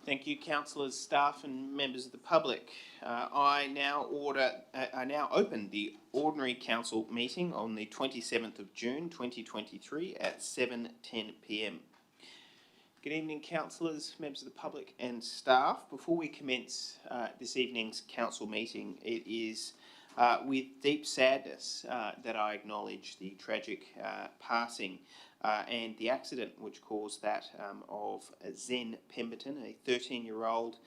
Thank you, councillors, staff and members of the public. I now open the ordinary council meeting on the 27th of June 2023 at 7:10 p.m. Good evening, councillors, members of the public and staff. Before we commence this evening's council meeting, it is with deep sadness that I acknowledge the tragic passing and the accident which caused that of Zen Pemberton, a 13-year-old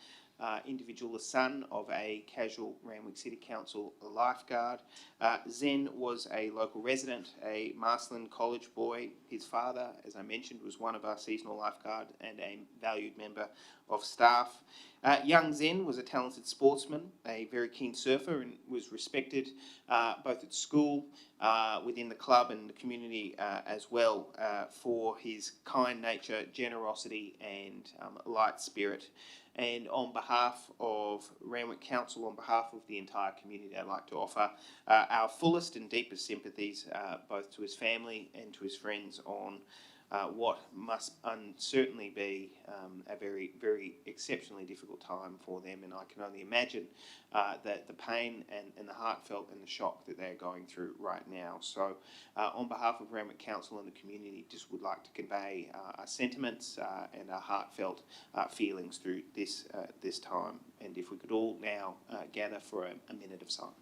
individual, the son of a casual Randwick City Council lifeguard. Zen was a local resident, a Marsland College boy. His father, as I mentioned, was one of our seasonal lifeguard and a valued member of staff. Young Zen was a talented sportsman, a very keen surfer, and was respected both at school, within the club and the community as well, for his kind nature, generosity and light spirit. And on behalf of Randwick Council, on behalf of the entire community, I'd like to offer our fullest and deepest sympathies both to his family and to his friends on what must certainly be a very, very exceptionally difficult time for them. And I can only imagine that the pain and the heartfelt and the shock that they're going through right now. So on behalf of Randwick Council and the community, just would like to convey our sentiments and our heartfelt feelings through this time. And if we could all now gather for a minute of silence.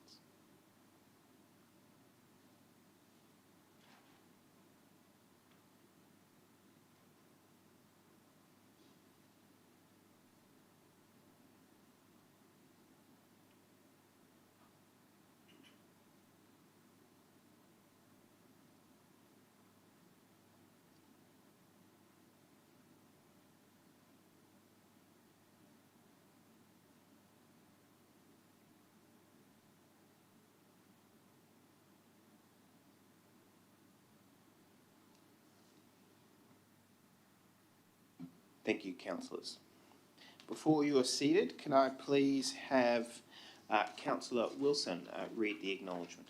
Thank you, councillors. Before you are seated, can I please have Councillor Wilson read the acknowledgement?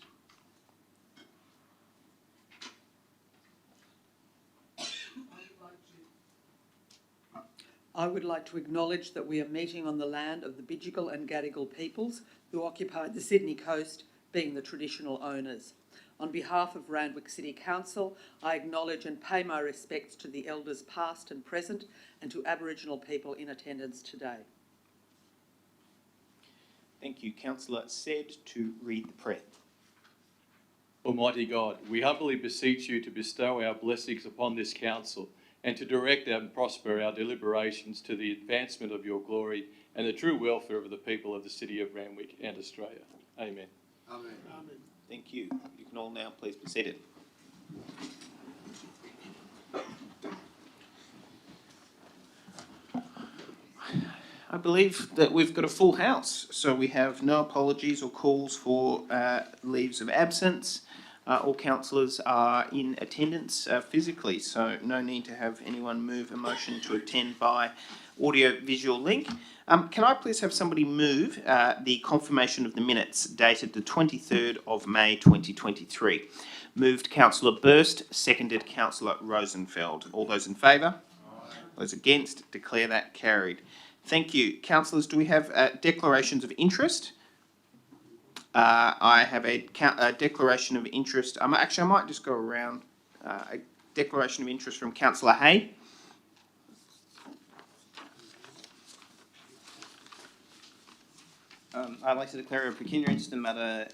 I would like to acknowledge that we are meeting on the land of the Bidjigal and Gadigal peoples who occupy the Sydney coast, being the traditional owners. On behalf of Randwick City Council, I acknowledge and pay my respects to the elders past and present and to Aboriginal people in attendance today. Thank you. Councillor Said to read the prayer. Almighty God, we humbly beseech you to bestow our blessings upon this council and to direct and prosper our deliberations to the advancement of your glory and the true welfare of the people of the city of Randwick and Australia. Amen. Amen. Amen. Thank you. You can all now please be seated. I believe that we've got a full house, so we have no apologies or calls for leaves of absence. All councillors are in attendance physically, so no need to have anyone move a motion to attend by audio-visual link. Can I please have somebody move the confirmation of the minutes dated the 23rd of May 2023? Moved Councillor Burst, seconded Councillor Rosenfeld. All those in favour? Aye. Those against? Declare that carried. Thank you. Councillors, do we have declarations of interest? I have a declaration of interest. Actually, I might just go around. A declaration of interest from Councillor Hay. I'd like to declare a pecuniary interest in the matter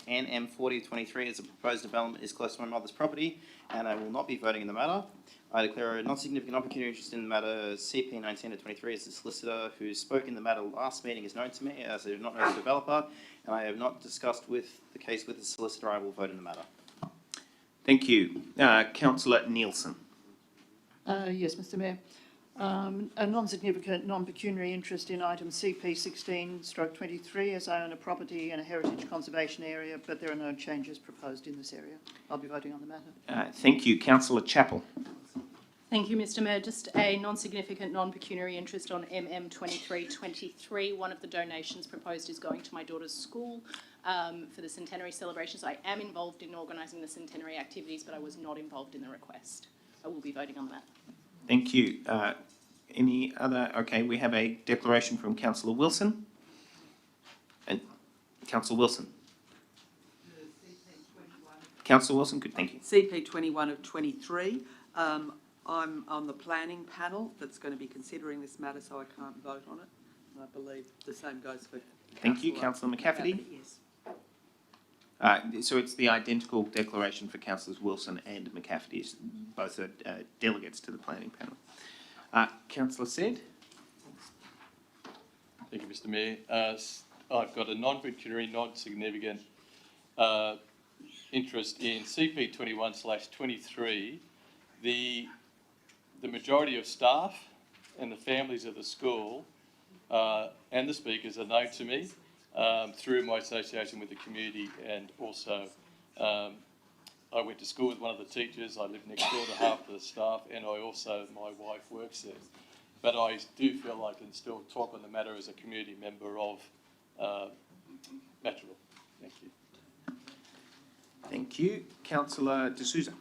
NM 4023 as a proposed development is close to my mother's property, and I will not be voting in the matter. I declare a non-significant non-pecuniary interest in the matter CP 19-23 as the solicitor who spoke in the matter last meeting is known to me, as I do not know the developer, and I have not discussed the case with the solicitor. I will vote in the matter. Thank you. Councillor Nielsen. Yes, Mr Mayor. A non-significant non-pecuniary interest in item CP 16/23 as I own a property in a heritage conservation area, but there are no changes proposed in this area. I'll be voting on the matter. Thank you. Councillor Chappell. Thank you, Mr Mayor. Just a non-significant non-pecuniary interest on MM 2323. One of the donations proposed is going to my daughter's school for the centenary celebrations. I am involved in organising the centenary activities, but I was not involved in the request. I will be voting on that. Thank you. Any other? Okay, we have a declaration from Councillor Wilson. And Councillor Wilson. Councillor Wilson, good, thank you. CP 21 of 23. I'm on the planning panel that's going to be considering this matter, so I can't vote on it. And I believe the same goes for Thank you, Councillor McCafferty. Yes. So it's the identical declaration for Councillors Wilson and McCafferty. Both are delegates to the planning panel. Councillor Said. Thank you, Mr Mayor. I've got a non-pecuniary, non-significant interest in CP 21/23. The majority of staff and the families of the school and the speakers are known to me through my association with the community, and also I went to school with one of the teachers. I live next door to half the staff, and my wife works there. But I do feel I can still talk on the matter as a community member of Natural. Thank you. Thank you. Councillor De Souza.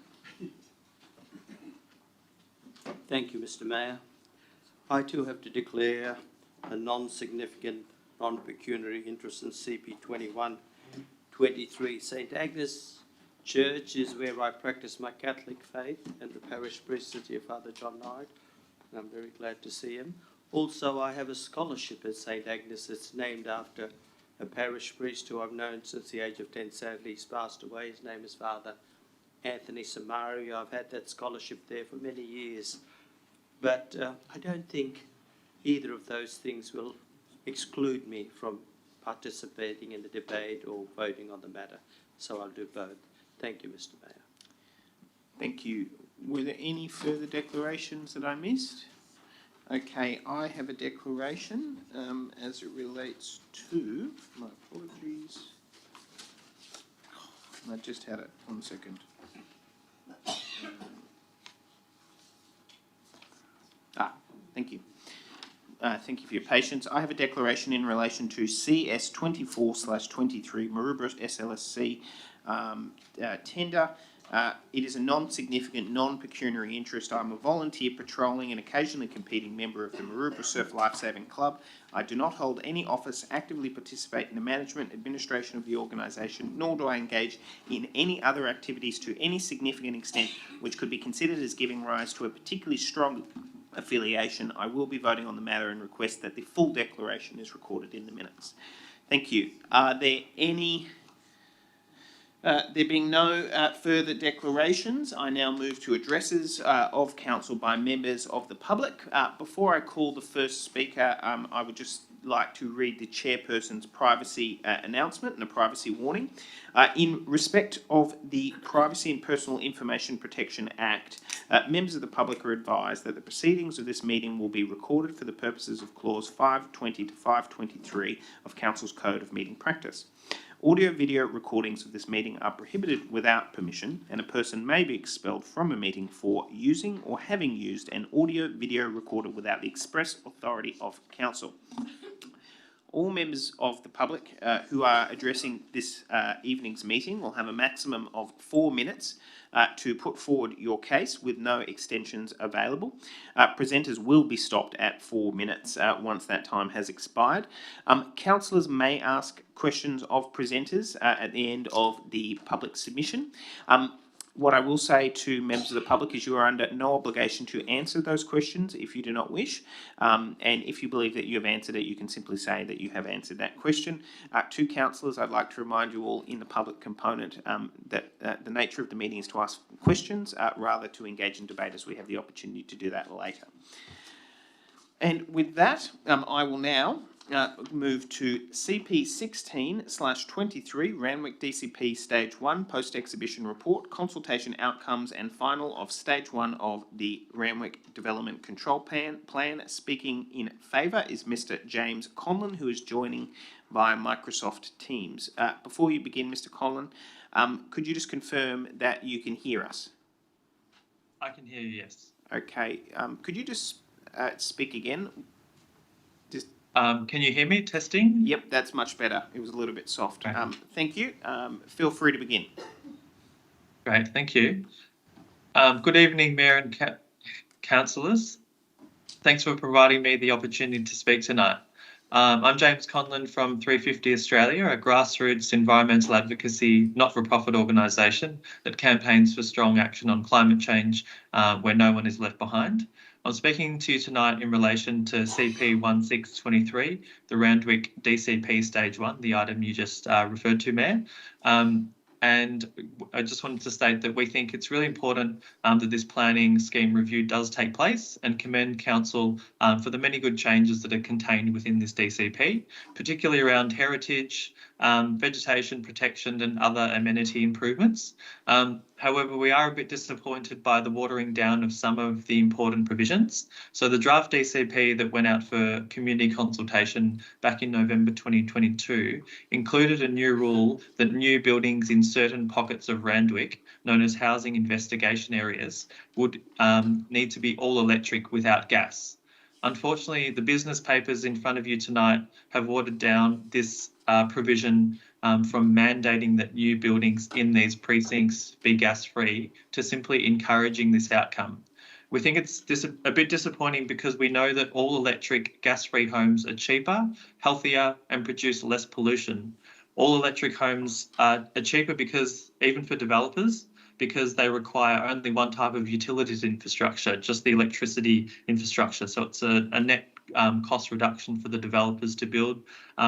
Thank you, Mr Mayor. I too have to declare a non-significant, non-pecuniary interest in CP 21/23. St Agnes Church is where I practice my Catholic faith, and the parish priest is here, Father John Knight, and I'm very glad to see him. Also, I have a scholarship at St Agnes that's named after a parish priest who I've known since the age of 10. Sadly, he's passed away. His name is Father Anthony Samario. I've had that scholarship there for many years. But I don't think either of those things will exclude me from participating in the debate or voting on the matter. So I'll do both. Thank you, Mr Mayor. Thank you. Were there any further declarations that I missed? Okay, I have a declaration as it relates to, my apologies, I just had it, 1 second. Thank you. Thank you for your patience. I have a declaration in relation to CS 24/23 Maroubra SLSC tender. It is a non-significant, non-pecuniary interest. I'm a volunteer patrolling and occasionally competing member of the Maroubra Surf Lifesaving Club. I do not hold any office, actively participate in the management, administration of the organisation, nor do I engage in any other activities to any significant extent which could be considered as giving rise to a particularly strong affiliation. I will be voting on the matter and request that the full declaration is recorded in the minutes. Thank you. Are there any... there being no further declarations, I now move to addresses of council by members of the public. Before I call the first speaker, I would just like to read the chairperson's privacy announcement and a privacy warning. In respect of the Privacy and Personal Information Protection Act, members of the public are advised that the proceedings of this meeting will be recorded for the purposes of clause 520 to 523 of Council's Code of Meeting Practice. Audio-video recordings of this meeting are prohibited without permission, and a person may be expelled from a meeting for using or having used an audio-video recorder without the express authority of council. All members of the public who are addressing this evening's meeting will have a maximum of 4 minutes to put forward your case with no extensions available. Presenters will be stopped at 4 minutes once that time has expired. Councillors may ask questions of presenters at the end of the public submission. What I will say to members of the public is you are under no obligation to answer those questions if you do not wish. And if you believe that you have answered it, you can simply say that you have answered that question. To councillors, I'd like to remind you all in the public component that the nature of the meeting is to ask questions rather to engage in debate, as we have the opportunity to do that later. And with that, I will now move to CP 16/23 Randwick DCP Stage 1 Post-Exhibition Report, Consultation Outcomes and Final of Stage 1 of the Randwick Development Control Plan. Speaking in favour is Mr James Conlon, who is joining via Microsoft Teams. Before you begin, Mr Conlon, could you just confirm that you can hear us? I can hear you, yes. Okay, could you just speak again? Can you hear me? Testing? Yep, that's much better. It was a little bit soft. Okay. Thank you. Feel free to begin. Great, thank you. Good evening, Mayor and councillors. Thanks for providing me the opportunity to speak tonight. I'm James Conlon from 350 Australia, a grassroots environmental advocacy not-for-profit organisation that campaigns for strong action on climate change where no one is left behind. I'm speaking to you tonight in relation to CP 1623, the Randwick DCP Stage 1, the item you just referred to, Mayor. And I just wanted to state that we think it's really important that this planning scheme review does take place, and commend Council for the many good changes that are contained within this DCP, particularly around heritage, vegetation protection and other amenity improvements. However, we are a bit disappointed by the watering down of some of the important provisions. So the draft DCP that went out for community consultation back in November 2022 included a new rule that new buildings in certain pockets of Randwick, known as housing investigation areas, would need to be all electric without gas. Unfortunately, the business papers in front of you tonight have watered down this provision from mandating that new buildings in these precincts be gas-free to simply encouraging this outcome. We think it's a bit disappointing because we know that all electric gas-free homes are cheaper, healthier and produce less pollution. All electric homes are cheaper because, even for developers, because they require only one type of utilities infrastructure, just the electricity infrastructure. So it's a net cost reduction for the developers to build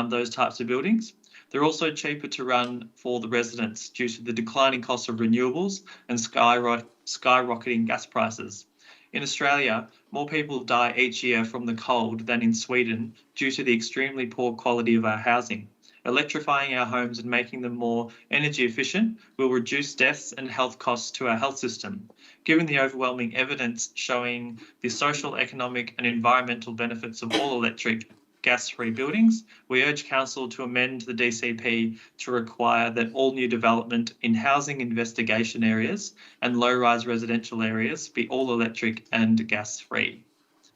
those types of buildings. They're also cheaper to run for the residents due to the declining cost of renewables and skyrocketing gas prices. In Australia, more people die each year from the cold than in Sweden due to the extremely poor quality of our housing. Electrifying our homes and making them more energy efficient will reduce deaths and health costs to our health system. Given the overwhelming evidence showing the social, economic and environmental benefits of all electric gas-free buildings, we urge Council to amend the DCP to require that all new development in housing investigation areas and low-rise residential areas be all electric and gas-free.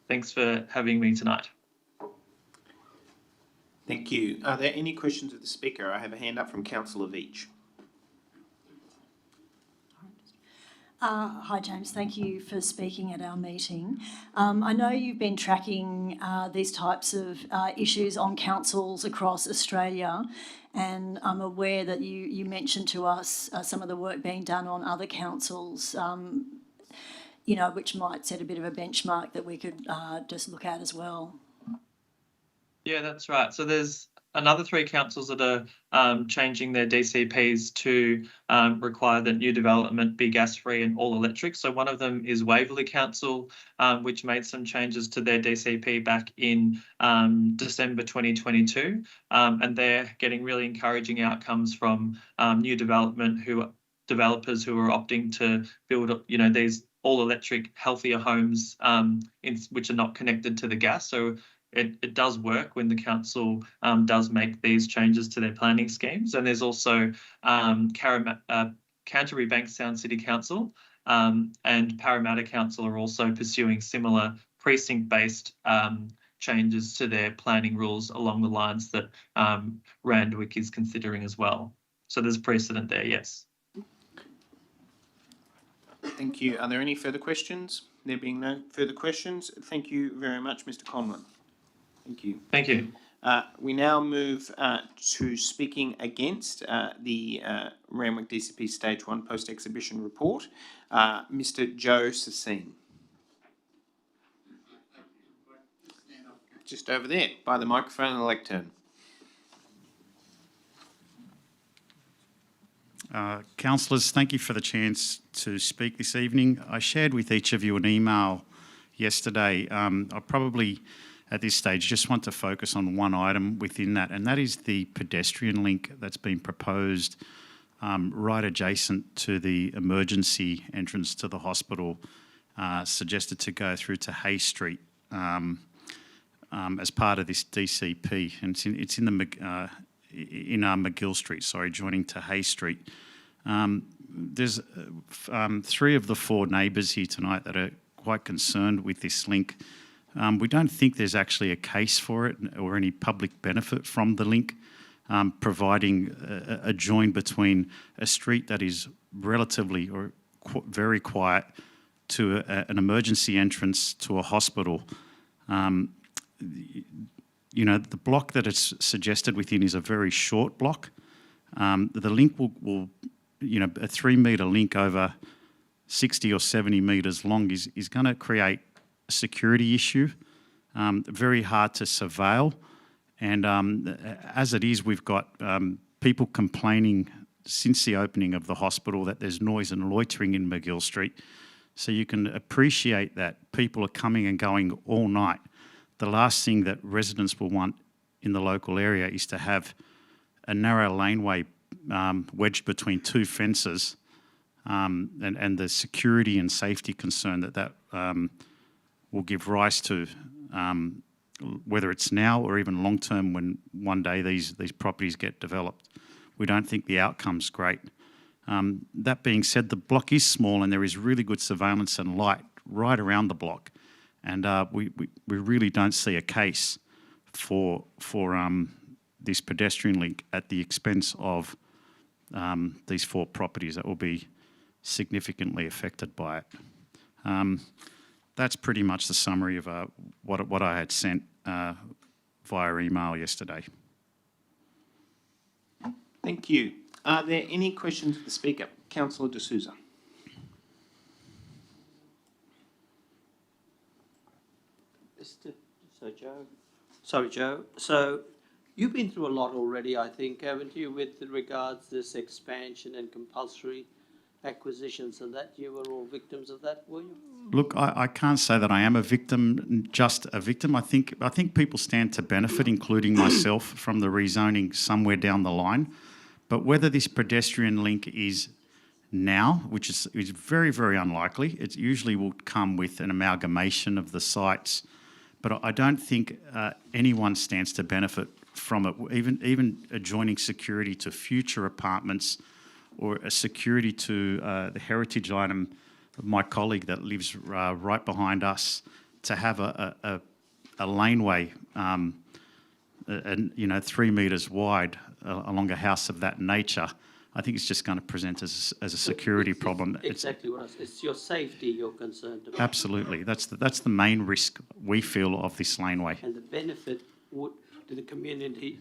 Thanks for having me tonight. Thank you. Are there any questions of the Speaker? I have a hand up from Councillor Veach. Hi, James. Thank you for speaking at our meeting. I know you've been tracking these types of issues on councils across Australia, and I'm aware that you mentioned to us some of the work being done on other councils, which might set a bit of a benchmark that we could just look at as well. Yeah, that's right. So there's another 3 councils that are changing their DCPs to require that new development be gas-free and all electric. So one of them is Waverley Council, which made some changes to their DCP back in December 2022. And they're getting really encouraging outcomes from new developers who are opting to build, these all electric, healthier homes which are not connected to the gas. So it does work when the council does make these changes to their planning schemes. And there's also Canterbury Bankstown City Council and Parramatta Council are also pursuing similar precinct-based changes to their planning rules along the lines that Randwick is considering as well. So there's precedent there, yes. Thank you. Are there any further questions? There being no further questions, thank you very much, Mr. Conlon. Thank you. Thank you. We now move to speaking against the Randwick DCP Stage 1 post-exhibition report. Mr. Joe Sassine. Just over there, by the microphone and the lectern. Councillors, thank you for the chance to speak this evening. I shared with each of you an email yesterday. I probably, at this stage, just want to focus on one item within that, and that is the pedestrian link that's been proposed right adjacent to the emergency entrance to the hospital, suggested to go through to Hay Street as part of this DCP, and it's in McGill Street, joining to Hay Street. There's 3 of the 4 neighbours here tonight that are quite concerned with this link. We don't think there's actually a case for it or any public benefit from the link, providing a join between a street that is relatively or very quiet to an emergency entrance to a hospital You know, the block that it's suggested within is a very short block. The link will, you know, a 3 metre link over 60 or 70 metres long is going to create a security issue, very hard to surveil. And as it is, we've got people complaining since the opening of the hospital that there's noise and loitering in McGill Street. So you can appreciate that people are coming and going all night. The last thing that residents will want in the local area is to have a narrow laneway wedged between two fences, and the security and safety concern that will give rise to, whether it's now or even long term when one day these properties get developed. We don't think the outcome's great. That being said, the block is small and there is really good surveillance and light right around the block. And we really don't see a case for this pedestrian link at the expense of these 4 properties that will be significantly affected by it. That's pretty much the summary of what I had sent via email yesterday. Thank you. Are there any questions of the Speaker? Councillor De Souza. Joe. So you've been through a lot already, I think, haven't you, with regards to this expansion and compulsory acquisitions and that? You were all victims of that, were you? Look, I can't say that I am a victim, just a victim. I think people stand to benefit, including myself, from the rezoning somewhere down the line. But whether this pedestrian link is now, which is very, very unlikely, it usually will come with an amalgamation of the sites. But I don't think anyone stands to benefit from it, even adjoining security to future apartments or a security to the heritage item of my colleague that lives right behind us, to have a laneway, 3 metres wide along a house of that nature. I think it's just going to present as a security problem. Exactly what I said. It's your safety you're concerned about. Absolutely. That's the main risk we feel of this laneway. And the benefit to the community,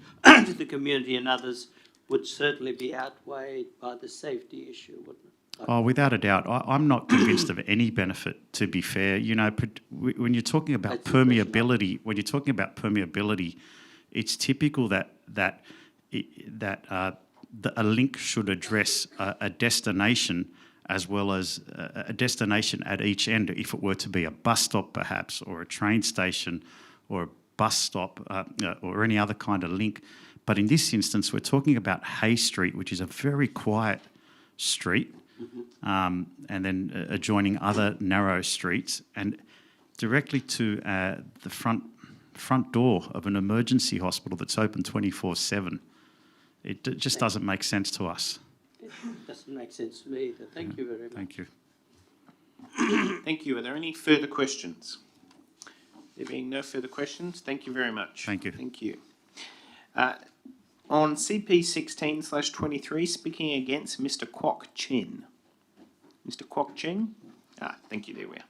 and others would certainly be outweighed by the safety issue, wouldn't it? Oh, without a doubt. I'm not convinced of any benefit, to be fair. You know, when you're talking about permeability, it's typical that a link should address a destination as well as a destination at each end, if it were to be a bus stop perhaps, or a train station, or a bus stop, or any other kind of link. But in this instance, we're talking about Hay Street, which is a very quiet street, and then adjoining other narrow streets, and directly to the front door of an emergency hospital that's open 24/7. It just doesn't make sense to us. It doesn't make sense to me either. Thank you very much. Thank you. Thank you. Are there any further questions? There being no further questions, thank you very much. Thank you. Thank you. On CP 16/23, speaking against Mr. Kwok Chin. Mr. Kwok Chin? Thank you. There we are.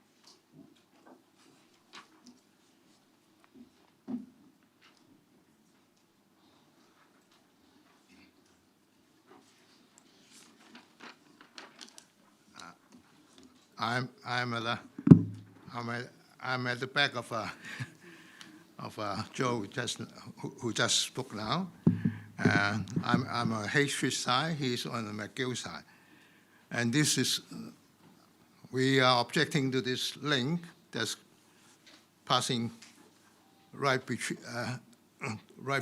I'm at the back of Joe who just spoke now. I'm on Hay Street side. He's on the McGill side, and we are objecting to this link that's passing right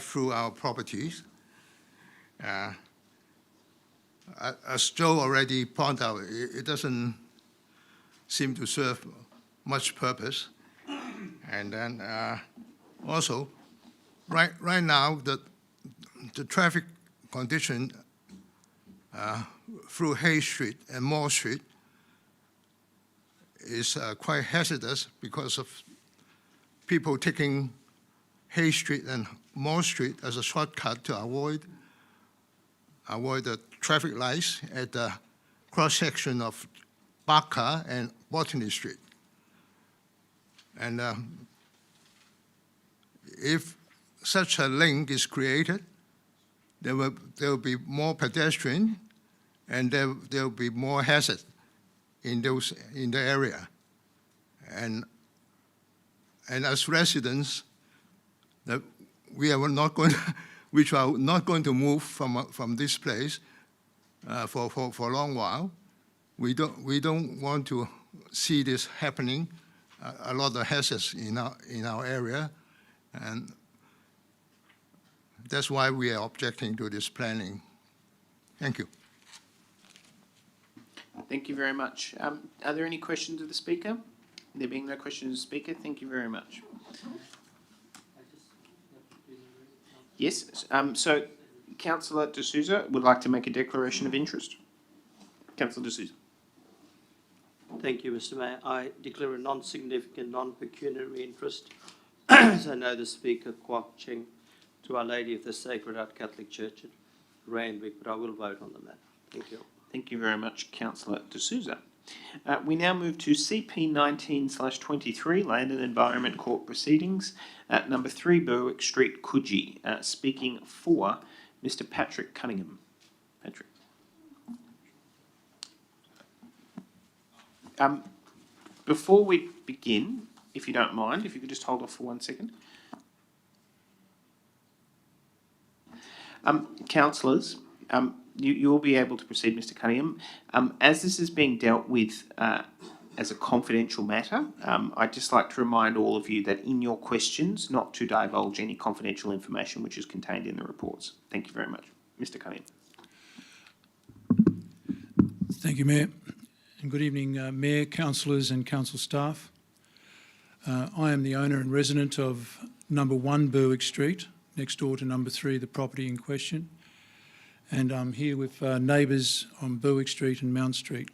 through our properties. As Joe already pointed out, it doesn't seem to serve much purpose. And then also, right now, the traffic condition through Hay Street and Moore Street is quite hazardous because of people taking Hay Street and Moore Street as a shortcut to avoid the traffic lights at the cross-section of Barker and Botany Street. And if such a link is created, there will be more pedestrian, and there will be more hazard in the area. And as residents, that we are not going to move from this place for a long while. We don't want to see this happening. A lot of hazards in our area, and that's why we are objecting to this planning. Thank you. Thank you very much. Are there any questions of the speaker? There being no questions of the speaker, thank you very much. Yes, so Councillor De Souza would like to make a declaration of interest. Councillor De Souza. Thank you, Mr. Mayor. I declare a non-significant, non-pecuniary interest, as I know the Speaker, Kwok Ching, to Our Lady of the Sacred Heart Catholic Church at Randwick, but I will vote on the matter. Thank you. Thank you very much, Councillor De Souza. We now move to CP 19/23, Land and Environment Court Proceedings, at number 3 Berwick Street, Coogee. Speaking for Mr. Patrick Cunningham. Patrick. Before we begin, if you don't mind, if you could just hold off for 1 second. Councillors, you will be able to proceed, Mr. Cunningham. As this is being dealt with as a confidential matter, I'd just like to remind all of you that in your questions, not to divulge any confidential information which is contained in the reports. Thank you very much. Mr. Cunningham. Thank you, Mayor. And good evening, Mayor, councillors and council staff. I am the owner and resident of number 1 Berwick Street, next door to number 3, the property in question. And I'm here with neighbours on Berwick Street and Mount Street.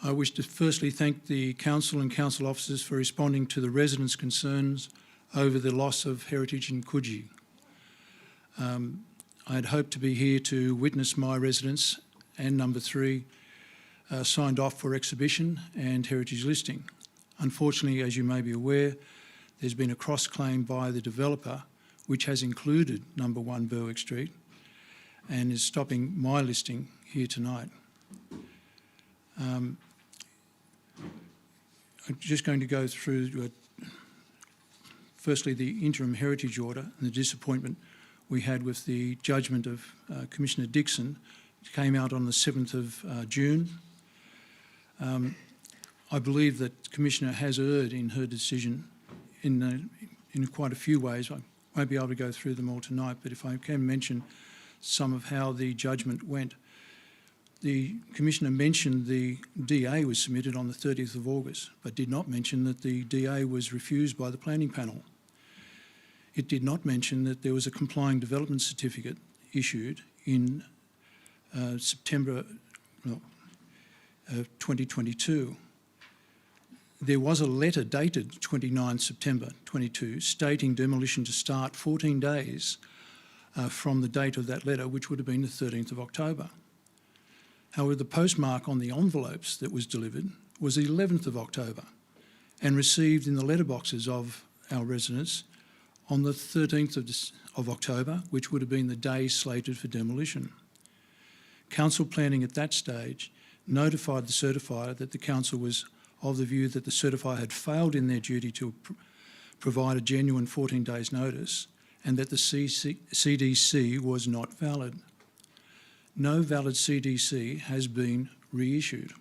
I wish to firstly thank the council and council officers for responding to the residents' concerns over the loss of heritage in Coogee. I had hoped to be here to witness my residents and number 3 signed off for exhibition and heritage listing. Unfortunately, as you may be aware, there's been a cross-claim by the developer which has included number 1 Berwick Street and is stopping my listing here tonight. I'm just going to go through firstly the interim heritage order and the disappointment we had with the judgment of Commissioner Dixon. It came out on the 7th of June. I believe that the Commissioner has erred in her decision in quite a few ways. I won't be able to go through them all tonight, but if I can mention some of how the judgment went. The Commissioner mentioned the DA was submitted on the 30th of August, but did not mention that the DA was refused by the planning panel. It did not mention that there was a complying development certificate issued in September 2022. There was a letter dated 29 September 22 stating demolition to start 14 days from the date of that letter, which would have been the 13th of October. However, the postmark on the envelopes that was delivered was the 11th of October and received in the letterboxes of our residents on the 13th of October, which would have been the day slated for demolition. Council planning at that stage notified the certifier that the council was of the view that the certifier had failed in their duty to provide a genuine 14 days notice and that the CDC was not valid. No valid CDC has been reissued.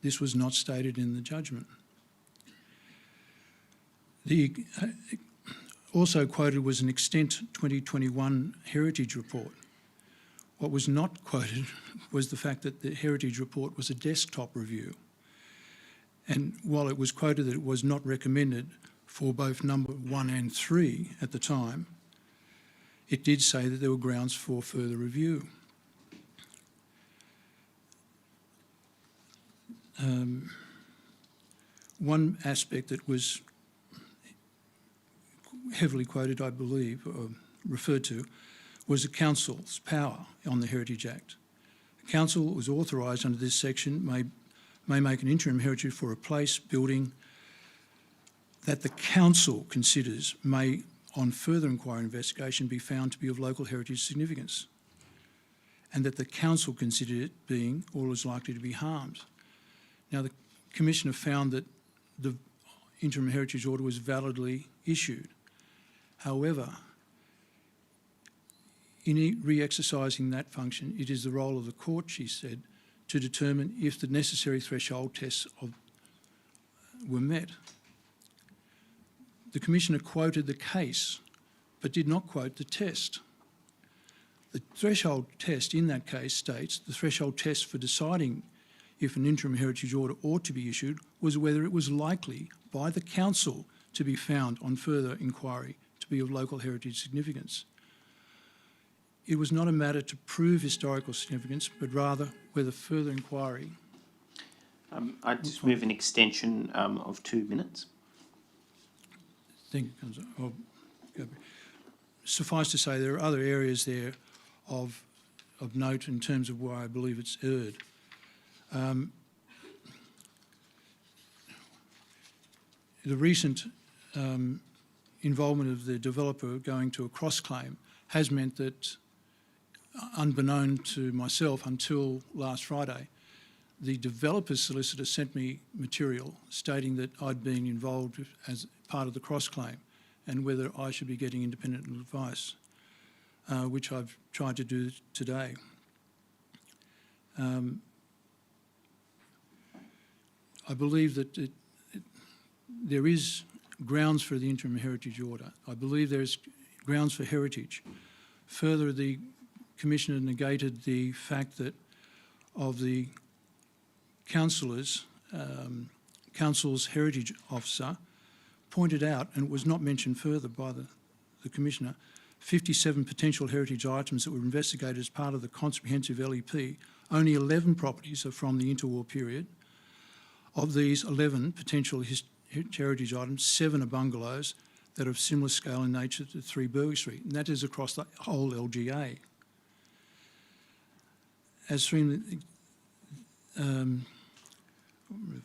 This was not stated in the judgment. The also quoted was an extent 2021 heritage report. What was not quoted was the fact that the heritage report was a desktop review. And while it was quoted that it was not recommended for both number 1 and 3 at the time, it did say that there were grounds for further review. One aspect that was heavily quoted, I believe, or referred to, was the council's power on the Heritage Act. The council was authorised under this section may make an interim heritage for a place, building, that the council considers may, on further inquiry and investigation, be found to be of local heritage significance, and that the council considered it being or is likely to be harmed. Now, the Commissioner found that the interim heritage order was validly issued. However, in re-exercising that function, it is the role of the court, she said, to determine if the necessary threshold tests were met. The Commissioner quoted the case, but did not quote the test. The threshold test in that case states the threshold test for deciding if an interim heritage order ought to be issued was whether it was likely by the council to be found on further inquiry to be of local heritage significance. It was not a matter to prove historical significance, but rather whether further inquiry. I just move an extension of 2 minutes. Thank you, Councillor. I'll go back. Suffice to say, there are other areas there of note in terms of why I believe it's erred. The recent involvement of the developer going to a cross-claim has meant that, unbeknown to myself until last Friday, the developer's solicitor sent me material stating that I'd been involved as part of the cross-claim and whether I should be getting independent advice, which I've tried to do today. I believe that there is grounds for the interim heritage order. I believe there's grounds for heritage. Further, the Commissioner negated the fact that of the council's heritage officer pointed out, and it was not mentioned further by the Commissioner, 57 potential heritage items that were investigated as part of the comprehensive LEP. Only 11 properties are from the interwar period. Of these 11 potential heritage items, 7 are bungalows that are of similar scale and nature to 3 Burgh Street, and that is across the whole LGA. As for move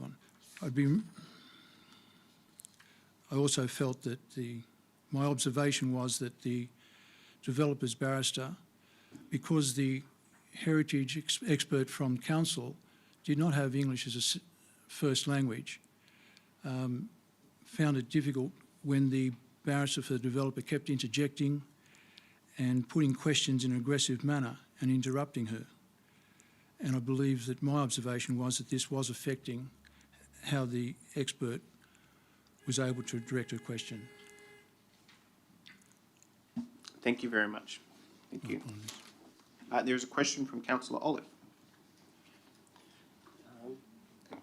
on. I also felt that my observation was that the developer's barrister, because the heritage expert from council did not have English as a first language, found it difficult when the barrister for the developer kept interjecting and putting questions in an aggressive manner and interrupting her. And I believe that my observation was that this was affecting how the expert was able to direct a question. Thank you very much. Thank you. There's a question from Councillor Olive.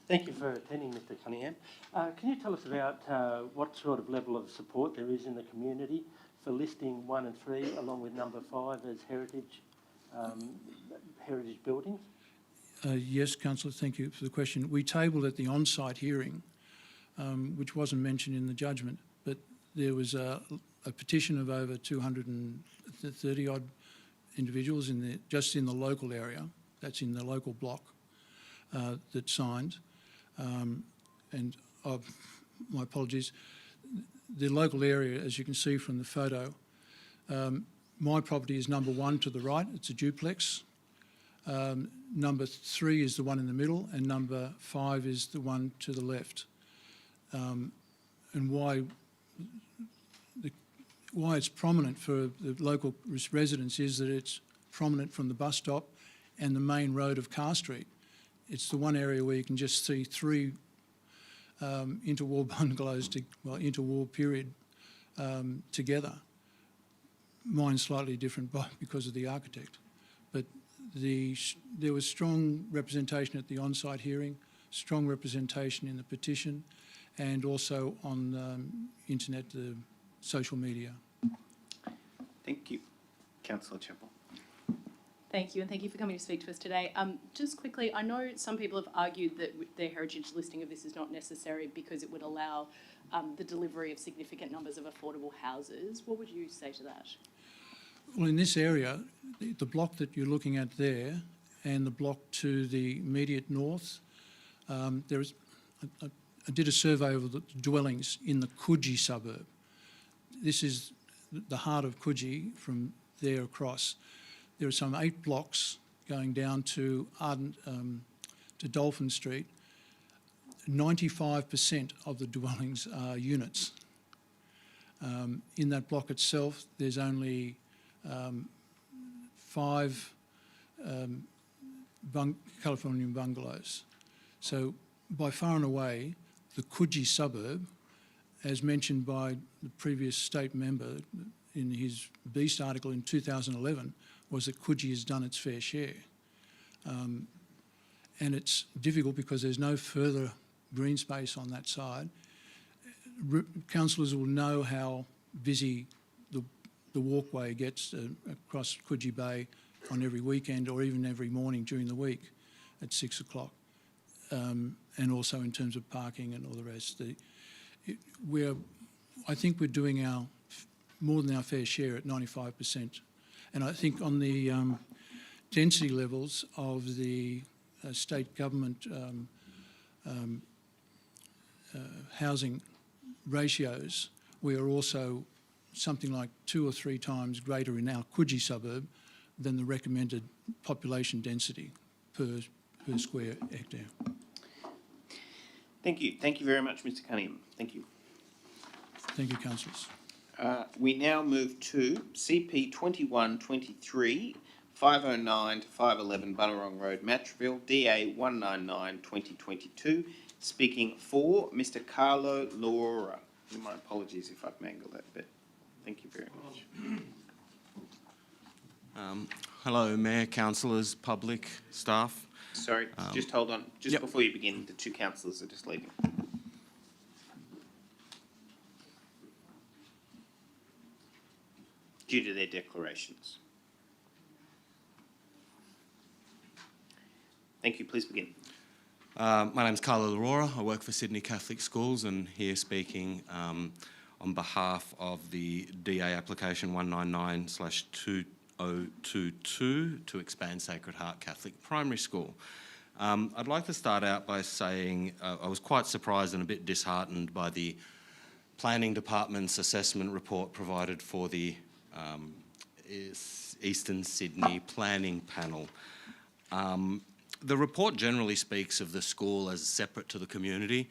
Thank you for attending, Mr Cunningham. Can you tell us about what sort of level of support there is in the community for listing 1 and 3 along with number 5 as heritage buildings? Yes, Councillor, thank you for the question. We tabled at the on-site hearing, which wasn't mentioned in the judgment, but there was a petition of over 230-odd individuals just in the local area, that's in the local block, that signed. And my apologies, the local area, as you can see from the photo, my property is number 1 to the right, it's a duplex. Number 3 is the one in the middle, and number 5 is the one to the left. And why it's prominent for the local residents is that it's prominent from the bus stop and the main road of Carr Street. It's the one area where you can just see 3 interwar bungalows, interwar period, together. Mine's slightly different because of the architect. But there was strong representation at the on-site hearing, strong representation in the petition, and also on internet, social media. Thank you. Councillor Chappell. Thank you, and thank you for coming to speak to us today. Just quickly, I know some people have argued that the heritage listing of this is not necessary because it would allow the delivery of significant numbers of affordable houses. What would you say to that? Well, in this area, the block that you're looking at there and the block to the immediate north, there is, did a survey of the dwellings in the Coogee suburb. This is the heart of Coogee from there across. There are some 8 blocks going down to Dolphin Street. 95% of the dwellings are units. In that block itself, there's only 5 Californian bungalows. So by far and away, the Coogee suburb, as mentioned by the previous state member in his Beast article in 2011, was that Coogee has done its fair share. And it's difficult because there's no further green space on that side. Councillors will know how busy the walkway gets across Coogee Bay on every weekend or even every morning during the week at 6 o'clock. And also in terms of parking and all the rest. I think we're doing more than our fair share at 95%. And I think on the density levels of the state government housing ratios, we are also something like 2 or 3 times greater in our Coogee suburb than the recommended population density per square hectare. Thank you. Thank you very much, Mr Cunningham. Thank you. Thank you, councillors. We now move to CP 2123 509 to 511 Bunnerong Road, Matraville, DA 199-2022. Speaking for Mr Carlo Laura. My apologies if I've mangled that bit. Thank you very much. Hello, Mayor, councillors, public, staff. Sorry, just hold on. Just Yep. before you begin, the 2 councillors are just leaving. Due to their declarations. Thank you. Please begin. My name's Carlo Aurora. I work for Sydney Catholic Schools and here speaking on behalf of the DA application 199/2022 to expand Sacred Heart Catholic Primary School. I'd like to start out by saying I was quite surprised and a bit disheartened by the Planning Department's assessment report provided for the Eastern Sydney Planning Panel. The report generally speaks of the school as separate to the community,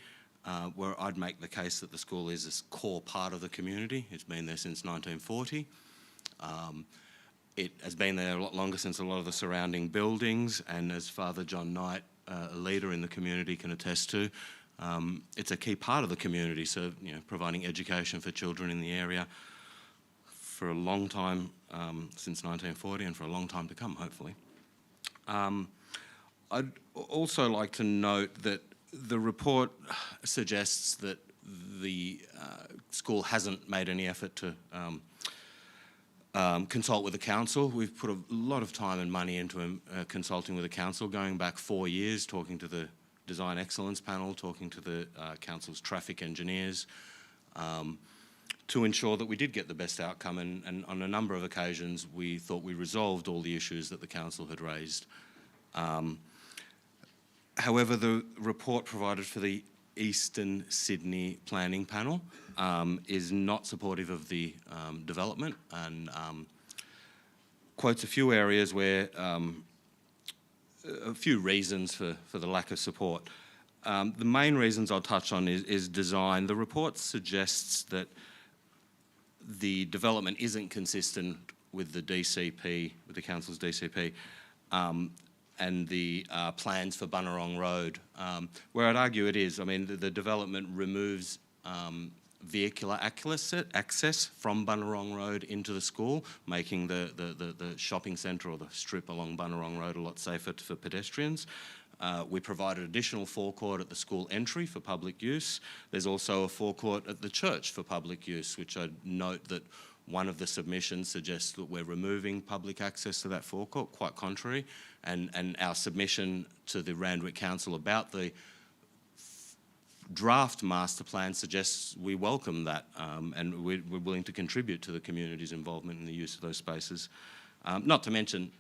where I'd make the case that the school is a core part of the community. It's been there since 1940. It has been there a lot longer since a lot of the surrounding buildings, and as Father John Knight, a leader in the community, can attest to, it's a key part of the community, so providing education for children in the area for a long time, since 1940, and for a long time to come, hopefully. I'd also like to note that the report suggests that the school hasn't made any effort to consult with the council. We've put a lot of time and money into consulting with the council, going back 4 years, talking to the Design Excellence Panel, talking to the council's traffic engineers, to ensure that we did get the best outcome, and on a number of occasions we thought we resolved all the issues that the council had raised. However, the report provided for the Eastern Sydney Planning Panel is not supportive of the development, and quotes a few areas where a few reasons for the lack of support. The main reasons I'll touch on is design. The report suggests that the development isn't consistent with the DCP, with the council's DCP, and the plans for Bunnerong Road, where I'd argue it is. I mean, the development removes vehicular access from Bunnerong Road into the school, making the shopping centre or the strip along Bunnerong Road a lot safer for pedestrians. We provided additional forecourt at the school entry for public use. There's also a forecourt at the church for public use, which I'd note that one of the submissions suggests that we're removing public access to that forecourt, quite contrary, and our submission to the Randwick Council about the draft master plan suggests we welcome that, and we're willing to contribute to the community's involvement in the use of those spaces. Not to mention,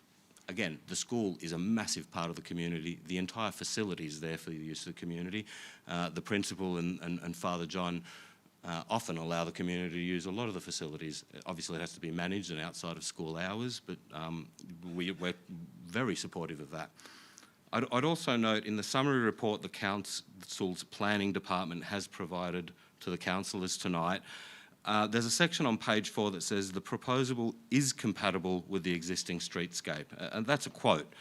again, the school is a massive part of the community. The entire facility is there for the use of the community. The principal and Father John often allow the community to use a lot of the facilities. Obviously, it has to be managed and outside of school hours, but we're very supportive of that. I'd also note in the summary report the council's planning department has provided to the councillors tonight, there's a section on page 4 that says the proposal is compatible with the existing streetscape, and that's a quote.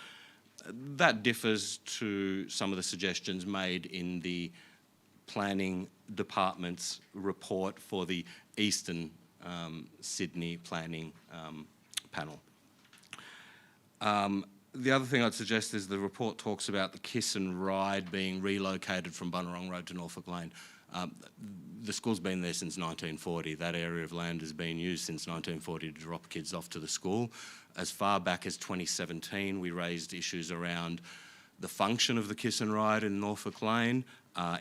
That differs to some of the suggestions made in the planning department's report for the Eastern Sydney planning panel. The other thing I'd suggest is the report talks about the Kiss and Ride being relocated from Bunurong Road to Norfolk Lane. The school's been there since 1940. That area of land has been used since 1940 to drop kids off to the school. As far back as 2017, we raised issues around the function of the Kiss and Ride in Norfolk Lane.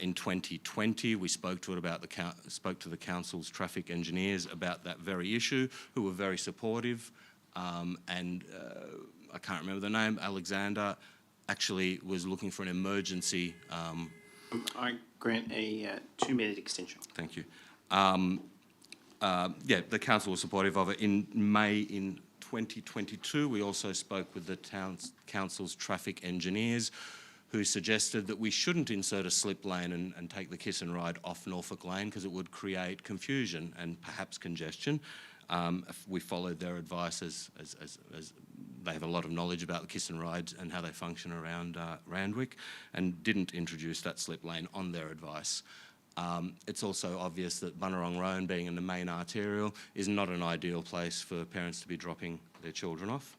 In 2020, we spoke to the council's traffic engineers about that very issue, who were very supportive. I can't remember the name, Alexander, actually was looking for an emergency. I grant a 2-minute extension. Thank you. Yeah, the council was supportive of it. In May in 2022, we also spoke with the council's traffic engineers, who suggested that we shouldn't insert a slip lane and take the Kiss and Ride off Norfolk Lane because it would create confusion and perhaps congestion. We followed their advice as they have a lot of knowledge about the Kiss and Ride and how they function around Randwick, and didn't introduce that slip lane on their advice. It's also obvious that Bunurong Road, being in the main arterial, is not an ideal place for parents to be dropping their children off.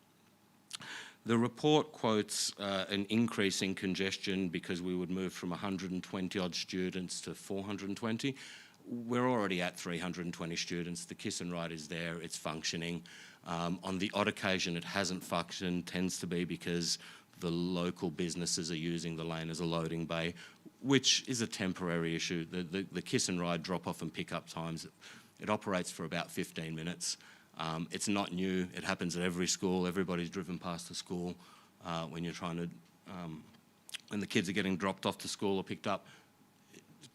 The report quotes an increase in congestion because we would move from 120 odd students to 420. We're already at 320 students. The Kiss and Ride is there, it's functioning. On the odd occasion it hasn't functioned, tends to be because the local businesses are using the lane as a loading bay, which is a temporary issue. The Kiss and Ride drop-off and pick-up times, it operates for about 15 minutes. It's not new, it happens at every school. Everybody's driven past the school when you're trying to, when the kids are getting dropped off to school or picked up.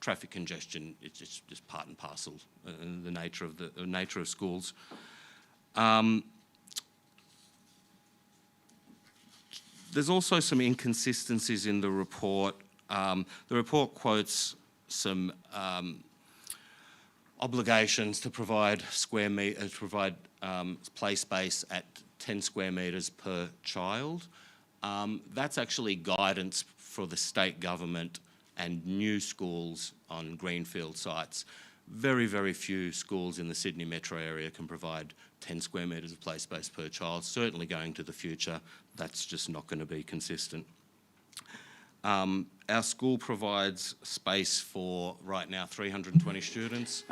Traffic congestion, it's just part and parcel, the nature of schools. There's also some inconsistencies in the report. The report quotes some obligations to provide play space at 10 square metres per child. That's actually guidance for the state government and new schools on greenfield sites. Very, very few schools in the Sydney metro area can provide 10 square metres of play space per child. Certainly going to the future, that's just not going to be consistent. Our school provides space for, right now, 320 students.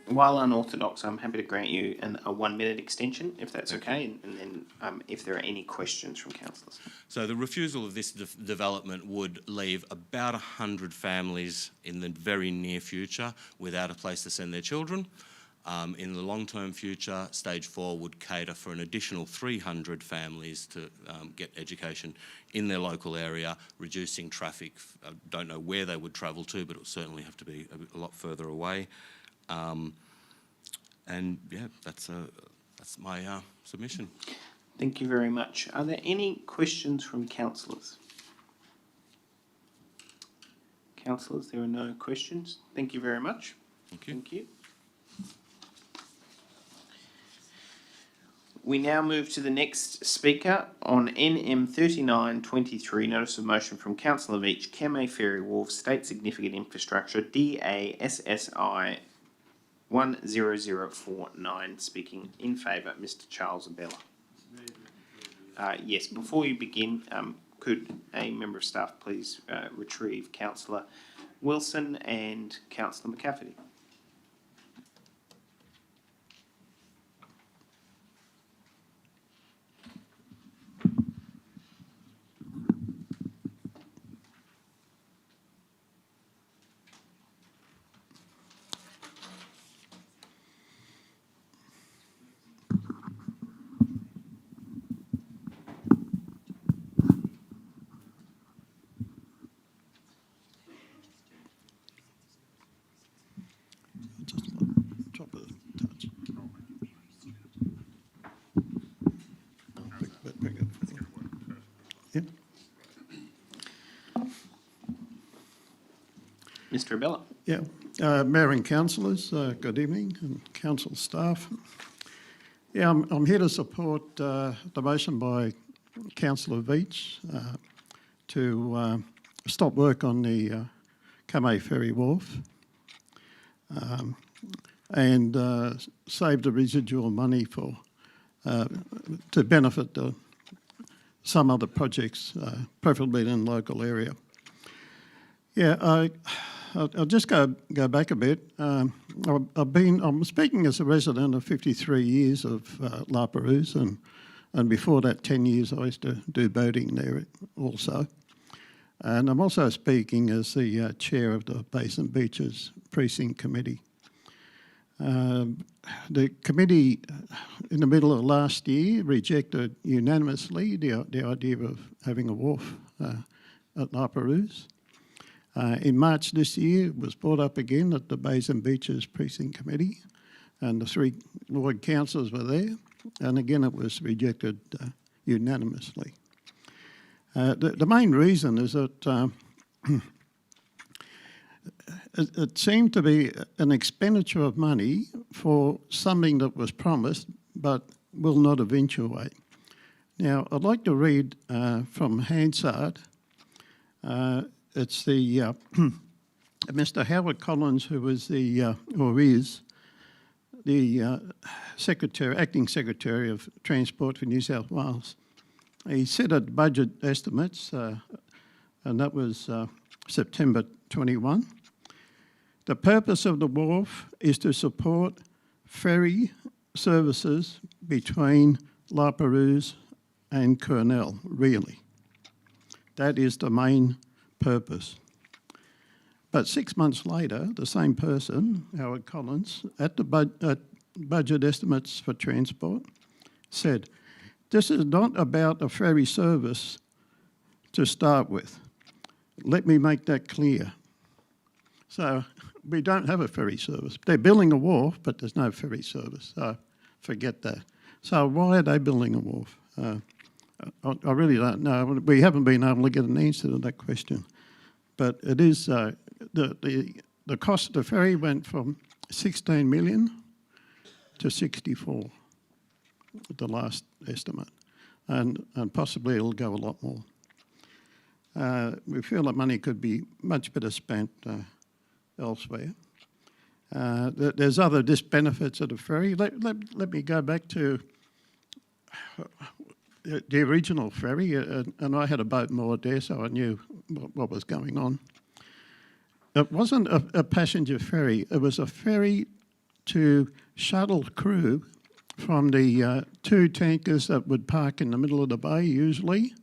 While unorthodox, I'm happy to grant you a 1-minute extension, if that's okay, and then if there are any questions from councillors. So the refusal of this development would leave about 100 families in the very near future without a place to send their children. In the long-term future, stage 4 would cater for an additional 300 families to get education in their local area, reducing traffic. I don't know where they would travel to, but it would certainly have to be a lot further away. And yeah, that's my submission. Thank you very much. Are there any questions from councillors? Councillors, there are no questions. Thank you very much. Thank you. Thank you. We now move to the next speaker on NM 3923, notice of motion from Council of Each, Keme Ferry Wharf, State Significant Infrastructure, DASSI 10049. Speaking in favour, Mr. Charles Abella. Yes, before you begin, could a member of staff please retrieve Councillor Wilson and Councillor McCafferty? Yeah. Mr. Abella. Yeah. Mayor and councillors, good evening, and council staff. Yeah, I'm here to support the motion by Councillor Veach to stop work on the Convey Ferry Wharf and save the residual money for to benefit some other projects, preferably in the local area. Yeah, I'll just go back a bit. I'm speaking as a resident of 53 years of La Perouse, and before that 10 years I used to do boating there also. And I'm also speaking as the chair of the Basin Beaches Precinct Committee. The committee in the middle of last year rejected unanimously the idea of having a wharf at La Perouse. In March this year, it was brought up again at the Basin Beaches Precinct Committee, and the 3 Lord councillors were there, and again it was rejected unanimously. The main reason is that it seemed to be an expenditure of money for something that was promised but will not eventuate. Now, I'd like to read from Hansard. It's the Mr. Howard Collins, who was or is the acting secretary of Transport for New South Wales. He said at budget estimates, and that was September 21. The purpose of the wharf is to support ferry services between La Perouse and Kurnell, really. That is the main purpose. But 6 months later, the same person, Howard Collins, at the budget estimates for transport, said, "This is not about a ferry service to start with. Let me make that clear." So we don't have a ferry service. They're building a wharf, but there's no ferry service, so forget that. So why are they building a wharf? I really don't know. We haven't been able to get an answer to that question. But it is the cost of the ferry went from 16 million to 64 at the last estimate, and possibly it'll go a lot more. We feel that money could be much better spent elsewhere. There's other disbenefits of the ferry. Let me go back to the original ferry, and I had a boat moored there, so I knew what was going on. It wasn't a passenger ferry. It was a ferry to shuttle crew from the 2 tankers that would park in the middle of the bay usually.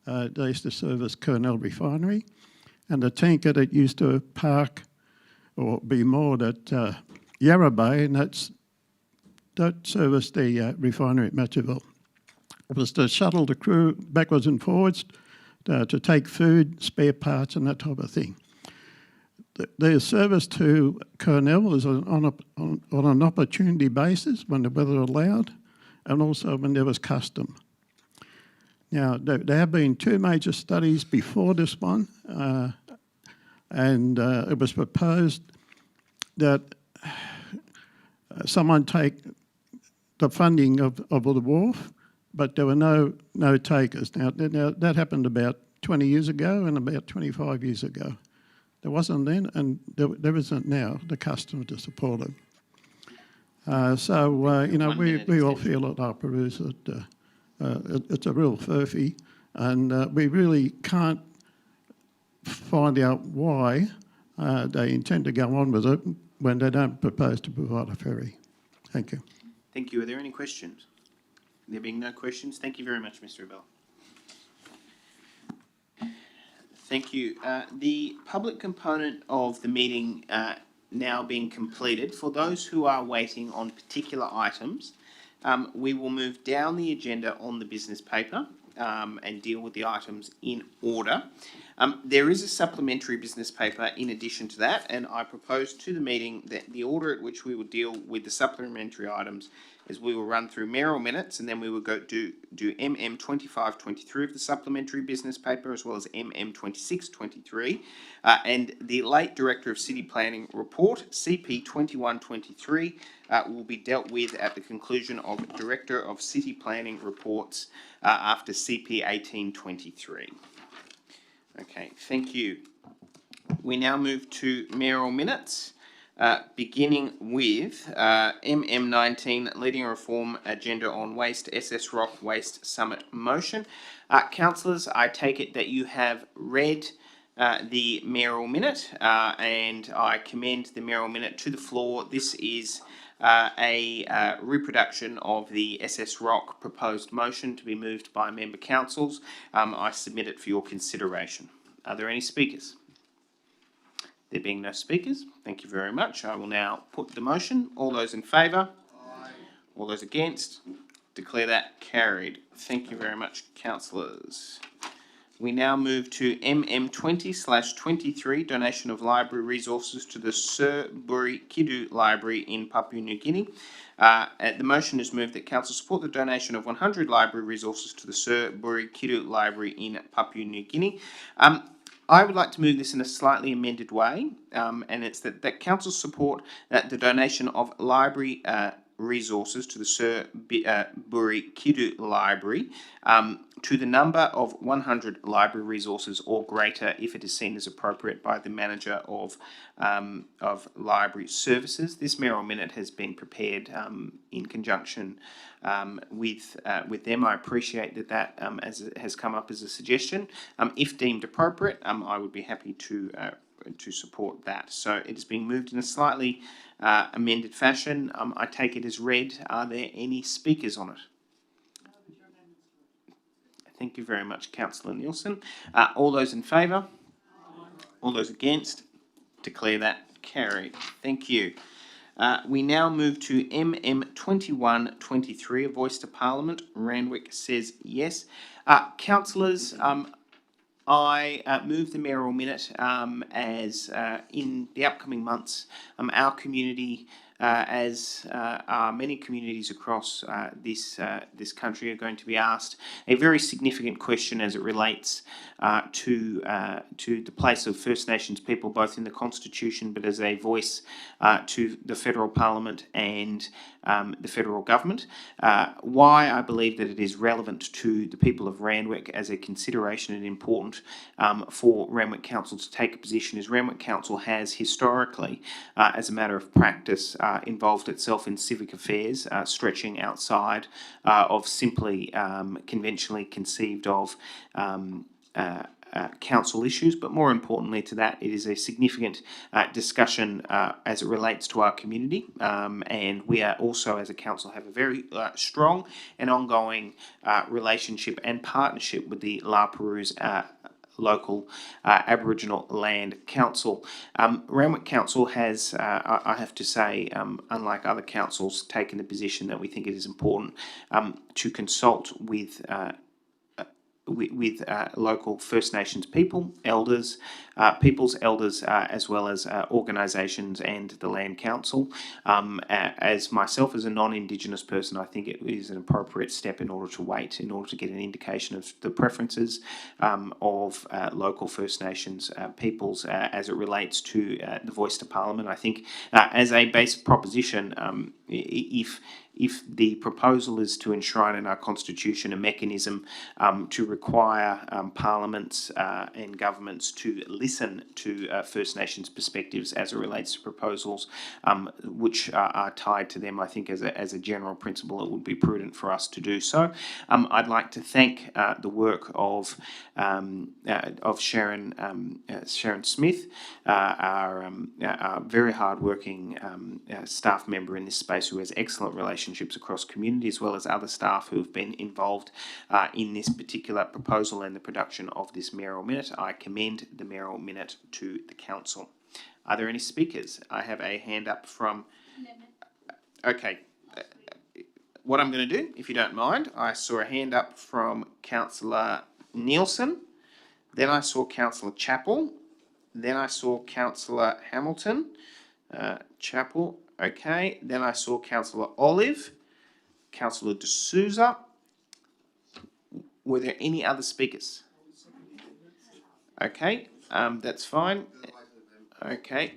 They used to service Kurnell Refinery, and the tanker that used to park or be moored at Yarra Bay, and that serviced the refinery at Matcherville. It was to shuttle the crew backwards and forwards to take food, spare parts and that type of thing. The service to Kurnell was on an opportunity basis when the weather allowed, and also when there was custom. Now, there have been 2 major studies before this one, and it was proposed that someone take the funding of the wharf, but there were no takers. Now that happened about 20 years ago and about 25 years ago. There wasn't then, and there isn't now, the custom to support it. We all feel at La Perouse that it's a real furphy, and we really can't find out why they intend to go on with it when they don't propose to provide a ferry. Thank you. Thank you. Are there any questions? There being no questions, thank you very much, Mr. Abel. Thank you. The public component of the meeting now being completed. For those who are waiting on particular items, we will move down the agenda on the business paper and deal with the items in order. There is a supplementary business paper in addition to that, and I propose to the meeting that the order at which we will deal with the supplementary items is we will run through mayoral minutes, and then we will go do MM 2523 of the supplementary business paper, as well as MM 2623, and the late Director of City Planning report, CP 2123, will be dealt with at the conclusion of Director of City Planning reports after CP 1823. Okay, thank you. We now move to mayoral minutes, beginning with MM19, Leading a Reform Agenda on Waste, SS Rock Waste Summit motion. Councillors, I take it that you have read the mayoral minute, and I commend the mayoral minute to the floor. This is a reproduction of the SS Rock proposed motion to be moved by member councils. I submit it for your consideration. Are there any speakers? There being no speakers, thank you very much. I will now put the motion. All those in favour? Aye. All those against? Declare that carried. Thank you very much, councillors. We now move to MM20/23, donation of library resources to the Sir Buri Kiddu Library in Papua New Guinea. The motion is moved that council support the donation of 100 library resources to the Sir Buri Kiddu Library in Papua New Guinea. I would like to move this in a slightly amended way, and it's that council support the donation of library resources to the Sir Buri Kiddu Library to the number of 100 library resources or greater if it is seen as appropriate by the manager of library services. This mayoral minute has been prepared in conjunction with them. I appreciate that as it has come up as a suggestion. If deemed appropriate, I would be happy to support that. So it is being moved in a slightly amended fashion. I take it as read. Are there any speakers on it? Thank you very much, Councillor Nielsen. All those in favour? All those against? Declare that carried. Thank you. We now move to MM2123, a voice to Parliament. Randwick says yes. Councillors, I move the mayoral minute as in the upcoming months, our community, as many communities across this country, are going to be asked a very significant question as it relates to the place of First Nations people, both in the Constitution but as a voice to the federal Parliament and the federal government. Why I believe that it is relevant to the people of Randwick as a consideration and important for Randwick Council to take a position is Randwick Council has historically, as a matter of practice, involved itself in civic affairs, stretching outside of simply conventionally conceived of council issues, but more importantly to that, it is a significant discussion as it relates to our community, and we are also, as a council, have a very strong and ongoing relationship and partnership with the La Perouse local Aboriginal Land Council. Randwick Council has, I have to say, unlike other councils, taken the position that we think it is important to consult with local First Nations people, elders, people's elders, as well as organisations and the Land Council. As myself, as a non-Indigenous person, I think it is an appropriate step in order to wait, in order to get an indication of the preferences of local First Nations peoples as it relates to the voice to Parliament. I think as a basic proposition, if the proposal is to enshrine in our Constitution a mechanism to require parliaments and governments to listen to First Nations perspectives as it relates to proposals which are tied to them, I think as a general principle it would be prudent for us to do so. I'd like to thank the work of Sharon Smith, our very hard-working staff member in this space who has excellent relationships across community, as well as other staff who have been involved in this particular proposal and the production of this mayoral minute. I commend the mayoral minute to the council. Are there any speakers? I have a hand up from... Okay. What I'm going to do, if you don't mind, I saw a hand up from Councillor Nielsen, then I saw Councillor Chappell, then I saw Councillor Hamilton, Chappell, okay, then I saw Councillor Olive, Councillor D'Souza. Were there any other speakers? Okay, that's fine. Okay,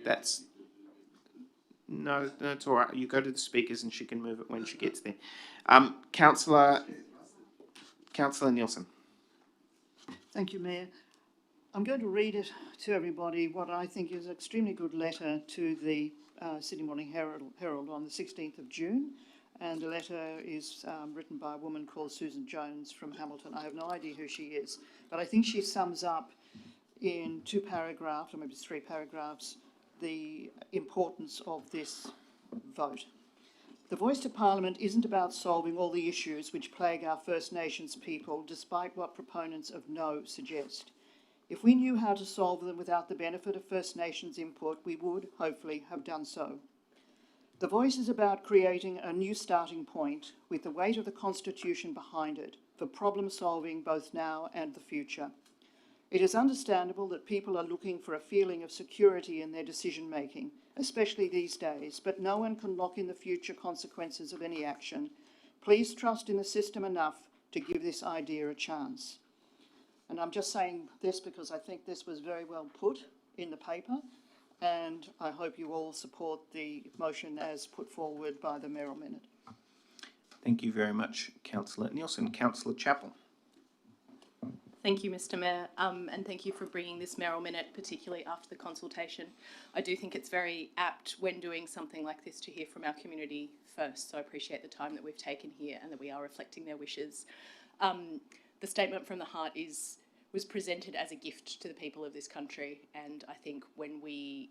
no, it's all right. You go to the speakers and she can move it when she gets there. Councillor Nielsen. Thank you, Mayor. I'm going to read it to everybody, what I think is an extremely good letter to the Sydney Morning Herald on the 16th of June. And the letter is written by a woman called Susan Jones from Hamilton. I have no idea who she is, but I think she sums up in 2 paragraphs, or maybe 3 paragraphs, the importance of this vote. The voice to Parliament isn't about solving all the issues which plague our First Nations people, despite what proponents of no suggest. If we knew how to solve them without the benefit of First Nations input, we would, hopefully, have done so. The voice is about creating a new starting point with the weight of the Constitution behind it for problem solving both now and the future. It is understandable that people are looking for a feeling of security in their decision making, especially these days, but no one can lock in the future consequences of any action. Please trust in the system enough to give this idea a chance. And I'm just saying this because I think this was very well put in the paper, and I hope you all support the motion as put forward by the Mayoral Minute. Thank you very much, Councillor Nielsen. Councillor Chappell. Thank you, Mr. Mayor, and thank you for bringing this Mayoral Minute, particularly after the consultation. I do think it's very apt when doing something like this to hear from our community first, so I appreciate the time that we've taken here and that we are reflecting their wishes. The statement from the heart was presented as a gift to the people of this country, and I think when we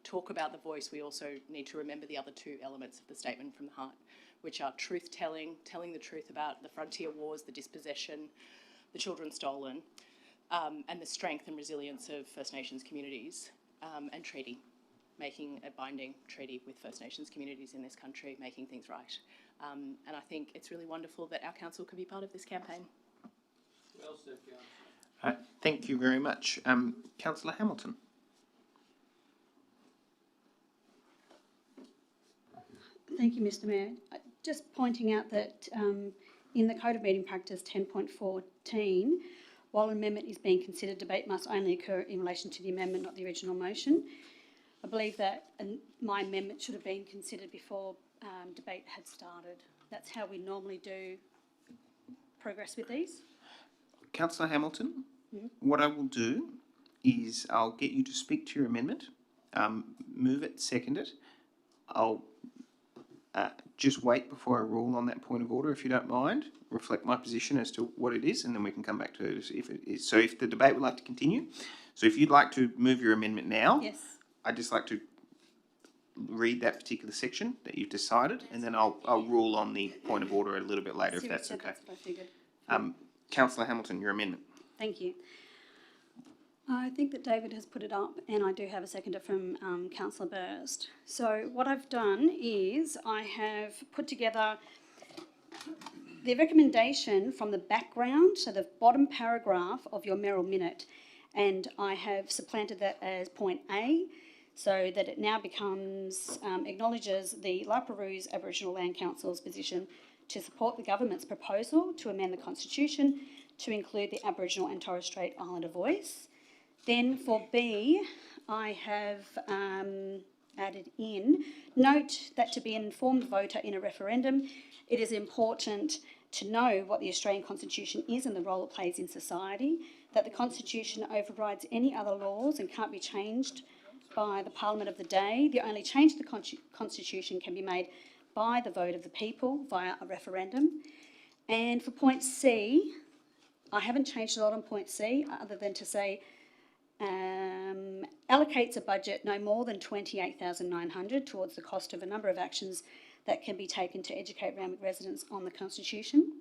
talk about the voice, we also need to remember the other 2 elements of the statement from the heart, which are truth-telling, telling the truth about the frontier wars, the dispossession, the children stolen, and the strength and resilience of First Nations communities, and treaty, making a binding treaty with First Nations communities in this country, making things right. And I think it's really wonderful that our council can be part of this campaign. Well said, Councillor. Thank you very much. Councillor Hamilton. Thank you, Mr. Mayor. Just pointing out that in the Code of Meeting Practice 10.14, while an amendment is being considered, debate must only occur in relation to the amendment, not the original motion. I believe that my amendment should have been considered before debate had started. That's how we normally do progress with these. Councillor Hamilton, what I will do is I'll get you to speak to your amendment, move it, second it. I'll just wait before I rule on that point of order, if you don't mind, reflect my position as to what it is, and then we can come back to it if it is. So if the debate would like to continue, so if you'd like to move your amendment now, yes, I'd just like to read that particular section that you've decided, and then I'll rule on the point of order a little bit later, if that's okay. That's what I figured. Councillor Hamilton, your amendment. Thank you. I think that David has put it up, and I do have a seconder from Councillor Burst. So what I've done is I have put together the recommendation from the background, so the bottom paragraph of your Mayoral Minute, and I have supplanted that as point A, so that it now becomes, acknowledges the La Perouse Aboriginal Land Council's position to support the government's proposal to amend the Constitution to include the Aboriginal and Torres Strait Islander voice. Then for B, I have added in, note that to be an informed voter in a referendum, it is important to know what the Australian Constitution is and the role it plays in society, that the Constitution overrides any other laws and can't be changed by the Parliament of the day. The only change to the Constitution can be made by the vote of the people via a referendum. And for point C, I haven't changed a lot on point C other than to say allocates a budget no more than $28,900 towards the cost of a number of actions that can be taken to educate Randwick residents on the Constitution.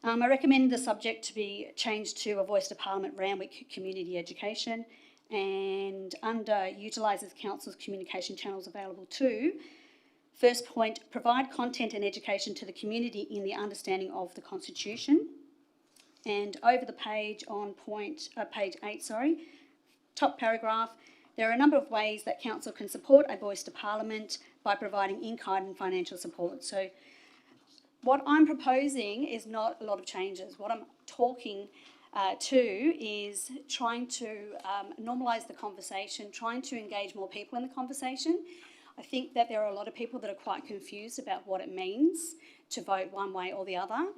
I recommend the subject to be changed to a Voice to Parliament Randwick Community Education, and under utilises Council's communication channels available to. First point, provide content and education to the community in the understanding of the Constitution. And over the page on page 8, top paragraph, there are a number of ways that Council can support a Voice to Parliament by providing in-kind and financial support. So what I'm proposing is not a lot of changes. What I'm talking to is trying to normalise the conversation, trying to engage more people in the conversation. I think that there are a lot of people that are quite confused about what it means to vote one way or the other,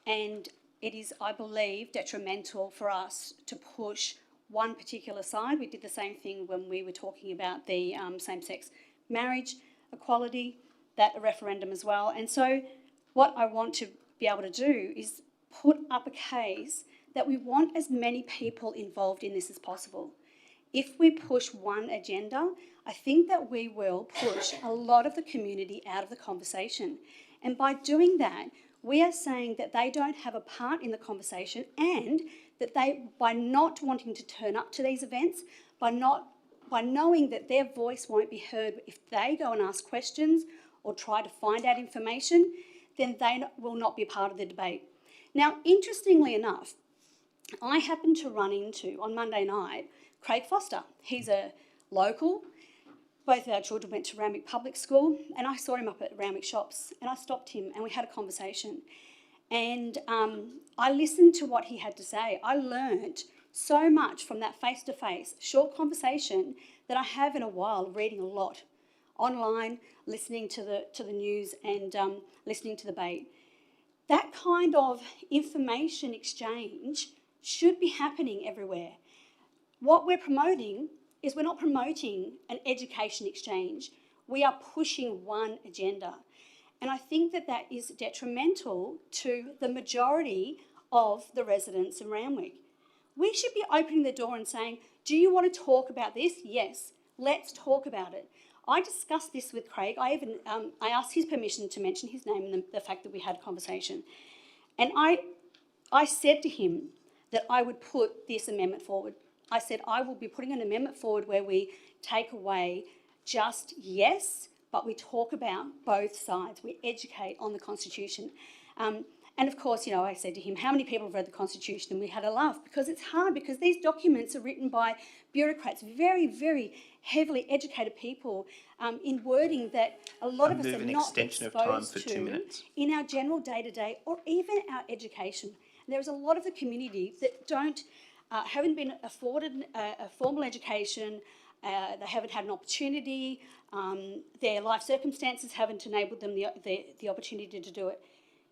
and it is, I believe, detrimental for us to push one particular side. We did the same thing when we were talking about the same-sex marriage equality, that referendum as well. And so what I want to be able to do is put up a case that we want as many people involved in this as possible. If we push one agenda, I think that we will push a lot of the community out of the conversation. And by doing that, we are saying that they don't have a part in the conversation, and that they, by not wanting to turn up to these events, by knowing that their voice won't be heard if they go and ask questions or try to find out information, then they will not be part of the debate. Now, interestingly enough, I happened to run into, on Monday night, Craig Foster. He's a local. Both our children went to Randwick Public School, and I saw him up at Randwick Shops, and I stopped him and we had a conversation. And I listened to what he had to say. I learnt so much from that face-to-face short conversation that I have in a while, reading a lot online, listening to the news, and listening to the debate. That kind of information exchange should be happening everywhere. What we're promoting is we're not promoting an education exchange. We are pushing one agenda. And I think that that is detrimental to the majority of the residents in Randwick. We should be opening the door and saying, do you want to talk about this? Yes, let's talk about it. I discussed this with Craig. I asked his permission to mention his name and the fact that we had a conversation. And I said to him that I would put this amendment forward. I said I will be putting an amendment forward where we take away just yes, but we talk about both sides. We educate on the Constitution. And of course, you know, I said to him, how many people have read the Constitution? And we had a laugh, because it's hard, because these documents are written by bureaucrats, very, very heavily educated people, in wording that a lot of us are not exposed to in our general day-to-day or even our education. And there's a lot of the community that haven't been afforded a formal education, they haven't had an opportunity, their life circumstances haven't enabled them the opportunity to do it.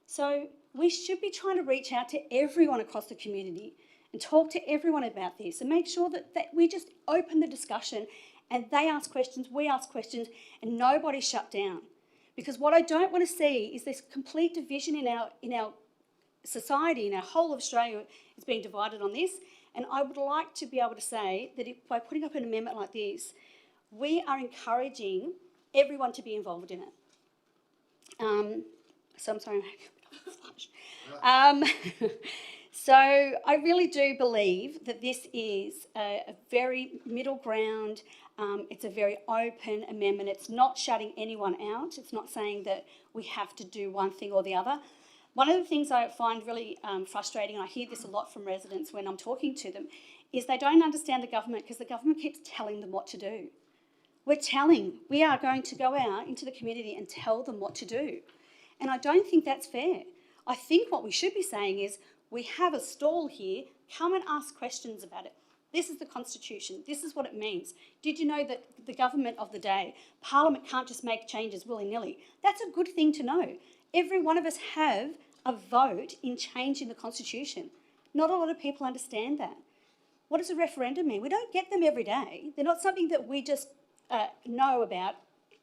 So we should be trying to reach out to everyone across the community and talk to everyone about this and make sure that we just open the discussion and they ask questions, we ask questions, and nobody's shut down. Because what I don't want to see is this complete division in our society, in our whole of Australia is being divided on this. And I would like to be able to say that by putting up an amendment like this, we are encouraging everyone to be involved in it. So I'm sorry, I'm having a flush. So I really do believe that this is a very middle ground. It's a very open amendment. It's not shutting anyone out. It's not saying that we have to do one thing or the other. One of the things I find really frustrating, and I hear this a lot from residents when I'm talking to them, is they don't understand the government because the government keeps telling them what to do. We are going to go out into the community and tell them what to do. And I don't think that's fair. I think what we should be saying is, we have a stall here, come and ask questions about it. This is the Constitution, this is what it means. Did you know that the government of the day, Parliament can't just make changes willy-nilly? That's a good thing to know. Every one of us have a vote in changing the Constitution. Not a lot of people understand that. What does a referendum mean? We don't get them every day. They're not something that we just know about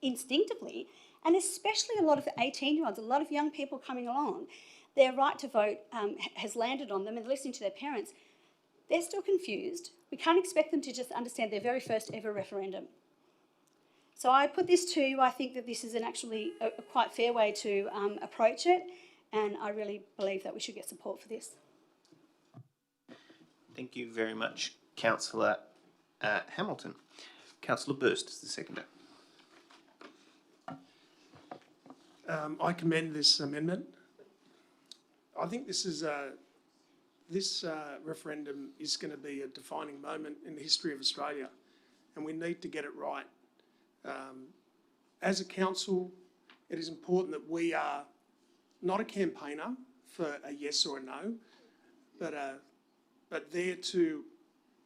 instinctively. And especially a lot of 18-year-olds, a lot of young people coming along, their right to vote has landed on them, and listening to their parents, they're still confused. We can't expect them to just understand their very first ever referendum. So I put this to you. I think that this is actually a quite fair way to approach it, and I really believe that we should get support for this. Thank you very much, Councillor Hamilton. Councillor Burst is the seconder. I commend this amendment. I think this referendum is going to be a defining moment in the history of Australia, and we need to get it right. As a council, it is important that we are not a campaigner for a yes or a no, but there to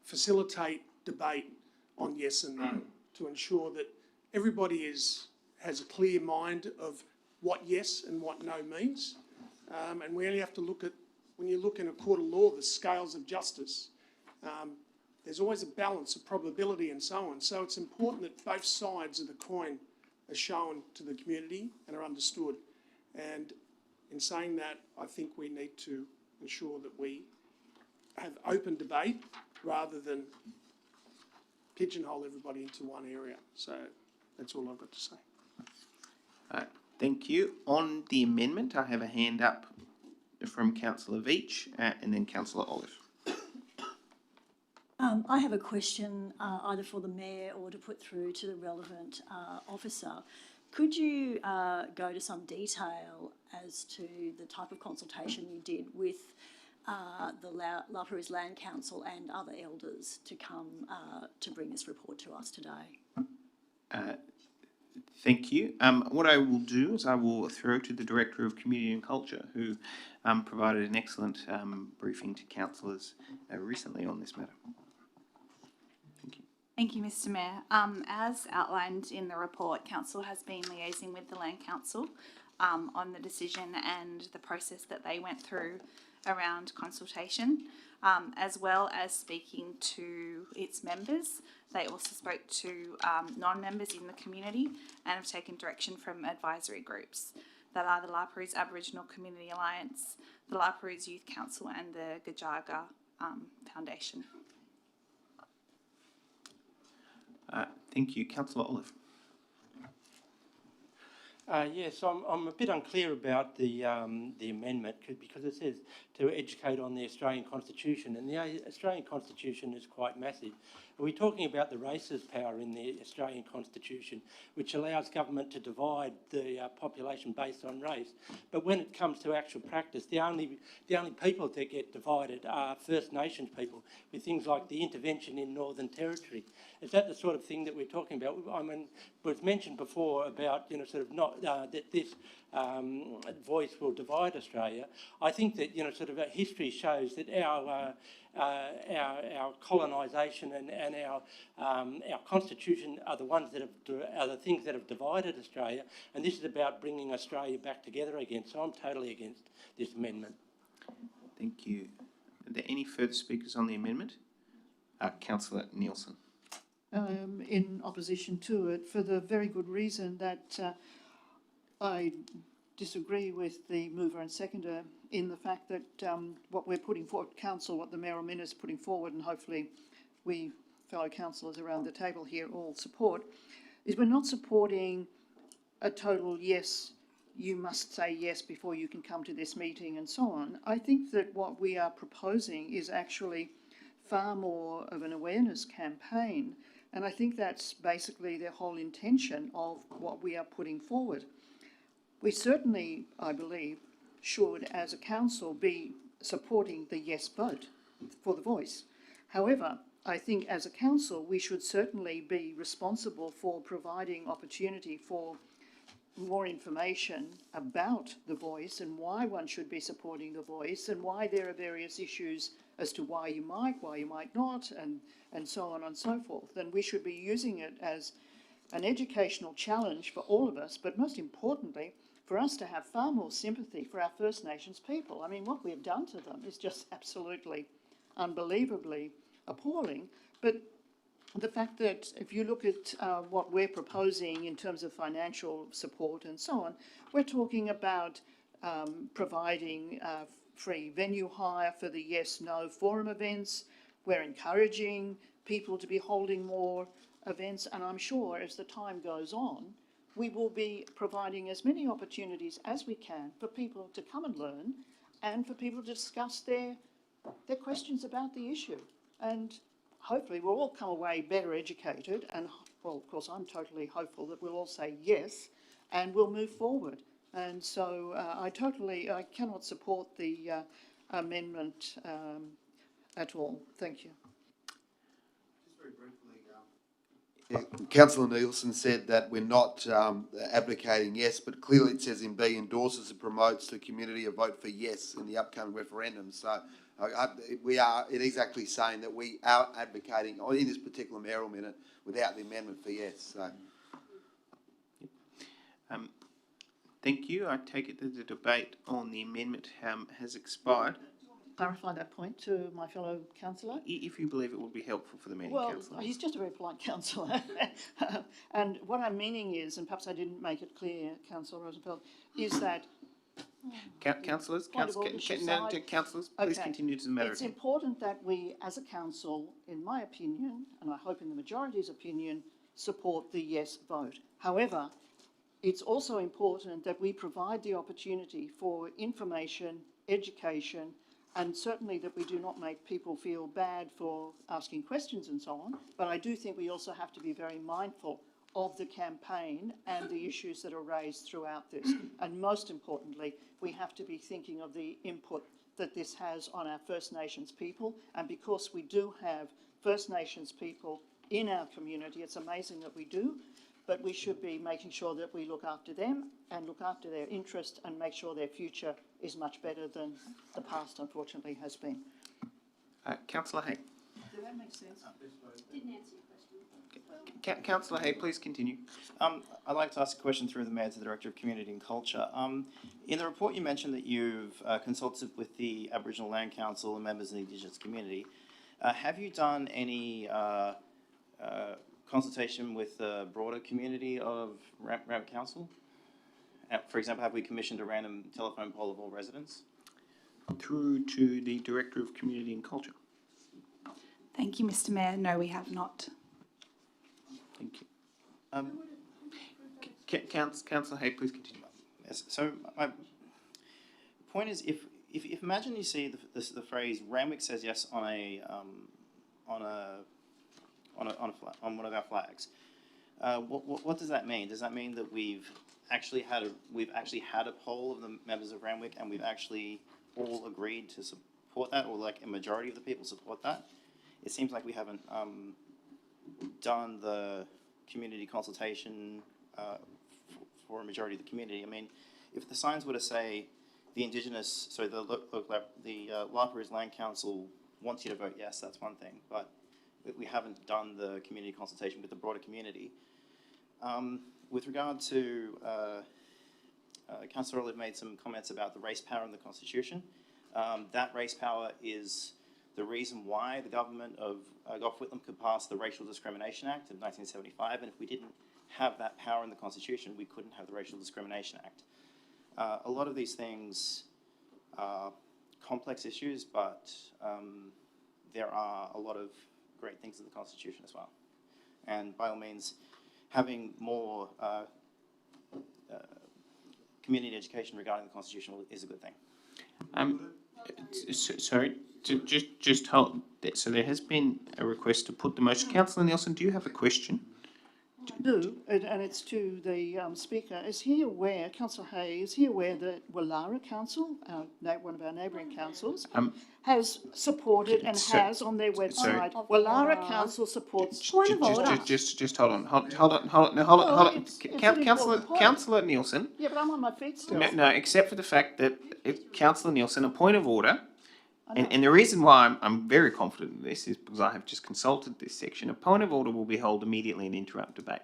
facilitate debate on yes and no, to ensure that everybody has a clear mind of what yes and what no means. And we only have to look at, when you look in a court of law, the scales of justice, there's always a balance of probability and so on. So it's important that both sides of the coin are shown to the community and are understood. And in saying that, I think we need to ensure that we have open debate rather than pigeonhole everybody into one area. So that's all I've got to say. Thank you. On the amendment, I have a hand up from Councillor Veach and then Councillor Olive. I have a question either for the Mayor or to put through to the relevant officer. Could you go to some detail as to the type of consultation you did with the La Perouse Land Council and other elders to come to bring this report to us today? Thank you. What I will do is I will throw to the Director of Community and Culture, who provided an excellent briefing to councillors recently on this matter. Thank you, Mr. Mayor. As outlined in the report, Council has been liaising with the Land Council on the decision and the process that they went through around consultation, as well as speaking to its members. They also spoke to non-members in the community and have taken direction from advisory groups that are the La Perouse Aboriginal Community Alliance, the La Perouse Youth Council and the Gajaga Foundation. Thank you. Councillor Olive. Yes, I'm a bit unclear about the amendment because it says to educate on the Australian Constitution, and the Australian Constitution is quite massive. Are we talking about the races power in the Australian Constitution, which allows government to divide the population based on race? But when it comes to actual practice, the only people that get divided are First Nations people, with things like the intervention in Northern Territory. Is that the sort of thing that we're talking about? I mean, it was mentioned before about, sort of not that this voice will divide Australia. I think that, sort of history shows that our colonisation and our constitution are the ones that are the things that have divided Australia, and this is about bringing Australia back together again. So I'm totally against this amendment. Thank you. Are there any further speakers on the amendment? Councillor Nielsen. In opposition to it, for the very good reason that I disagree with the mover and seconder in the fact that what we're putting forward, Council, what the Mayor or Minister is putting forward, and hopefully we fellow councillors around the table here all support, is we're not supporting a total yes, you must say yes before you can come to this meeting and so on. I think that what we are proposing is actually far more of an awareness campaign, and I think that's basically the whole intention of what we are putting forward. We certainly, I believe, should, as a council, be supporting the yes vote for the voice. However, I think as a council, we should certainly be responsible for providing opportunity for more information about the voice and why one should be supporting the voice and why there are various issues as to why you might not, and so on and so forth. And we should be using it as an educational challenge for all of us, but most importantly, for us to have far more sympathy for our First Nations people. I mean, what we have done to them is just absolutely, unbelievably appalling. But the fact that if you look at what we're proposing in terms of financial support and so on, we're talking about providing free venue hire for the yes-no forum events. We're encouraging people to be holding more events, and I'm sure as the time goes on, we will be providing as many opportunities as we can for people to come and learn and for people to discuss their questions about the issue. And hopefully we'll all come away better educated, and, well, of course, I'm totally hopeful that we'll all say yes and we'll move forward. And so I cannot support the amendment at all. Thank you. Just very briefly, Councillor Nielsen said that we're not advocating yes, but clearly it says in B, endorses and promotes the community a vote for yes in the upcoming referendum. So it is actually saying that we are advocating in this particular mayoral minute without the amendment for yes. So. Thank you. I take it that the debate on the amendment has expired. Clarify that point to my fellow councillor. If you believe it would be helpful for the meeting, Well, councillor. he's just a very polite councillor. And what I'm meaning is, and perhaps I didn't make it clear, Councillor Rosenfeld, is that... Councillors, please Okay. continue to the matter. It's important that we, as a council, in my opinion, and I hope in the majority's opinion, support the yes vote. However, it's also important that we provide the opportunity for information, education, and certainly that we do not make people feel bad for asking questions and so on. But I do think we also have to be very mindful of the campaign and the issues that are raised throughout this. And most importantly, we have to be thinking of the input that this has on our First Nations people. And because we do have First Nations people in our community, it's amazing that we do, but we should be making sure that we look after them and look after their interests and make sure their future is much better than the past, unfortunately, has been. Councillor Hay. Does that make sense? Didn't answer your question. Councillor Hay, please continue. I'd like to ask a question through the Mayor to the Director of Community and Culture. In the report you mentioned that you've consulted with the Aboriginal Land Council and members of the Indigenous community. Have you done any consultation with the broader community of Randwick Council? For example, have we commissioned a random telephone poll of all residents? Through to the Director of Community and Culture. Thank you, Mr. Mayor. No, we have not. Thank you. Councillor Hay, please continue. Yes. So my point is, if imagine you see the phrase "Randwick says yes" on one of our flags, what does that mean? Does that mean that we've actually had a poll of the members of Randwick and we've actually all agreed to support that, or like a majority of the people support that? It seems like we haven't done the community consultation for a majority of the community. I mean, if the signs were to say the Libraries Land Council wants you to vote yes, that's one thing, but we haven't done the community consultation with the broader community. With regard to Councillor Olive made some comments about the race power in the Constitution. That race power is the reason why the government of Gough Whitlam could pass the Racial Discrimination Act of 1975, and if we didn't have that power in the Constitution, we couldn't have the Racial Discrimination Act. A lot of these things are complex issues, but there are a lot of great things in the Constitution as well. And by all means, having more community education regarding the Constitution is a good thing. Sorry, just hold. So there has been a request to put the motion. Councillor Nielsen, do you have a question? I do, and it's to the Speaker. Is he aware, Councillor Hay, is he aware that Wallara Council, one of our neighbouring councils, has supported and has on their website, Wallara Council supports... Just hold on. Councillor Nielsen. Yeah, but I'm on my feet still. No, except for the fact that Councillor Nielsen, a point of order, and the reason why I'm very confident in this is because I have just consulted this section. A point of order will be held immediately and interrupt debate.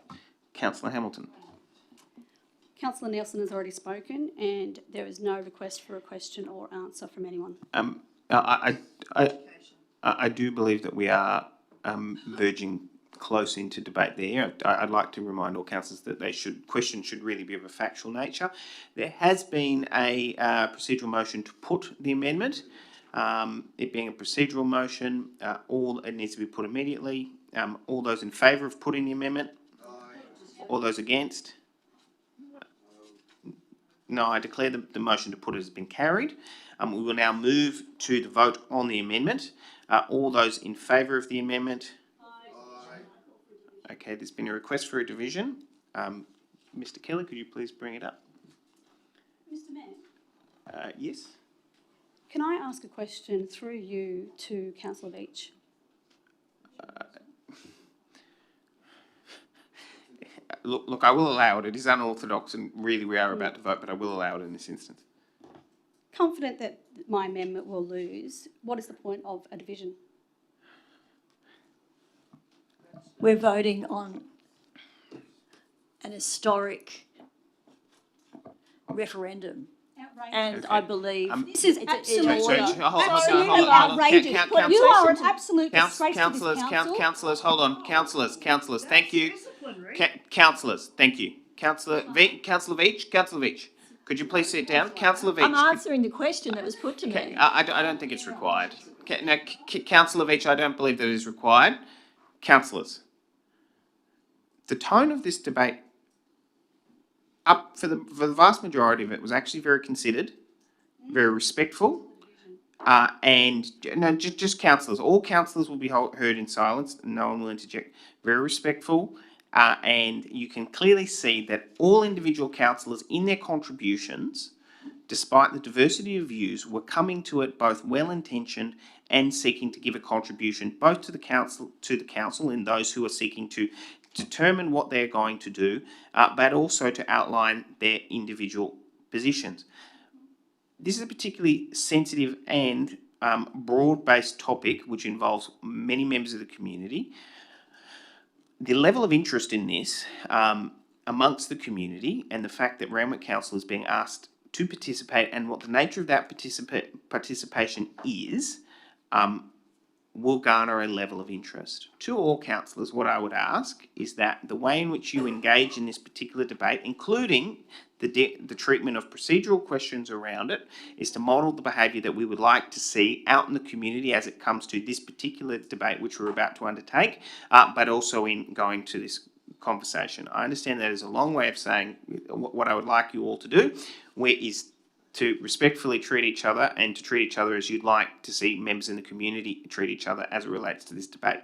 Councillor Hamilton. Councillor Nielsen has already spoken and there is no request for a question or answer from anyone. I do believe that we are verging close into debate there. I'd like to remind all councillors that questions should really be of a factual nature. There has been a procedural motion to put the amendment. It being a procedural motion, it needs to be put immediately. All those in favour of putting the amendment? Aye. All those against? No, I declare the motion to put it has been carried. We will now move to the vote on the amendment. All those in favour of the amendment? Aye. Okay, there's been a request for a division. Mr. Kelly, could you please bring it up? Mr. Mayor? Yes. Can I ask a question through you to Councillor Beach? look, I will allow it. It is unorthodox, and really we are about to vote, but I will allow it in this instance. Confident that my amendment will lose, what is the point of a division? We're voting on an historic referendum. And I believe this is absolutely Hold on. outrageous. You are an absolute disgrace to this council. Councillors, hold on. Councillors, thank you. Councillors, thank you. Councillor Veach, could you please sit down? Councillor Veach. I'm answering the question that was put to me. I don't think it's required. Now, Councillor Veach, I don't believe that it is required. Councillors, the tone of this debate for the vast majority of it was actually very considered, very respectful, and no, just councillors. All councillors will be heard in silence. No one will interject. Very respectful, and you can clearly see that all individual councillors in their contributions, despite the diversity of views, were coming to it both well-intentioned and seeking to give a contribution both to the council and those who are seeking to determine what they're going to do, but also to outline their individual positions. This is a particularly sensitive and broad-based topic which involves many members of the community. The level of interest in this amongst the community and the fact that Randwick Council is being asked to participate and what the nature of that participation is, will garner a level of interest. To all councillors, what I would ask is that the way in which you engage in this particular debate, including the treatment of procedural questions around it, is to model the behaviour that we would like to see out in the community as it comes to this particular debate which we're about to undertake, but also in going to this conversation. I understand that is a long way of saying what I would like you all to do, is to respectfully treat each other and to treat each other as you'd like to see members in the community treat each other as it relates to this debate.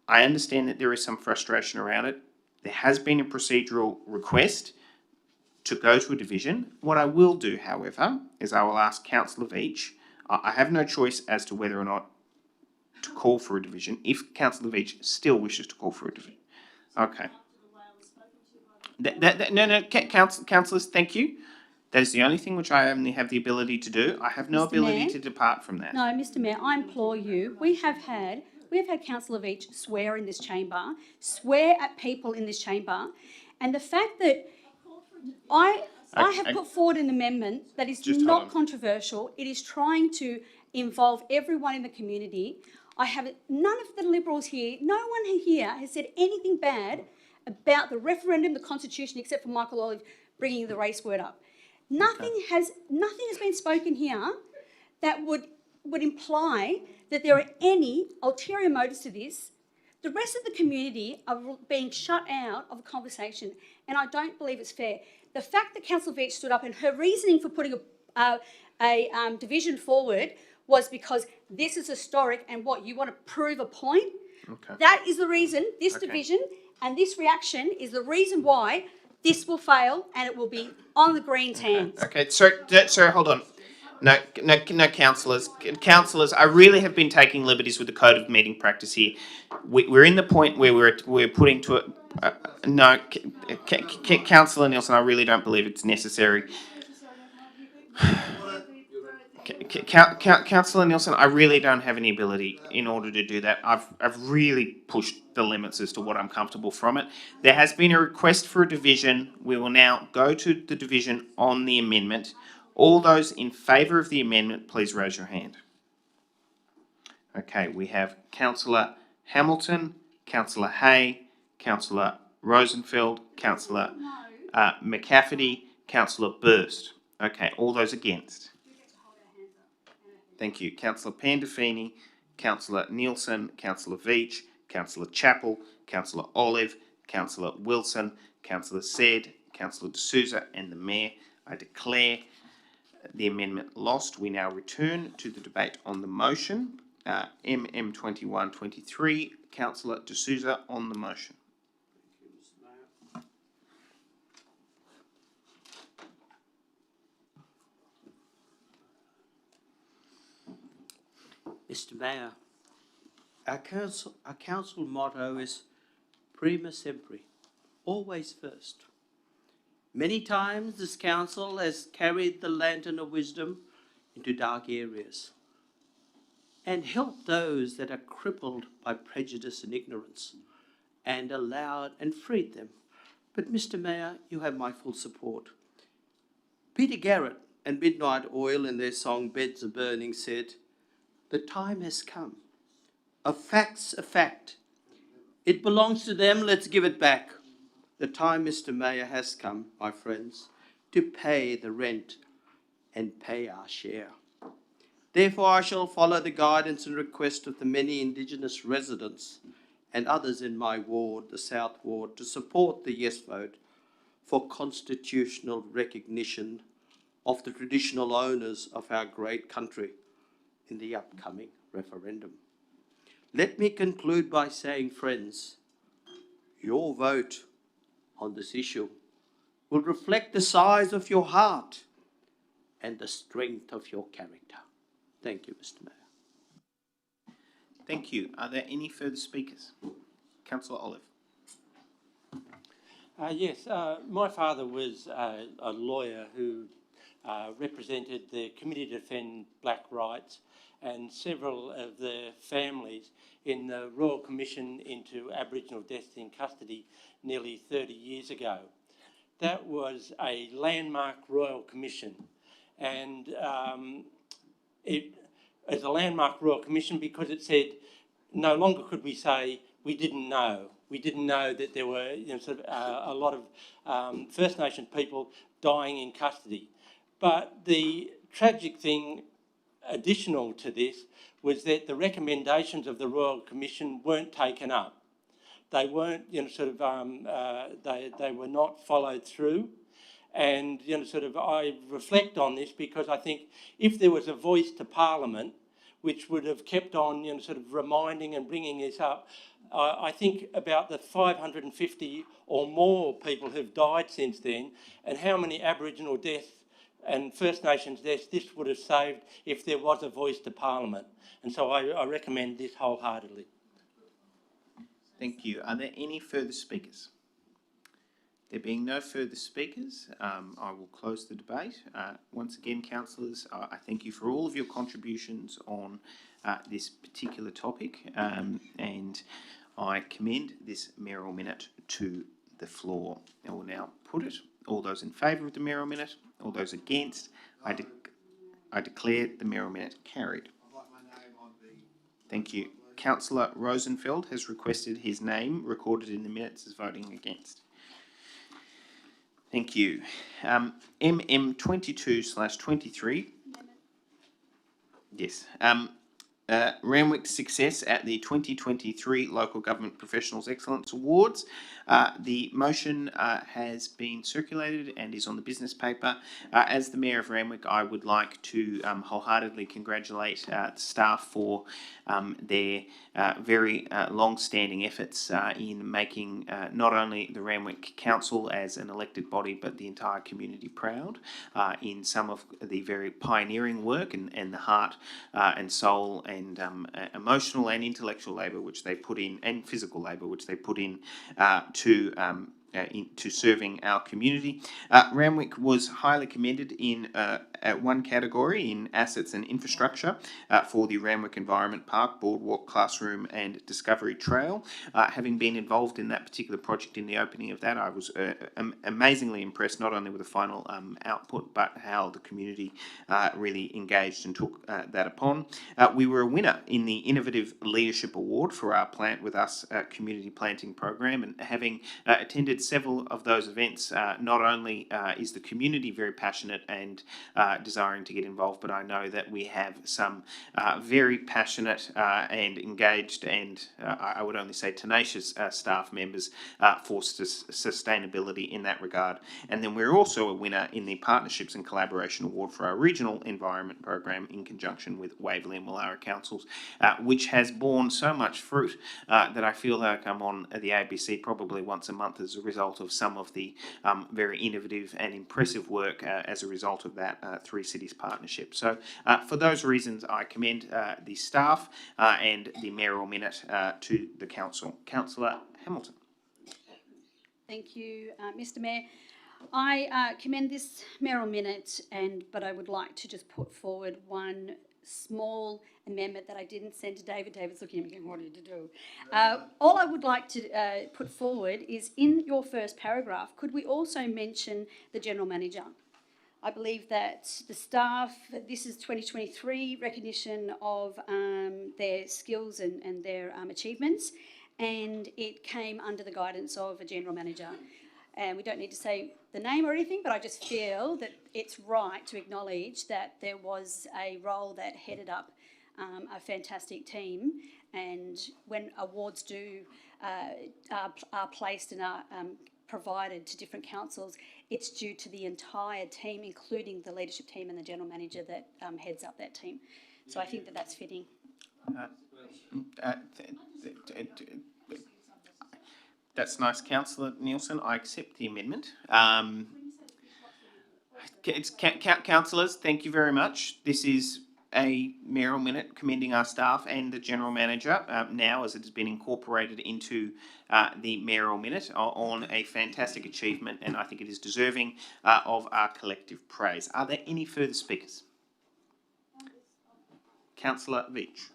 I understand that there is some frustration around it. There has been a procedural request to go to a division. What I will do, however, is I will ask Councillor Veach. I have no choice as to whether or not to call for a division, if Councillor Veach still wishes to call for a division. Okay. No, councillors, thank you. That is the only thing which I only have the ability to do. I have no ability to depart from that. No, Mr. Mayor, I implore you. We have had Councillor Veach swear in this chamber, swear at people in this chamber, and the fact that I have put forward an amendment that is not controversial. It is trying to involve everyone in the community. None of the Liberals here, no one here has said anything bad about the referendum, the Constitution, except for Michael Olive bringing the race word up. Nothing has been spoken here that would imply that there are any ulterior motives to this. The rest of the community are being shut out of a conversation, and I don't believe it's fair. The fact that Councillor Veach stood up and her reasoning for putting a division forward was because this is historic and what, you want to prove a point? Okay. That is the reason, this division and this reaction is the reason why this will fail and it will be on the Greens' hands. Okay, sir, hold on. No, councillors. Councillors, I really have been taking liberties with the code of meeting practice here. We're in the point where we're putting to it. No, Councillor Nielsen, I really don't believe it's necessary. Councillor Nielsen, I really don't have any ability in order to do that. I've really pushed the limits as to what I'm comfortable from it. There has been a request for a division. We will now go to the division on the amendment. All those in favour of the amendment, please raise your hand. Okay, we have Councillor Hamilton, Councillor Hay, Councillor Rosenfeld, Councillor McCafferty, Councillor Burst. Okay, all those against. Thank you. Councillor Pandolfini, Councillor Nielsen, Councillor Veach, Councillor Chappell, Councillor Olive, Councillor Wilson, Councillor Said, Councillor D'Souza and the Mayor. I declare the amendment lost. We now return to the debate on the motion. MM 2123, Councillor D'Souza on the motion. Mr. Mayor, our council motto is prima sempre. always first. Many times this council has carried the lantern of wisdom into dark areas and helped those that are crippled by prejudice and ignorance, and allowed and freed them. But Mr. Mayor, you have my full support. Peter Garrett and Midnight Oil in their song Beds Are Burning said, "The time has come. A fact's a fact. It belongs to them, let's give it back." The time, Mr. Mayor, has come, my friends, to pay the rent and pay our share. Therefore, I shall follow the guidance and request of the many Indigenous residents and others in my ward, the South Ward, to support the yes vote for constitutional recognition of the traditional owners of our great country in the upcoming referendum. Let me conclude by saying, friends, your vote on this issue will reflect the size of your heart and the strength of your character. Thank you, Mr. Mayor. Thank you. Are there any further speakers? Councillor Olive. Yes, my father was a lawyer who represented the Committee to Defend Black Rights and several of the families in the Royal Commission into Aboriginal Deaths in Custody nearly 30 years ago. That was a landmark Royal Commission, and it is a landmark Royal Commission because it said no longer could we say we didn't know. We didn't know that there were a lot of First Nation people dying in custody. But the tragic thing additional to this was that the recommendations of the Royal Commission weren't taken up. They weren't, they were not followed through. And, I reflect on this because I think if there was a voice to Parliament which would have kept on, reminding and bringing this up, I think about the 550 or more people who've died since then, and how many Aboriginal deaths and First Nations deaths this would have saved if there was a voice to Parliament. And so I recommend this wholeheartedly. Thank you. Are there any further speakers? There being no further speakers, I will close the debate. Once again, councillors, I thank you for all of your contributions on this particular topic, and I commend this mayoral minute to the floor. I will now put it. All those in favour of the mayoral minute, all those against, I declare the mayoral minute carried. Thank you. Councillor Rosenfeld has requested his name recorded in the minutes as voting against. Thank you. MM 22/23. Yes. Randwick success at the 2023 Local Government Professionals Excellence Awards. The motion has been circulated and is on the business paper. As the Mayor of Randwick, I would like to wholeheartedly congratulate staff for their very long-standing efforts in making not only the Randwick Council as an elected body, but the entire community proud in some of the very pioneering work and the heart and soul and emotional and intellectual labour which they put in, and physical labour which they put in to serving our community. Randwick was highly commended in one category in assets and infrastructure for the Randwick Environment Park, Boardwalk, Classroom and Discovery Trail. Having been involved in that particular project in the opening of that, I was amazingly impressed not only with the final output but how the community really engaged and took that upon. We were a winner in the Innovative Leadership Award for our Plant With Us community planting program, and having attended several of those events, not only is the community very passionate and desiring to get involved, but I know that we have some very passionate and engaged and I would only say tenacious staff members for sustainability in that regard. And then we're also a winner in the Partnerships and Collaboration Award for our Regional Environment Program in conjunction with Waverley and Wallara Councils, which has borne so much fruit that I feel like I'm on the ABC probably once a month as a result of some of the very innovative and impressive work as a result of that Three Cities partnership. So for those reasons, I commend the staff and the mayoral minute to the council. Councillor Hamilton. Thank you, Mr. Mayor. I commend this mayoral minute, but I would like to just put forward one small amendment that I didn't send to David. David's looking at me going, what did you do? All I would like to put forward is in your first paragraph, could we also mention the General Manager? I believe that the staff, this is 2023 recognition of their skills and their achievements, and it came under the guidance of a General Manager. And we don't need to say the name or anything, but I just feel that it's right to acknowledge that there was a role that headed up a fantastic team, and when awards are placed and are provided to different councils, it's due to the entire team, including the leadership team and the General Manager that heads up that team. So I think that that's fitting. That's nice, Councillor Nielsen. I accept the amendment. Councillors, thank you very much. This is a mayoral minute commending our staff and the General Manager now, as it has been incorporated into the mayoral minute, on a fantastic achievement, and I think it is deserving of our collective praise. Are there any further speakers? Councillor Veach.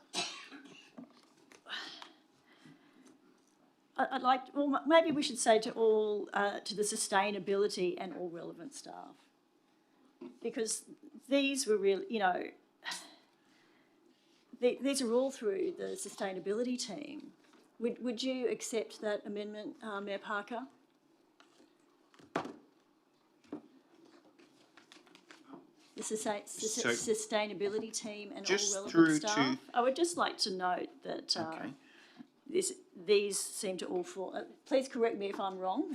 I'd like, well, maybe we should say to all, to the sustainability and all relevant staff, because these were really, you know, these are all through the sustainability team. Would you accept that amendment, Mayor Parker? The sustainability team and all relevant staff. I would just like to note that these seem to all fall. Please correct me if I'm wrong.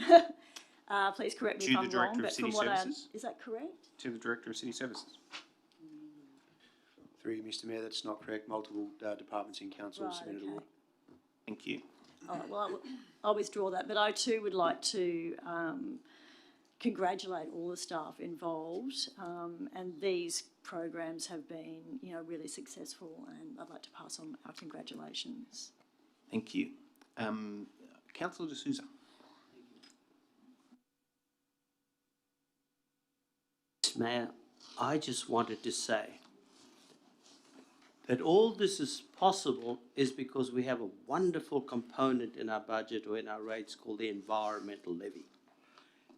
Please correct me if I'm wrong. But from what is that correct? To the Director of City Services. Through you, Mr. Mayor, that's not correct. Multiple departments in council submitted a award. Thank you. All right, well, I'll withdraw that, but I too would like to congratulate all the staff involved, and these programs have been, you know, really successful, and I'd like to pass on our congratulations. Thank you. Councillor De Souza. Mayor, I just wanted to say that all this is possible is because we have a wonderful component in our budget or in our rates called the environmental levy.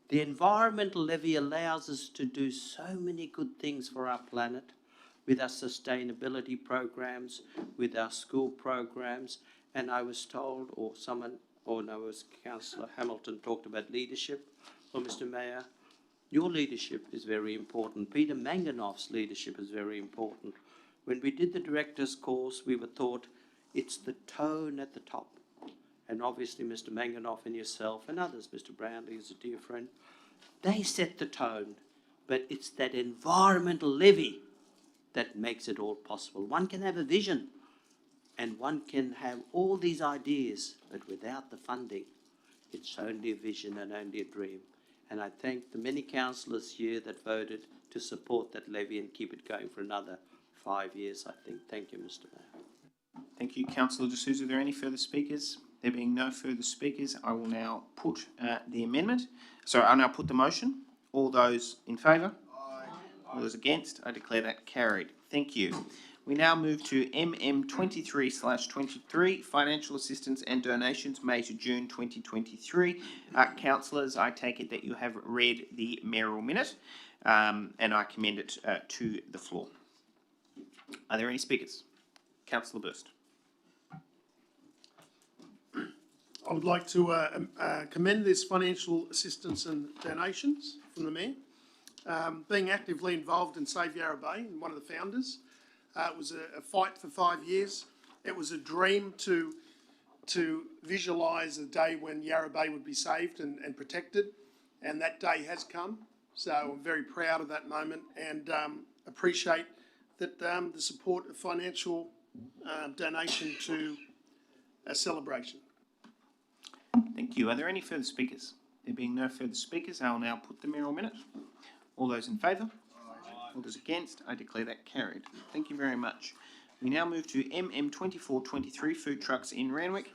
The environmental levy allows us to do so many good things for our planet with our sustainability programs, with our school programs, and I was told, or someone, or no, it was Councillor Hamilton talked about leadership. Well, Mr. Mayor, your leadership is very important. Peter Manganoff's leadership is very important. When we did the director's course, we were taught it's the tone at the top. And obviously Mr. Manganoff and yourself and others, Mr. Brownlee is a dear friend, they set the tone. But it's that environmental levy that makes it all possible. One can have a vision and one can have all these ideas, but without the funding, it's only a vision and only a dream. And I thank the many councillors here that voted to support that levy and keep it going for another 5 years, I think. Thank you, Mr. Mayor. Thank you, Councillor De Souza. Are there any further speakers? There being no further speakers, I will now put the amendment. So I'll now put the motion. All those in favour? Aye. All those against? I declare that carried. Thank you. We now move to MM23/23, Financial Assistance and Donations, May to June 2023. Councillors, I take it that you have read the mayoral minute, and I commend it to the floor. Are there any speakers? Councillor Burst. I would like to commend this financial assistance and donations from the Mayor. Being actively involved in Save Yarra Bay and one of the founders, it was a fight for 5 years. It was a dream to visualise a day when Yarra Bay would be saved and protected, and that day has come. So I'm very proud of that moment and appreciate that the support of financial donation to a celebration. Thank you. Are there any further speakers? There being no further speakers, I will now put the mayoral minute. All those in favour? All those against? I declare that carried. Thank you very much. We now move to MM24/23, Food Trucks in Randwick.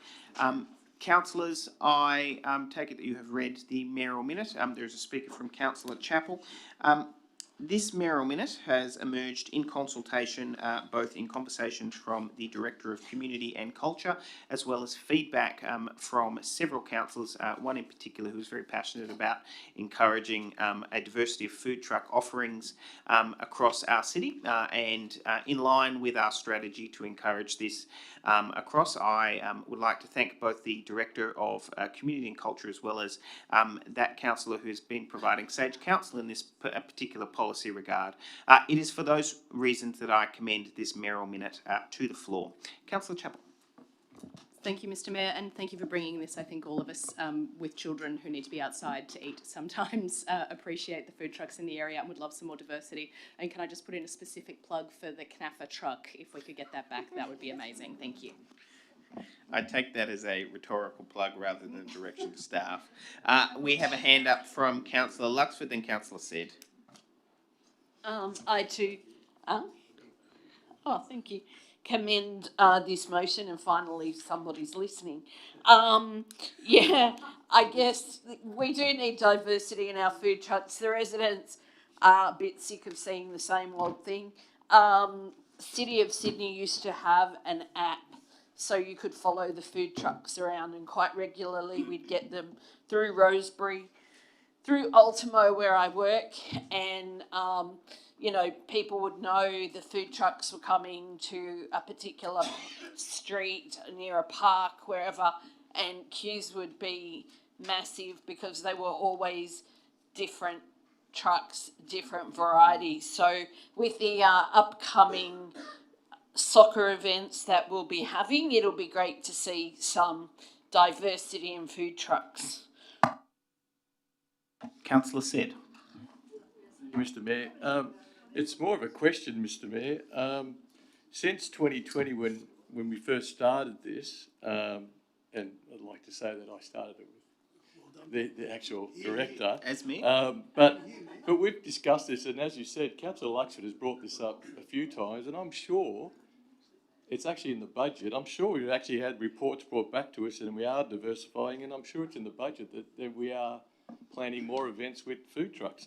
Councillors, I take it that you have read the mayoral minute. There's a speaker from Councillor Chappell. This mayoral minute has emerged in consultation, both in conversations from the Director of Community and Culture, as well as feedback from several councillors, one in particular who is very passionate about encouraging a diversity of food truck offerings across our city, and in line with our strategy to encourage this across. I would like to thank both the Director of Community and Culture as well as that councillor who has been providing sage counsel in this particular policy regard. It is for those reasons that I commend this mayoral minute to the floor. Councillor Chappell. Thank you, Mr. Mayor, and thank you for bringing this. I think all of us with children who need to be outside to eat sometimes appreciate the food trucks in the area and would love some more diversity. And can I just put in a specific plug for the Knaffa truck? If we could get that back, that would be amazing. Thank you. I take that as a rhetorical plug rather than a direction to staff. We have a hand up from Councillor Luxford, then Councillor Said. I too, thank you, commend this motion, and finally somebody's listening. Yeah, I guess we do need diversity in our food trucks. The residents are a bit sick of seeing the same old thing. City of Sydney used to have an app so you could follow the food trucks around, and quite regularly we'd get them through Rosebery, through Ultimo where I work, and people would know the food trucks were coming to a particular street near a park, wherever, and queues would be massive because they were always different trucks, different varieties. So with the upcoming soccer events that we'll be having, it'll be great to see some diversity in food trucks. Councillor Said. Mr. Mayor, it's more of a question, Mr. Mayor. Since 2020, when we first started this, and I'd like to say that I started it with the actual director. As me. But we've discussed this, and as you said, Councillor Luxford has brought this up a few times, and I'm sure it's actually in the budget. I'm sure we've actually had reports brought back to us, and we are diversifying, and I'm sure it's in the budget that we are planning more events with food trucks.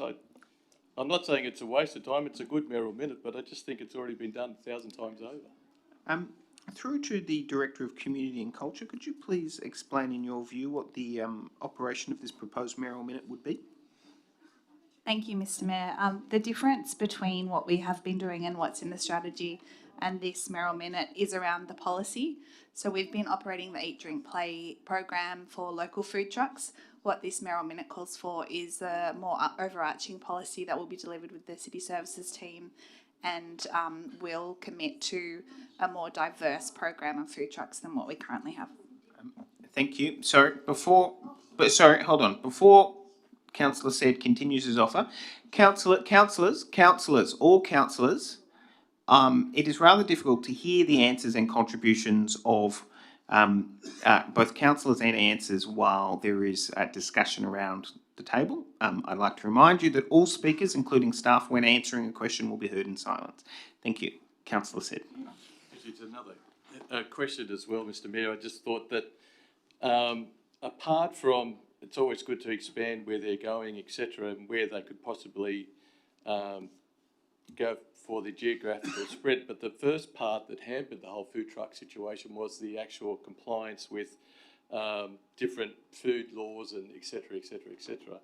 I'm not saying it's a waste of time, it's a good mayoral minute, but I just think it's already been done 1,000 times over. Through to the Director of Community and Culture, could you please explain in your view what the operation of this proposed mayoral minute would be? Thank you, Mr. Mayor. The difference between what we have been doing and what's in the strategy and this mayoral minute is around the policy. So we've been operating the Eat, Drink, Play program for local food trucks. What this mayoral minute calls for is a more overarching policy that will be delivered with the city services team, and will commit to a more diverse program of food trucks than what we currently have. Thank you. Before Councillor Said continues his offer, councillors, all councillors, it is rather difficult to hear the answers and contributions of both councillors and answers while there is a discussion around the table. I'd like to remind you that all speakers, including staff, when answering a question, will be heard in silence. Thank you. Councillor Said. It's another question as well, Mr. Mayor. I just thought that apart from, it's always good to expand where they're going, etc., and where they could possibly go for the geographical spread, but the first part that hampered the whole food truck situation was the actual compliance with different food laws and etc., etc., etc.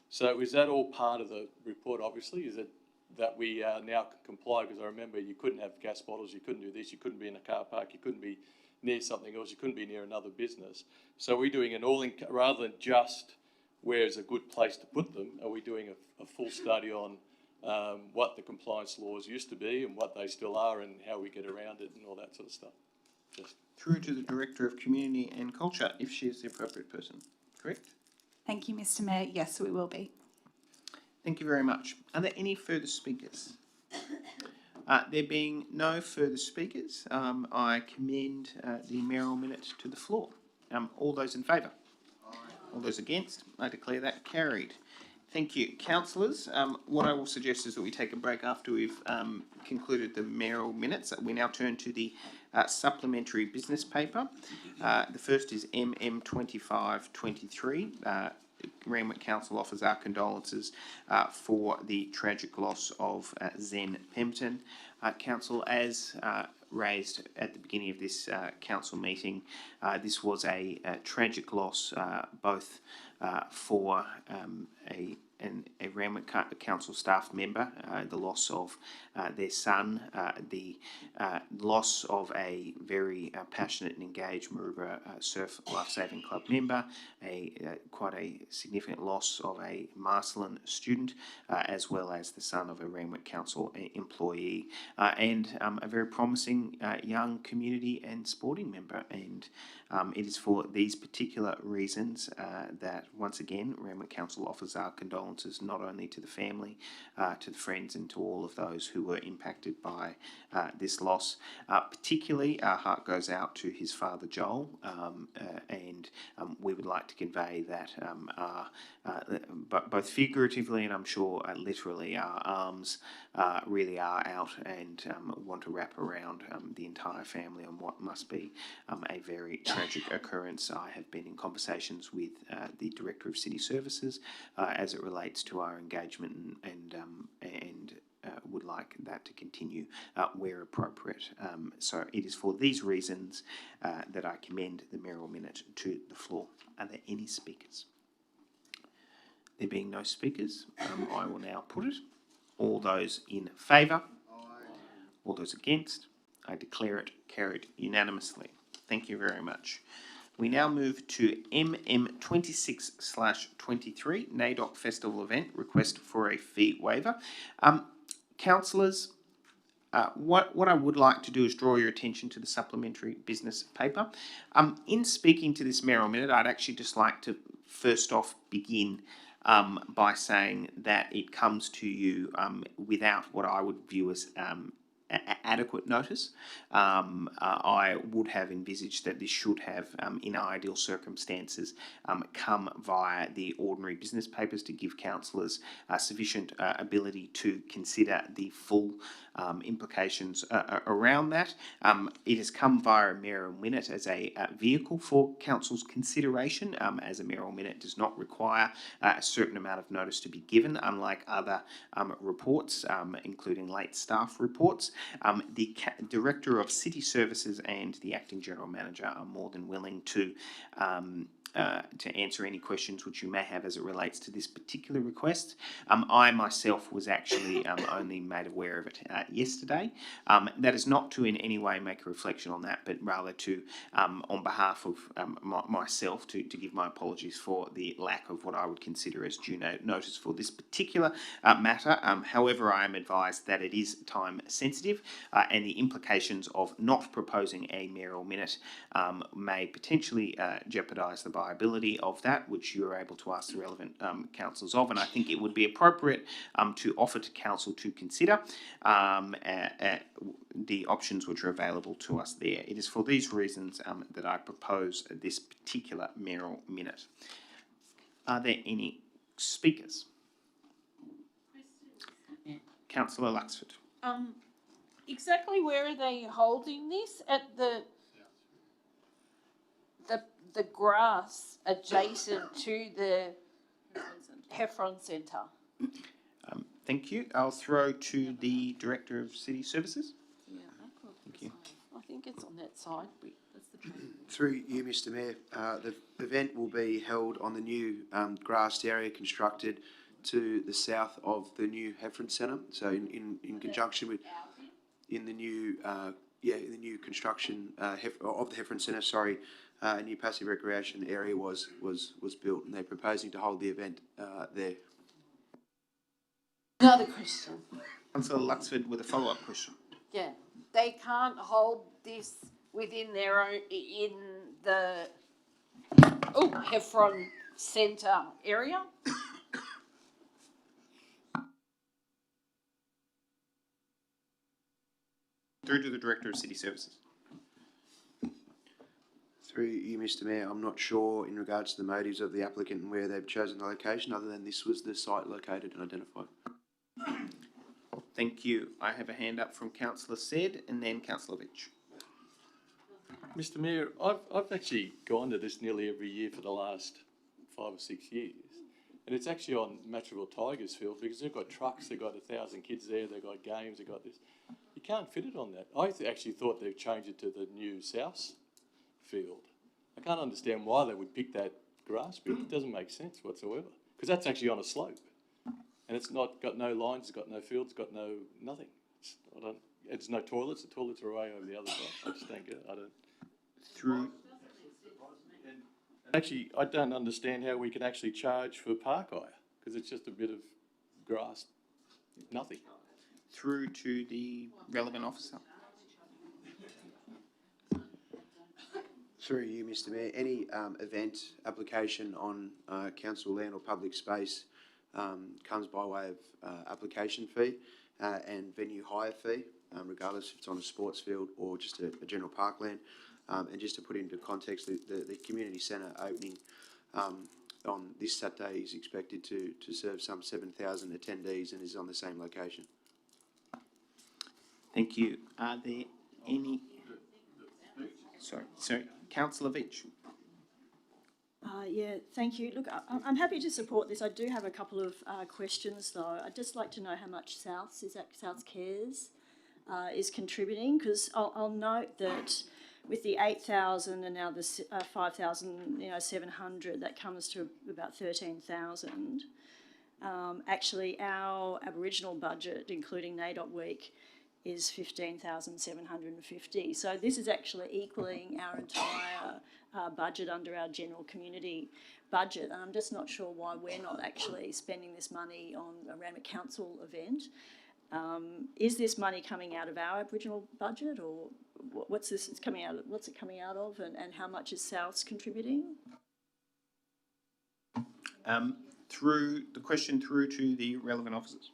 So is that all part of the report, obviously? Is it that we now comply? Because I remember you couldn't have gas bottles, you couldn't do this, you couldn't be in a car park, you couldn't be near something else, you couldn't be near another business. So are we doing an all-in, rather than just where is a good place to put them, are we doing a full study on what the compliance laws used to be and what they still are and how we get around it and all that sort of stuff? Through to the Director of Community and Culture, if she is the appropriate person. Correct? Thank you, Mr. Mayor. Yes, we will be. Thank you very much. Are there any further speakers? There being no further speakers, I commend the mayoral minute to the floor. All those in favour? All those against? I declare that carried. Thank you. Councillors, what I will suggest is that we take a break after we've concluded the mayoral minutes. We now turn to the supplementary business paper. The first is MM2523. Randwick Council offers our condolences for the tragic loss of Zen Pempton. Council, as raised at the beginning of this council meeting, this was a tragic loss both for a Randwick Council staff member, the loss of their son, the loss of a very passionate and engaged Maroubra Surf Lifesaving Club member, quite a significant loss of a Marcelin student, as well as the son of a Randwick Council employee, and a very promising young community and sporting member. And it is for these particular reasons that, once again, Randwick Council offers our condolences not only to the family, to the friends, and to all of those who were impacted by this loss. Particularly, our heart goes out to his father, Joel, and we would like to convey that both figuratively and I'm sure literally, our arms really are out and want to wrap around the entire family on what must be a very tragic occurrence. I have been in conversations with the Director of City Services as it relates to our engagement and would like that to continue where appropriate. So it is for these reasons that I commend the mayoral minute to the floor. Are there any speakers? There being no speakers, I will now put it. All those in favour? All those against? I declare it carried unanimously. Thank you very much. We now move to MM26/23, NAIDOC Festival Event, request for a fee waiver. Councillors, what I would like to do is draw your attention to the supplementary business paper. In speaking to this mayoral minute, I'd actually just like to first off begin by saying that it comes to you without what I would view as adequate notice. I would have envisaged that this should have, in ideal circumstances, come via the ordinary business papers to give councillors sufficient ability to consider the full implications around that. It has come via a mayoral minute as a vehicle for council's consideration, as a mayoral minute does not require a certain amount of notice to be given, unlike other reports, including late staff reports. The Director of City Services and the Acting General Manager are more than willing to answer any questions which you may have as it relates to this particular request. I myself was actually only made aware of it yesterday. That is not to in any way make a reflection on that, but rather to, on behalf of myself, to give my apologies for the lack of what I would consider as due notice for this particular matter. However, I am advised that it is time sensitive and the implications of not proposing a mayoral minute may potentially jeopardise the viability of that, which you are able to ask the relevant councillors of, and I think it would be appropriate to offer to council to consider the options which are available to us there. It is for these reasons that I propose this particular mayoral minute. Are there any speakers? Councillor Luxford. Exactly where are they holding this? At the grass adjacent to the Heffron Centre. Thank you. I'll throw to the Director of City Services. Yeah, Thank you. I think it's on that side. That's the train. Through you, Mr. Mayor, the event will be held on the new grassed area constructed to the south of the new Heffron Centre. So in conjunction with in the new construction of the Heffron Centre, a new passive recreation area was built, and they're proposing to hold the event there. Another question. Councillor Luxford with a follow-up question. Yeah, they can't hold this within their own, in the Heffron Centre area? Through to the Director of City Services. Through you, Mr. Mayor, I'm not sure in regards to the motives of the applicant and where they've chosen the location, other than this was the site located and identified. Thank you. I have a hand up from Councillor Said and then Councillor Veitch. Mr Mayor, I've actually gone to this nearly every year for the last 5 or 6 years. And it's actually on Matraville Tigers field because they've got trucks, they've got 1,000 kids there, they've got games, they've got this. You can't fit it on that. I actually thought they'd change it to the new South field. I can't understand why they would pick that grass field. It doesn't make sense whatsoever. Because that's actually on a slope. And it's not got no lines, it's got no fields, it's got no nothing. It's no toilets, the toilets are way over the other side. I just don't get it. I don't. Through. Actually, I don't understand how we can actually charge for park hire, because it's just a bit of grass, nothing. Through to the relevant officer. Through you, Mr Mayor, any event application on council land or public space comes by way of application fee and venue hire fee, regardless if it's on a sports field or just a general parkland. And just to put into context, the community centre opening on this Saturday is expected to serve some 7,000 attendees and is on the same location. Thank you. Are there any... Sorry, Councillor Veitch. Yeah, thank you. Look, I'm happy to support this. I do have a couple of questions though. I'd just like to know how much South Cares is contributing, because I'll note that with the 8,000 and now the 5,700, that comes to about 13,000. Actually, our Aboriginal budget, including NAIDOC Week, is 15,750. So this is actually equaling our entire budget under our general community budget. And I'm just not sure why we're not actually spending this money on a Randwick Council event. Is this money coming out of our Aboriginal budget, or what's this? It's coming out. What's it coming out of, and how much is South's contributing? Through the question through to the relevant officers.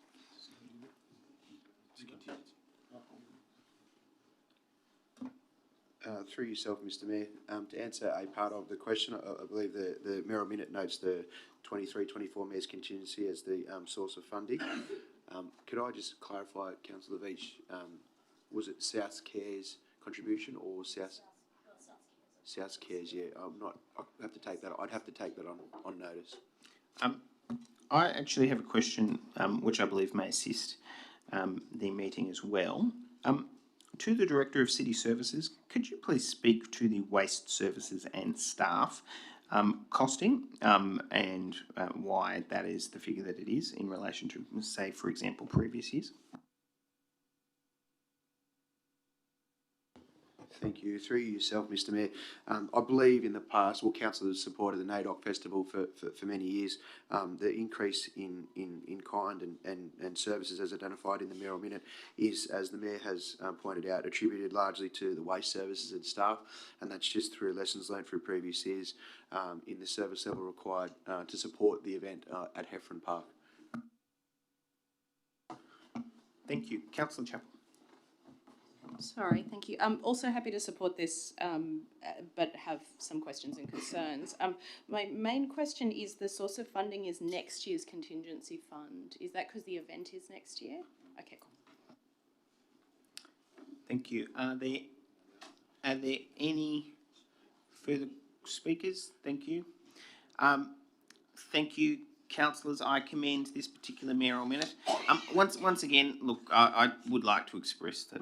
Through yourself, Mr Mayor, to answer a part of the question, I believe the Mayoral Minute notes the 23-24 Mayor's contingency as the source of funding. Could I just clarify, Councillor Veitch, was it South Cares contribution or South Cares? Yeah, I'd have to take that on notice. I actually have a question which I believe may assist the meeting as well. To the Director of City Services, could you please speak to the waste services and staff costing and why that is the figure that it is in relation to, say, for example, previous years? Thank you. Through yourself, Mr Mayor. I believe in the past, council has supported the NAIDOC Festival for many years. The increase in kind and services as identified in the Mayoral Minute is, as the Mayor has pointed out, attributed largely to the waste services and staff, and that's just through lessons learned through previous years in the service level required to support the event at Heffron Park. Thank you. Councillor Chappell. Sorry, thank you. I'm also happy to support this, but have some questions and concerns. My main question is the source of funding is next year's contingency fund. Is that because the event is next year? Okay, cool. Thank you. Are there any further speakers? Thank you. Thank you, councillors. I commend this particular Mayoral Minute. Once again, look, I would like to express that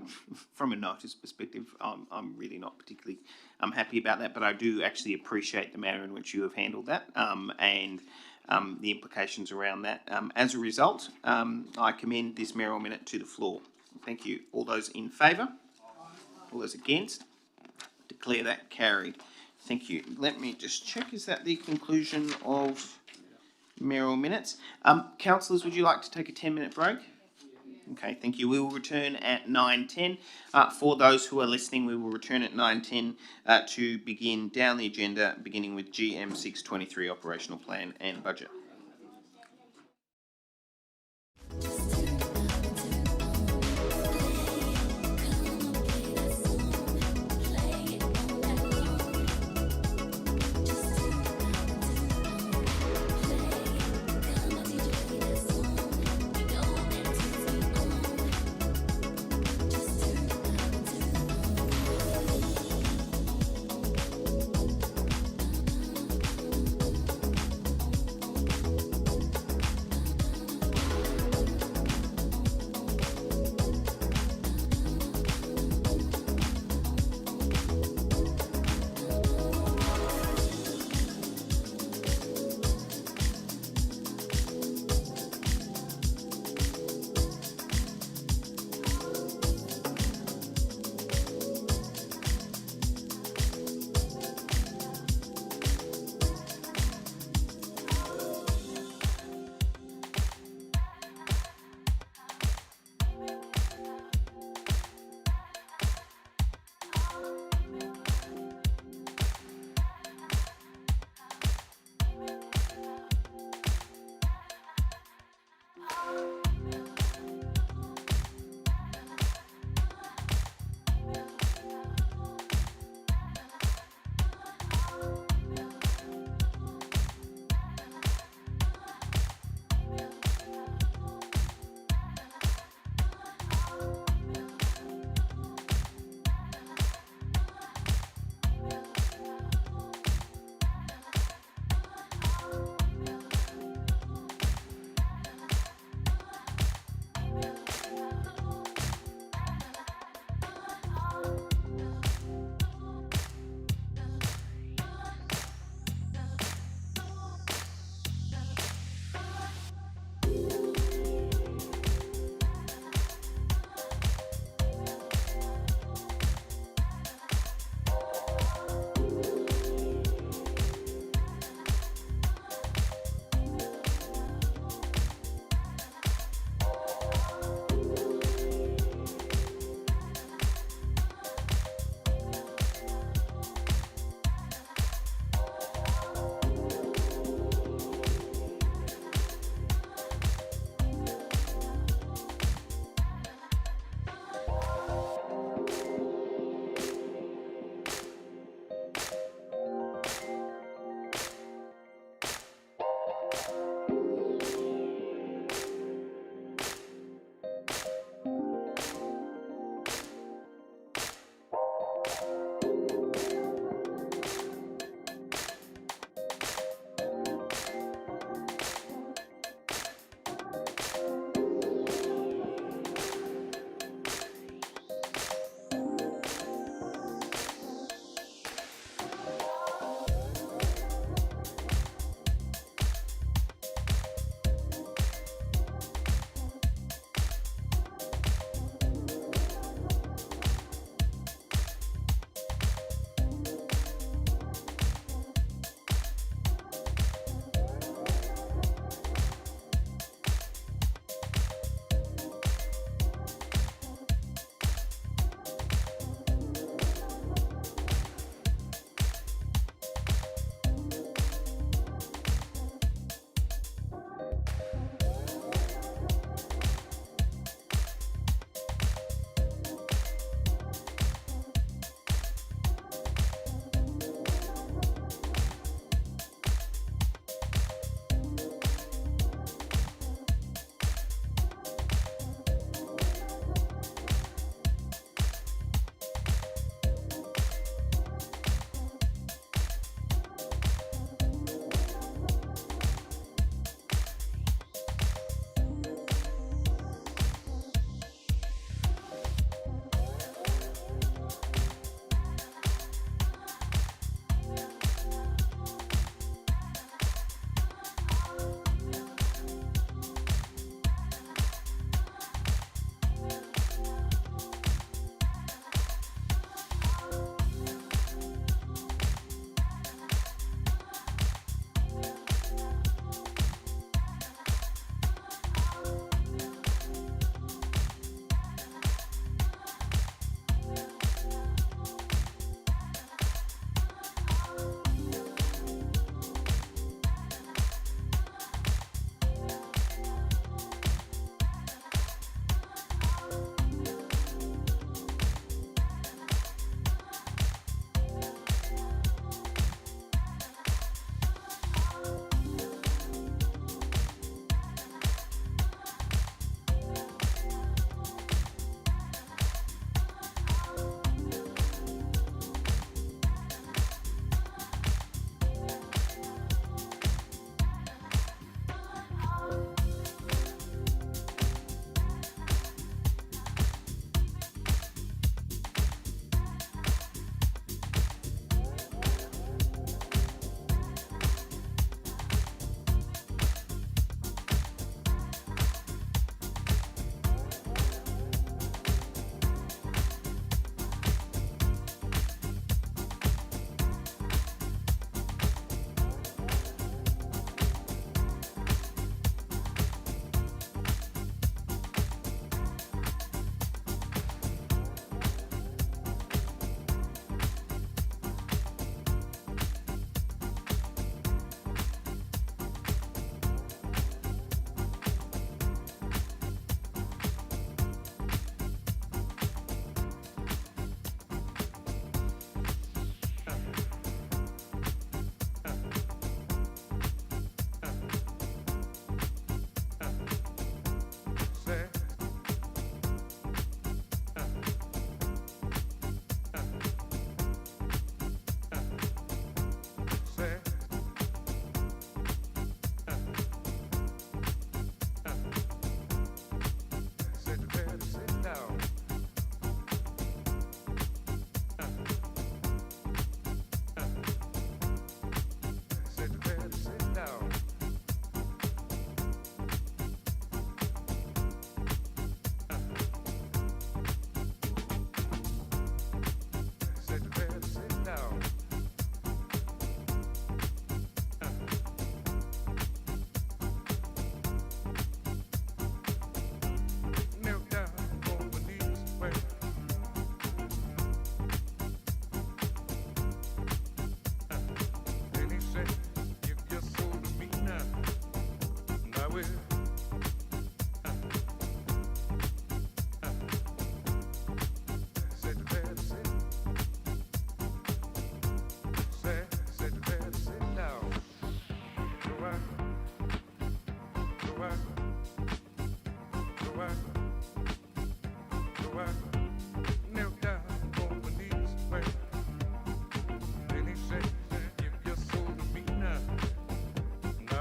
from a notice perspective, I'm really not particularly happy about that, but I do actually appreciate the manner in which you have handled that and the implications around that. As a result, I commend this Mayoral Minute to the floor. Thank you. All those in favour? All those against? Declare that carried. Thank you. Let me just check, is that the conclusion of Mayoral Minutes? Councillors, would you like to take a 10-minute break? Okay, thank you. We will return at 9:10. For those who are listening, we will return at 9:10 to begin down the agenda, beginning with GM 623 Operational Plan and Budget.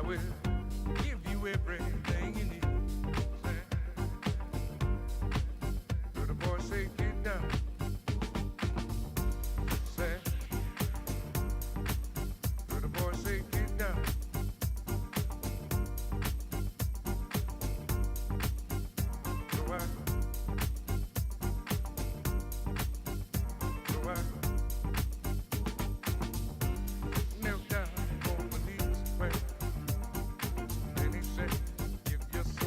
will give you everything you need. So the boy say, get down. Say, so the boy say, get down. So I knelt down on my knees, well, then he said, if you're so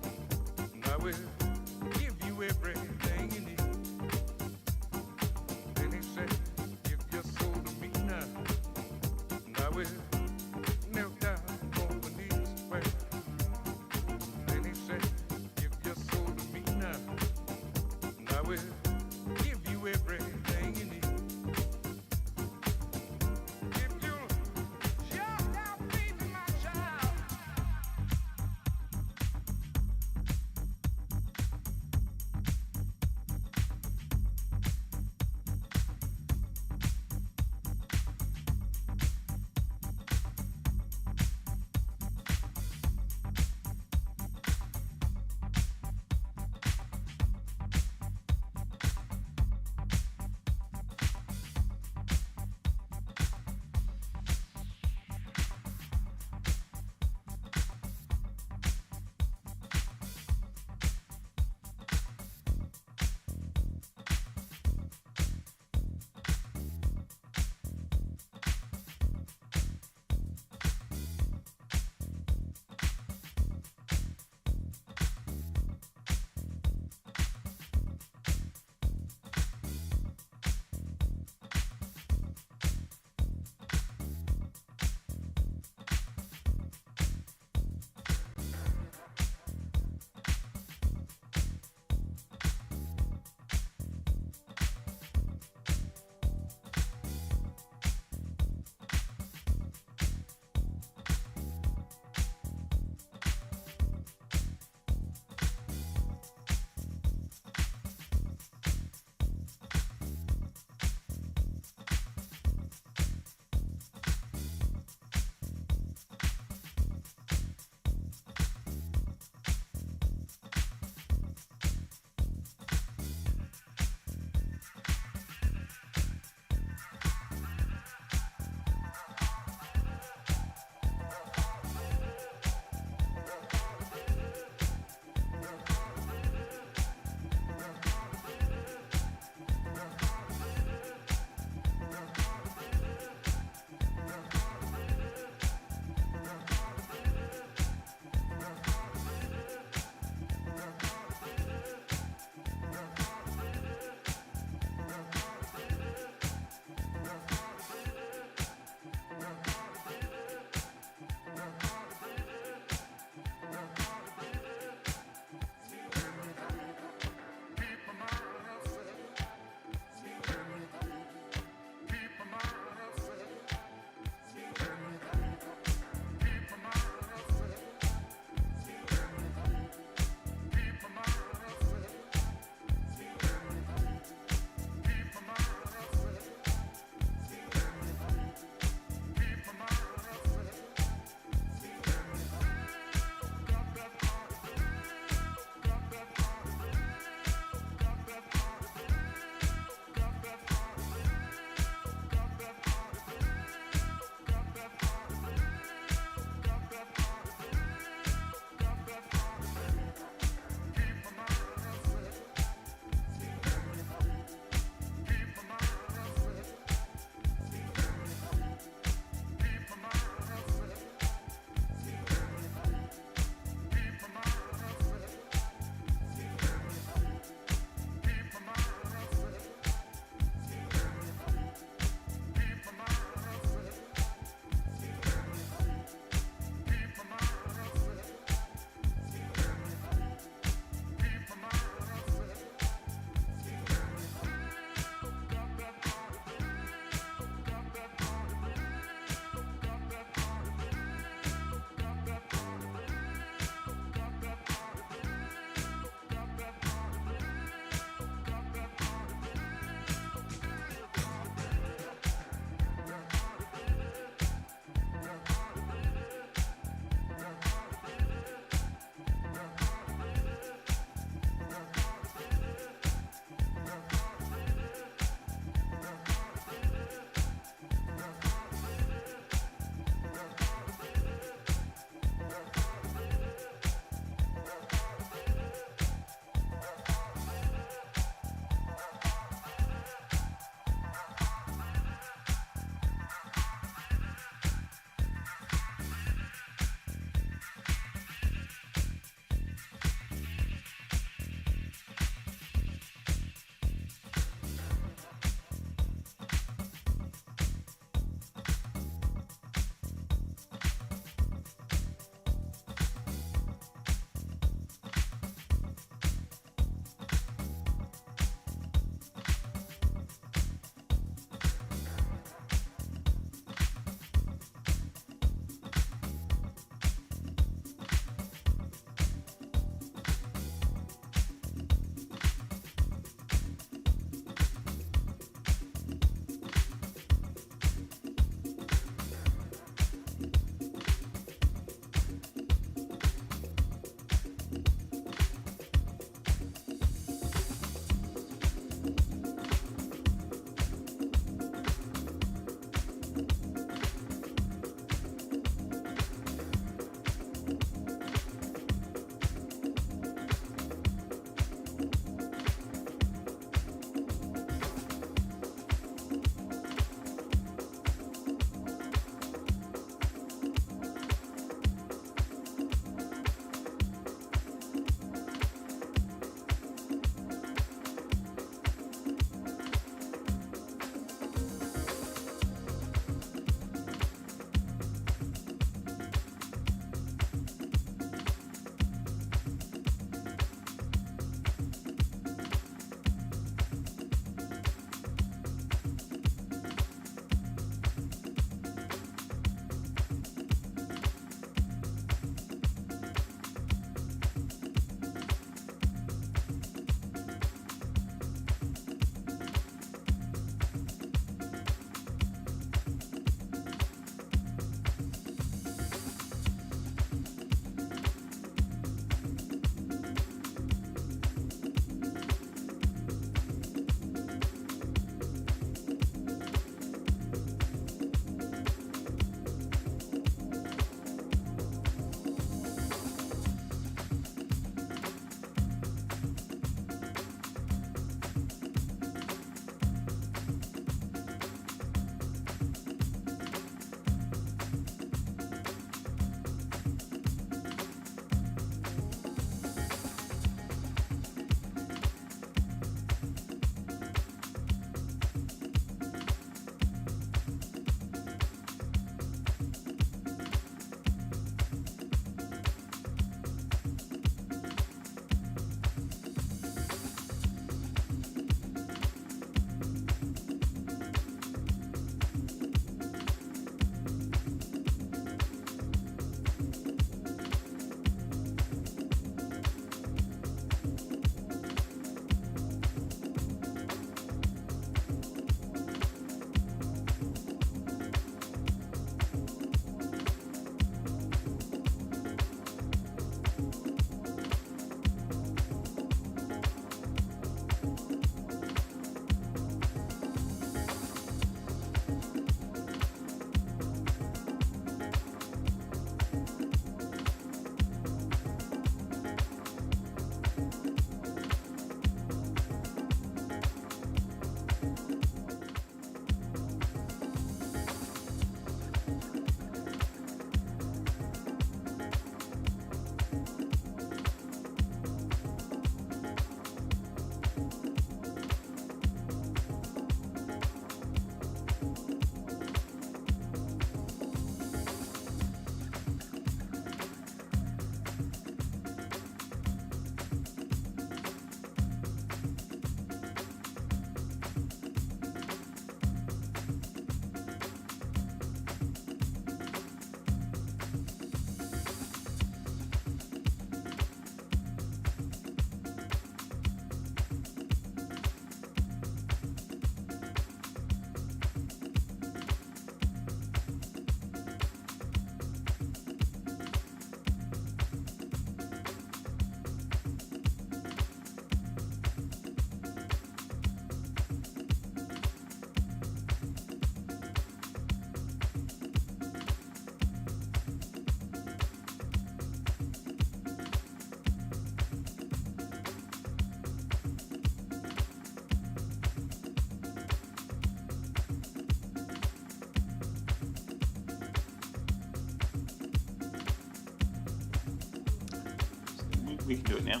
We can do it now.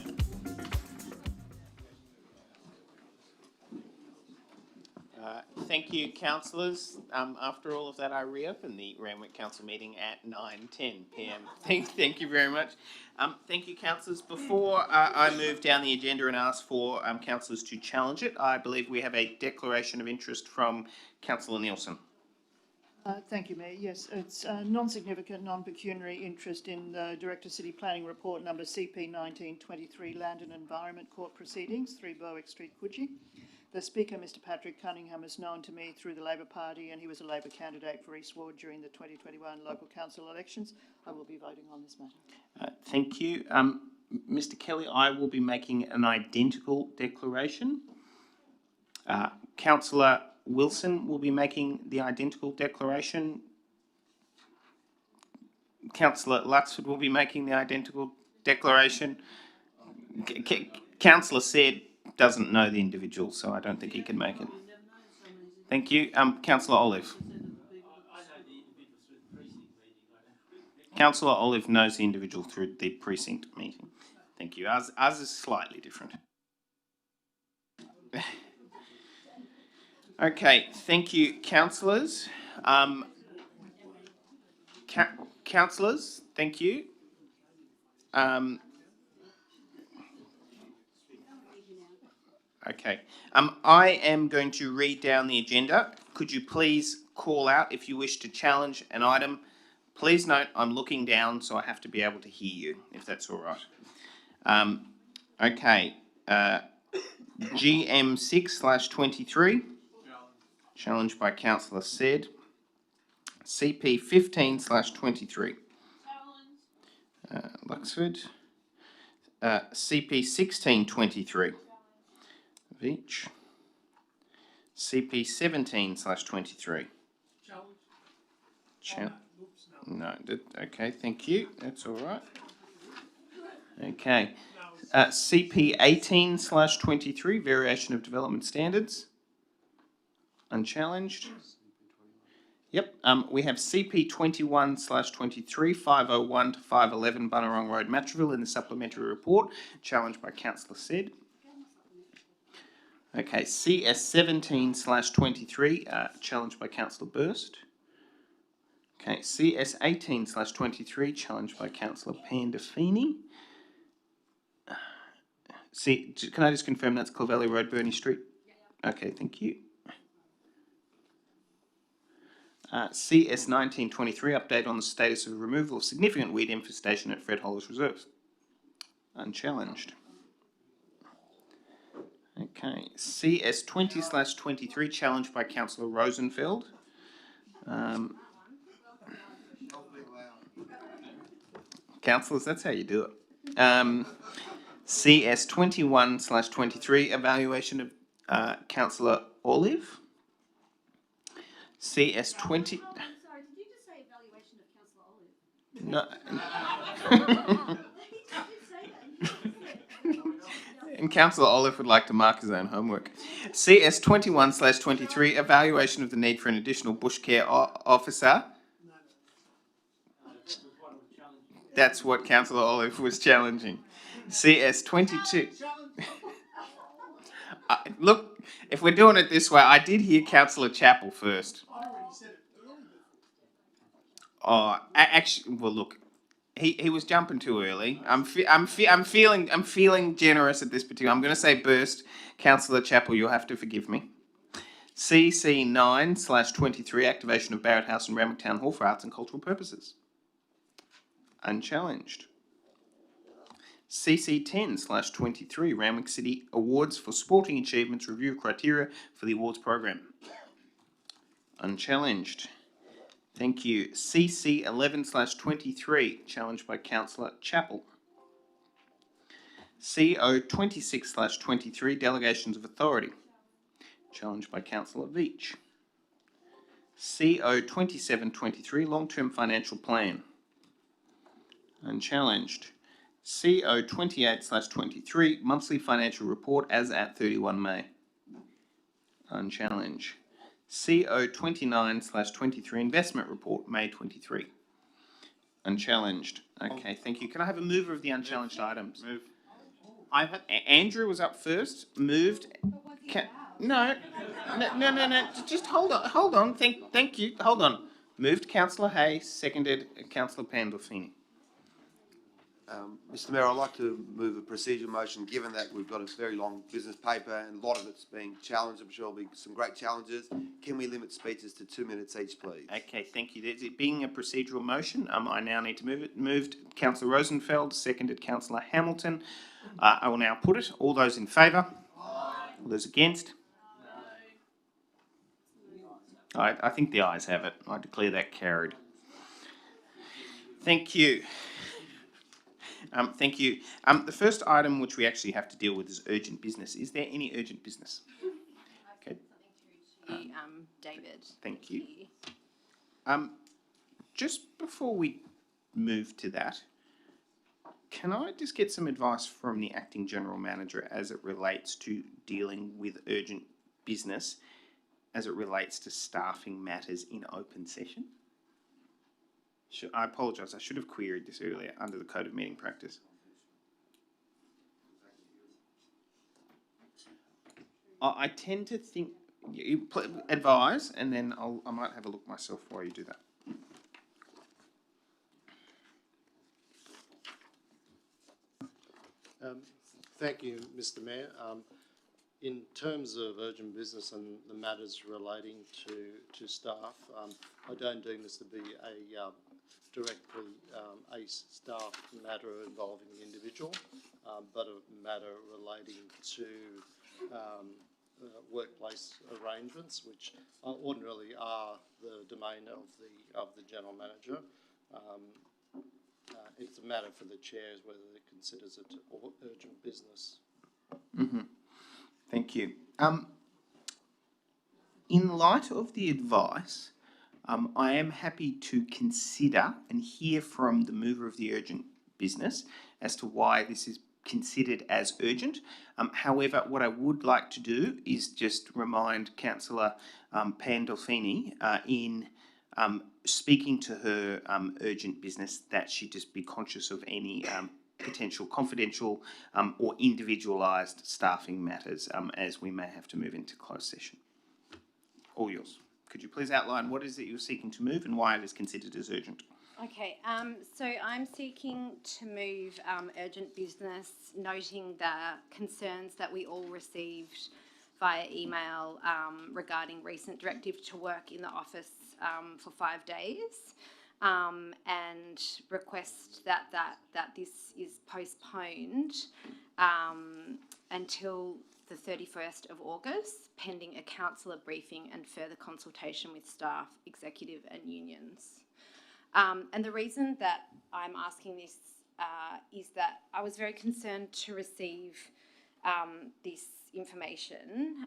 Thank you, councillors. After all of that, I reopen the Randwick Council meeting at 9:10 p.m. Thank you very much. Thank you, councillors. Before I move down the agenda and ask for councillors to challenge it, I believe we have a declaration of interest from Councillor Nielsen. Thank you, Mayor. Yes, it's a non-significant, non-pecuniary interest in the Director City Planning Report number CP 1923 Land and Environment Court Proceedings, 3 Berwick Street, Coogee. The Speaker, Mr Patrick Cunningham, is known to me through the Labor Party, and he was a Labor candidate for East Ward during the 2021 local council elections. I will be voting on this matter. Thank you. Mr Kelly, I will be making an identical declaration. Councillor Wilson will be making the identical declaration. Councillor Luxford will be making the identical declaration. Councillor said doesn't know the individual, so I don't think he can make it. Thank you. Councillor Olive. Councillor Olive knows the individual through the precinct meeting. Thank you. Ours is slightly different. Okay, thank you, councillors. Councillors, thank you. Okay. I am going to read down the agenda. Could you please call out if you wish to challenge an item? Please note I'm looking down, so I have to be able to hear you, if that's all right. Okay. GM 6/23. Challenged by Councillor Said. CP 15/23. Luxford. CP 16/23. Veach. CP 17/23. No, okay, thank you. That's all right. Okay. CP 18/23, variation of development standards. Unchallenged. Yep. We have CP 21/23, 501 to 511 Bunnerong Road, Matraville in the supplementary report, challenged by Councillor Said. Okay, CS 17/23, challenged by Councillor Burst. Okay, CS 18/23, challenged by Councillor Pandafini. Can I just confirm that's Clovelly Road, Burney Street? Okay, thank you. CS 19/23, update on the status of removal of significant weed infestation at Fred Hollis Reserve. Unchallenged. Okay, CS 20/23, challenged by Councillor Rosenfeld. Councillors, that's how you do it. CS 21/23, evaluation of Councillor Olive. CS 20. Sorry, did you just say evaluation of Councillor Olive? No. And Councillor Olive would like to mark his own homework. CS 21/23, evaluation of the need for an additional bush care officer. That's what Councillor Olive was challenging. CS 22. Look, if we're doing it this way, I did hear Councillor Chappell first. Oh, actually, well, look, he was jumping too early. I'm feeling generous at this particular. I'm going to say burst. Councillor Chappell, you'll have to forgive me. CC 9/23, activation of Barrett House and Randwick Town Hall for arts and cultural purposes. Unchallenged. CC 10/23, Randwick City Awards for Sporting Achievements, review criteria for the awards program. Unchallenged. Thank you. CC 11/23, challenged by Councillor Chappell. CO 26/23, delegations of authority, challenged by Councillor Veach. CO 27/23, long-term financial plan. Unchallenged. CO 28/23, monthly financial report as at 31 May. Unchallenged. CO 29/23, investment report, May 23. Unchallenged. Okay, thank you. Can I have a mover of the unchallenged items? Move. Andrew was up first, moved. No. Just hold on. Thank you. Hold on. Moved Councillor Hay, seconded Councillor Pandolfini. Mr Mayor, I'd like to move a procedural motion, given that we've got a very long business paper and a lot of it's being challenged. I'm sure there'll be some great challenges. Can we limit speeches to 2 minutes each, please? Okay, thank you. It being a procedural motion, I now need to move it. Moved Councillor Rosenfeld, seconded Councillor Hamilton. I will now put it. All those in favour? All those against? I think the ayes have it. I declare that carried. Thank you. Thank you. The first item which we actually have to deal with is urgent business. Is there any urgent business? Okay. David. Thank you. Just before we move to that, can I just get some advice from the Acting General Manager as it relates to dealing with urgent business, as it relates to staffing matters in open session? I apologise, I should have queried this earlier under the Code of Meeting Practice. I tend to think, you advise, and then I might have a look myself while you do that. Thank you, Mr Mayor. In terms of urgent business and the matters relating to staff, I don't deem this to be directly a staff matter involving the individual, but a matter relating to workplace arrangements, which ordinarily are the domain of the General Manager. It's a matter for the chair whether it considers it urgent business. Mm-hmm. Thank you. In light of the advice, I am happy to consider and hear from the mover of the urgent business as to why this is considered as urgent. However, what I would like to do is just remind Councillor Pandolfini in speaking to her urgent business that she just be conscious of any potential confidential or individualised staffing matters as we may have to move into closed session. All yours. Could you please outline what is it you're seeking to move and why it is considered as urgent? Okay, so I'm seeking to move urgent business, noting the concerns that we all received via email regarding recent directive to work in the office for 5 days, and request that this is postponed until the 31st of August, pending a councillor briefing and further consultation with staff, executive and unions. And the reason that I'm asking this is that I was very concerned to receive this information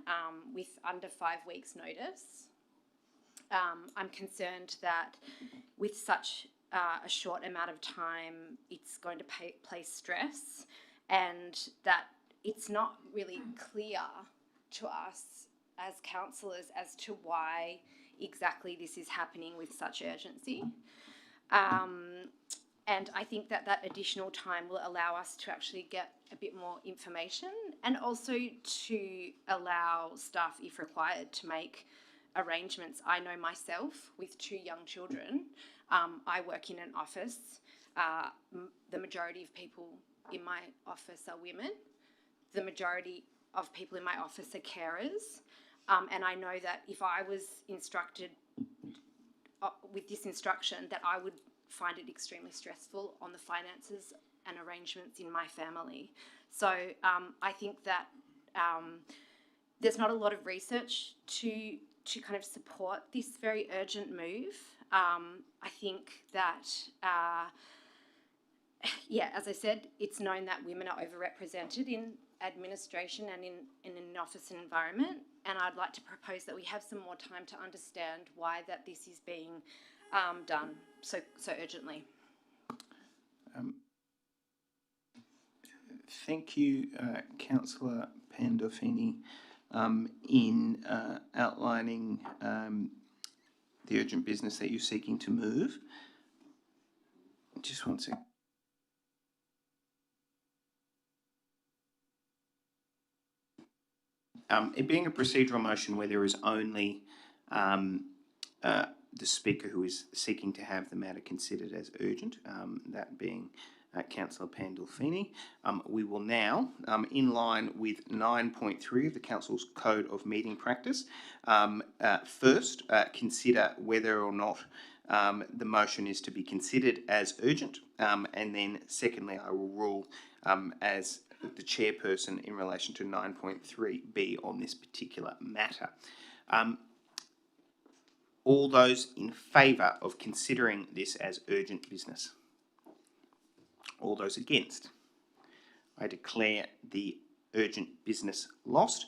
with under 5 weeks' notice. I'm concerned that with such a short amount of time, it's going to place stress, and that it's not really clear to us as councillors as to why exactly this is happening with such urgency. And I think that additional time will allow us to actually get a bit more information, and also to allow staff, if required, to make arrangements. I know myself with 2 young children, I work in an office. The majority of people in my office are women. The majority of people in my office are carers. And I know that if I was instructed with this instruction, that I would find it extremely stressful on the finances and arrangements in my family. So I think that there's not a lot of research to kind of support this very urgent move. I think that, as I said, it's known that women are overrepresented in administration and in an office environment, and I'd like to propose that we have some more time to understand why that this is being done so urgently. Thank you, Councillor Pandolfini, in outlining the urgent business that you're seeking to move. Just one second. it being a procedural motion where there is only the Speaker who is seeking to have the matter considered as urgent, that being Councillor Pandolfini, we will now, in line with 9.3 of the Council's Code of Meeting Practice, first consider whether or not the motion is to be considered as urgent, and then secondly I will rule as the chairperson in relation to 9.3b on this particular matter. All those in favour of considering this as urgent business? All those against? I declare the urgent business lost.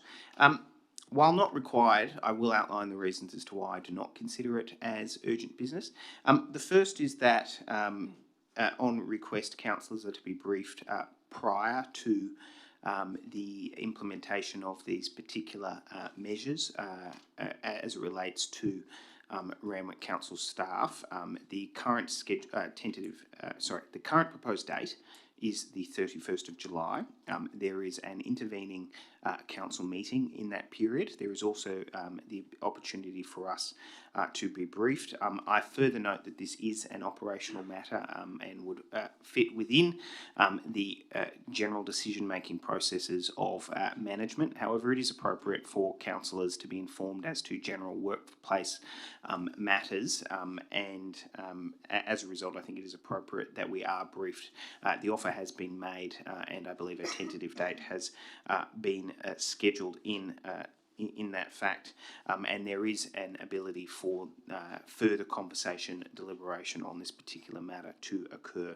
While not required, I will outline the reasons as to why I do not consider it as urgent business. The first is that on request, councillors are to be briefed prior to the implementation of these particular measures as it relates to Randwick Council staff. The current the current proposed date is the 31st of July. There is an intervening council meeting in that period. There is also the opportunity for us to be briefed. I further note that this is an operational matter and would fit within the general decision-making processes of management. However, it is appropriate for councillors to be informed as to general workplace matters, and as a result, I think it is appropriate that we are briefed. The offer has been made, and I believe a tentative date has been scheduled in that fact, and there is an ability for further conversation, deliberation on this particular matter to occur.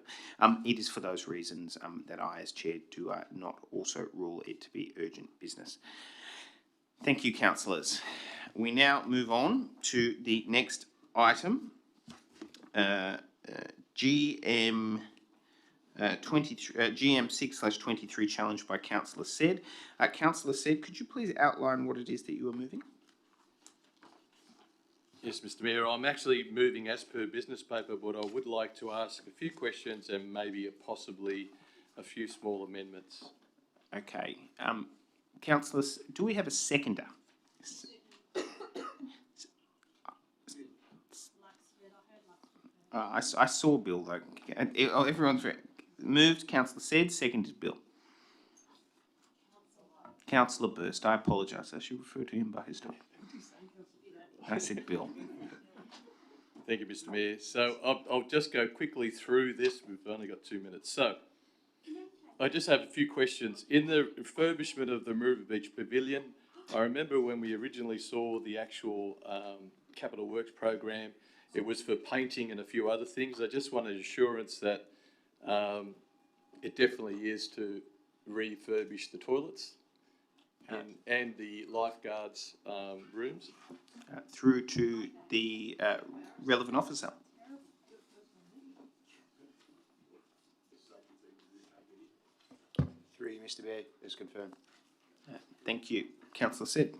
It is for those reasons that I, as chair, do not also rule it to be urgent business. Thank you, councillors. We now move on to the next item, GM 6/23 challenged by Councillor Said. Councillor Said, could you please outline what it is that you are moving? Yes, Mr. Mayor, I'm actually moving as per business paper, but I would like to ask a few questions and maybe possibly a few small amendments. Okay. Councillors, do we have a seconder? I saw Bill though. Everyone's moved. Councillor Said, seconded Bill. Councillor Burst, I apologise. I should refer to him by his name. I said Bill. Thank you, Mr. Mayor. So I'll just go quickly through this. We've only got 2 minutes. So I just have a few questions. In the refurbishment of the Maroubra Beach Pavilion, I remember when we originally saw the actual capital works program, it was for painting and a few other things. I just wanted assurance that it definitely is to refurbish the toilets and the lifeguards' rooms. Through to the relevant officer. Through you, Mr. Mayor, as confirmed. Thank you. Councillor Said.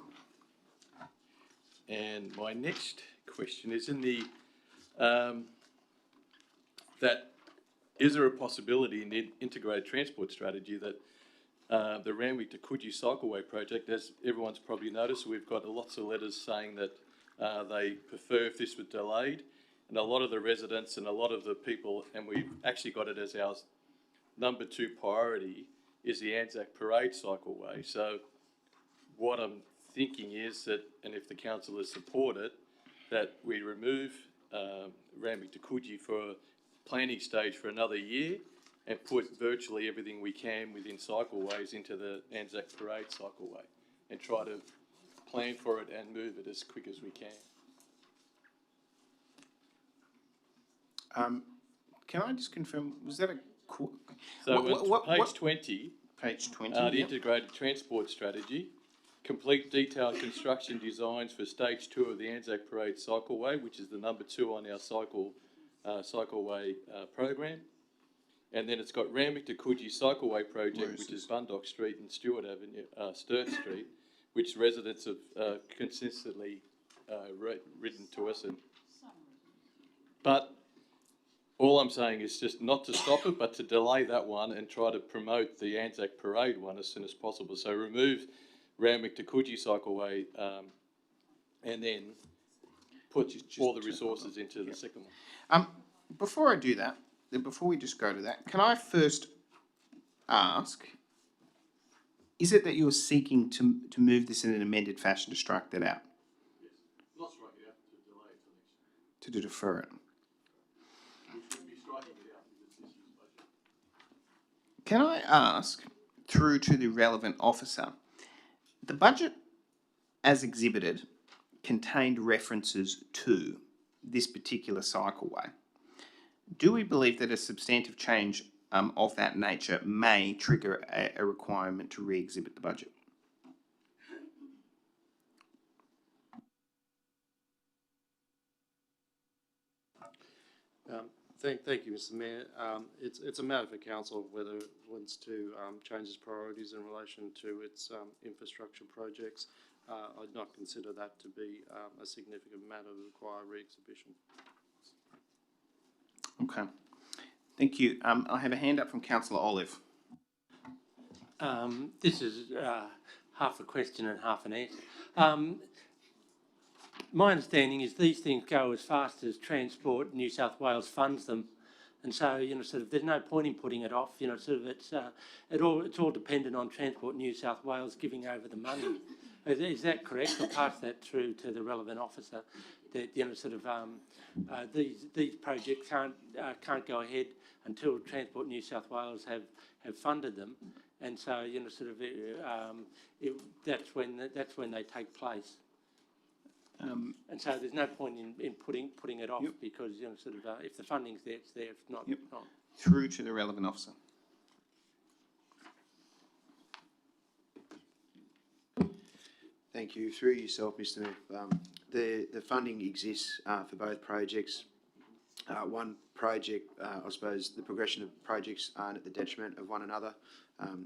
And my next question is in the that is there a possibility in the integrated transport strategy that the Randwick to Coogee Cycleway project, as everyone's probably noticed, we've got lots of letters saying that they prefer if this was delayed, and a lot of the residents and a lot of the people, and we've actually got it as our number 2 priority, is the Anzac Parade Cycleway. So what I'm thinking is that, and if the councillors support it, that we remove Randwick to Coogee for planning stage for another year and put virtually everything we can within cycleways into the Anzac Parade Cycleway and try to plan for it and move it as quick as we can. Can I just confirm, was that a... So page 20, page 20, the integrated transport strategy, complete detailed construction designs for stage 2 of the Anzac Parade Cycleway, which is the number 2 on our cycleway program. And then it's got Randwick to Coogee Cycleway project, which is Bundock Street and Sturt Street, which residents have consistently written to us. But all I'm saying is just not to stop it, but to delay that one and try to promote the Anzac Parade one as soon as possible. So remove Randwick to Coogee Cycleway, and then put all the resources into the second one. Before I do that, before we just go to that, can I first ask, is it that you're seeking to move this in an amended fashion to strike that out? Yes. Not strike it out, to delay it till next To year. defer it? We should be striking it out because it's this year's budget. Can I ask, through to the relevant officer, the budget as exhibited contained references to this particular cycleway. Do we believe that a substantive change of that nature may trigger a requirement to re-exhibit the budget? Thank you, Mr. Mayor. It's a matter for council whether it wants to change its priorities in relation to its infrastructure projects. I'd not consider that to be a significant matter to require re-exhibition. Okay. Thank you. I have a hand up from Councillor Olive. This is half a question and half an answer. My understanding is these things go as fast as Transport New South Wales funds them, and so there's no point in putting it off. It's all dependent on Transport New South Wales giving over the money. Is that correct? I'll pass that through to the relevant officer. That these projects can't go ahead until Transport New South Wales have funded them, and so that's when they take place. And so there's no point in putting it off because if the funding's there, it's there. If not, it's not. Through to the relevant officer. Thank you. Through yourself, Mr. Mayor. The funding exists for both projects. One project, I suppose, the progression of projects aren't at the detriment of one another.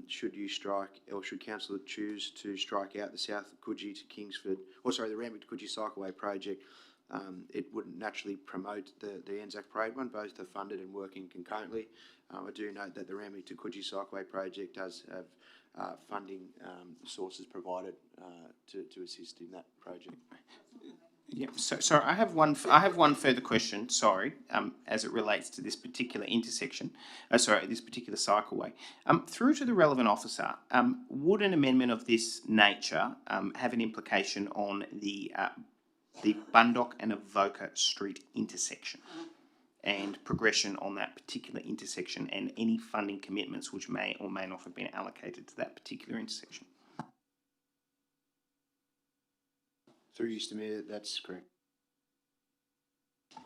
Should you strike, or should council choose to strike out the South Coogee to Kingsford, the Randwick to Coogee Cycleway project, it wouldn't naturally promote the Anzac Parade one. Both are funded and working concurrently. I do note that the Randwick to Coogee Cycleway project does have funding sources provided to assist in that project. Yeah. So I have one further question. Sorry, as it relates to this particular intersection. This particular cycleway. Through to the relevant officer, would an amendment of this nature have an implication on the Bundock and Avoca Street intersection and progression on that particular intersection, and any funding commitments which may or may not have been allocated to that particular intersection? Through you, Mr. Mayor, that's correct.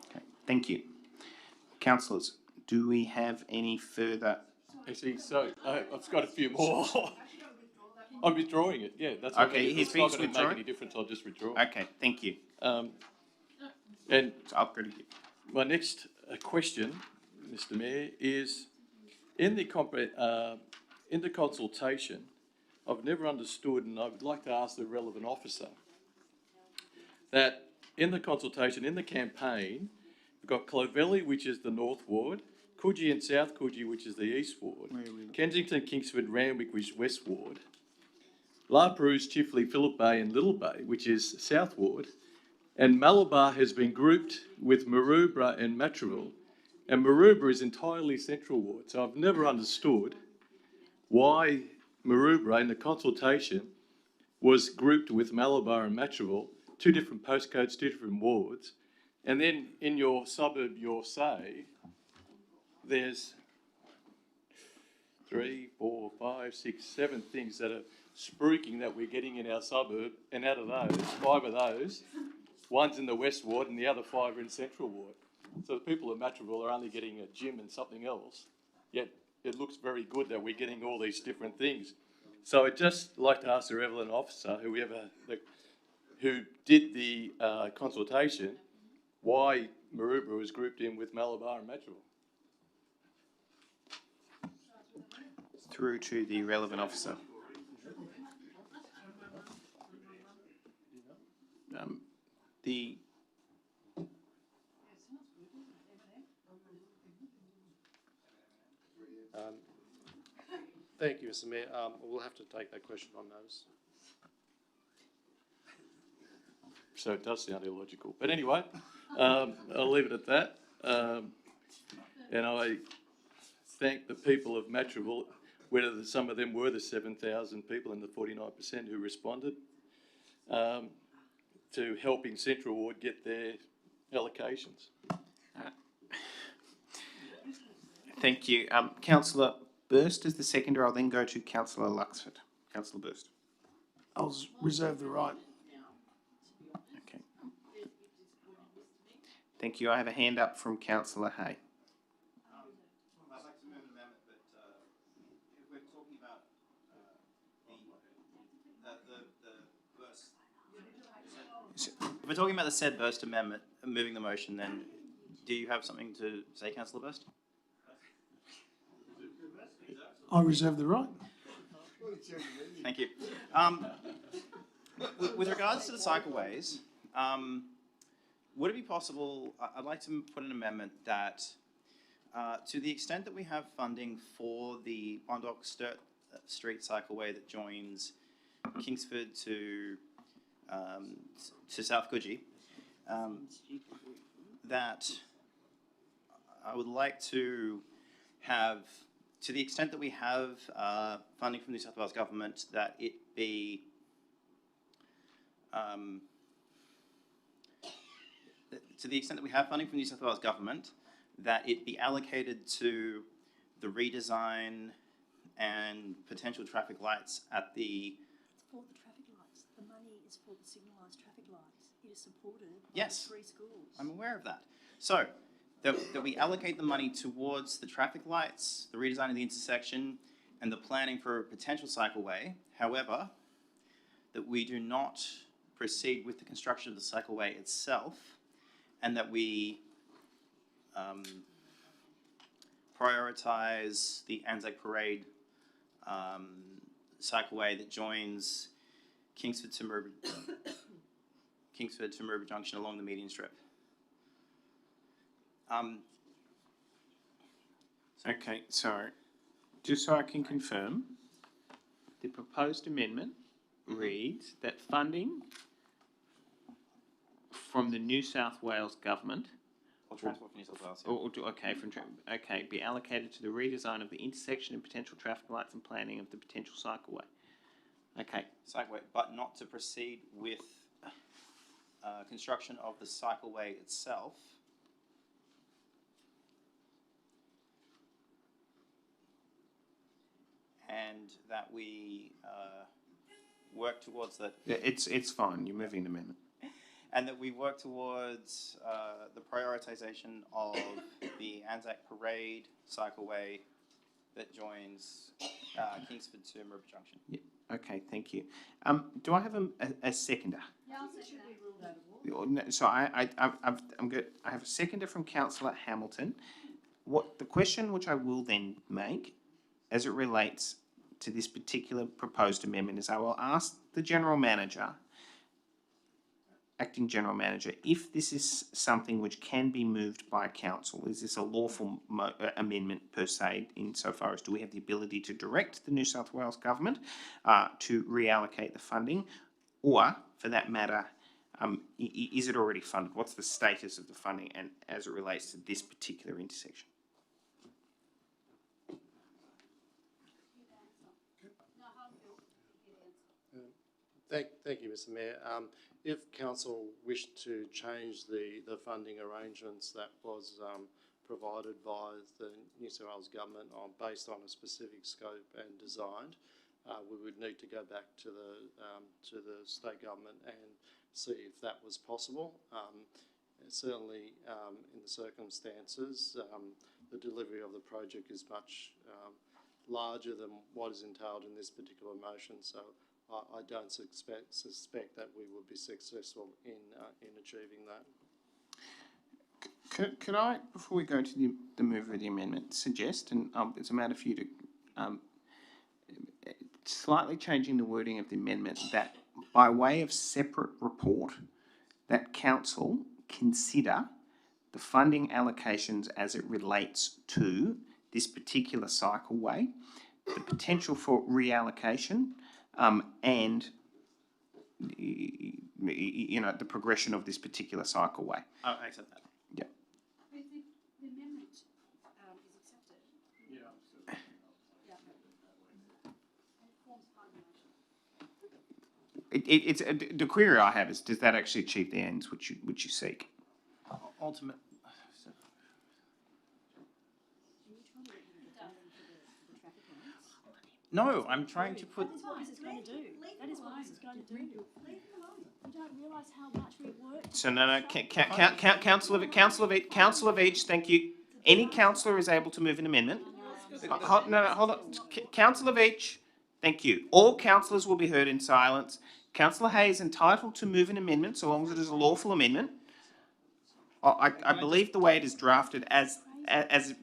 Okay, thank you. Councillors, do we have any further? Actually, I've got a few more. I'm withdrawing it. Yeah, that's okay. If it's not going to make any difference, I'll just withdraw. Okay, thank you. And so I'll go to you. My next question, Mr. Mayor, is in the consultation, I've never understood, and I would like to ask the relevant officer, that in the consultation, in the campaign, we've got Clovelly, which is the North Ward, Coogee and South Coogee, which is the East Ward, Kensington, Kingsford, Randwick, which is West Ward, La Perouse, Chifley, Phillip Bay and Little Bay, which is South Ward, and Malabar has been grouped with Maroubra and Matraville, and Maroubra is entirely Central Ward. So I've never understood why Maroubra in the consultation was grouped with Malabar and Matraville, two different postcodes, two different wards, and then in your suburb, your say, there's 3, 4, 5, 6, 7 things that are spruiking that we're getting in our suburb, and out of those, 5 of those, one's in the West Ward and the other 5 are in Central Ward. So the people of Matraville are only getting a gym and something else, yet it looks very good that we're getting all these different things. So I'd just like to ask the relevant officer, who did the consultation, why Maroubra was grouped in with Malabar and Matraville. Through to the relevant officer. Thank you, Mr. Mayor. We'll have to take that question on notice. so it does sound illogical. But anyway, I'll leave it at that. And I thank the people of Matraville, whether some of them were the 7,000 people and the 49% who responded, to helping Central Ward get their allocations. Thank you. Councillor Burst is the seconder. I'll then go to Councillor Luxford. Councillor Burst. I'll reserve the right. Okay. Thank you. I have a hand up from Councillor Hay. I'd like to move an amendment, but if we're talking about the burst, if we're talking about the said burst amendment, moving the motion, then do you have something to say, Councillor Burst? I reserve the right. Thank you. With regards to the cycleways, would it be possible, I'd like to put an amendment that to the extent that we have funding for the Bondock Street cycleway that joins Kingsford to South Coogee, that I would like to have, to the extent that we have funding from the New South Wales Government, that it be to the extent that we have funding from the New South Wales Government, that it be allocated to the redesign and potential traffic lights at the... It's for the traffic lights. The money is for the signalised traffic lights. It is supported by Yes, 3 schools. I'm aware of that. So, that we allocate the money towards the traffic lights, the redesign of the intersection, and the planning for a potential cycleway. However, that we do not proceed with the construction of the cycleway itself, and that we prioritise the Anzac Parade cycleway that joins Kingsford to Maroubra Junction along the median strip. Okay, so just so I can confirm, the proposed amendment reads that funding from the New South Wales Government Or Transport for New South Wales. be allocated to the redesign of the intersection and potential traffic lights and planning of the potential cycleway. Okay. Cycleway, but not to proceed with construction of the cycleway itself. And that we work towards that. It's fine. You're moving the amendment. And that we work towards the prioritisation of the Anzac Parade cycleway that joins Kingsford to Maroubra Junction. Yeah. Okay, thank you. Do I have a seconder? Yeah, it should be ruled out of order. No, so I'm good. I have a seconder from Councillor Hamilton. The question which I will then make, as it relates to this particular proposed amendment, is I will ask the General Manager, Acting General Manager, if this is something which can be moved by Council. Is this a lawful amendment per se, insofar as do we have the ability to direct the New South Wales Government to reallocate the funding, or, for that matter, is it already funded? What's the status of the funding and as it relates to this particular intersection? Thank you, Mr. Mayor. If council wished to change the funding arrangements that was provided by the New South Wales Government based on a specific scope and design, we would need to go back to the state government and see if that was possible. Certainly, in the circumstances, the delivery of the project is much larger than what is entailed in this particular motion. So I don't suspect that we would be successful in achieving that. Could I, before we go to the move of the amendment, suggest, and it's a matter for you to slightly changing the wording of the amendment, that by way of separate report, that Council consider the funding allocations as it relates to this particular cycleway, the potential for reallocation, and you know, the progression of this particular cycleway. I accept that. Yeah. The amendment is accepted. It's the query I have is, does that actually achieve the ends which you seek? Ultimate. No, I'm trying to put. That is what this is going to do. That is what this is going to do. Leave them alone. You don't realise how much we work. So no, councillor Veach, thank you. Any councillor is able to move an amendment. Hold on. Councillor Veach, thank you. All councillors will be heard in silence. Councillor Hay is entitled to move an amendment so long as it is a lawful amendment. I believe the way it is drafted as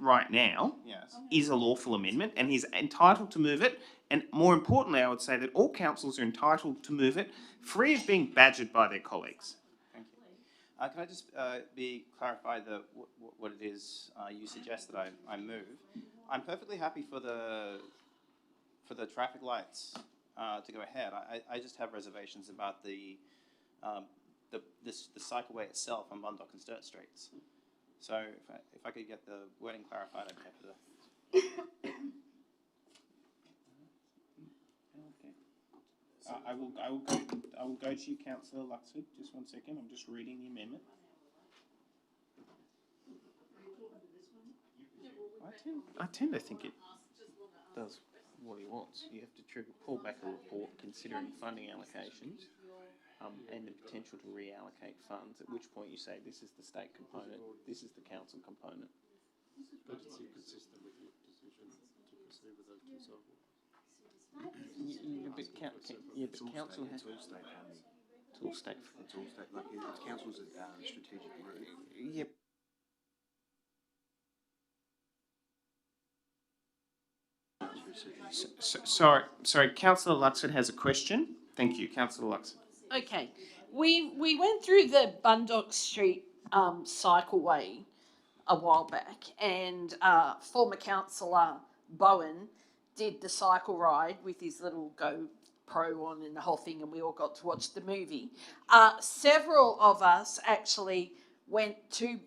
right now is a lawful amendment, and he's entitled to move it. And more importantly, I would say that all councillors are entitled to move it, free of being badgered by their colleagues. Thank you. Can I just clarify what it is you suggest that I move? I'm perfectly happy for the traffic lights to go ahead. I just have reservations about the cycleway itself on Bundock and Sturt Streets. So if I could get the wording clarified, I'd be happy to. I will go to you, Councillor Luxford. Just 1 second. I'm just reading the amendment. I tend to think it does what he wants. You have to pull back a report considering funding allocations and the potential to reallocate funds, at which point you say this is the state component, this is the council component. But it's inconsistent with your decision to proceed with those two cycleways. But council has... It's all state funding. It's all state funding. It's all state, like, it's council's strategic route. Yep. Sorry, Councillor Luxford has a question. Thank you, Councillor Luxford. Okay, we went through the Bundock Street cycleway a while back, and former councillor Bowen did the cycle ride with his little GoPro on and the whole thing, and we all got to watch the movie. Several of us actually went to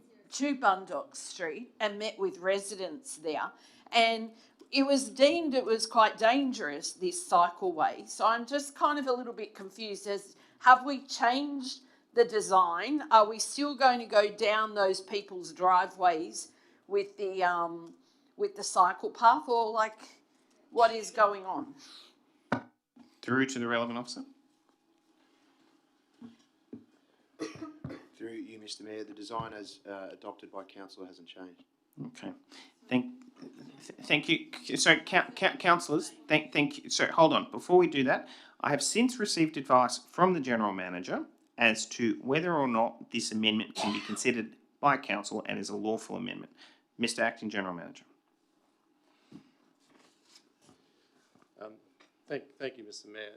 Bundock Street and met with residents there, and it was deemed it was quite dangerous, this cycleway. So I'm just kind of a little bit confused as, have we changed the design? Are we still going to go down those people's driveways with the cycle path, or like, what is going on? Through to the relevant officer. Through you, Mr. Mayor, the design as adopted by council hasn't changed. Okay. Thank you. So, councillors, thank you. So, hold on. Before we do that, I have since received advice from the General Manager as to whether or not this amendment can be considered by council and is a lawful amendment. Mr. Acting General Manager. Thank you, Mr. Mayor.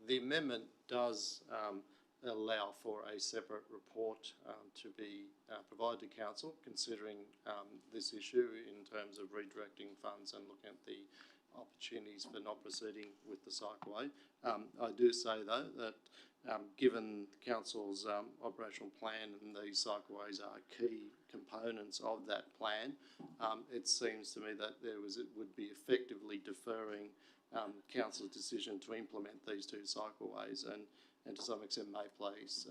The amendment does allow for a separate report to be provided to council, considering this issue in terms of redirecting funds and looking at the opportunities for not proceeding with the cycleway. I do say, though, that given council's operational plan, and these cycleways are key components of that plan, it seems to me that it would be effectively deferring council's decision to implement these two cycleways, and to some extent may place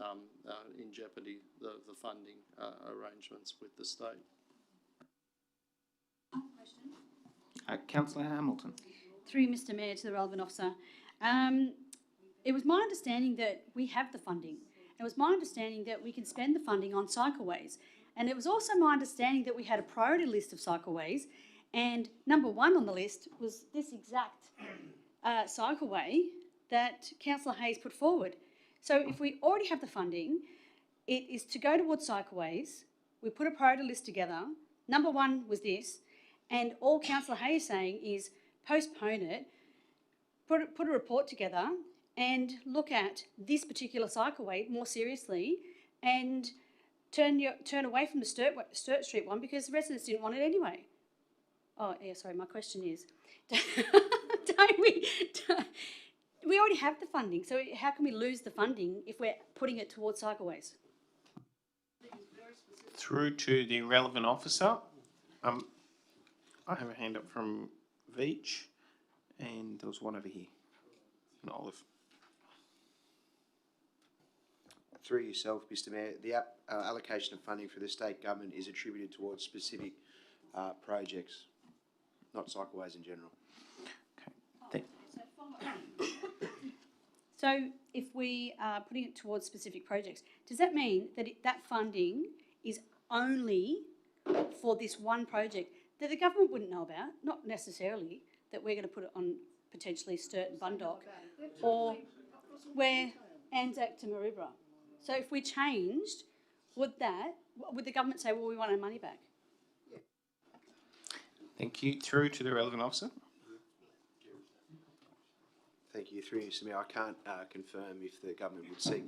in jeopardy the funding arrangements with the state. Councillor Hamilton. Through Mr. Mayor to the relevant officer. It was my understanding that we have the funding. It was my understanding that we can spend the funding on cycleways. And it was also my understanding that we had a priority list of cycleways, and number one on the list was this exact cycleway that Councillor Hayes put forward. So if we already have the funding, it is to go towards cycleways. We put a priority list together. Number one was this, and all Councillor Hayes is saying is postpone it, put a report together and look at this particular cycleway more seriously, and turn away from the Sturt Street one because the residents didn't want it anyway. Oh, yeah, sorry, my question is, We already have the funding, so how can we lose the funding if we're putting it towards cycleways? Through to the relevant officer. I have a hand up from Veach, and there was one over here, and Olive. Through yourself, Mr Mayor, the allocation of funding for the state government is attributed towards specific projects, not cycleways in general. So if we are putting it towards specific projects, does that mean that that funding is only for this one project that the government wouldn't know about, not necessarily that we're going to put it on potentially Sturt and Bundock, or where Anzac to Maroubra? So if we changed, would the government say, well, we want our money back? Thank you. Through to the relevant officer. Thank you. Through you, Mr Mayor, I can't confirm if the government would seek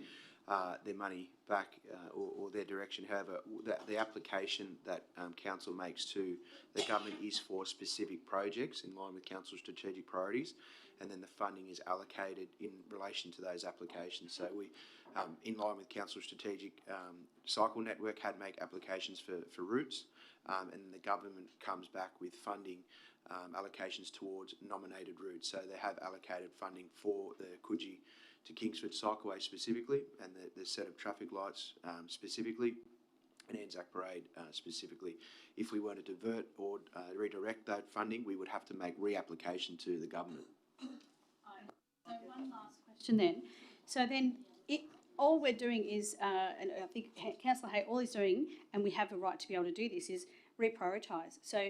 their money back or their direction. However, the application that council makes to the government is for specific projects in line with council's strategic priorities, and then the funding is allocated in relation to those applications. So we, in line with council's strategic cycle network, had make applications for routes, and then the government comes back with funding allocations towards nominated routes. So they have allocated funding for the Coogee to Kingsford cycleway specifically, and the set of traffic lights specifically, and Anzac Parade specifically. If we were to divert or redirect that funding, we would have to make reapplication to the government. So one last question then. So then all we're doing is, and I think Councillor Hay, all he's doing, and we have a right to be able to do this, is reprioritise. So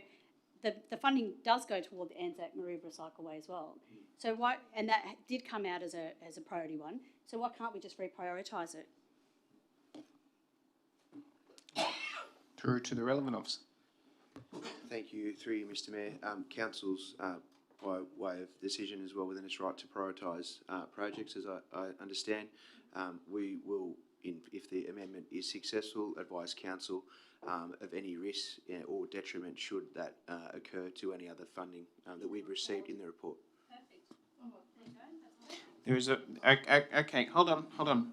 the funding does go toward the Anzac Maroubra cycleway as well. So why, and that did come out as a priority one, so why can't we just reprioritise it? Through to the relevant officer. Thank you. Through you, Mr Mayor. Council's, by way of decision as well, within its right to prioritise projects, as I understand, we will, if the amendment is successful, advise council of any risk or detriment should that occur to any other funding that we've received in the report. There is a okay. Hold on.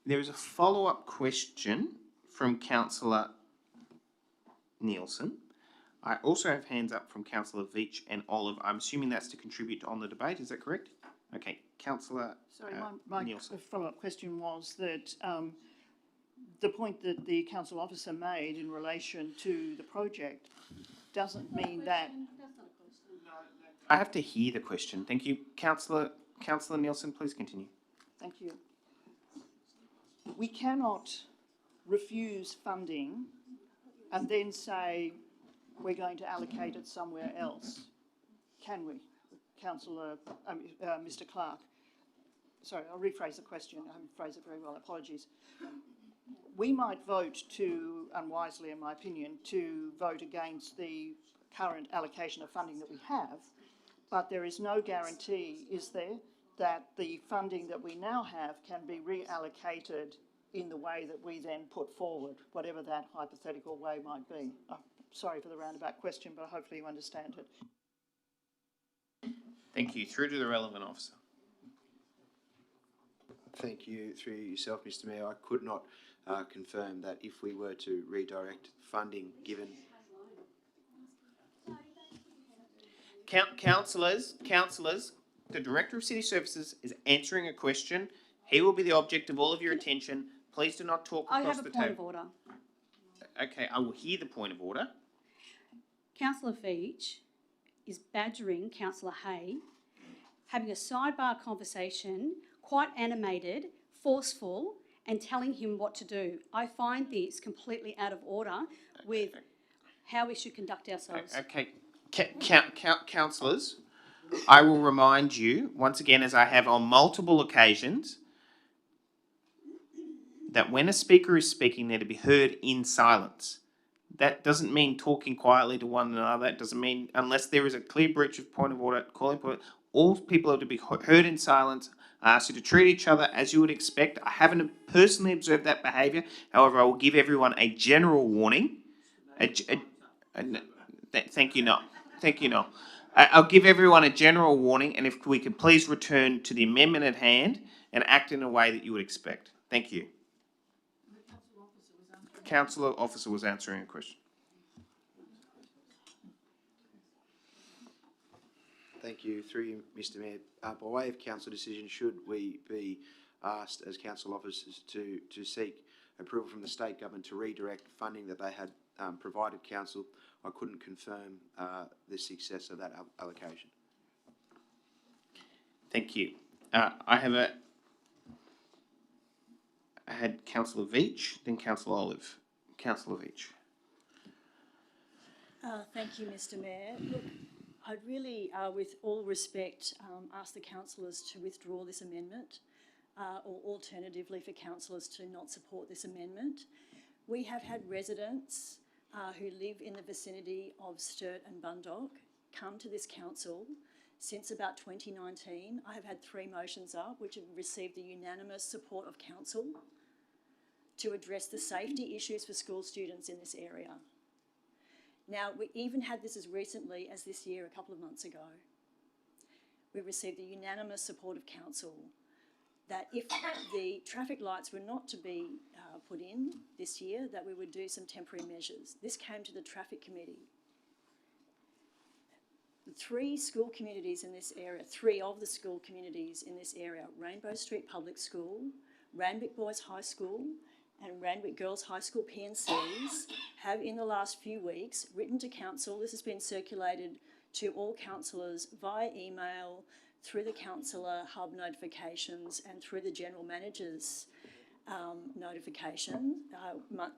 There is a follow-up question from Councillor Nielsen. I also have hands up from Councillor Veach and Olive. I'm assuming that's to contribute on the debate. Is that correct? Okay, Councillor My Nielsen. follow-up question was that the point that the council officer made in relation to the project doesn't mean that. I have to hear the question. Thank you, Councillor Nielsen. Please continue. Thank you. We cannot refuse funding and then say we're going to allocate it somewhere else, can we, Mr. Clark? Sorry, I'll rephrase the question. I haven't phrased it very well. Apologies. We might vote to, unwisely in my opinion, to vote against the current allocation of funding that we have, but there is no guarantee, is there, that the funding that we now have can be reallocated in the way that we then put forward, whatever that hypothetical way might be. Sorry for the roundabout question, but hopefully you understand it. Thank you. Through to the relevant officer. Thank you. Through yourself, Mr Mayor, I could not confirm that if we were to redirect funding given... Councillors, the Director of City Services is answering a question. He will be the object of all of your attention. Please do not talk across the table. I have a point of order. Okay, I will hear the point of order. Councillor Veach is badgering Councillor Hay, having a sidebar conversation, quite animated, forceful, and telling him what to do. I find this completely out of order with how we should conduct ourselves. Okay, councillors, I will remind you, once again, as I have on multiple occasions, that when a speaker is speaking, they're to be heard in silence. That doesn't mean talking quietly to one another. It doesn't mean, unless there is a clear breach of point of order, calling point, all people are to be heard in silence. I ask you to treat each other as you would expect. I haven't personally observed that behaviour. However, I will give everyone a general warning. Thank you, no. I'll give everyone a general warning, and if we could please return to the amendment at hand and act in a way that you would expect. Thank you. Councillor Officer was answering a question. Thank you. Through you, Mr Mayor. By way of council decision, should we be asked as council officers to seek approval from the state government to redirect funding that they had provided council, I couldn't confirm the success of that allocation. Thank you. I had Councillor Veach, then Councillor Olive. Councillor Veach. Thank you, Mr Mayor. Look, I'd really, with all respect, ask the councillors to withdraw this amendment, or alternatively for councillors to not support this amendment. We have had residents who live in the vicinity of Sturt and Bundock come to this council since about 2019. I have had 3 motions up which have received the unanimous support of council to address the safety issues for school students in this area. Now, we even had this as recently as this year, a couple of months ago. We received the unanimous support of council that if the traffic lights were not to be put in this year, that we would do some temporary measures. This came to the traffic committee. 3 school communities in this area, 3 of the school communities in this area, Rainbow Street Public School, Randwick Boys High School and Randwick Girls High School PNCs, have in the last few weeks written to council. This has been circulated to all councillors via email, through the councillor hub notifications and through the general manager's notification,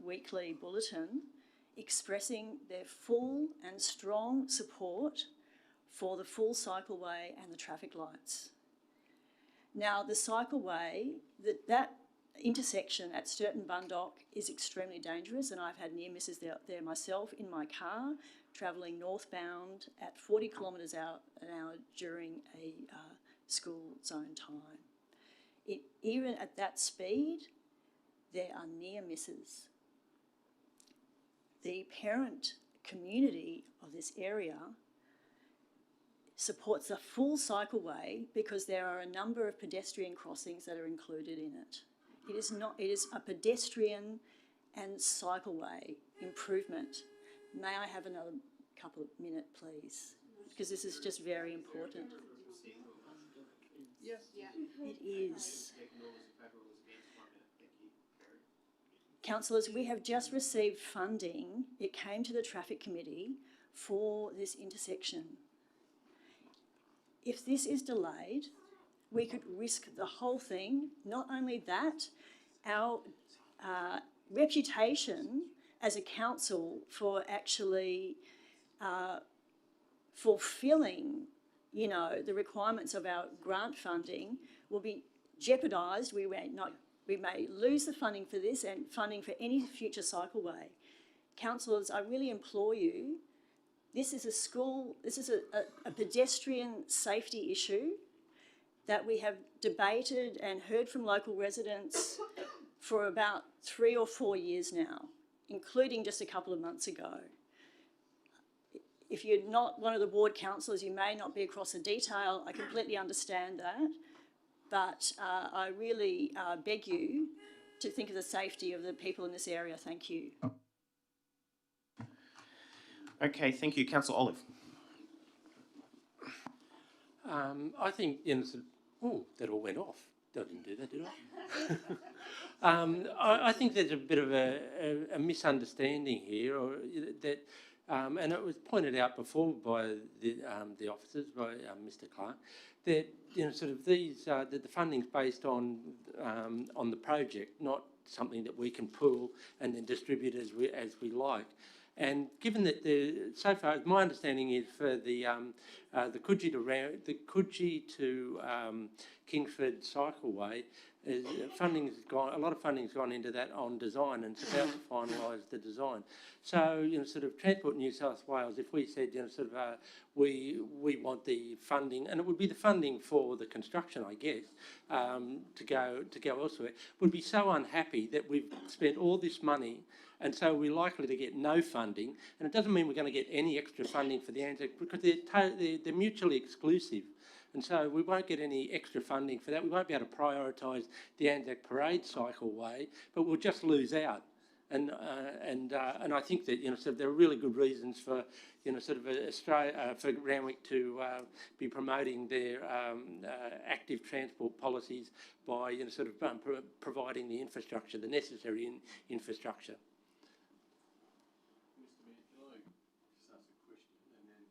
weekly bulletin, expressing their full and strong support for the full cycleway and the traffic lights. Now, the cycleway, that intersection at Sturt and Bundock is extremely dangerous, and I've had near misses there myself in my car, travelling northbound at 40 kilometres an hour during a school zone time. Even at that speed, there are near misses. The parent community of this area supports the full cycleway because there are a number of pedestrian crossings that are included in it. It is a pedestrian and cycleway improvement. May I have another couple of minutes, please? Because this is just very important. Yes. It is. Councillors, we have just received funding. It came to the traffic committee for this intersection. If this is delayed, we could risk the whole thing. Not only that, our reputation as a council for actually fulfilling, the requirements of our grant funding will be jeopardised. We may lose the funding for this and funding for any future cycleway. Councillors, I really implore you, this is a pedestrian safety issue that we have debated and heard from local residents for about 3 or 4 years now, including just a couple of months ago. If you're not one of the ward councillors, you may not be across the detail. I completely understand that. But I really beg you to think of the safety of the people in this area. Thank you. Okay, thank you. Councillor Olive. I think, that all went off. I didn't do that, did I? I think there's a bit of a misunderstanding here, or that, and it was pointed out before by the officers, by Mr. Clark, that that the funding's based on the project, not something that we can pull and then distribute as we like. And given that so far, my understanding is for the Coogee to Kingsford cycleway, a lot of funding's gone into that on design, and it's about to finalise the design. So, Transport New South Wales, if we said, we want the funding, and it would be the funding for the construction, I guess, to go elsewhere, would be so unhappy that we've spent all this money And so we're likely to get no funding, and it doesn't mean we're going to get any extra funding for the Anzac because they're mutually exclusive. And so we won't get any extra funding for that. We won't be able to prioritise the Anzac Parade cycleway, but we'll just lose out. And I think that sort of there are really good reasons for sort of Australia for Randwick to be promoting their active transport policies by sort of providing the infrastructure, the necessary infrastructure. Mr. Mayor, can I just ask a question and then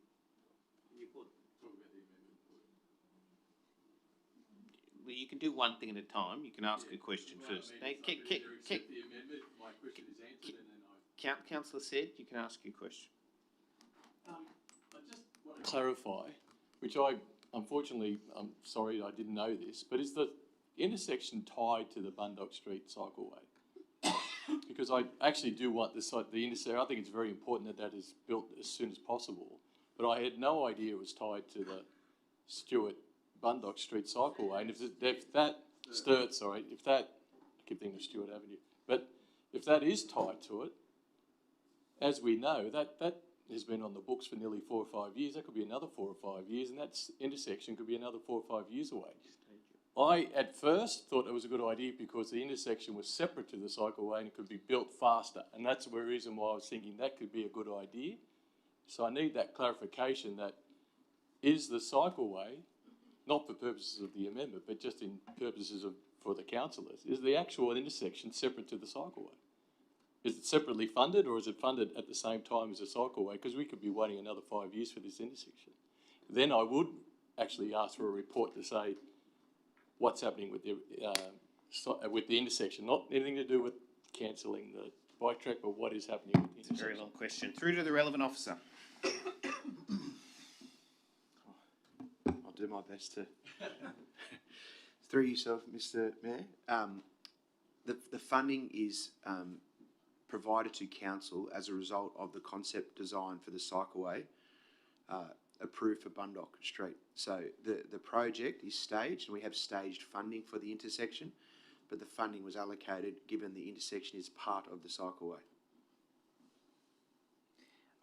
talk about the amendment? Well, you can do one thing at a time. You can ask a question first. The amendment, my question is answered, and then Councillor said you can ask your question. I just want to clarify, which I'm sorry I didn't know this, but is the intersection tied to the Bundock Street cycleway? Because I actually do want the intersection. I think it's very important that is built as soon as possible. But I had no idea it was tied to the Bundock Street cycleway. And if that I keep thinking of Stewart Avenue, but if that is tied to it, as we know, that has been on the books for nearly 4 or 5 years. That could be another 4 or 5 years, and that intersection could be another 4 or 5 years away. I, at first, thought it was a good idea because the intersection was separate to the cycleway and it could be built faster. And that's the reason why I was thinking that could be a good idea. So I need that clarification that is the cycleway, not for purposes of the amendment, but just in purposes for the councillors, is the actual intersection separate to the cycleway? Is it separately funded or is it funded at the same time as the cycleway? Because we could be waiting another 5 years for this intersection. Then I would actually ask for a report to say what's happening with the intersection, not anything to do with cancelling the bike track, but what is happening with the intersection. It's a very long question. Through to the relevant officer. I'll do my best to. Through yourself, Mr. Mayor. The funding is provided to council as a result of the concept design for the cycleway approved for Bundock Street. So the project is staged and we have staged funding for the intersection, but the funding was allocated given the intersection is part of the cycleway.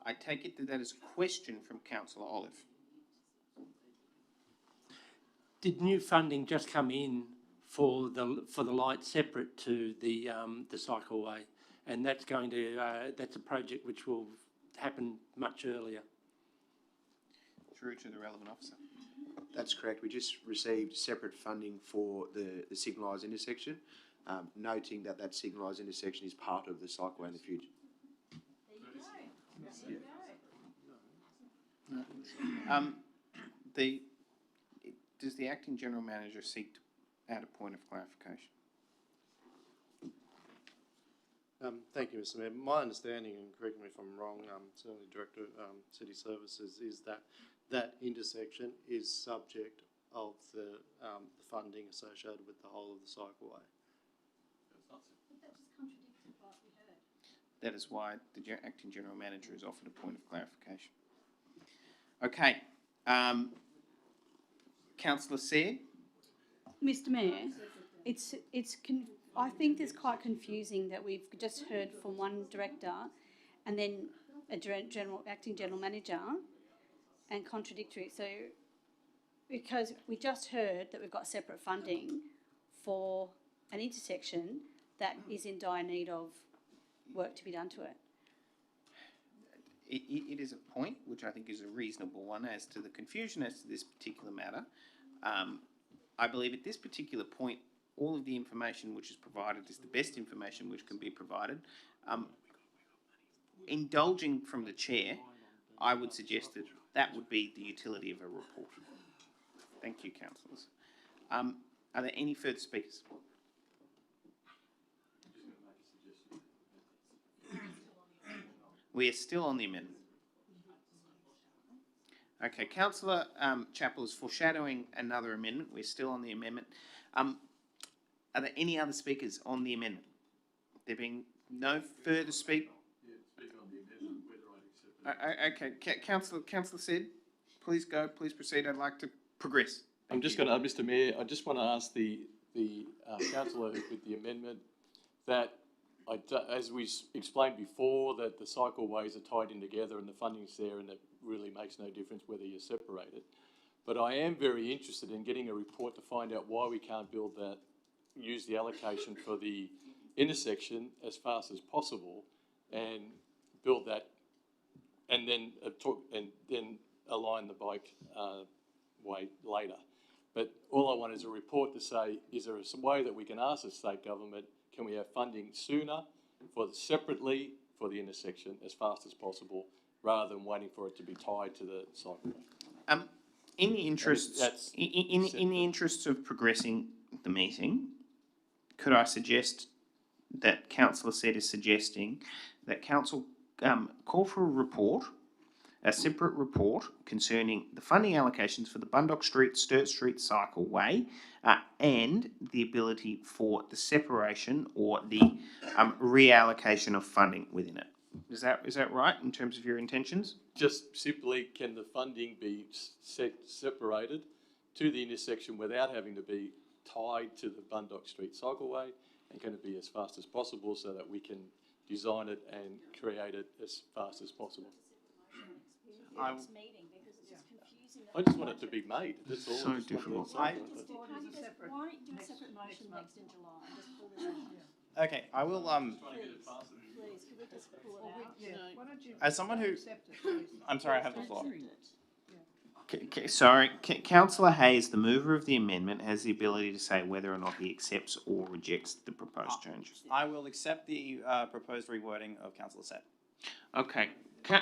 I take it that is a question from Councillor Olive. Did new funding just come in for the light separate to the cycleway, and that's a project which will happen much earlier? Through to the relevant officer. That's correct. We just received separate funding for the signalised intersection, noting that signalised intersection is part of the cycleway in the future. Does the Acting General Manager seek to add a point of clarification? Thank you, Mr. Mayor. My understanding, and correct me if I'm wrong, certainly Director of City Services, is that intersection is subject of the funding associated with the whole of the cycleway. But that just contradicted what we heard. That is why the Acting General Manager has offered a point of clarification. Okay. Councillor Sayre. Mr. Mayor, I think it's quite confusing that we've just heard from one director and then a acting general manager and contradictory. So, because we just heard that we've got separate funding for an intersection that is in dire need of work to be done to it. It is a point which I think is a reasonable one as to the confusion as to this particular matter. I believe at this particular point, all of the information which is provided is the best information which can be provided. Indulging from the chair, I would suggest that would be the utility of a report. Thank you, councillors. Are there any further speakers? We are still on the amendment. Okay, Councillor Chappell is foreshadowing another amendment. We're still on the amendment. Are there any other speakers on the amendment? There being no further speak. Yeah, speak on the amendment, whether I accept it. Okay, Councillor said, please go, please proceed. I'd like to progress. I'm just going to, Mr. Mayor, I just want to ask the councillor with the amendment that as we explained before, that the cycleways are tied in together and the funding's there, and it really makes no difference whether you're separated. But I am very interested in getting a report to find out why we can't build that, use the allocation for the intersection as fast as possible, and build that, and then align the bike way later. But all I want is a report to say, is there some way that we can ask the state government, can we have funding sooner separately for the intersection as fast as possible, rather than waiting for it to be tied to the cycleway? In the interests, in the interests of progressing the meeting, could I suggest that Councillor Said is suggesting that Council call for a report, a separate report concerning the funding allocations for the Bundock Street, Sturt Street cycleway, and the ability for the separation or the reallocation of funding within it. Is that right in terms of your intentions? Just simply, can the funding be separated to the intersection without having to be tied to the Bundock Street cycleway, and can it be as fast as possible so that we can design it and create it as fast as possible? I just want it to be made. That's all. So difficult. Why don't you do a separate motion next in July and just pull this out? Okay, I will, Please, could we just pull it out? Why don't you as someone who, accept it, please? I'm sorry, I have the floor. Sorry, Councillor Hayes, the mover of the amendment, has the ability to say whether or not he accepts or rejects the proposed changes. I will accept the proposed rewording of Councillor Said. Okay,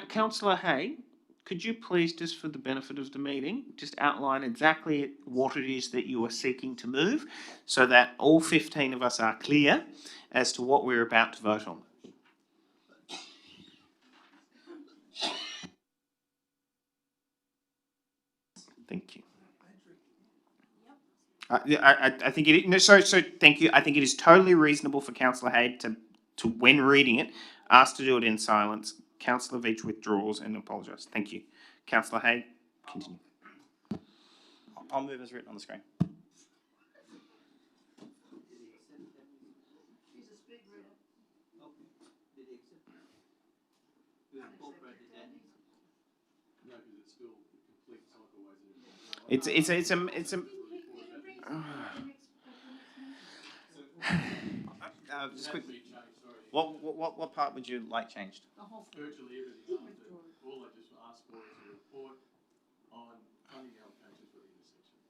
Councillor Hay, could you please, just for the benefit of the meeting, just outline exactly what it is that you are seeking to move, so that all 15 of us are clear as to what we're about to vote on? Thank you. I think it. No, so thank you. I think it is totally reasonable for Councillor Hay to when reading it, ask to do it in silence. Councillor Veach withdraws and apologise. Thank you. Councillor Hay, continue. I'll move as written on the screen. It's a. Just quickly, what part would you like changed? Virtually everything after. All I just asked for is a report on funding allocations for the intersection.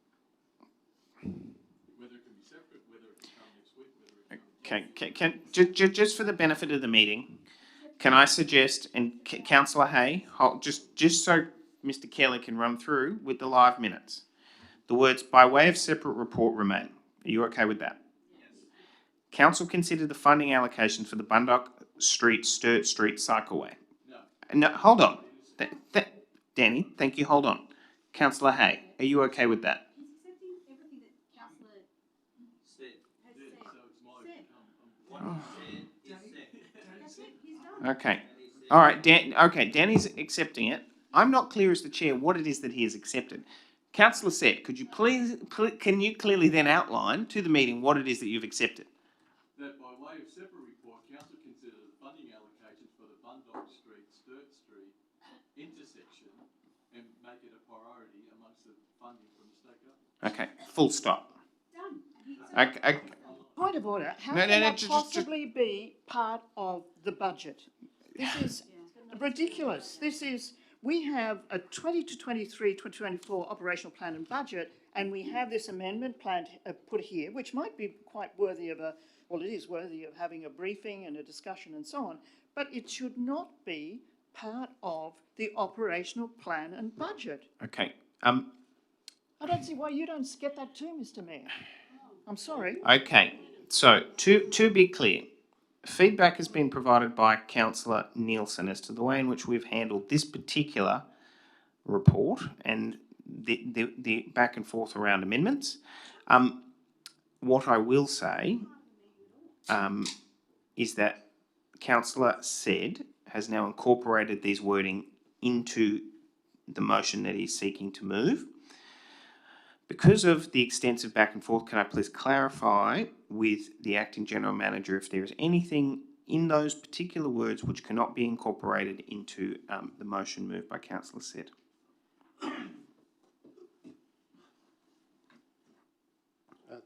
Whether it can be separate, whether it can come next week, whether it can... Okay, just for the benefit of the meeting, can I suggest, and Councillor Hay, just so Mr. Kelly can run through with the live minutes, the words "by way of separate report" remain. Are you okay with that? Yes. Council consider the funding allocation for the Bundock Street, Sturt Street cycleway. No, hold on. Danny, thank you, hold on. Councillor Hay, are you okay with that? Okay. All right, Danny's accepting it. I'm not clear as the chair what it is that he has accepted. Councillor Said, could you can you clearly then outline to the meeting what it is that you've accepted? That by way of separate report, Council consider the funding allocations for the Bundock Street, Sturt Street intersection and make it a priority amongst the funding from the state government. Okay, full stop. Okay. Point of order. How can that possibly be part of the budget? This is ridiculous. We have a 2023, 2024 operational plan and budget, and we have this amendment plan put here, which might be quite worthy of it is worthy of having a briefing and a discussion and so on, but it should not be part of the operational plan and budget. Okay. I don't see why you don't get that too, Mr. Mayor. I'm sorry. Okay, so to be clear, feedback has been provided by Councillor Nielsen as to the way in which we've handled this particular report and the back and forth around amendments. What I will say is that Councillor Said has now incorporated these wording into the motion that he's seeking to move. Because of the extensive back and forth, can I please clarify with the Acting General Manager if there is anything in those particular words which cannot be incorporated into the motion moved by Councillor Said.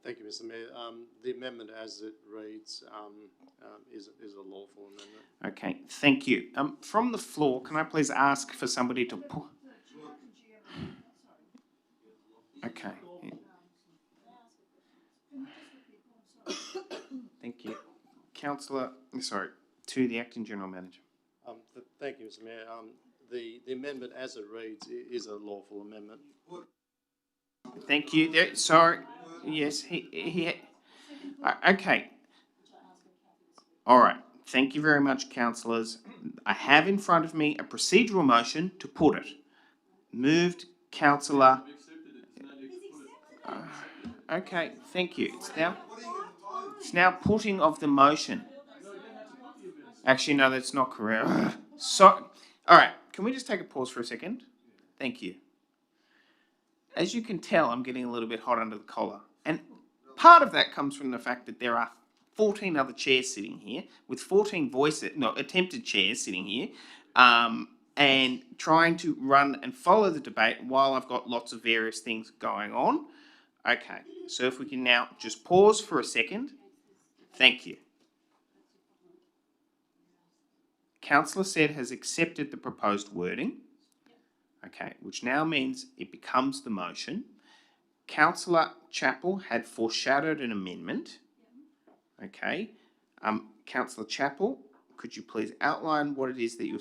Thank you, Mr. Mayor. The amendment as it reads is a lawful amendment. Okay, thank you. From the floor, can I please ask for somebody to put... Okay. Yeah. Thank you. Councillor, sorry, to the Acting General Manager. Thank you, Mr. Mayor. The amendment as it reads is a lawful amendment. Thank you. Sorry. Yes, okay. All right. Thank you very much, councillors. I have in front of me a procedural motion to put it. Moved, Councillor. Okay, thank you. It's now putting of the motion. Actually, no, that's not correct. So, all right. Can we just take a pause for a second? Thank you. As you can tell, I'm getting a little bit hot under the collar. And part of that comes from the fact that there are 14 other chairs sitting here with 14 attempted chairs sitting here and trying to run and follow the debate while I've got lots of various things going on. Okay, so if we can now just pause for a second. Thank you. Councillor Said has accepted the proposed wording. Okay, which now means it becomes the motion. Councillor Chappell had foreshadowed an amendment. Okay. Councillor Chappell, could you please outline what it is that you're...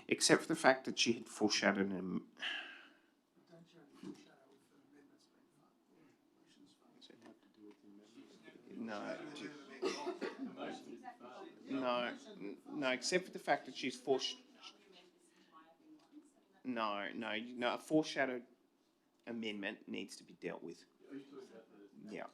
Except for the fact that she had foreshadowed an... No, except for the fact that she's a foreshadowed amendment needs to be dealt with. Yeah.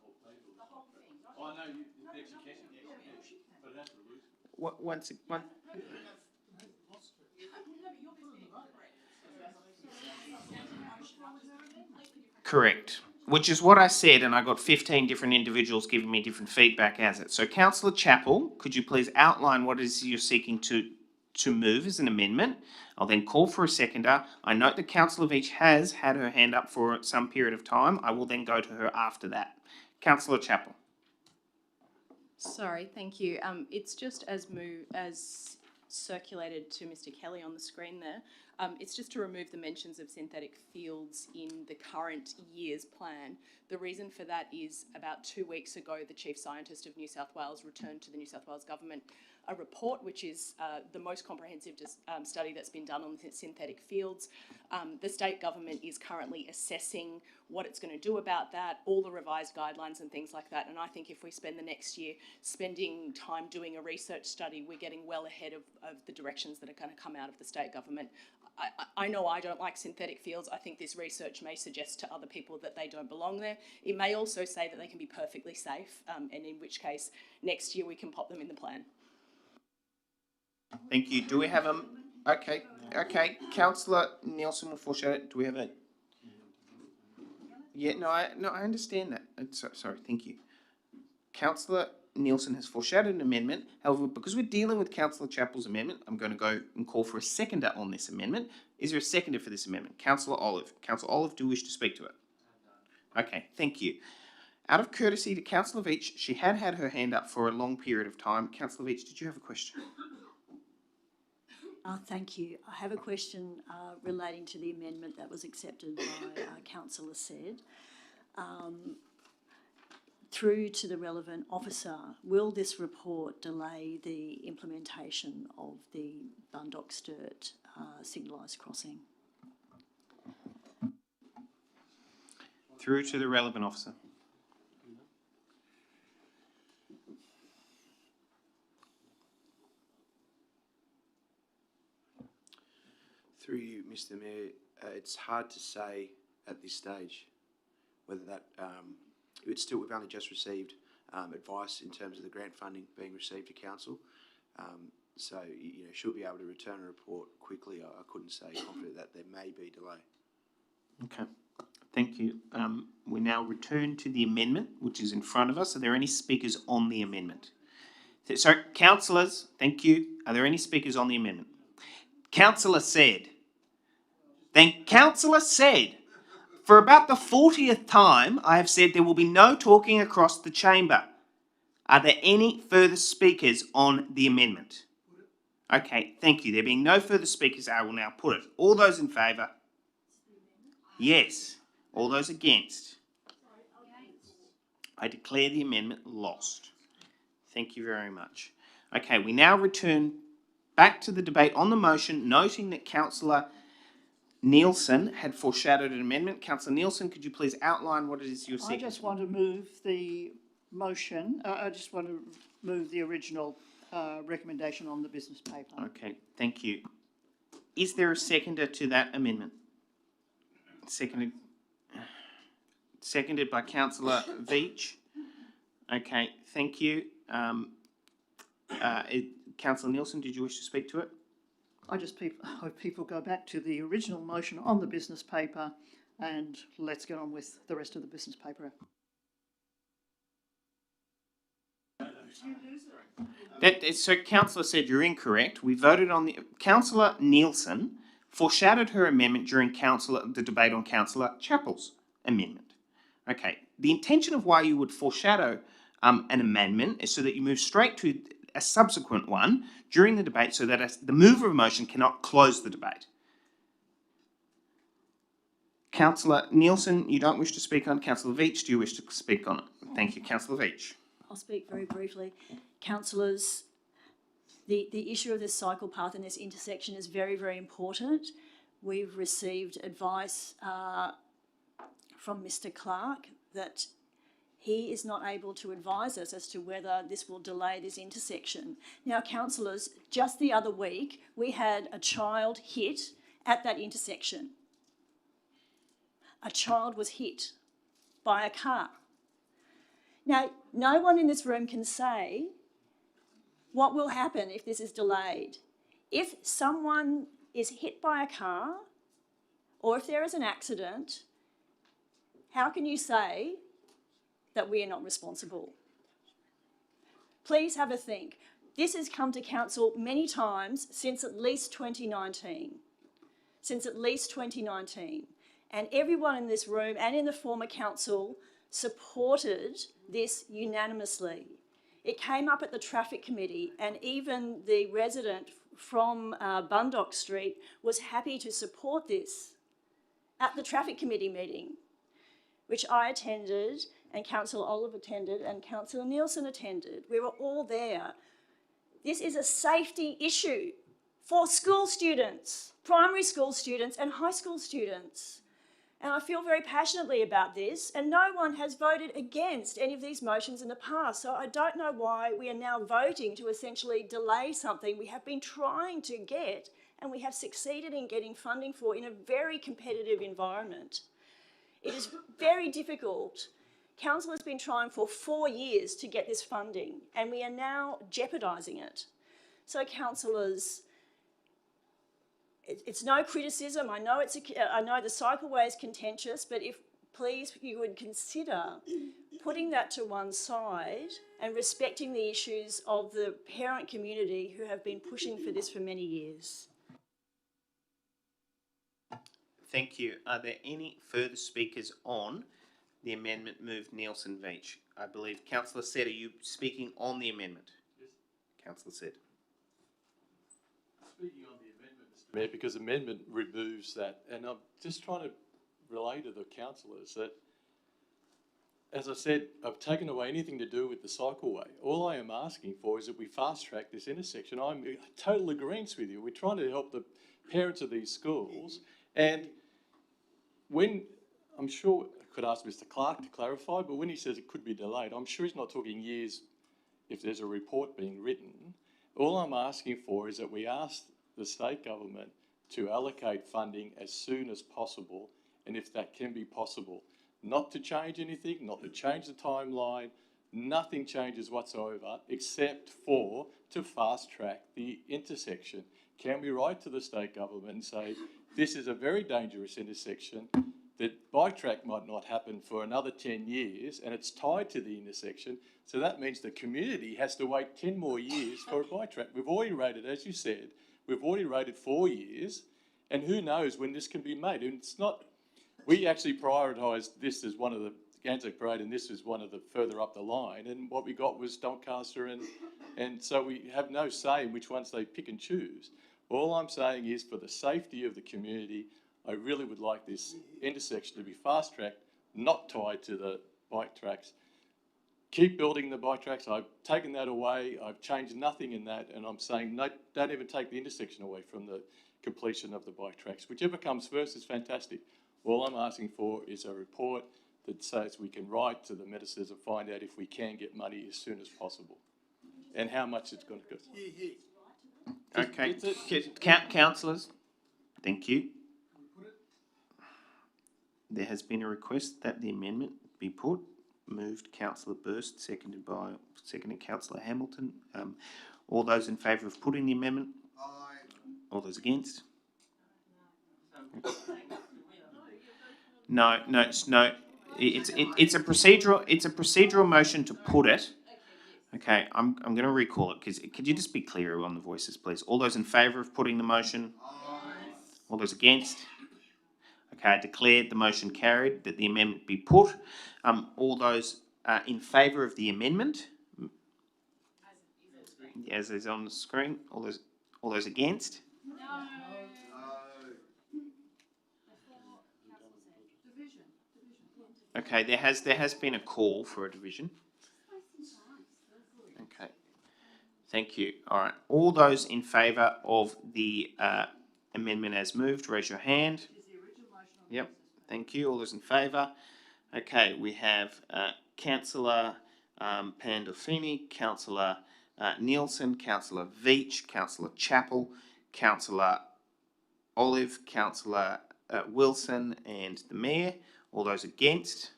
Correct. Which is what I said, and I got 15 different individuals giving me different feedback as it. So, Councillor Chappell, could you please outline what it is you're seeking to move as an amendment? I'll then call for a seconder. I note that Councillor Veach has had her hand up for some period of time. I will then go to her after that. Councillor Chappell. Sorry, thank you. It's just as circulated to Mr. Kelly on the screen there. It's just to remove the mentions of synthetic fields in the current year's plan. The reason for that is about 2 weeks ago, the Chief Scientist of New South Wales returned to the New South Wales Government a report which is the most comprehensive study that's been done on synthetic fields. The state government is currently assessing what it's going to do about that, all the revised guidelines and things like that. And I think if we spend the next year spending time doing a research study, we're getting well ahead of the directions that are going to come out of the state government. I know I don't like synthetic fields. I think this research may suggest to other people that they don't belong there. It may also say that they can be perfectly safe, and in which case next year we can pop them in the plan. Thank you. Do we have a... Okay. Councillor Nielsen will foreshadow it. Do we have a... Yeah, I understand that. Sorry, thank you. Councillor Nielsen has foreshadowed an amendment. However, because we're dealing with Councillor Chappell's amendment, I'm going to go and call for a seconder on this amendment. Is there a seconder for this amendment? Councillor Olive. Councillor Olive, do you wish to speak to it? Okay, thank you. Out of courtesy to Councillor Veach, she had her hand up for a long period of time. Councillor Veach, did you have a question? Thank you. I have a question relating to the amendment that was accepted by Councillor Said. Through to the relevant officer, will this report delay the implementation of the Bundock-Sturt signalised crossing? Through to the relevant officer. Through you, Mr. Mayor, it's hard to say at this stage whether that we've only just received advice in terms of the grant funding being received to council, so she'll be able to return a report quickly. I couldn't say confident that there may be delay. Okay, thank you. We now return to the amendment, which is in front of us. Are there any speakers on the amendment? So, councillors, thank you. Are there any speakers on the amendment? Councillor said, for about the 40th time, I have said there will be no talking across the chamber. Are there any further speakers on the amendment? Okay, thank you. There being no further speakers, I will now put it. All those in favour? Yes. All those against? I declare the amendment lost. Thank you very much. Okay, we now return back to the debate on the motion, noting that Councillor Nielsen had foreshadowed an amendment. Councillor Nielsen, could you please outline what it is you're seeking? I just want to move the motion. I just want to move the original recommendation on the business paper. Okay, thank you. Is there a seconder to that amendment? Seconded by Councillor Veach. Okay, thank you. Councillor Nielsen, did you wish to speak to it? I just hope people go back to the original motion on the business paper and let's get on with the rest of the business paper. So Councillor said you're incorrect. We voted on the... Councillor Nielsen foreshadowed her amendment during the debate on Councillor Chappell's amendment. Okay, the intention of why you would foreshadow an amendment is so that you move straight to a subsequent one during the debate so that the mover of a motion cannot close the debate. Councillor Nielsen, you don't wish to speak on. Councillor Veach, do you wish to speak on it? Thank you. Councillor Veach. I'll speak very briefly. Councillors, the issue of this cycle path and this intersection is very, very important. We've received advice from Mr. Clark that he is not able to advise us as to whether this will delay this intersection. Now, councillors, just the other week, we had a child hit at that intersection. A child was hit by a car. Now, no one in this room can say what will happen if this is delayed. If someone is hit by a car or if there is an accident, how can you say that we are not responsible? Please have a think. This has come to council many times since at least 2019. And everyone in this room and in the former council supported this unanimously. It came up at the traffic committee and even the resident from Bundock Street was happy to support this at the traffic committee meeting, which I attended and Councillor Olive attended and Councillor Nielsen attended. We were all there. This is a safety issue for school students, primary school students and high school students. And I feel very passionately about this, and no one has voted against any of these motions in the past. So I don't know why we are now voting to essentially delay something we have been trying to get and we have succeeded in getting funding for in a very competitive environment. It is very difficult. Council has been trying for 4 years to get this funding, and we are now jeopardising it. So, councillors, it's no criticism. I know the cycleway is contentious, but if please you would consider putting that to one side and respecting the issues of the parent community who have been pushing for this for many years. Thank you. Are there any further speakers on the amendment moved Nielsen Veach? I believe Councillor said, are you speaking on the amendment? Yes. Councillor said. Speaking on the amendment, Mr. Mayor, because amendment removes that, and I'm just trying to relay to the councillors that, as I said, I've taken away anything to do with the cycleway. All I am asking for is that we fast track this intersection. I'm in total agreement with you. We're trying to help the parents of these schools, and when, I'm sure I could ask Mr. Clark to clarify, but when he says it could be delayed, I'm sure he's not talking years if there's a report being written. All I'm asking for is that we ask the state government to allocate funding as soon as possible, and if that can be possible, not to change anything, not to change the timeline, nothing changes whatsoever except for to fast track the intersection. Can we write to the state government and say, this is a very dangerous intersection, the bike track might not happen for another 10 years, and it's tied to the intersection. So that means the community has to wait 10 more years for a bike track. We've already rated, as you said, we've already rated 4 years, and who knows when this can be made. And it's not, we actually prioritised this as one of the Anzac Parade, and this was one of the further up the line, and what we got was Doncaster, and so we have no say in which ones they pick and choose. All I'm saying is, for the safety of the community, I really would like this intersection to be fast-tracked, not tied to the bike tracks. Keep building the bike tracks. I've taken that away. I've changed nothing in that, and I'm saying no, don't even take the intersection away from the completion of the bike tracks. Whichever comes first is fantastic. All I'm asking for is a report that says we can write to the ministers and find out if we can get money as soon as possible and how much it's going to cost. Okay, councillors, thank you. There has been a request that the amendment be put. Moved Councillor Burst, seconded Councillor Hamilton. All those in favour of putting the amendment? Aye. All those against? No. It's a procedural motion to put it. Okay, I'm going to recall it, because could you just be clearer on the voices, please? All those in favour of putting the motion? Aye. All those against? Okay, I declare the motion carried, that the amendment be put. All those in favour of the amendment, as is on the screen. All those against? No. Okay, there has been a call for a division. Okay, thank you. All right, all those in favour of the amendment as moved, raise your hand. Yep, thank you. All those in favour. Okay, we have Councillor Pandolfini, Councillor Nielsen, Councillor Veach, Councillor Chappell, Councillor Olive, Councillor Wilson, and the Mayor. All those against?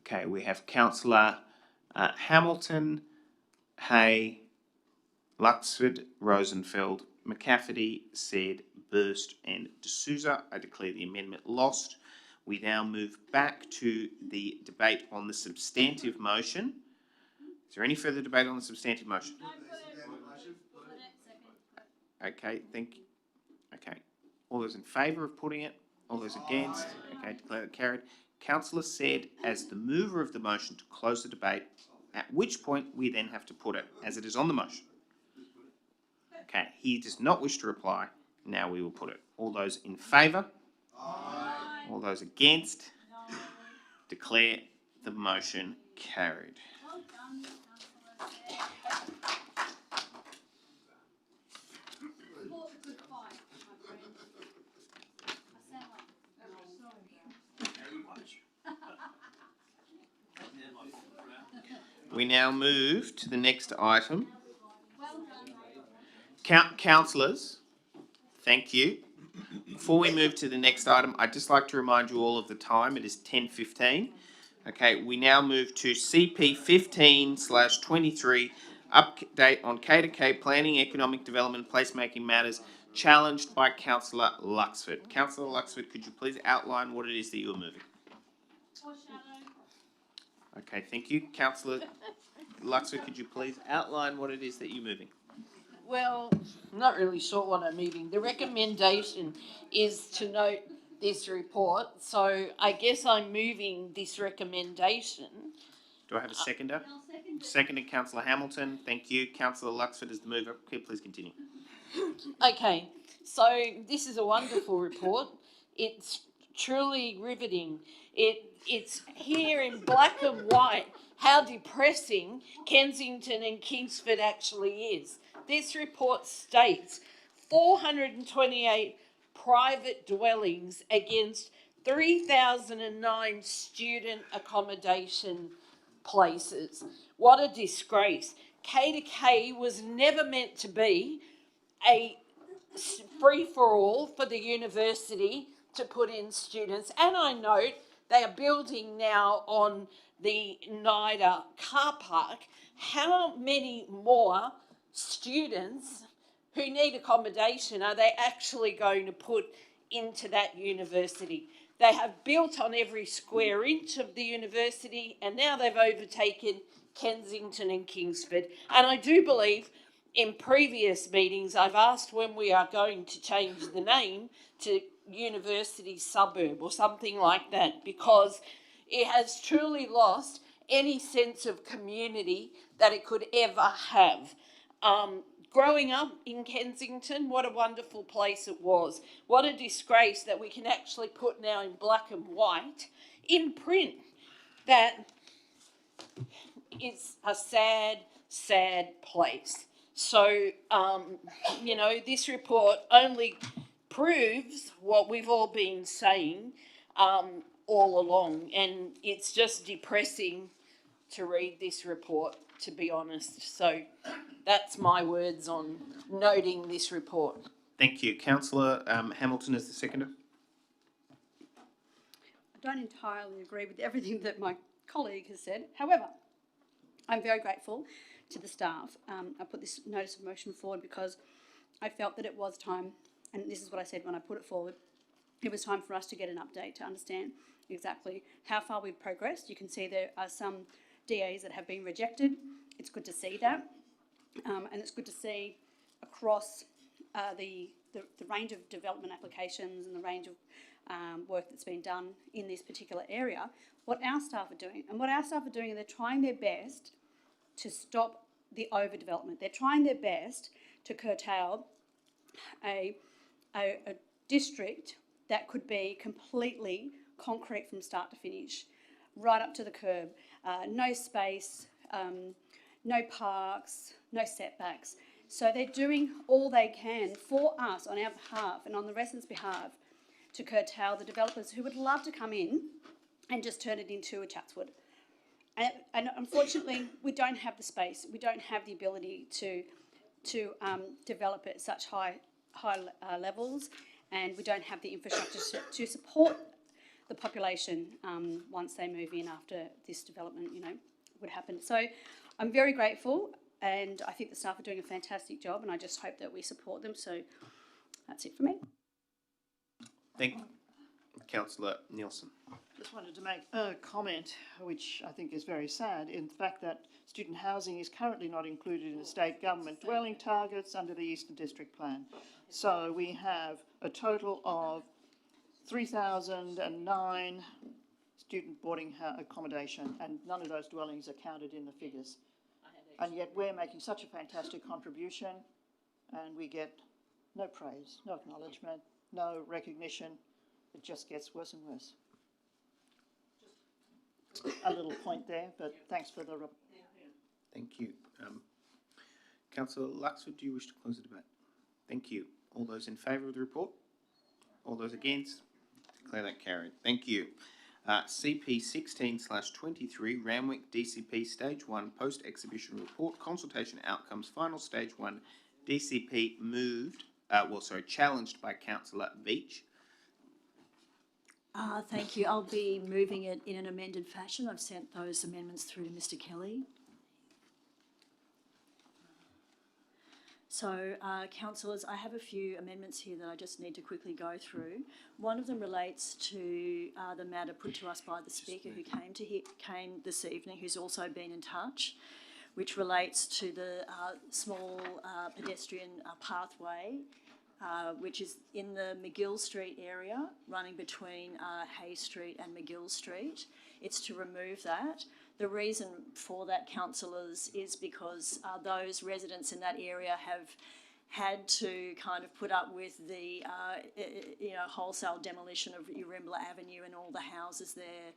Okay, we have Councillor Hamilton, Hay, Luxford, Rosenfeld, McCafferty, Said, Burst, and D'Souza. I declare the amendment lost. We now move back to the debate on the substantive motion. Is there any further debate on the substantive motion? Okay, thank you. Okay, all those in favour of putting it? All those against? Okay, declare it carried. Councillor Said, as the mover of the motion, to close the debate, at which point we then have to put it, as it is on the motion. Okay, he does not wish to reply. Now we will put it. All those in favour? Aye. All those against? No. Declare the motion carried. Well done, We now move to the next item. Councillors, thank you. Before we move to the next item, I'd just like to remind you all of the time. It is 10:15. Okay, we now move to CP 15/23, update on K2K planning, economic development, placemaking matters, challenged by Councillor Luxford. Councillor Luxford, could you please outline what it is that you are moving? Okay, thank you. Councillor Luxford, could you please outline what it is that you're moving? Well, I'm not really sure what I'm moving. The recommendation is to note this report, so I guess I'm moving this recommendation. Do I have a seconder? Seconded, Councillor Hamilton. Thank you. Councillor Luxford is the mover. Okay, please continue. Okay, so this is a wonderful report. It's truly riveting. It's here in black and white how depressing Kensington and Kingsford actually is. This report states 428 private dwellings against 3,009 student accommodation places. What a disgrace. K2K was never meant to be a free-for-all for the university to put in students. And I note they are building now on the NIDA car park. How many more students who need accommodation are they actually going to put into that university? They have built on every square inch of the university, and now they've overtaken Kensington and Kingsford. And I do believe in previous meetings I've asked when we are going to change the name to University Suburb or something like that, because it has truly lost any sense of community that it could ever have. Growing up in Kensington, what a wonderful place it was. What a disgrace that we can actually put now in black and white, in print, that it's a sad, sad place. So, you know, this report only proves what we've all been saying all along, and it's just depressing to read this report, to be honest. So that's my words on noting this report. Thank you. Councillor Hamilton is the seconder. I don't entirely agree with everything that my colleague has said. However, I'm very grateful to the staff. I put this notice of motion forward because I felt that it was time, and this is what I said when I put it forward, it was time for us to get an update to understand exactly how far we've progressed. You can see there are some DAs that have been rejected. It's good to see that. And it's good to see across the range of development applications and the range of work that's been done in this particular area, what our staff are doing. And what our staff are doing is they're trying their best to stop the overdevelopment. They're trying their best to curtail a district that could be completely concrete from start to finish, right up to the curb. No space, no parks, no setbacks. So they're doing all they can for us on our behalf and on the residents' behalf to curtail the developers who would love to come in and just turn it into a Chatswood. And unfortunately, we don't have the space. We don't have the ability to develop at such high levels, and we don't have the infrastructure to support the population once they move in after this development, you know, would happen. So I'm very grateful, and I think the staff are doing a fantastic job, and I just hope that we support them. So that's it for me. Thank you. Councillor Nielsen. Just wanted to make a comment, which I think is very sad, in the fact that student housing is currently not included in the state government dwelling targets under the Eastern District Plan. So we have a total of 3,009 student boarding accommodation, and none of those dwellings are counted in the figures. And yet we're making such a fantastic contribution, and we get no praise, no acknowledgement, no recognition. It just gets worse and worse. A little point there, but thanks for the... Thank you. Councillor Luxford, do you wish to close the debate? Thank you. All those in favour of the report? All those against? Declare that carried. Thank you. CP 16/23 Randwick DCP Stage 1 Post-Exhibition Report Consultation Outcomes Final Stage 1 DCP moved, challenged by Councillor Veach. Thank you. I'll be moving it in an amended fashion. I've sent those amendments through to Mr. Kelly. So, councillors, I have a few amendments here that I just need to quickly go through. One of them relates to the matter put to us by the Speaker who came this evening, who's also been in touch, which relates to the small pedestrian pathway, which is in the McGill Street area, running between Hay Street and McGill Street. It's to remove that. The reason for that, councillors, is because those residents in that area have had to kind of put up with the wholesale demolition of Urimbla Avenue and all the houses there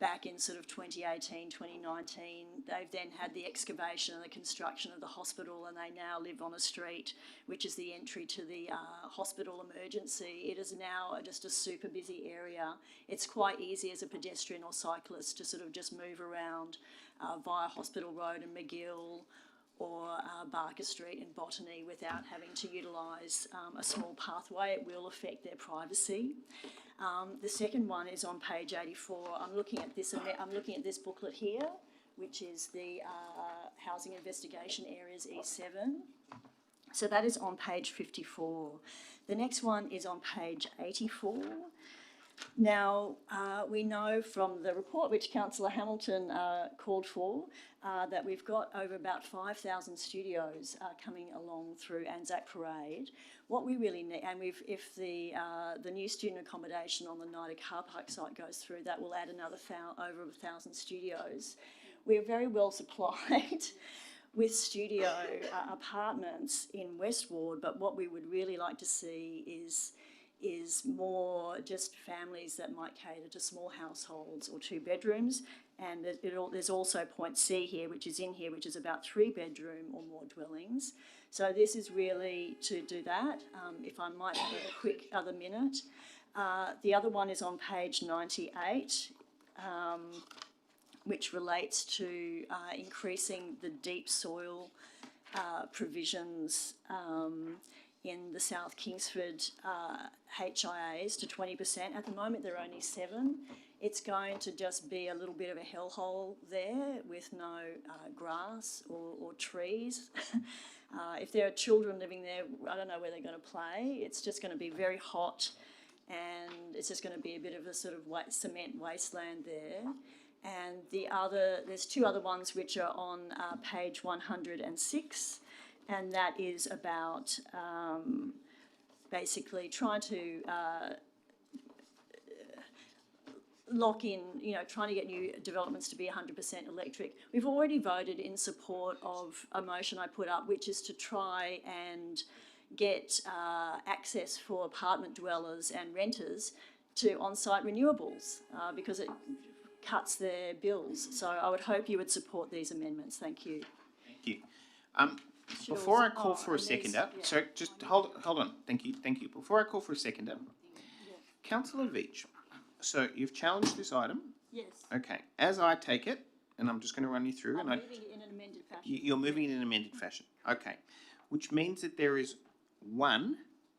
back in sort of 2018, 2019. They've then had the excavation and the construction of the hospital, and they now live on a street which is the entry to the hospital emergency. It is now just a super busy area. It's quite easy as a pedestrian or cyclist to sort of just move around via Hospital Road and McGill or Barker Street and Botany without having to utilise a small pathway. It will affect their privacy. The second one is on page 84. I'm looking at this booklet here, which is the Housing Investigation Areas E7. So that is on page 54. The next one is on page 84. Now, we know from the report which Councillor Hamilton called for that we've got over about 5,000 studios coming along through Anzac Parade. What we really need, and if the new student accommodation on the NIDA car park site goes through, that will add another over 1,000 studios. We're very well supplied with studio apartments in West Ward, but what we would really like to see is more just families that might cater to small households or 2 bedrooms. And there's also point C here, which is in here, which is about 3 bedroom or more dwellings. So this is really to do that. If I might have a quick other minute. The other one is on page 98, which relates to increasing the deep soil provisions in the South Kingsford HIAs to 20%. At the moment, there are only 7. It's going to just be a little bit of a hellhole there with no grass or trees. If there are children living there, I don't know where they're going to play. It's just going to be very hot, and it's just going to be a bit of a sort of cement wasteland there. And there's 2 other ones which are on page 106, and that is about basically trying to lock in, trying to get new developments to be 100% electric. We've already voted in support of a motion I put up, which is to try and get access for apartment dwellers and renters to on-site renewables because it cuts their bills. So I would hope you would support these amendments. Thank you. Thank you. Before I call for a seconder, so just hold on. Thank you. Before I call for a seconder, Councillor Veach, so you've challenged this item. Yes. Okay. As I take it, and I'm just going to run you through. I'm moving it in an amended fashion. You're moving it in an amended fashion. Okay. Which means that there is one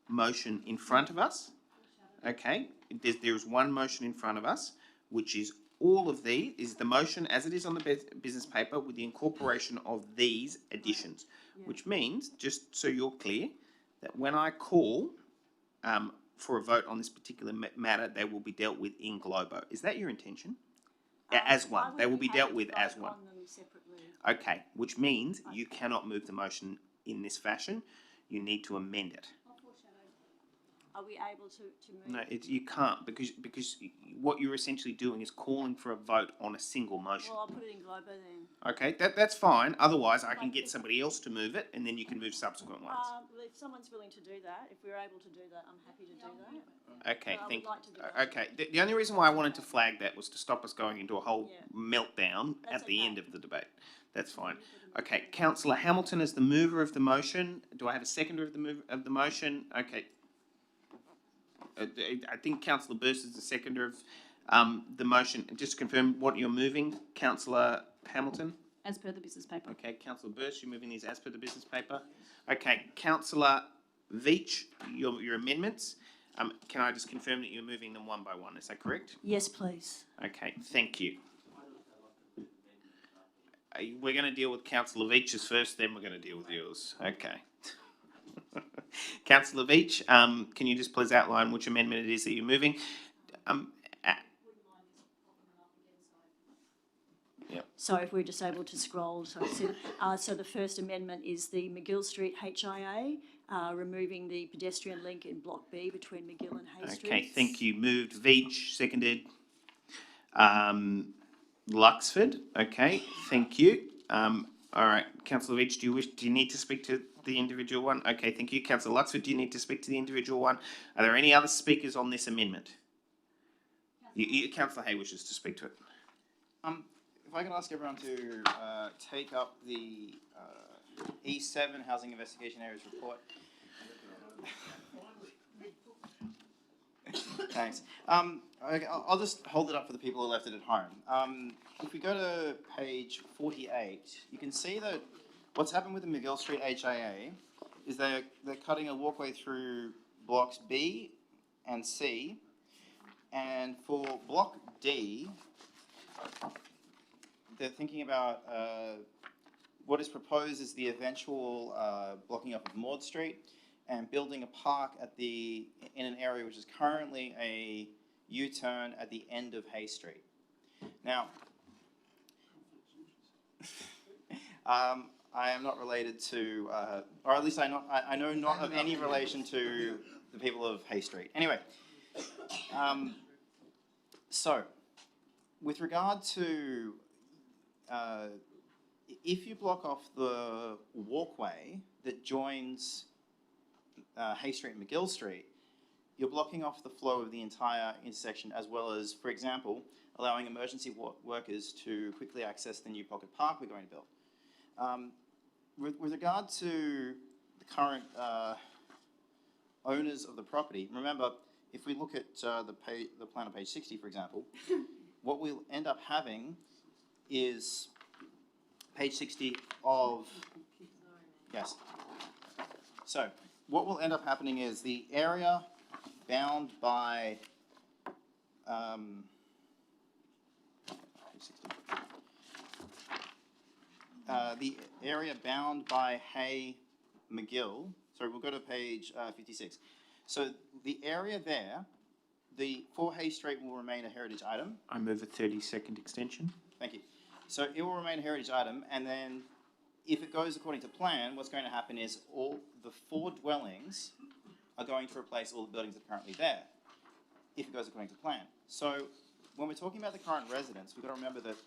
motion in front of us. Okay. There is one motion in front of us, which is all of these, is the motion as it is on the business paper with the incorporation of these additions. Which means, just so you're clear, that when I call for a vote on this particular matter, they will be dealt with in globo. Is that your intention? As one. They will be dealt with as one. Okay, which means you cannot move the motion in this fashion. You need to amend it. Are we able to move? No, you can't because what you're essentially doing is calling for a vote on a single motion. Well, I'll put it in globo then. Okay, that's fine. Otherwise, I can get somebody else to move it, and then you can move subsequent ones. Well, if someone's willing to do that, if we're able to do that, I'm happy to do that. Okay, I thank would like to do you. Okay, the only reason why I wanted to flag that was to stop us going into a whole meltdown at the end of the debate. That's fine. Okay, Councillor Hamilton is the mover of the motion. Do I have a seconder of the motion? Okay. I think Councillor Burst is the seconder of the motion. Just to confirm what you're moving, Councillor Hamilton? As per the business paper. Okay, Councillor Burst, you're moving these as per the business paper. Okay, Councillor Veach, your amendments. Can I just confirm that you're moving them one by one? Is that correct? Yes, please. Okay, thank you. We're going to deal with Councillor Veach's first, then we're going to deal with yours. Okay. Councillor Veach, can you just please outline which amendment it is that you're moving? So if we're just able to scroll, so the first amendment is the McGill Street HIA, removing the pedestrian link in Block B between McGill and Hay Street. Okay, thank you. Moved Veach, seconded Luxford. Okay, thank you. All right, Councillor Veach, do you need to speak to the individual one? Okay, thank you. Councillor Luxford, do you need to speak to the individual one? Are there any other speakers on this amendment? Councillor Hay wishes to speak to it. If I can ask everyone to take up the E7 Housing Investigation Areas report. Thanks. I'll just hold it up for the people who left it at home. If we go to page 48, you can see that what's happened with the McGill Street HIA is they're cutting a walkway through blocks B and C, and for block D, they're thinking about what is proposed is the eventual blocking up of Maud Street and building a park in an area which is currently a U-turn at the end of Hay Street. Now, I am not related to, or at least I know not of any relation to the people of Hay Street. Anyway, so with regard to if you block off the walkway that joins Hay Street and McGill Street, you're blocking off the flow of the entire intersection, as well as, for example, allowing emergency workers to quickly access the new pocket park we're going to build. With regard to the current owners of the property, remember, if we look at the plan on page 60, for example, what we'll end up having is page 60 of, yes. So what will end up happening is the area bound by, the area bound by Hay McGill, sorry, we'll go to page 56. So the area there, for Hay Street will remain a heritage item. I move a 30-second extension. Thank you. So it will remain a heritage item, and then if it goes according to plan, what's going to happen is all the 4 dwellings are going to replace all the buildings that are currently there, if it goes according to plan. So when we're talking about the current residents, we've got to remember that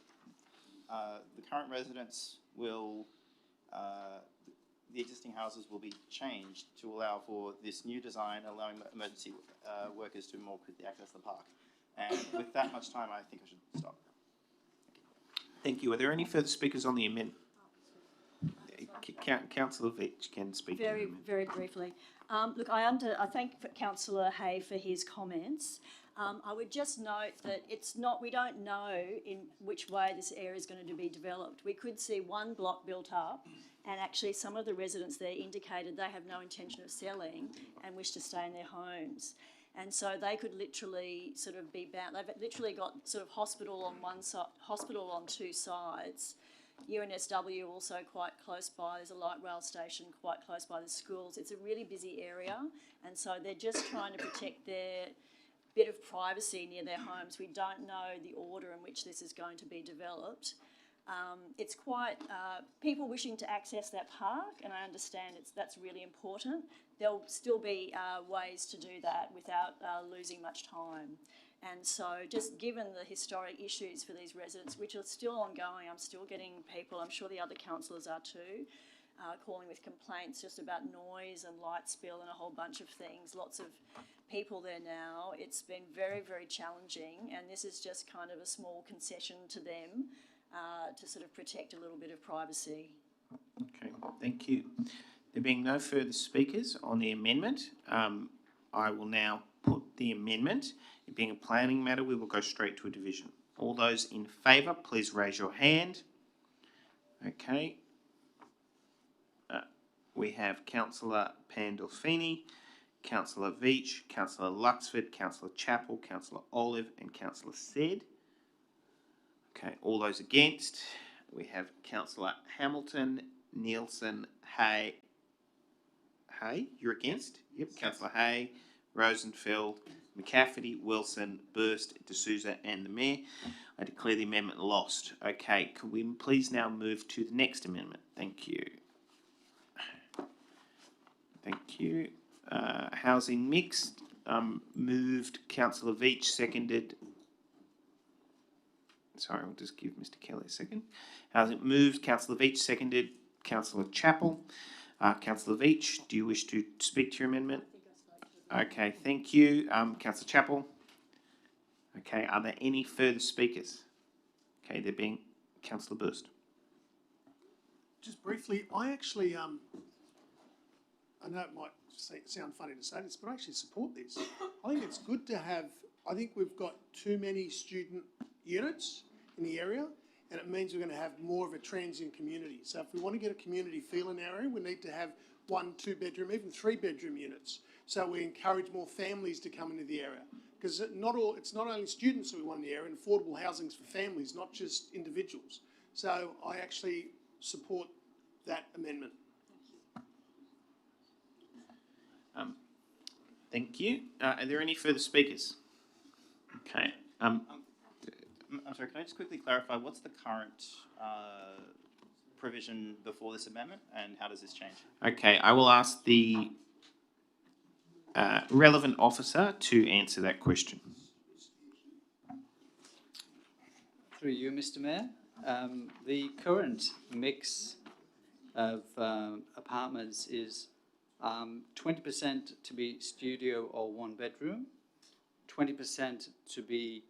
the current residents will, the existing houses will be changed to allow for this new design, allowing emergency workers to more quickly access the park. And with that much time, I think I should stop. Thank you. Are there any further speakers on the amendment? Councillor Veitch can speak. Very, very briefly. Look, I thank Councillor Hay for his comments. I would just note that we don't know in which way this area is going to be developed. We could see one block built up, and actually some of the residents there indicated they have no intention of selling and wish to stay in their homes. And so they could literally sort of be bound. They've literally got sort of hospital on one side, hospital on 2 sides. UNSW also quite close by. There's a light rail station quite close by the schools. It's a really busy area, and so they're just trying to protect their bit of privacy near their homes. We don't know the order in which this is going to be developed. It's quite people wishing to access that park, and I understand that's really important. There'll still be ways to do that without losing much time. And so just given the historic issues for these residents, which are still ongoing, I'm still getting people, I'm sure the other councillors are too, calling with complaints just about noise and light spill and a whole bunch of things. Lots of people there now. It's been very, very challenging, and this is just kind of a small concession to them to sort of protect a little bit of privacy. Okay, thank you. There being no further speakers on the amendment, I will now put the amendment. It being a planning matter, we will go straight to a division. All those in favour, please raise your hand. Okay. We have Councillor Pandolfini, Councillor Veitch, Councillor Luxford, Councillor Chappell, Councillor Olive and Councillor Said. Okay, all those against. We have Councillor Hamilton, Nielsen, Hay. Hay, you're against? Yep, Councillor Hay, Rosenfeld, McCafferty, Wilson, Burst, D'Souza and the Mayor. I declare the amendment lost. Okay, can we please now move to the next amendment? Thank you. Thank you. Housing mixed, moved Councillor Veitch, seconded. Sorry, I'll just give Mr. Kelly a second. Housing moved, Councillor Veitch, seconded, Councillor Chappell. Councillor Veitch, do you wish to speak to your amendment? Okay, thank you. Councillor Chappell. Okay, are there any further speakers? Okay, there being Councillor Burst. Just briefly, I actually, I know it might sound funny to say this, but I actually support this. I think it's good to have, I think we've got too many student units in the area, and it means we're going to have more of a transient community. So if we want to get a community feel in our area, we need to have 1, 2 bedroom, even 3 bedroom units. So we encourage more families to come into the area. Because it's not only students that we want in the area, and affordable housing is for families, not just individuals. So I actually support that amendment. Thank you. Are there any further speakers? Okay. I'm sorry, can I just quickly clarify, what's the current provision before this amendment, and how does this change? Okay, I will ask the relevant officer to answer that question. Through you, Mr. Mayor. The current mix of apartments is 20% to be studio or one bedroom, 20% to be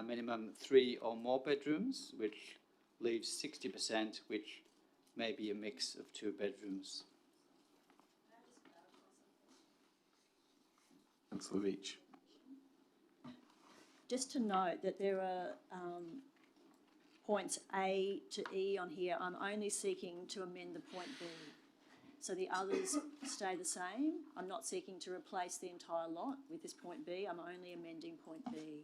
minimum 3 or more bedrooms, which leaves 60%, which may be a mix of 2 bedrooms. Councillor Veach. Just to note that there are points A to E on here. I'm only seeking to amend the point B. So the others stay the same. I'm not seeking to replace the entire lot with this point B. I'm only amending point B,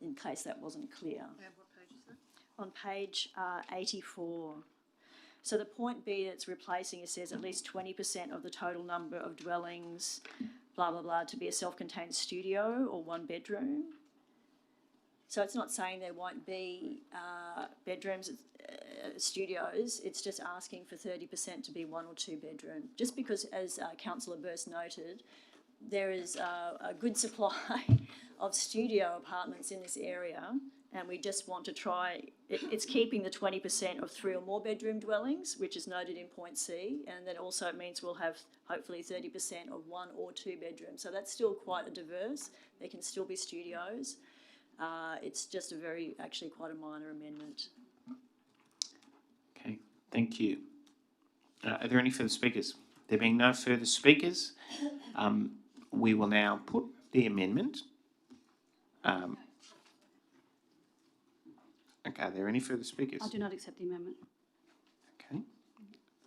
in case that wasn't clear. What page is that? On page 84. So the point B that's replacing, it says at least 20% of the total number of dwellings, blah, blah, blah, to be a self-contained studio or one bedroom. So it's not saying there won't be bedrooms, studios, it's just asking for 30% to be 1 or 2 bedroom. Just because, as Councillor Burst noted, there is a good supply of studio apartments in this area, and we just want to try, it's keeping the 20% of 3 or more bedroom dwellings, which is noted in point C, and that also means we'll have hopefully 30% of 1 or 2 bedrooms. So that's still quite a diverse, there can still be studios. It's just actually quite a minor amendment. Okay, thank you. Are there any further speakers? There being no further speakers, we will now put the amendment. Okay, are there any further speakers? I do not accept the amendment. Okay.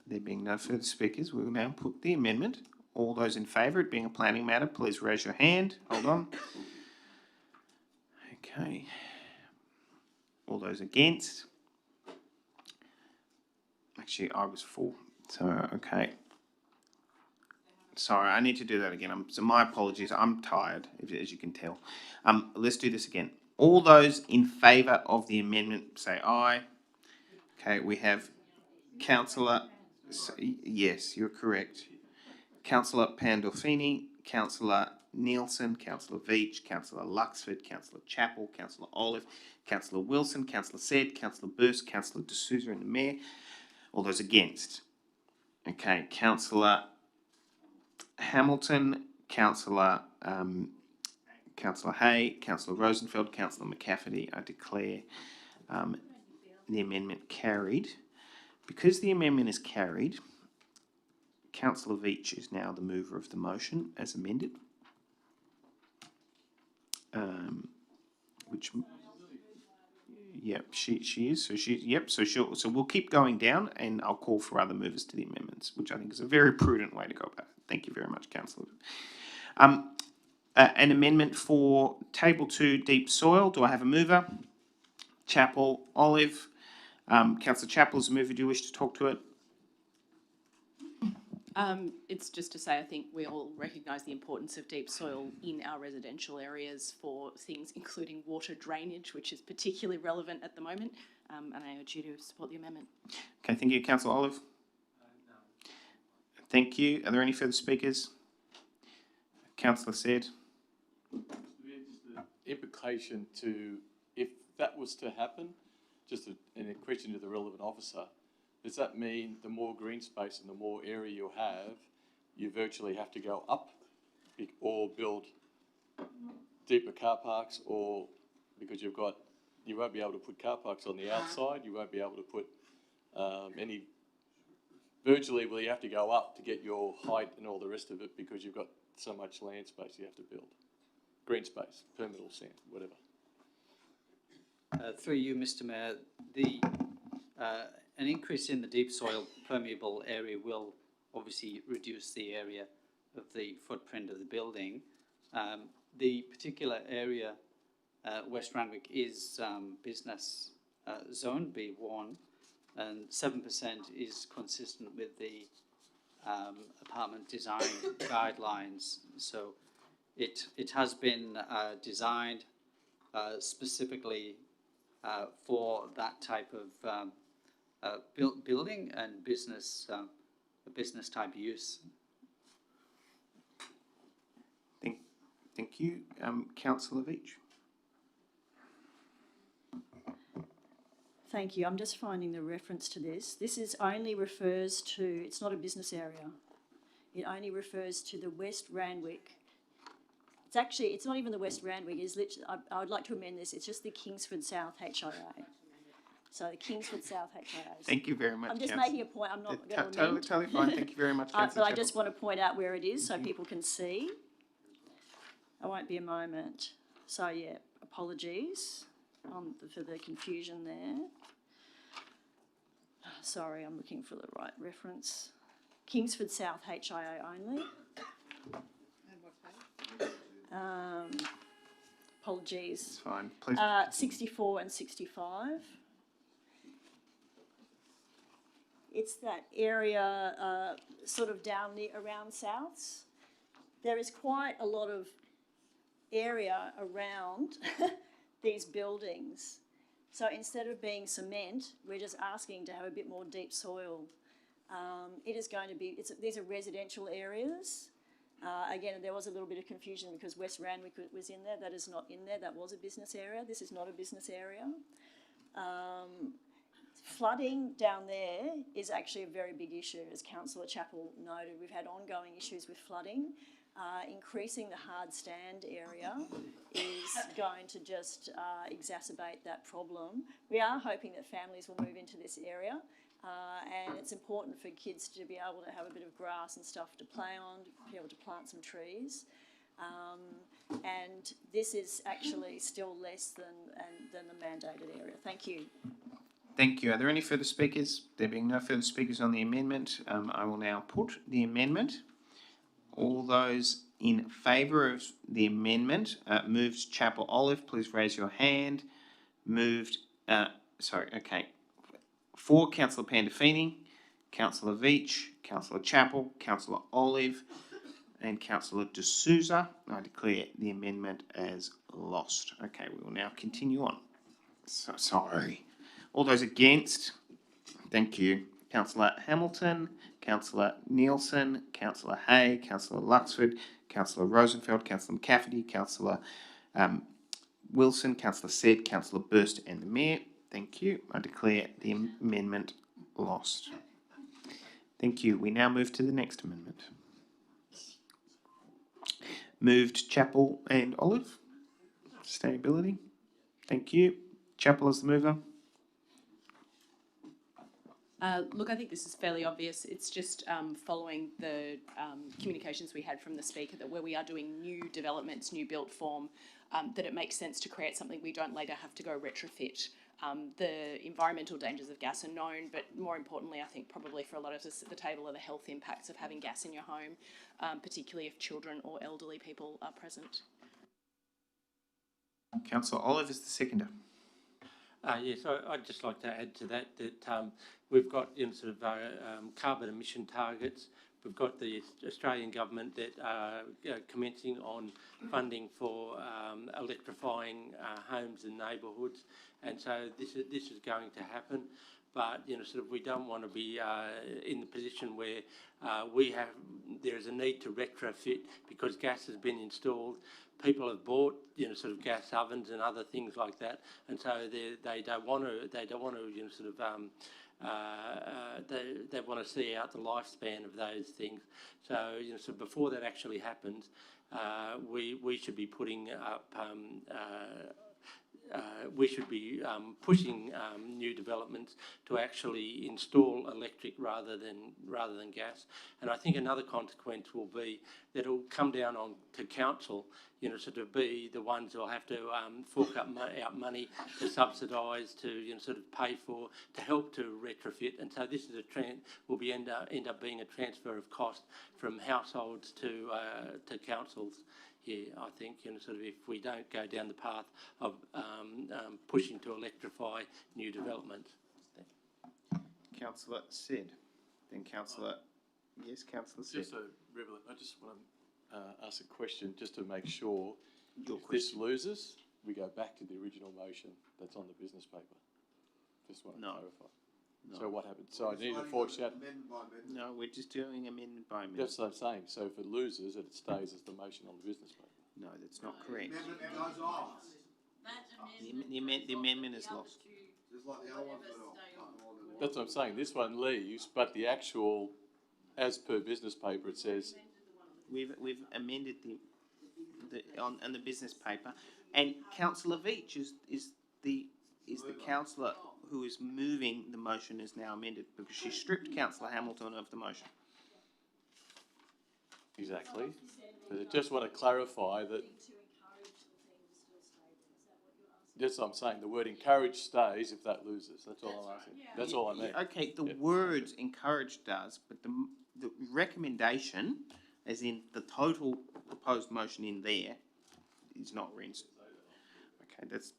There being no further speakers, we will now put the amendment. All those in favour, it being a planning matter, please raise your hand. Hold on. Okay. All those against? Actually, I was for. So, okay. Sorry, I need to do that again. So my apologies. I'm tired, as you can tell. Let's do this again. All those in favour of the amendment, say aye. Okay, we have Councillor... Yes, you're correct. Councillor Pandolfini, Councillor Nielsen, Councillor Veach, Councillor Luxford, Councillor Chappell, Councillor Olive, Councillor Wilson, Councillor Said, Councillor Burst, Councillor D'Souza and the Mayor. All those against? Okay, Councillor Hamilton, Councillor Hay, Councillor Rosenfeld, Councillor McCafferty. I declare the amendment carried. Because the amendment is carried, Councillor Veach is now the mover of the motion as amended. Yep, she is. So we'll keep going down, and I'll call for other movers to the amendments, which I think is a very prudent way to go about it. Thank you very much, Councillor. An amendment for Table 2, deep soil. Do I have a mover? Chappell, Olive. Councillor Chappell is a mover. Do you wish to talk to it? It's just to say I think we all recognise the importance of deep soil in our residential areas for things including water drainage, which is particularly relevant at the moment, and I urge you to support the amendment. Okay, thank you. Councillor Olive? No. Thank you. Are there any further speakers? Councillor Said? Just the implication to, if that was to happen, just a question to the relevant officer, does that mean the more green space and the more area you have, you virtually have to go up or build deeper car parks, or because you won't be able to put car parks on the outside, you won't be able to put virtually will you have to go up to get your height and all the rest of it because you've got so much land space you have to build. Green space, permeable sand, whatever. Through you, Mr. Mayor, an increase in the deep soil permeable area will obviously reduce the area of the footprint of the building. The particular area, West Randwick, is business zone, B1, and 7% is consistent with the apartment design guidelines. So it has been designed specifically for that type of building and business type use. Thank you. Councillor Veach. Thank you. I'm just finding the reference to this. This is only refers to, it's not a business area. It only refers to the West Randwick. It's not even the West Randwick. It's literally, I would like to amend this. It's just the Kingsford South HIA. So the Kingsford South HIA. Thank you very much. I'm just Councillor. making a point. I'm not going to amend. Totally fine. Thank you very much, Councillor. But I just want to point out where it is so people can see. I won't be a moment. So yeah, apologies for the confusion there. Sorry, I'm looking for the right reference. Kingsford South HIA only. Apologies. It's fine. Please. 64 and 65. It's that area sort of down near around Souths. There is quite a lot of area around these buildings. So instead of being cement, we're just asking to have a bit more deep soil. It is going to be, these are residential areas. Again, there was a little bit of confusion because West Randwick was in there. That is not in there. That was a business area. This is not a business area. Flooding down there is actually a very big issue, as Councillor Chappell noted. We've had ongoing issues with flooding. Increasing the hard stand area is going to just exacerbate that problem. We are hoping that families will move into this area, and it's important for kids to be able to have a bit of grass and stuff to play on, to be able to plant some trees. And this is actually still less than the mandated area. Thank you. Thank you. Are there any further speakers? There being no further speakers on the amendment, I will now put the amendment. All those in favour of the amendment, moved Chappell Olive, please raise your hand. Moved, for Councillor Pandolfini, Councillor Veach, Councillor Chappell, Councillor Olive, and Councillor De Souza. I declare the amendment as lost. Okay, we will now continue on. So sorry. All those against, thank you. Councillor Hamilton, Councillor Nielsen, Councillor Hay, Councillor Luxford, Councillor Rosenfeld, Councillor McCafferty, Councillor Wilson, Councillor Said, Councillor Burst and the Mayor. Thank you. I declare the amendment lost. Thank you. We now move to the next amendment. Moved Chappell and Olive. Sustainability. Thank you. Chappell is the mover. Look, I think this is fairly obvious. It's just following the communications we had from the Speaker that where we are doing new developments, new built form, that it makes sense to create something we don't later have to go retrofit. The environmental dangers of gas are known, but more importantly, I think probably for a lot of us at the table are the health impacts of having gas in your home, particularly if children or elderly people are present. Councillor Olive is the seconder. Yes, I'd just like to add to that we've got carbon emission targets. We've got the Australian government that are commencing on funding for electrifying homes and neighbourhoods, and so this is going to happen. But we don't want to be in the position where there is a need to retrofit because gas has been installed. People have bought gas ovens and other things like that, and so they don't want to they want to see out the lifespan of those things. So so before that actually happens, we should be putting up. We should be pushing new developments to actually install electric rather than gas. And I think another consequence will be that it will come down on to council, to be the ones who will have to fork out money to subsidise, to pay for, to help to retrofit. And so this is will be end up being a transfer of cost from households to councils. Yeah, I think if we don't go down the path of pushing to electrify new developments. Councillor Sid, then Councillor. Yes, Councillor Sid. Just so relevant, I just want ask a question just to make sure. Your If this loses, we go back to the original motion that's on the business paper. Just want to clarify. No. So what happened? So I need to foreshadow. No, we're just doing amendment by amendment. That's what I'm saying. So if it loses, it stays as the motion on the business paper. No, that's not correct. The amendment is lost. That's what I'm saying. This one leaves, but the actual, as per business paper, it says. We've amended on the business paper, and Councillor Veach is the councillor who is moving the motion is now amended because she stripped Councillor Hamilton of the motion. Exactly. But I just want to clarify that. That's what I'm saying. The word encourage stays if that loses. That's all I'm asking. That's all I mean. Okay, the words encourage does, but the recommendation, as in the total proposed motion in there, is not reinstated. Okay, that's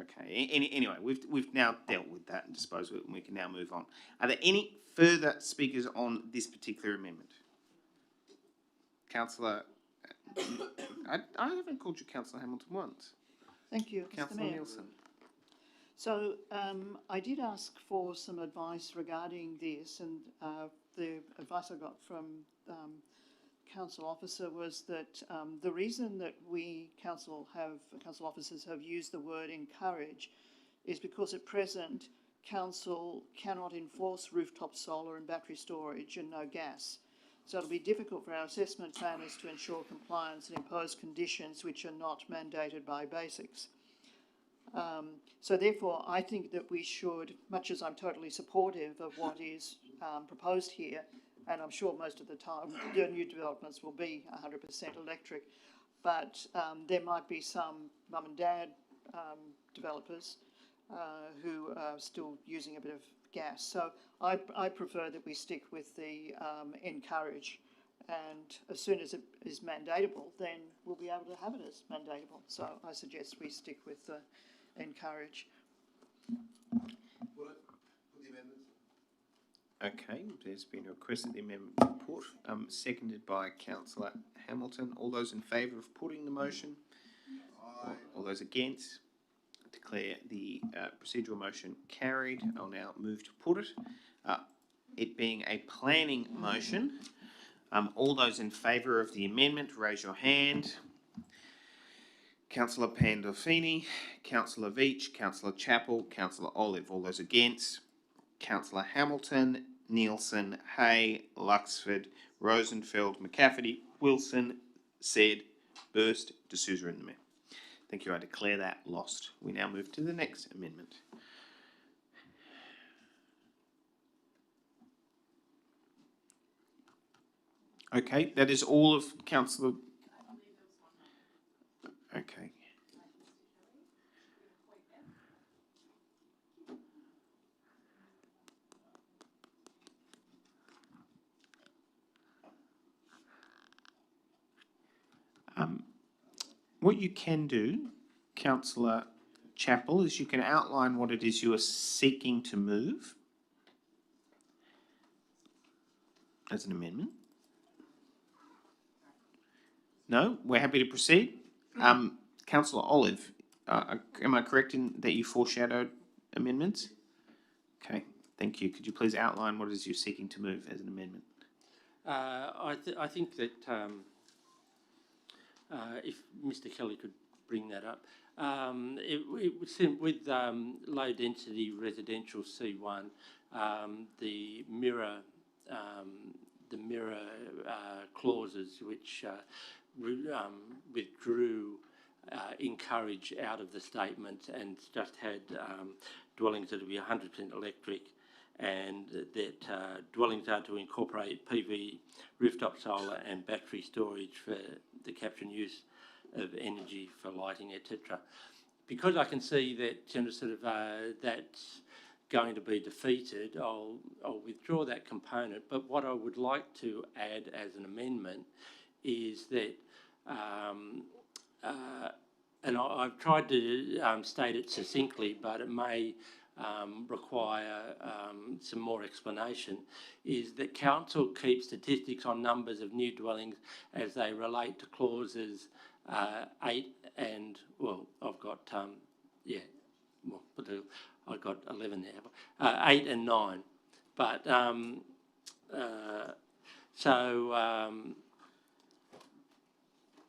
okay. Anyway, we've now dealt with that and disposed of it, and we can now move on. Are there any further speakers on this particular amendment? Councillor, I haven't called you Councillor Hamilton once. Thank you, Mr. Councillor Mayor. Nielsen. So I did ask for some advice regarding this, and the advice I got from council officer was that the reason that we council officers have used the word encourage is because at present council cannot enforce rooftop solar and battery storage and no gas. So it'll be difficult for our assessment planners to ensure compliance and impose conditions which are not mandated by basics. So therefore, I think that we should, much as I'm totally supportive of what is proposed here, and I'm sure most of the time the new developments will be 100% electric, but there might be some mum and dad developers who are still using a bit of gas. So I prefer that we stick with the encourage, and as soon as it is mandatable, then we'll be able to have it as mandatable. So I suggest we stick with the encourage. Okay, there's been a request that the amendment be put, seconded by Councillor Hamilton. All those in favour of putting the motion? Aye. All those against? Declare the procedural motion carried. I'll now move to put it. It being a planning motion, all those in favour of the amendment, raise your hand. Councillor Pandolfini, Councillor Veach, Councillor Chappell, Councillor Olive. All those against? Councillor Hamilton, Nielsen, Hay, Luxford, Rosenfeld, McCafferty, Wilson, Said, Burst, D'Souza and the Mayor. Thank you. I declare that lost. We now move to the next amendment. Okay, that is all of Councillor. Okay. What you can do, Councillor Chappell, is you can outline what it is you are seeking to move as an amendment. No? We're happy to proceed. Councillor Olive, am I correct in that you foreshadowed amendments? Okay, thank you. Could you please outline what it is you're seeking to move as an amendment? I think that if Mr. Kelly could bring that up, it would seem with low density residential C1, the mirror clauses which withdrew encourage out of the statement and just had dwellings that would be 100% electric, and that dwellings are to incorporate PV, rooftop solar and battery storage for the capture and use of energy for lighting, etc. Because I can see that that's going to be defeated, I'll withdraw that component. But what I would like to add as an amendment is that, and I've tried to state it succinctly, but it may require some more explanation, is that council keeps statistics on numbers of new dwellings as they relate to clauses 8 and, well, I've got, I've got 11 there, 8 and 9. But,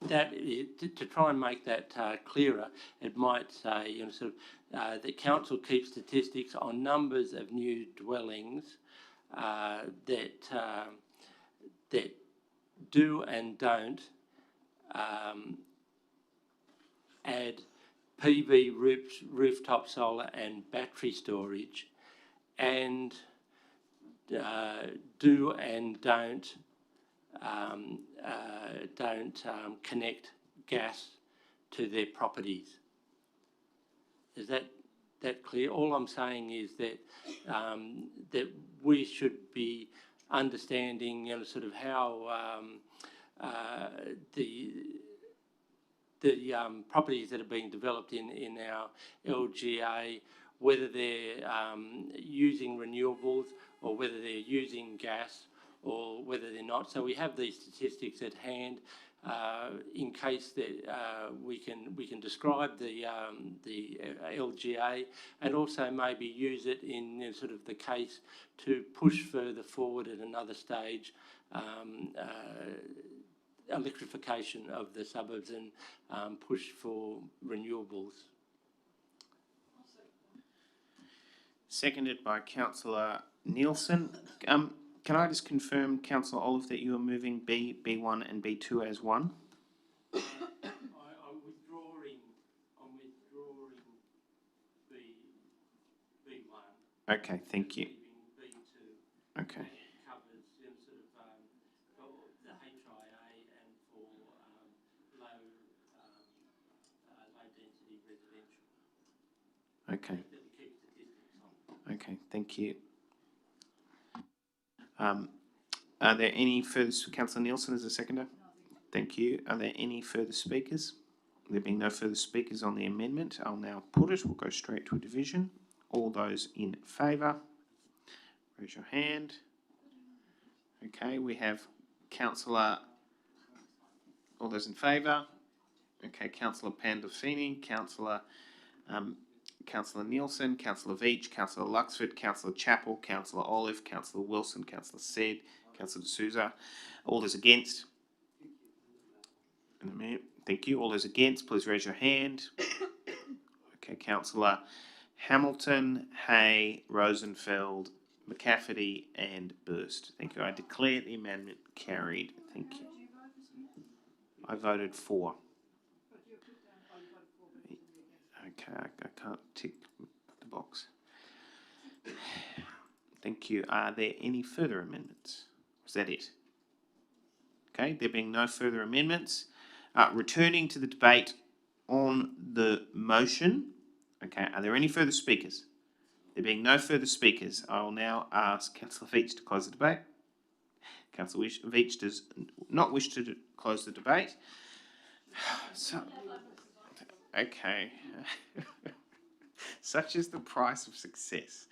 that is, to try and make that clearer, it might say, that council keeps statistics on numbers of new dwellings that do and don't add PV rooftop solar and battery storage, and do and don't connect gas to their properties. Is that clear? All I'm saying is that that we should be understanding, sort of how the properties that are being developed in our LGA, whether they're using renewables or whether they're using gas or whether they're not. So we have these statistics at hand in case that we can describe the LGA and also maybe use it in sort of the case to push further forward at another stage electrification of the suburbs and push for renewables. Seconded by Councillor Nielsen. Can I just confirm, Councillor Olive, that you are moving B1 and B2 as one? I'm withdrawing B1. Okay, thank you. B2. Okay. Covers sort of the HIA and for low density residential. Okay. That we keep statistics on. Okay, thank you. Are there any further, Councillor Nielsen as a seconder? Thank you. Are there any further speakers? There being no further speakers on the amendment, I'll now put it. We'll go straight to a division. All those in favour, raise your hand. Okay, we have Councillor, all those in favour. Okay, Councillor Pandolfini, Councillor Nielsen, Councillor Veach, Councillor Luxford, Councillor Chappell, Councillor Olive, Councillor Wilson, Councillor Said, Councillor D'Souza. All those against? Thank you. All those against, please raise your hand. Okay, Councillor Hamilton, Hay, Rosenfeld, McCafferty and Burst. Thank you. I declare the amendment carried. Thank you. I voted for. Okay, I can't tick the box. Thank you. Are there any further amendments? Is that it? Okay, there being no further amendments. Returning to the debate on the motion. Okay, are there any further speakers? There being no further speakers, I will now ask Councillor Veach to close the debate. Councillor Veach does not wish to close the debate. So, okay. Such is the price of success.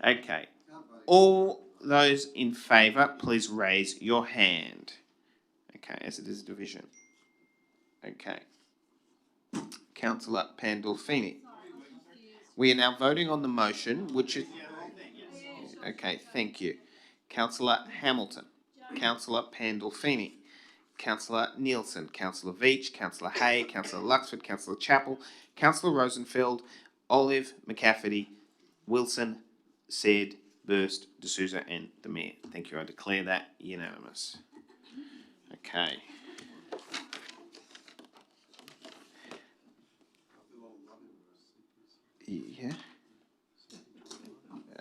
Okay. All those in favour, please raise your hand. Okay, as it is a division. Okay. Councillor Pandolfini. We are now voting on the motion, which is... Okay, thank you. Councillor Hamilton. Councillor Pandolfini. Councillor Nielsen. Councillor Veach. Councillor Hay. Councillor Luxford. Councillor Chappell. Councillor Rosenfeld. Olive, McCafferty, Wilson, Said, Burst, D'Souza and the Mayor. Thank you. I declare that unanimous. Okay. Yeah.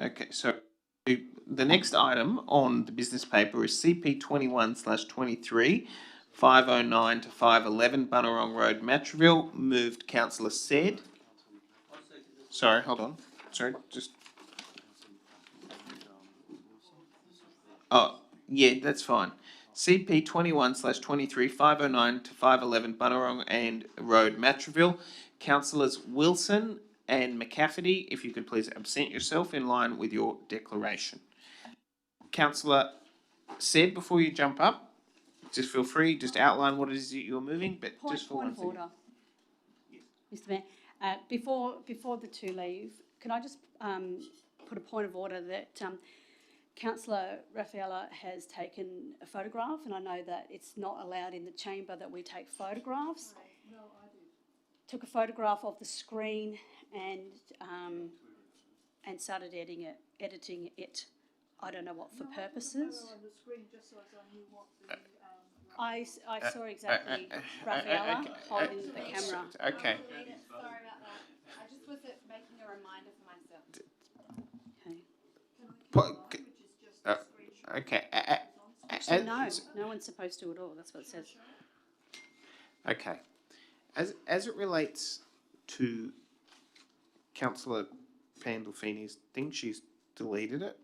Okay, so the next item on the business paper is CP 21/23, 509 to 511 Bunnerong Road, Matraville. Moved Councillor Said. Sorry, hold on. Sorry, just... Oh, yeah, that's fine. CP 21/23, 509 to 511 Bunnerong and Road, Matraville. Councillors Wilson and McCafferty, if you could please absent yourself in line with your declaration. Councillor said before you jump up, just feel free, just outline what it is that you're moving, but just for Point one of thing. order, Mr Mayor. Before the two leave, can I just put a point of order that Councillor Raffaella has taken a photograph, and I know that it's not allowed in the chamber that we take photographs. No, I did. Took a photograph of the screen and started editing it. I don't know what for purposes. I saw exactly Raffaella holding the camera. Okay. Sorry about that. I just was making a reminder for myself. Okay. Actually, no one's supposed to at all. That's what it says. Okay. As it relates to Councillor Pandolfini's thing, she's deleted it.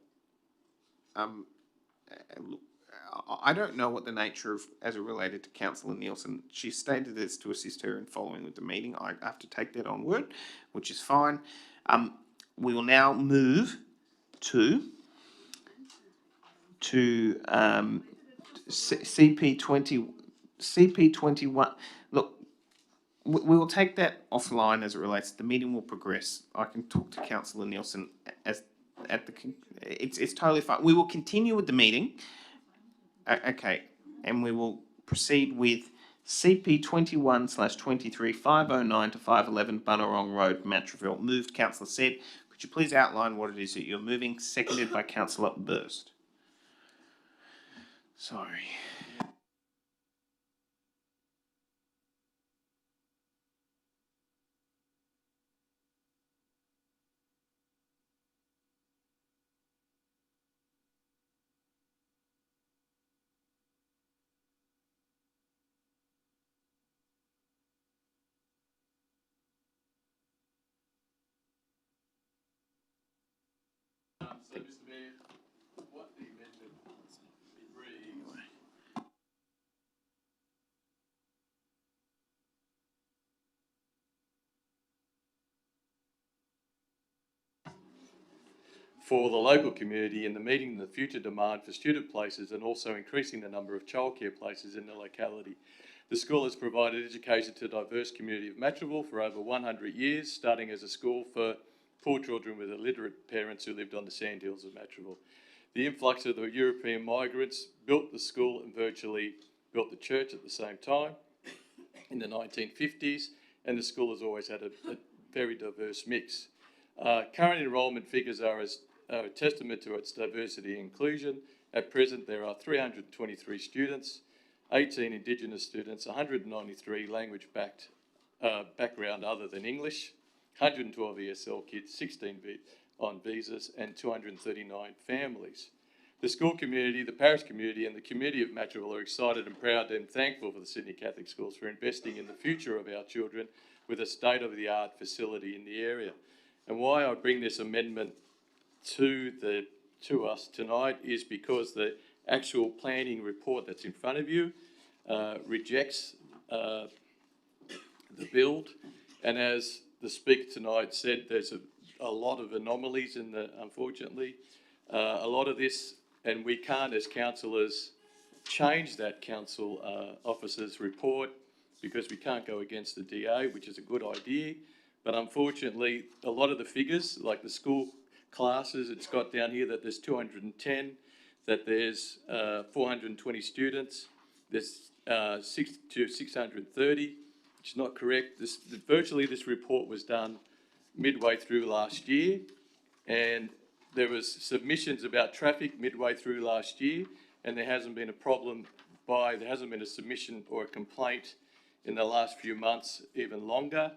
Look, I don't know what the nature of, as it related to Councillor Nielsen. She stated this to assist her in following with the meeting. I have to take that on word, which is fine. We will now move to CP21. Look, we will take that offline as it relates. The meeting will progress. I can talk to Councillor Nielsen it's totally fine. We will continue with the meeting. Okay, and we will proceed with CP 21/23 509 to 511 Bunnerong Road, Matraville. Moved, Councillor said. Could you please outline what it is that you're moving? Seconded by Councillor Burst. Sorry. So, Mr Mayor, what the amendment reads. For the local community in the meeting the future demand for student places and also increasing the number of childcare places in the locality. The school has provided education to a diverse community of Matraville for over 100 years, starting as a school for poor children with illiterate parents who lived on the sandhills of Matraville. The influx of the European migrants built the school and virtually built the church at the same time in the 1950s, and the school has always had a very diverse mix. Current enrolment figures are a testament to its diversity and inclusion. At present, there are 323 students, 18 Indigenous students, 193 language background other than English, 112 ESL kids, 16 on visas, and 239 families. The school community, the parish community, and the community of Matraville are excited and proud and thankful for the Sydney Catholic Schools for investing in the future of our children with a state-of-the-art facility in the area. And why I bring this amendment to us tonight is because the actual planning report that's in front of you rejects the build, and as the speaker tonight said, there's a lot of anomalies in the, unfortunately, a lot of this, and we can't as councillors change that council officer's report because we can't go against the DA, which is a good idea. But unfortunately, a lot of the figures, like the school classes, it's got down here that there's 210, that there's 420 students, there's 630, which is not correct. Virtually this report was done midway through last year, and there was submissions about traffic midway through last year, and there hasn't been a submission or a complaint in the last few months, even longer.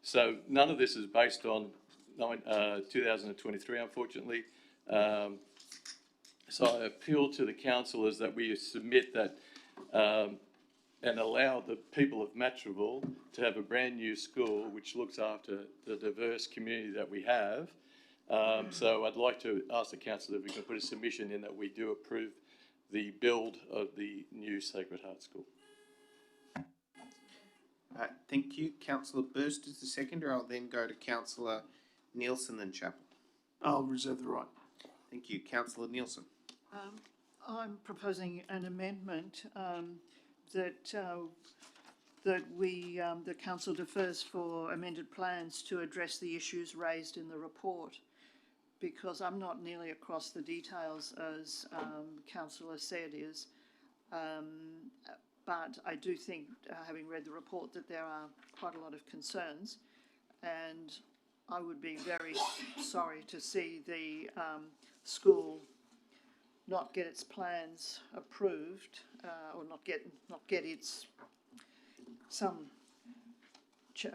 So none of this is based on 2023, unfortunately. So I appeal to the councillors that we submit that and allow the people of Matraville to have a brand new school which looks after the diverse community that we have. So I'd like to ask the council if we can put a submission in that we do approve the build of the new Sacred Heart School. Thank you. Councillor Burst is the seconder. I'll then go to Councillor Nielsen and Chapel. I'll reserve the right. Thank you. Councillor Nielsen. I'm proposing an amendment that the council defers for amended plans to address the issues raised in the report, because I'm not nearly across the details as councillor said is. But I do think, having read the report, that there are quite a lot of concerns, and I would be very sorry to see the school not get its plans approved, or not get its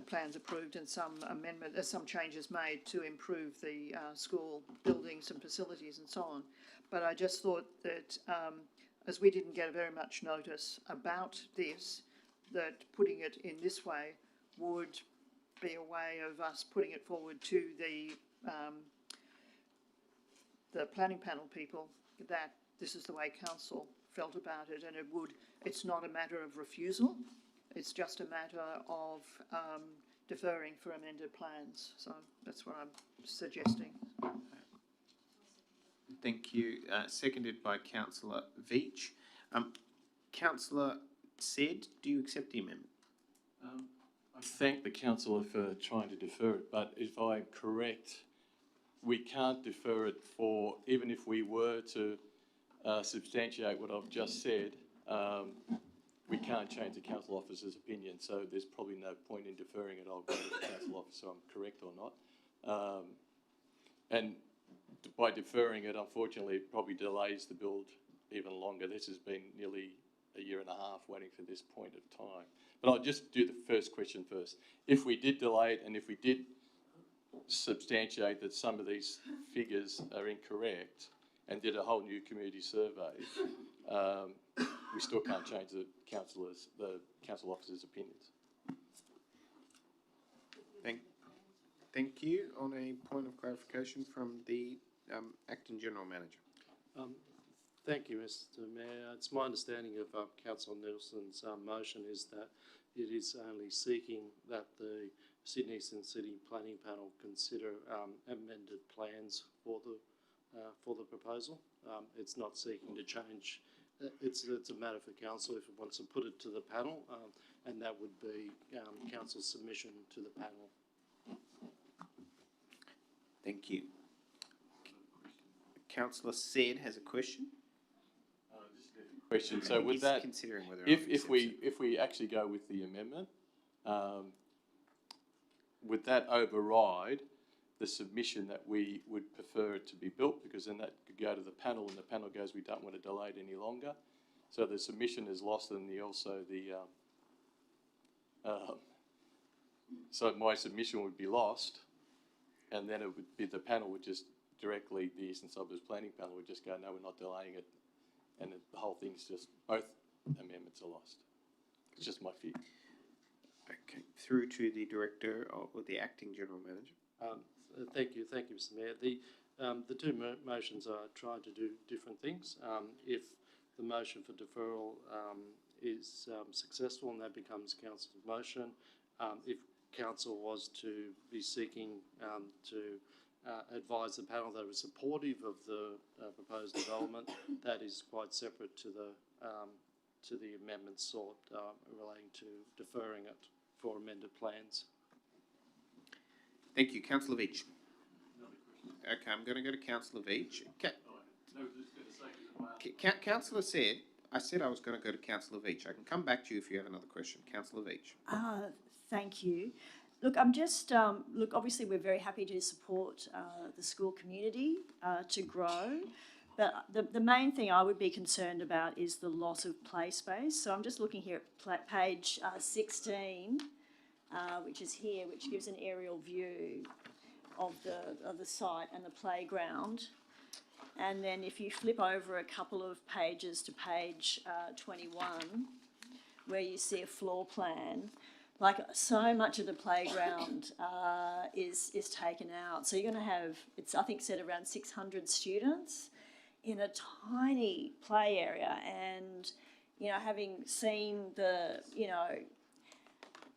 plans approved and some some changes made to improve the school buildings and facilities and so on. But I just thought that as we didn't get very much notice about this, that putting it in this way would be a way of us putting it forward to the planning panel people that this is the way council felt about it, and it's not a matter of refusal, it's just a matter of deferring for amended plans. So that's what I'm suggesting. Thank you. Seconded by Councillor Veach. Councillor Said, do you accept the amendment? I thank the councillor for trying to defer it, but if I'm correct, we can't defer it for, even if we were to substantiate what I've just said, we can't change the council officer's opinion, so there's probably no point in deferring it. I'll go to the council officer, I'm correct or not. And by deferring it, unfortunately, it probably delays the build even longer. This has been nearly a year and a half waiting for this point of time. But I'll just do the first question first. If we did delay it and if we did substantiate that some of these figures are incorrect and did a whole new community survey, we still can't change the council officer's opinions. Thank you. On a point of clarification from the Acting General Manager. Thank you, Mr Mayor. It's my understanding of Councillor Nielsen's motion is that it is only seeking that the Sydney Eastern City Planning Panel consider amended plans for the proposal. It's not seeking to change. It's a matter for council if it wants to put it to the panel, and that would be council's submission to the panel. Thank you. Councillor Said has a question. Question. So with that, considering whether if we actually go with the amendment, would that override the submission that we would prefer it to be built? Because then that could go to the panel, and the panel goes, we don't want to delay it any longer. So the submission is lost, and so my submission would be lost, and then it would be the panel would just directly, the Eastern Suburbs Planning Panel would just go, no, we're not delaying it, and the whole thing's just, both amendments are lost. It's just my fear. Okay, through to the Director or the Acting General Manager. Thank you, Mr Mayor. The two motions are trying to do different things. If the motion for deferral is successful and that becomes council's motion, if council was to be seeking to advise the panel that it was supportive of the proposed development, that is quite separate to the amendments sought relating to deferring it for amended plans. Thank you. Councillor Veach. Okay, I'm going to go to Councillor Veach. Councillor said, I said I was going to go to Councillor Veach. I can come back to you if you have another question. Councillor Veach. Thank you. Look, I'm just, obviously we're very happy to support the school community to grow, but the main thing I would be concerned about is the loss of play space. So I'm just looking here at page 16, which is here, which gives an aerial view of the site and the playground. And then if you flip over a couple of pages to page 21, where you see a floor plan, like so much of the playground is taken out. So you're going to have, it's I think said around 600 students in a tiny play area. And, having seen the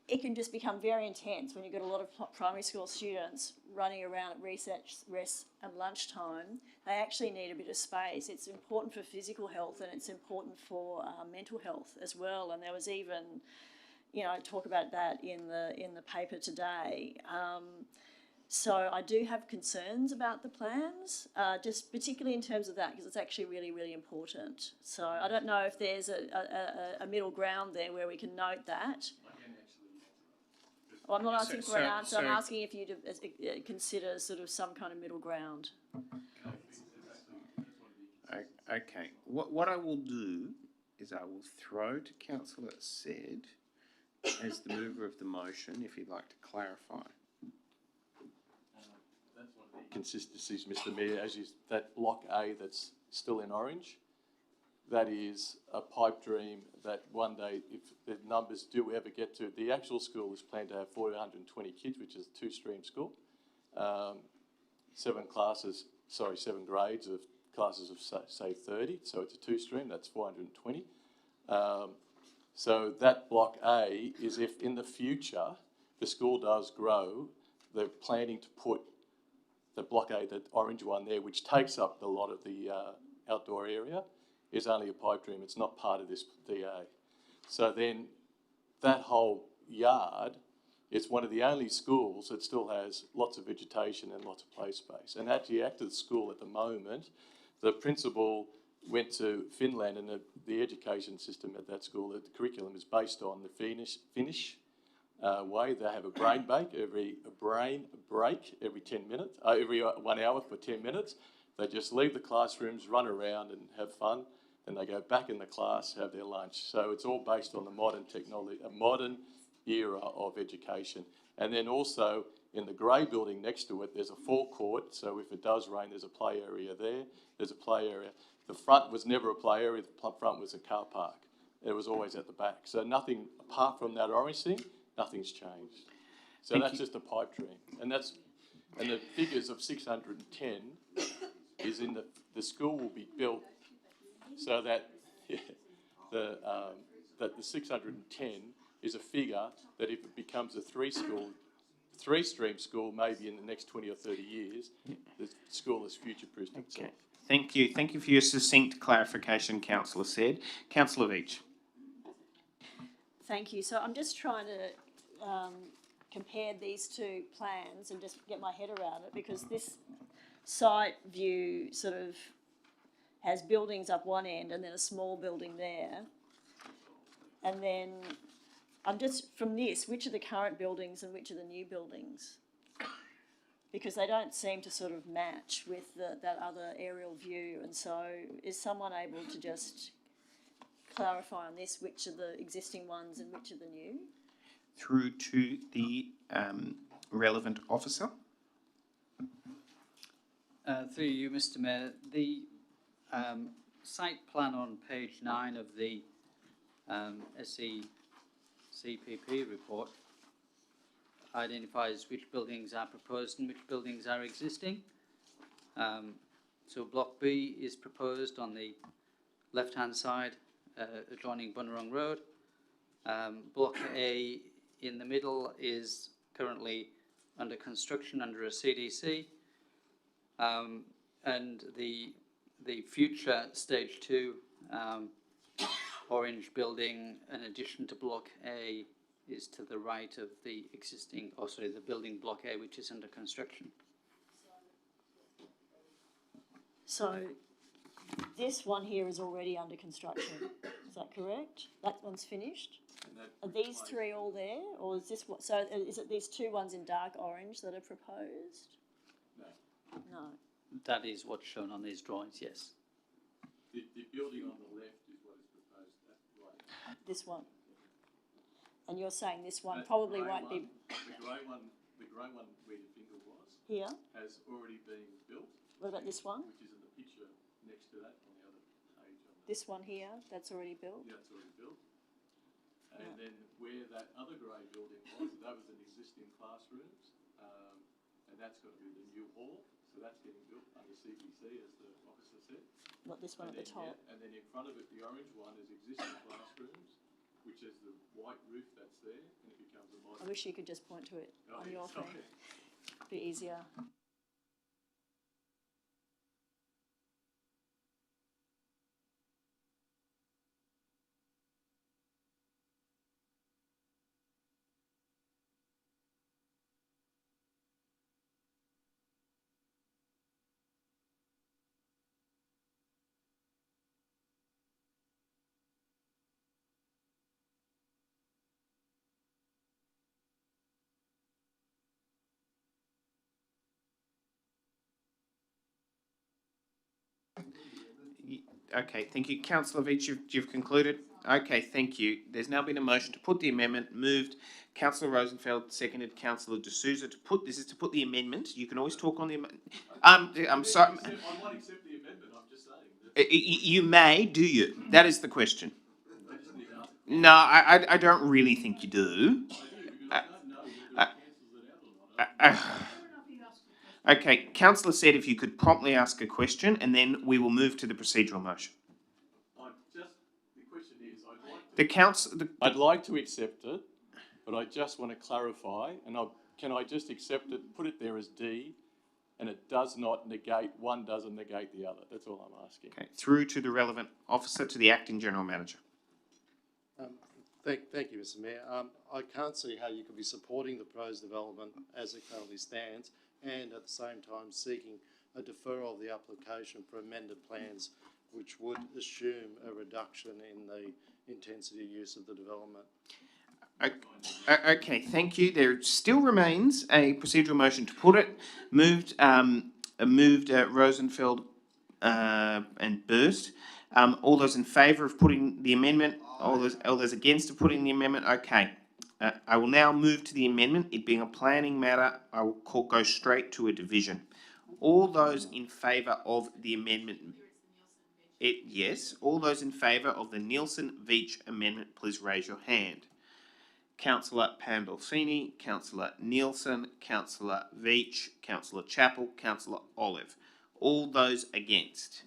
it can just become very intense when you've got a lot of primary school students running around at recess, rest and lunchtime. They actually need a bit of space. It's important for physical health and it's important for mental health as well. And there was even, talk about that in the paper today. So I do have concerns about the plans, just particularly in terms of that, because it's actually really, really important. So I don't know if there's a middle ground there where we can note that. Well, I'm not asking for an answer. I'm asking if you to consider sort of some kind of middle ground. Okay. What I will do is I will throw to Councillor Said as the mover of the motion, if he'd like to clarify. That's one of the inconsistencies, Mr. Mayor, as is that block A that's still in orange. That is a pipe dream that one day, if the numbers do ever get to, the actual school is planned to have 420 kids, which is a two-stream school. 7 grades of classes of say 30, so it's a two-stream, that's 420. So that block A is if in the future the school does grow, they're planning to put the block A, the orange one there, which takes up a lot of the outdoor area, is only a pipe dream. It's not part of this DA. So then that whole yard is one of the only schools that still has lots of vegetation and lots of play space. And actually at the school at the moment, the principal went to Finland, and the education system at that school, the curriculum is based on the Finnish way. They have a brain break every 10 minutes, every 1 hour for 10 minutes. They just leave the classrooms, run around and have fun. Then they go back in the class, have their lunch. So it's all based on the modern technology, a modern era of education. And then also in the grey building next to it, there's a forecourt. So if it does rain, there's a play area there. There's a play area. The front was never a play area. The front was a car park. It was always at the back. So nothing, apart from that orange thing, nothing's changed. So that's just a pipe dream. And the figures of 610 is in the school will be built so that that the 610 is a figure that if it becomes a three-stream school, maybe in the next 20 or 30 years, the school is future-proofed itself. Thank you. Thank you for your succinct clarification, Councillor Said. Councillor Veach. Thank you. So I'm just trying to compare these two plans and just get my head around it, because this site view sort of has buildings up one end and then a small building there. And then I'm just, from this, which are the current buildings and which are the new buildings? Because they don't seem to sort of match with that other aerial view. And so is someone able to just clarify on this, which are the existing ones and which are the new? Through to the relevant officer. Through you, Mr. Mayor, the site plan on page 9 of the SECPP report identifies which buildings are proposed and which buildings are existing. So Block B is proposed on the left-hand side, adjoining Bunurong Road. Block A in the middle is currently under construction under a CDC. And the future stage 2 orange building, in addition to Block A, is to the right of the existing, the building Block A, which is under construction. So this one here is already under construction, is that correct? That one's finished? Are these three all there, or is this what? So is it these two ones in dark orange that are proposed? No. That is what's shown on these drawings, yes. The building on the left is what is proposed, that's right. This one. And you're saying this one probably won't be. The grey one where your finger was. Here. Has already been built. What about this one? Which is in the picture next to that on the other page. This one here, that's already built. Yeah, it's already built. And then where that other grey building was, that was an existing classrooms, and that's going to be the new hall. So that's getting built under CPC, as the officer said. Not this one at the top. Yeah, and then in front of it, the orange one is existing classrooms, which is the white roof that's there, and it becomes a modern. I wish you could just point to it on your thing. Sorry. Be easier. Okay, thank you. Councillor Veach, you've concluded? Okay, thank you. There's now been a motion to put the amendment, moved Councillor Rosenfeld, seconded Councillor D'Souza to put the amendment. You can always talk on the amendment. I'm sorry. I might accept the amendment, I'm just saying. You may, do you? That is the question. I just need to ask. No, I don't really think you do. Okay, Councillor said if you could promptly ask a question, and then we will move to the procedural motion. The question is, I'd like to accept it, but I just want to clarify, and can I just accept it, put it there as D, and it does not negate, one doesn't negate the other. That's all I'm asking. Okay, through to the relevant officer, to the acting general manager. Thank you, Mr. Mayor. I can't see how you could be supporting the proposed development as it currently stands and at the same time seeking a deferral of the application for amended plans, which would assume a reduction in the intensity use of the development. Okay, thank you. There still remains a procedural motion to put it. Moved Rosenfeld and Burst. All those in favour of putting the amendment? All those against of putting the amendment? Okay. I will now move to the amendment. It being a planning matter, I will go straight to a division. All those in favour of the amendment? Yes. All those in favour of the Nielsen-Veach amendment, please raise your hand. Councillor Pandolfini, Councillor Nielsen, Councillor Veach, Councillor Chappell, Councillor Olive. All those against?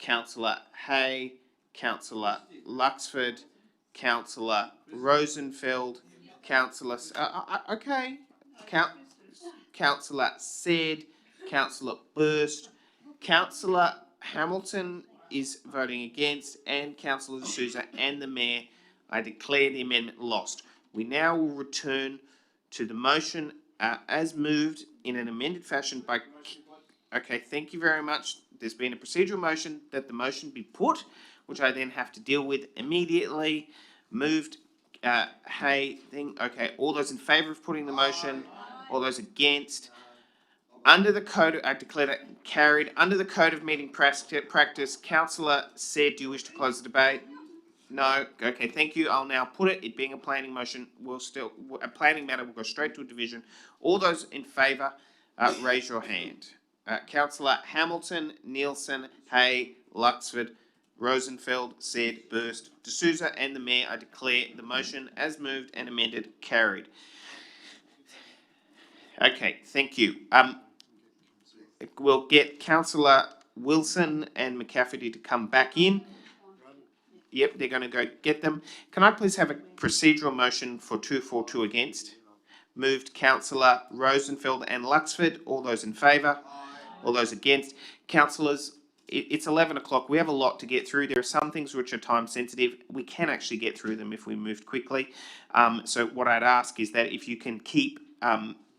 Councillor Hay, Councillor Luxford, Councillor Rosenfeld, Councillor Councillor Said, Councillor Burst, Councillor Hamilton is voting against, and Councillor D'Souza and the Mayor. I declare the amendment lost. We now will return to the motion as moved in an amended fashion by... Okay, thank you very much. There's been a procedural motion that the motion be put, which I then have to deal with immediately. Moved, Hay, thing. Okay, all those in favour of putting the motion? All those against? Under the code, I declare that carried. Under the code of meeting practice, Councillor said, do you wish to close the debate? No. Okay, thank you. I'll now put it. It being a planning motion, a planning matter will go straight to a division. All those in favour, raise your hand. Councillor Hamilton, Nielsen, Hay, Luxford, Rosenfeld, said, Burst, D'Souza and the Mayor. I declare the motion as moved and amended carried. Okay, thank you. We'll get Councillor Wilson and McCafferty to come back in. Yep, they're going to go get them. Can I please have a procedural motion for 242 against? Moved Councillor Rosenfeld and Luxford. All those in favour? All those against? Councillors, it's 11 o'clock. We have a lot to get through. There are some things which are time sensitive. We can actually get through them if we moved quickly. So what I'd ask is that if you can keep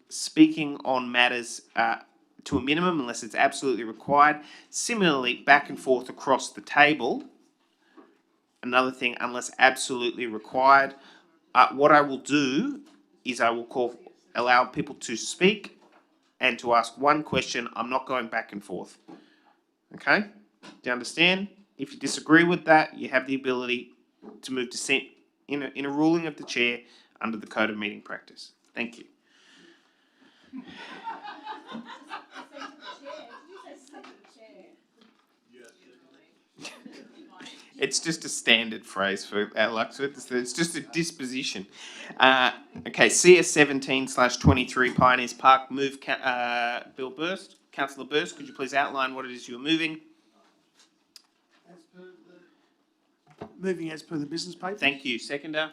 speaking on matters to a minimum unless it's absolutely required. Similarly, back and forth across the table. Another thing, unless absolutely required. What I will do is I will allow people to speak and to ask one question. I'm not going back and forth. Okay? Do you understand? If you disagree with that, you have the ability to move dissent in a ruling of the chair under the Code of Meeting Practice. Thank you. It's just a standard phrase for Luxford. It's just a disposition. Okay, CS 17/23 Pioneers Park. Move Bill Burst. Councillor Burst, could you please outline what it is you're moving? As per moving as per the business paper. Thank you. Seconder?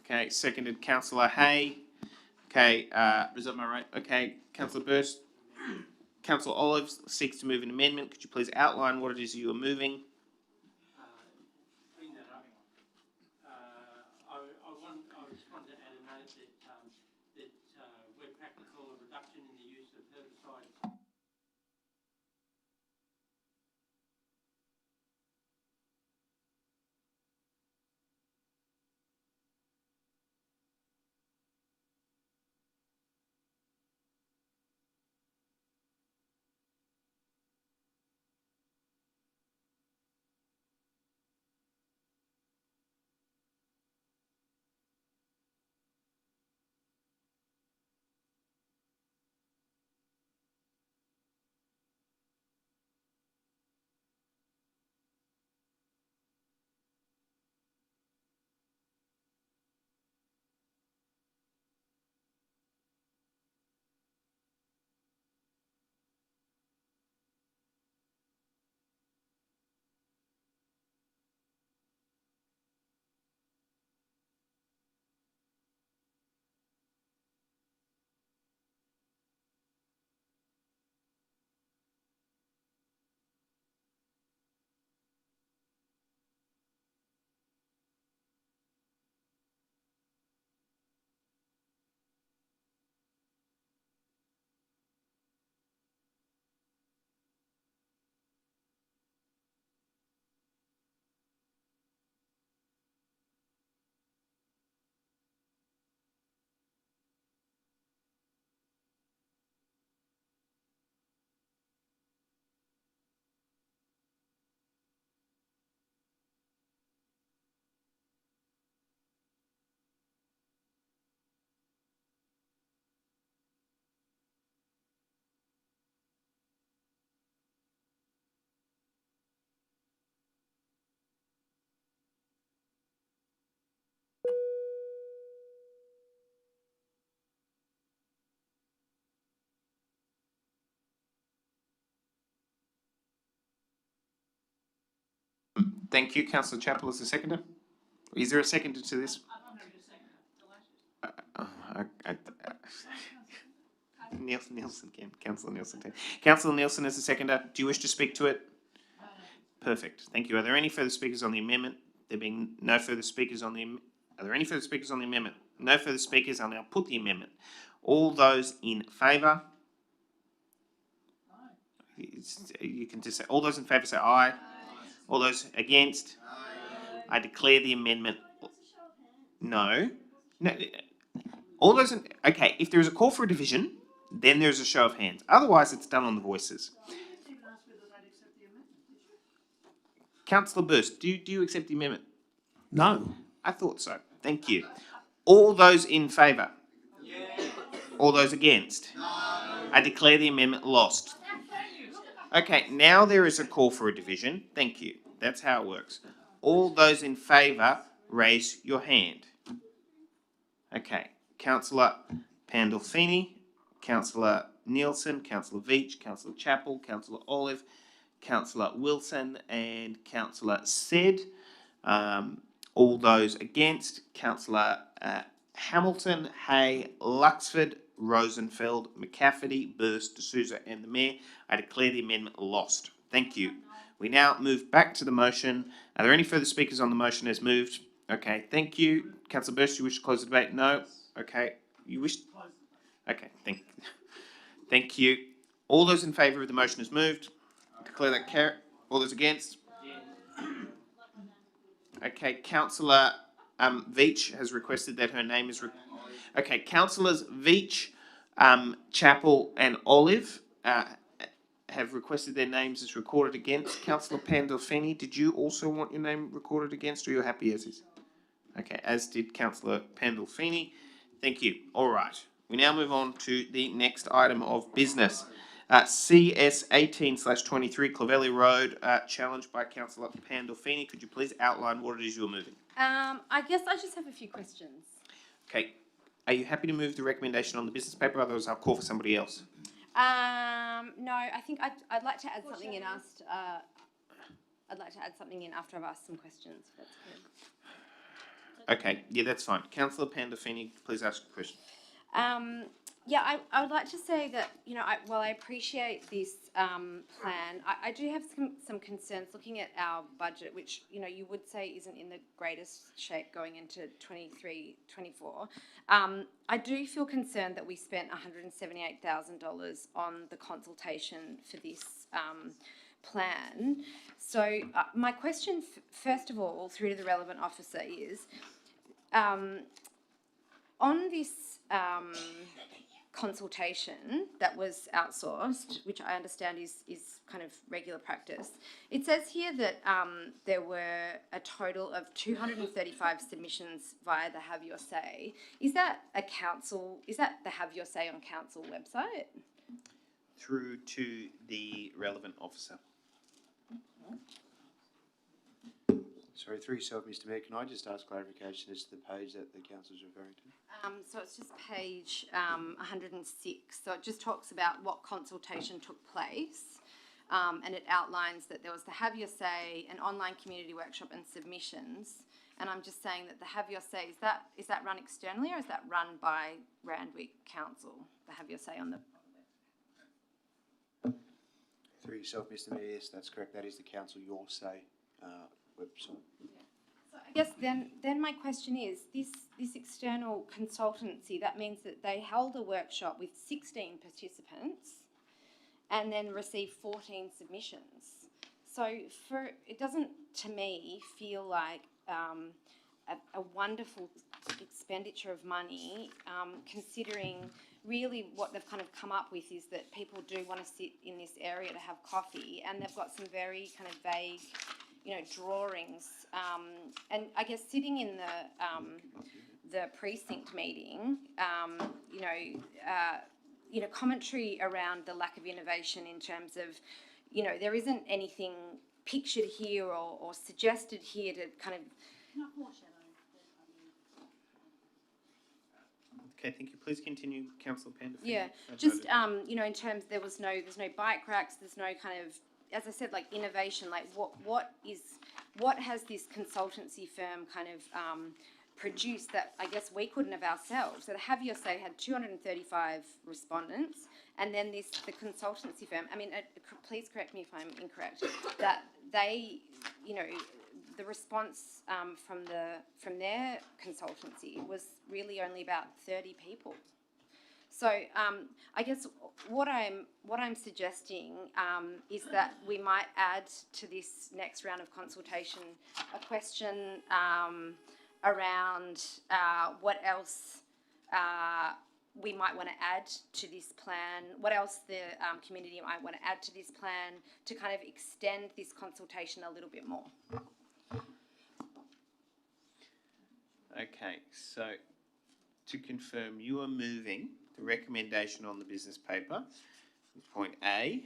Okay, seconded Councillor Hay. Okay, reserve my right. Okay, Councillor Burst. Councillor Olive seeks to move an amendment. Could you please outline what it is you are moving? Bring that up. I just wanted to add a note that where practical, a reduction in the use of herbicides. Thank you. Councillor Chappell is the seconder. Is there a seconder to this? Nielsen can. Councillor Nielsen can. Councillor Nielsen is the seconder. Do you wish to speak to it? Perfect. Thank you. Are there any further speakers on the amendment? There being no further speakers on the are there any further speakers on the amendment? No further speakers. I'll now put the amendment. All those in favour? You can just say all those in favour say aye. All those against? I declare the amendment. No. All those in, okay, if there is a call for a division, then there's a show of hands. Otherwise, it's done on the voices. Councillor Burst, do you accept the amendment? No. I thought so. Thank you. All those in favour? All those against? I declare the amendment lost. Okay, now there is a call for a division. Thank you. That's how it works. All those in favour, raise your hand. Okay, Councillor Pandolfini, Councillor Nielsen, Councillor Veach, Councillor Chappell, Councillor Olive, Councillor Wilson and Councillor Said. All those against, Councillor Hamilton, Hay, Luxford, Rosenfeld, McCafferty, Burst, D'Souza and the Mayor. I declare the amendment lost. Thank you. We now move back to the motion. Are there any further speakers on the motion as moved? Okay, thank you. Councillor Burst, you wish to close the debate? No? Okay. You wish? Okay, thank you. All those in favour of the motion as moved? Declare that carried. All those against? Okay, Councillor Veach has requested that her name is... Okay, Councillors Veach, Chappell and Olive have requested their names as recorded against. Councillor Pandolfini, did you also want your name recorded against, or you're happy as is? Okay, as did Councillor Pandolfini. Thank you. All right. We now move on to the next item of business. CS 18/23 Clovelly Road, challenged by Councillor Pandolfini. Could you please outline what it is you're moving? I guess I just have a few questions. Okay. Are you happy to move the recommendation on the business paper? Otherwise, I'll call for somebody else. No, I think I'd like to add something in asked. I'd like to add something in after I've asked some questions. If that's good. Okay, yeah, that's fine. Councillor Pandolfini, please ask a question. Yeah, I would like to say that, while I appreciate this plan, I do have some concerns looking at our budget, which, you would say isn't in the greatest shape going into 23-24. I do feel concerned that we spent $178,000 on the consultation for this plan. So my question, first of all, through to the relevant officer is, on this consultation that was outsourced, which I understand is kind of regular practice, it says here that there were a total of 235 submissions via the Have Your Say. Is that the Have Your Say on council website? Through to the relevant officer. Sorry, through yourself, Mr Mayor, can I just ask clarification as to the page that the council is referring to? So it's just page 106. So it just talks about what consultation took place, and it outlines that there was the Have Your Say, an online community workshop, and submissions. And I'm just saying that the Have Your Say, is that run externally or is that run by Randwick Council? The Have Your Say on the Through yourself, Mr Mayor, yes, that's correct. That is the Council Your Say website. So I guess then my question is, this external consultancy, that means that they held a workshop with 16 participants and then received 14 submissions. So it doesn't, to me, feel like a wonderful expenditure of money, considering really what they've kind of come up with is that people do want to sit in this area to have coffee, and they've got some very kind of vague, drawings. And I guess sitting in the precinct meeting, commentary around the lack of innovation in terms of, there isn't anything pictured here or suggested here to kind of. Okay, thank you. Please continue, Councillor Pandolfini. Yeah, just in terms, there's no bike racks, there's no kind of, as I said, like innovation. Like what has this consultancy firm kind of produced that I guess we couldn't have ourselves? So the Have Your Say had 235 respondents, and then the consultancy firm. I mean, please correct me if I'm incorrect. That they, the response from their consultancy was really only about 30 people. So I guess what I'm suggesting is that we might add to this next round of consultation a question around what else we might want to add to this plan, what else the community might want to add to this plan to kind of extend this consultation a little bit more. Okay, so to confirm, you are moving the recommendation on the business paper, point A,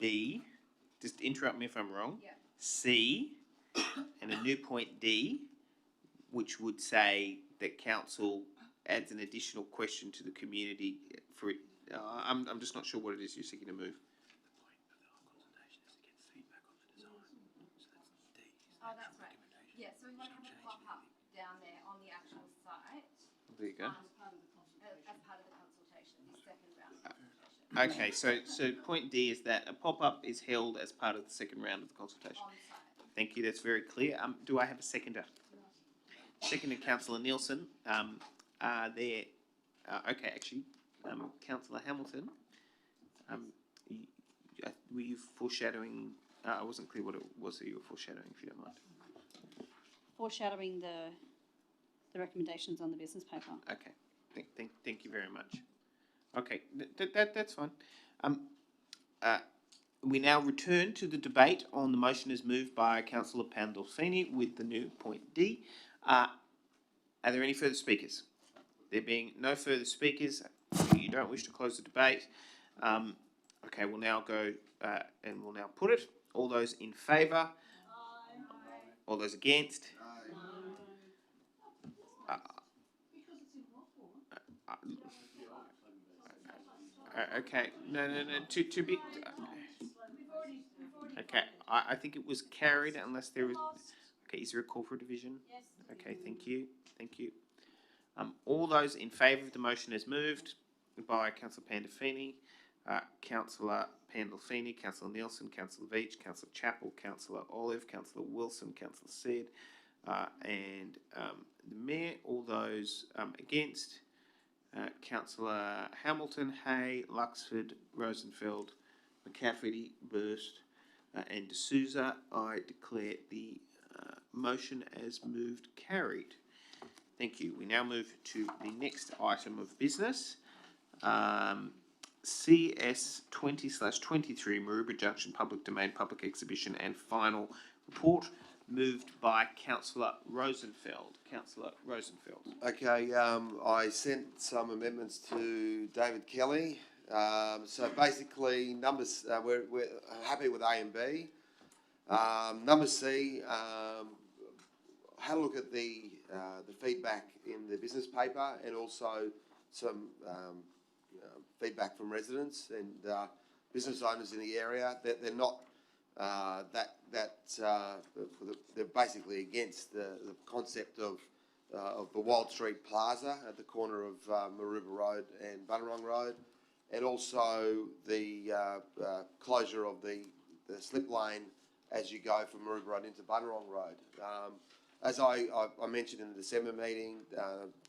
B, just interrupt me if I'm wrong, yeah. C, and a new point D, which would say that council adds an additional question to the community for it. I'm just not sure what it is you're seeking to move. Oh, that's right. Yeah, so we want to have a pop-up down there on the actual site. There you go. As part of the consultation, this second round of consultation. Okay, so point D is that a pop-up is held as part of the second round of the consultation. On site. Thank you, that's very clear. Do I have a seconder? Seconder, Councillor Nielsen. Okay, actually, Councillor Hamilton, were you foreshadowing? I wasn't clear what it was that you were foreshadowing, if you don't mind. Foreshadowing the recommendations on the business paper. Okay, thank you very much. Okay, that's fine. We now return to the debate on the motion as moved by Councillor Pandolfini with the new point D. Are there any further speakers? There being no further speakers, you don't wish to close the debate. Okay, we'll now go and we'll now put it. All those in favour? All those against? Okay, no. To be. Okay, I think it was carried unless there was. Okay, is there a call for a division? Yes. Okay, thank you. Thank you. All those in favour of the motion as moved by Councillor Pandolfini, Councillor Pandolfini, Councillor Nielsen, Councillor Veach, Councillor Chappell, Councillor Olive, Councillor Wilson, Councillor Said, and the Mayor. All those against, Councillor Hamilton, Hay, Luxford, Rosenfeld, McCafferty, Burst, and D'Souza. I declare the motion as moved carried. Thank you. We now move to the next item of business. CS 20/23 Maroubra Junction Public Domain Public Exhibition and Final Report, moved by Councillor Rosenfeld. Councillor Rosenfeld. Okay, I sent some amendments to David Kelly. So basically, numbers, we're happy with A and B. Number C, had a look at the feedback in the business paper and also some feedback from residents and business owners in the area. They're not they're basically against the concept of the Wild Street Plaza at the corner of Maroubra Road and Bunurong Road, and also the closure of the slip lane as you go from Maroubra Road into Bunurong Road. As I mentioned in the December meeting,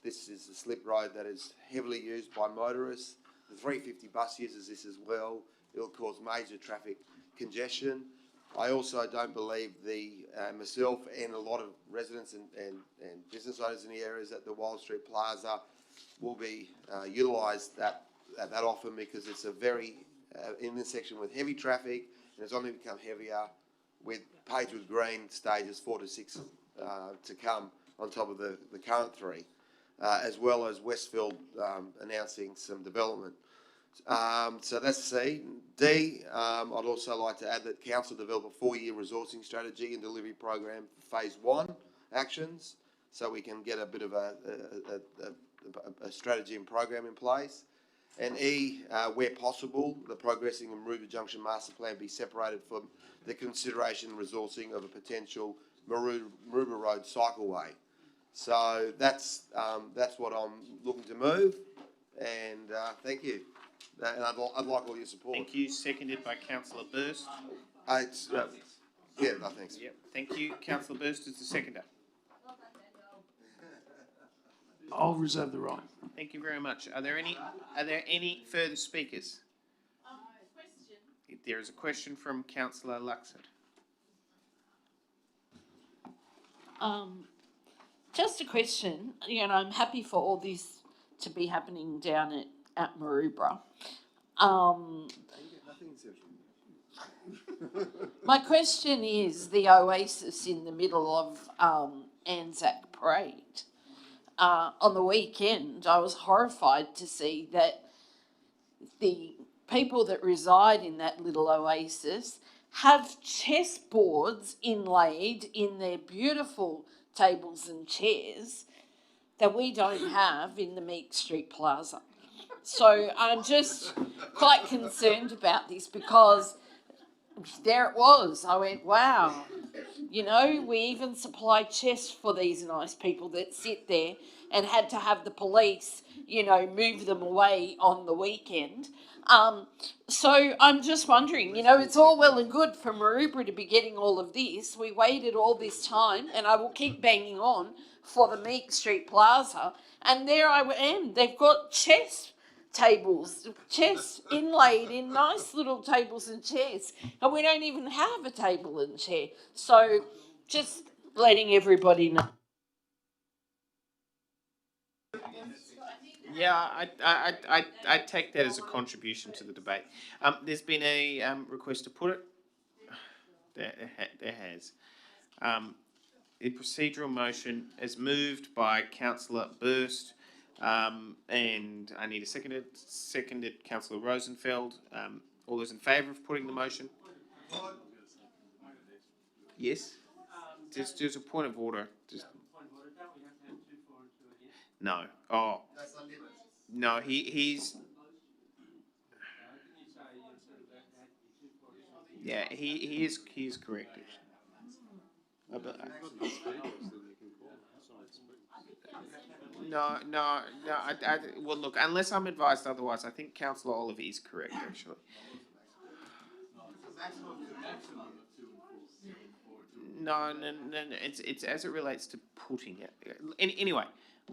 this is a slip road that is heavily used by motorists. The 350 bus uses this as well. It'll cause major traffic congestion. I also don't believe myself and a lot of residents and business owners in the areas at the Wild Street Plaza will be utilised that often, because it's a very intersection with heavy traffic, and it's only become heavier with Pagewood Green stages 4 to 6 to come on top of the current 3, as well as Westfield announcing some development. So that's C. D, I'd also like to add that Council develop a 4-year resourcing strategy and delivery program for Phase 1 actions, so we can get a bit of a strategy and program in place. And E, where possible, the progressing and Maroubra Junction Master Plan be separated from the consideration and resourcing of a potential Maroubra Road cycleway. So that's what I'm looking to move, and thank you. And I'd like all your support. Thank you. Seconded by Councillor Burst. Yeah, no thanks. Yep. Thank you. Councillor Burst is the seconder. I'll reserve the right. Thank you very much. Are there any further speakers? There is a question from Councillor Luxford. Just a question. I'm happy for all this to be happening down at Maroubra. My question is the oasis in the middle of Anzac Parade. On the weekend, I was horrified to see that the people that reside in that little oasis have chessboards inlaid in their beautiful tables and chairs that we don't have in the Meek Street Plaza. So I'm just quite concerned about this, because there it was. I went, wow. We even supply chess for these nice people that sit there, and had to have the police, move them away on the weekend. So I'm just wondering, it's all well and good for Maroubra to be getting all of this. We waited all this time, and I will keep banging on for the Meek Street Plaza, and there I am. They've got chess tables, chess inlaid in nice little tables and chairs, and we don't even have a table and chair. So just letting everybody know. Yeah, I take that as a contribution to the debate. There's been a request to put it. There has. A procedural motion is moved by Councillor Burst, and I need a seconded Councillor Rosenfeld. All those in favour of putting the motion? Yes? Just a point of order. No. Oh. No, he's... Yeah, he is correct. No. Well, look, unless I'm advised otherwise, I think Councillor Olive is correct, actually. No. It's as it relates to putting it. Anyway,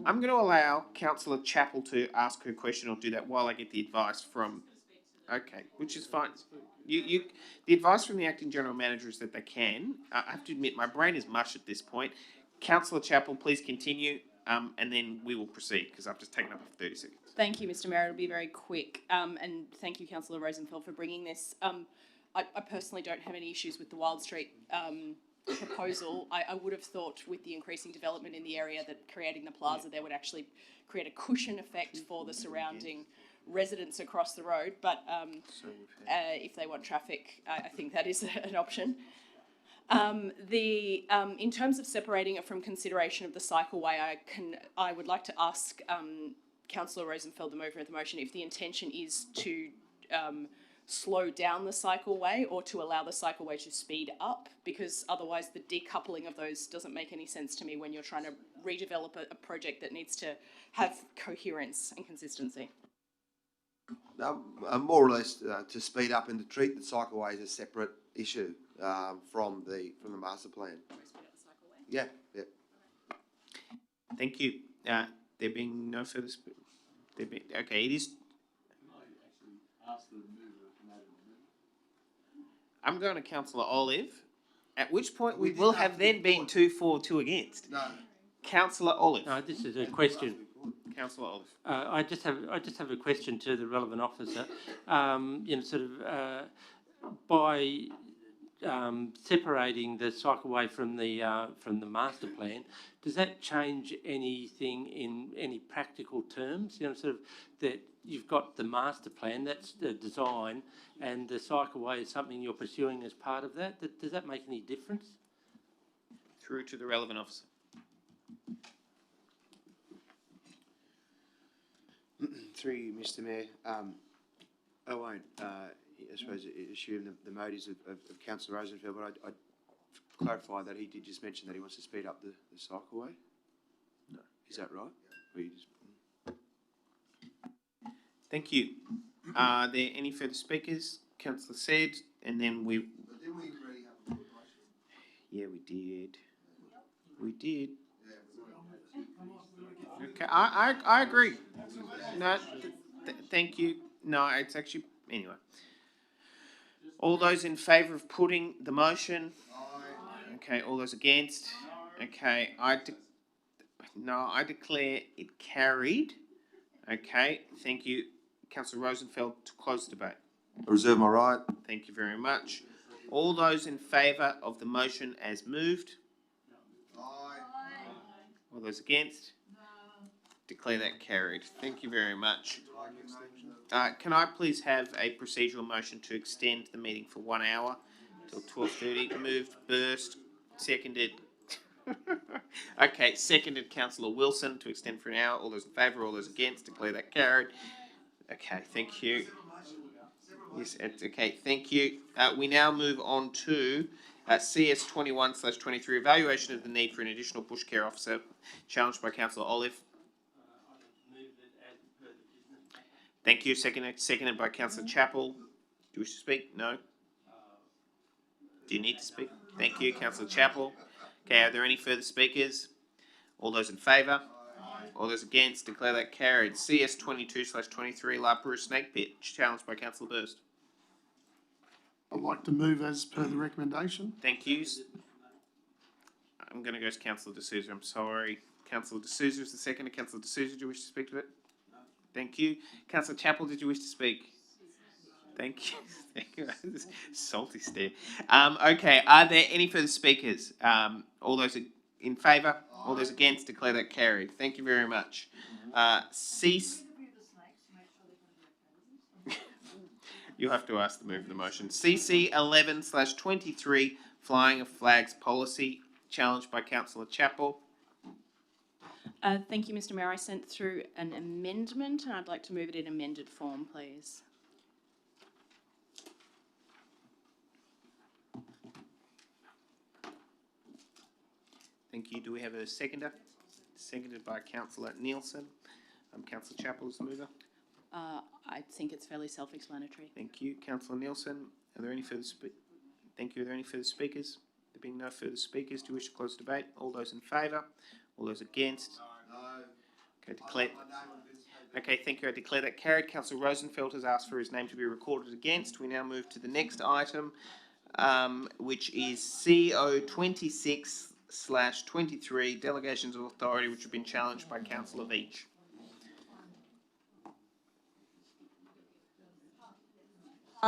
I'm going to allow Councillor Chappell to ask her question or do that while I get the advice from. Okay, which is fine. The advice from the acting general manager is that they can. I have to admit, my brain is mush at this point. Councillor Chappell, please continue, and then we will proceed because I've just taken up 30 seconds. Thank you, Mr. Mayor. It'll be very quick. And thank you, Councillor Rosenfeld, for bringing this. I personally don't have any issues with the Wild Street proposal. I would have thought with the increasing development in the area that creating the plaza there would actually create a cushion effect for the surrounding residents across the road. But if they want traffic, I think that is an option. In terms of separating it from consideration of the cycleway, I would like to ask Councillor Rosenfeld, the mover of the motion, if the intention is to slow down the cycleway or to allow the cycleway to speed up, because otherwise the decoupling of those doesn't make any sense to me when you're trying to redevelop a project that needs to have coherence and consistency. More or less to speed up and to treat the cycleway as a separate issue from the master plan. Yeah. Thank you. There being no further. Okay, it is. I'm going to Councillor Olive, at which point we will have then been 2 for, 2 against. No. Councillor Olive. No, this is a question. Councillor Olive. I just have a question to the relevant officer. By separating the cycleway from the master plan, does that change anything in any practical terms? That you've got the master plan, that's the design, and the cycleway is something you're pursuing as part of that. Does that make any difference? Through to the relevant officer. Through you, Mr. Mayor. I won't, I suppose, assume the motives of Councillor Rosenfeld, but I'd clarify that he did just mention that he wants to speed up the cycleway. No. Is that right? Or you just... Thank you. Are there any further speakers? Councillor said, and then we. But didn't we already have a motion? Yeah, we did. We did. Okay, I agree. No, thank you. No, it's actually anyway. All those in favour of putting the motion? Aye. Okay. All those against? Okay. I declare it carried. Okay. Thank you, Councillor Rosenfeld, to close the debate. I reserve my right. Thank you very much. All those in favour of the motion as moved? Aye. All those against? No. Declare that carried. Thank you very much. Can I please have a procedural motion to extend the meeting for 1 hour till 12:30? Moved, Burst, seconded. Okay, seconded Councillor Wilson to extend for an hour. All those in favour, all those against, declare that carried. Okay, thank you. Yes, it's okay, thank you. We now move on to CS 21/23, evaluation of the need for an additional bush care officer, challenged by Councillor Olive. Thank you. Seconded by Councillor Chappell. Do you wish to speak? No? Do you need to speak? Thank you, Councillor Chappell. Okay, are there any further speakers? All those in favour? All those against? Declare that carried. CS 22/23, La Perouse Snake Pit, challenged by Councillor Burst. I'd like to move as per the recommendation. Thank you. I'm going to go to Councillor D'Souza. I'm sorry. Councillor D'Souza is the second. Councillor D'Souza, do you wish to speak to it? Thank you. Councillor Chappell, did you wish to speak? Thank you. Thank you. Salty stare. Okay, are there any further speakers? All those in favour? All those against? Declare that carried. Thank you very much. Cease. You'll have to ask the move of the motion. CC 11/23, flying of flags policy, challenged by Councillor Chappell. Thank you, Mr. Mayor. I sent through an amendment and I'd like to move it in amended form, please. Thank you. Do we have a seconder? Seconded by Councillor Nielsen. Councillor Chappell is the mover. I think it's fairly self-explanatory. Thank you. Councillor Nielsen, are there any further Thank you. Are there any further speakers? There being no further speakers, do you wish to close the debate? All those in favour? All those against? No. Okay, declare. Okay, thank you. I declare that carried. Councillor Rosenfeld has asked for his name to be recorded against. We now move to the next item, which is CO 26/23, delegations of authority, which have been challenged by Councillor Veach.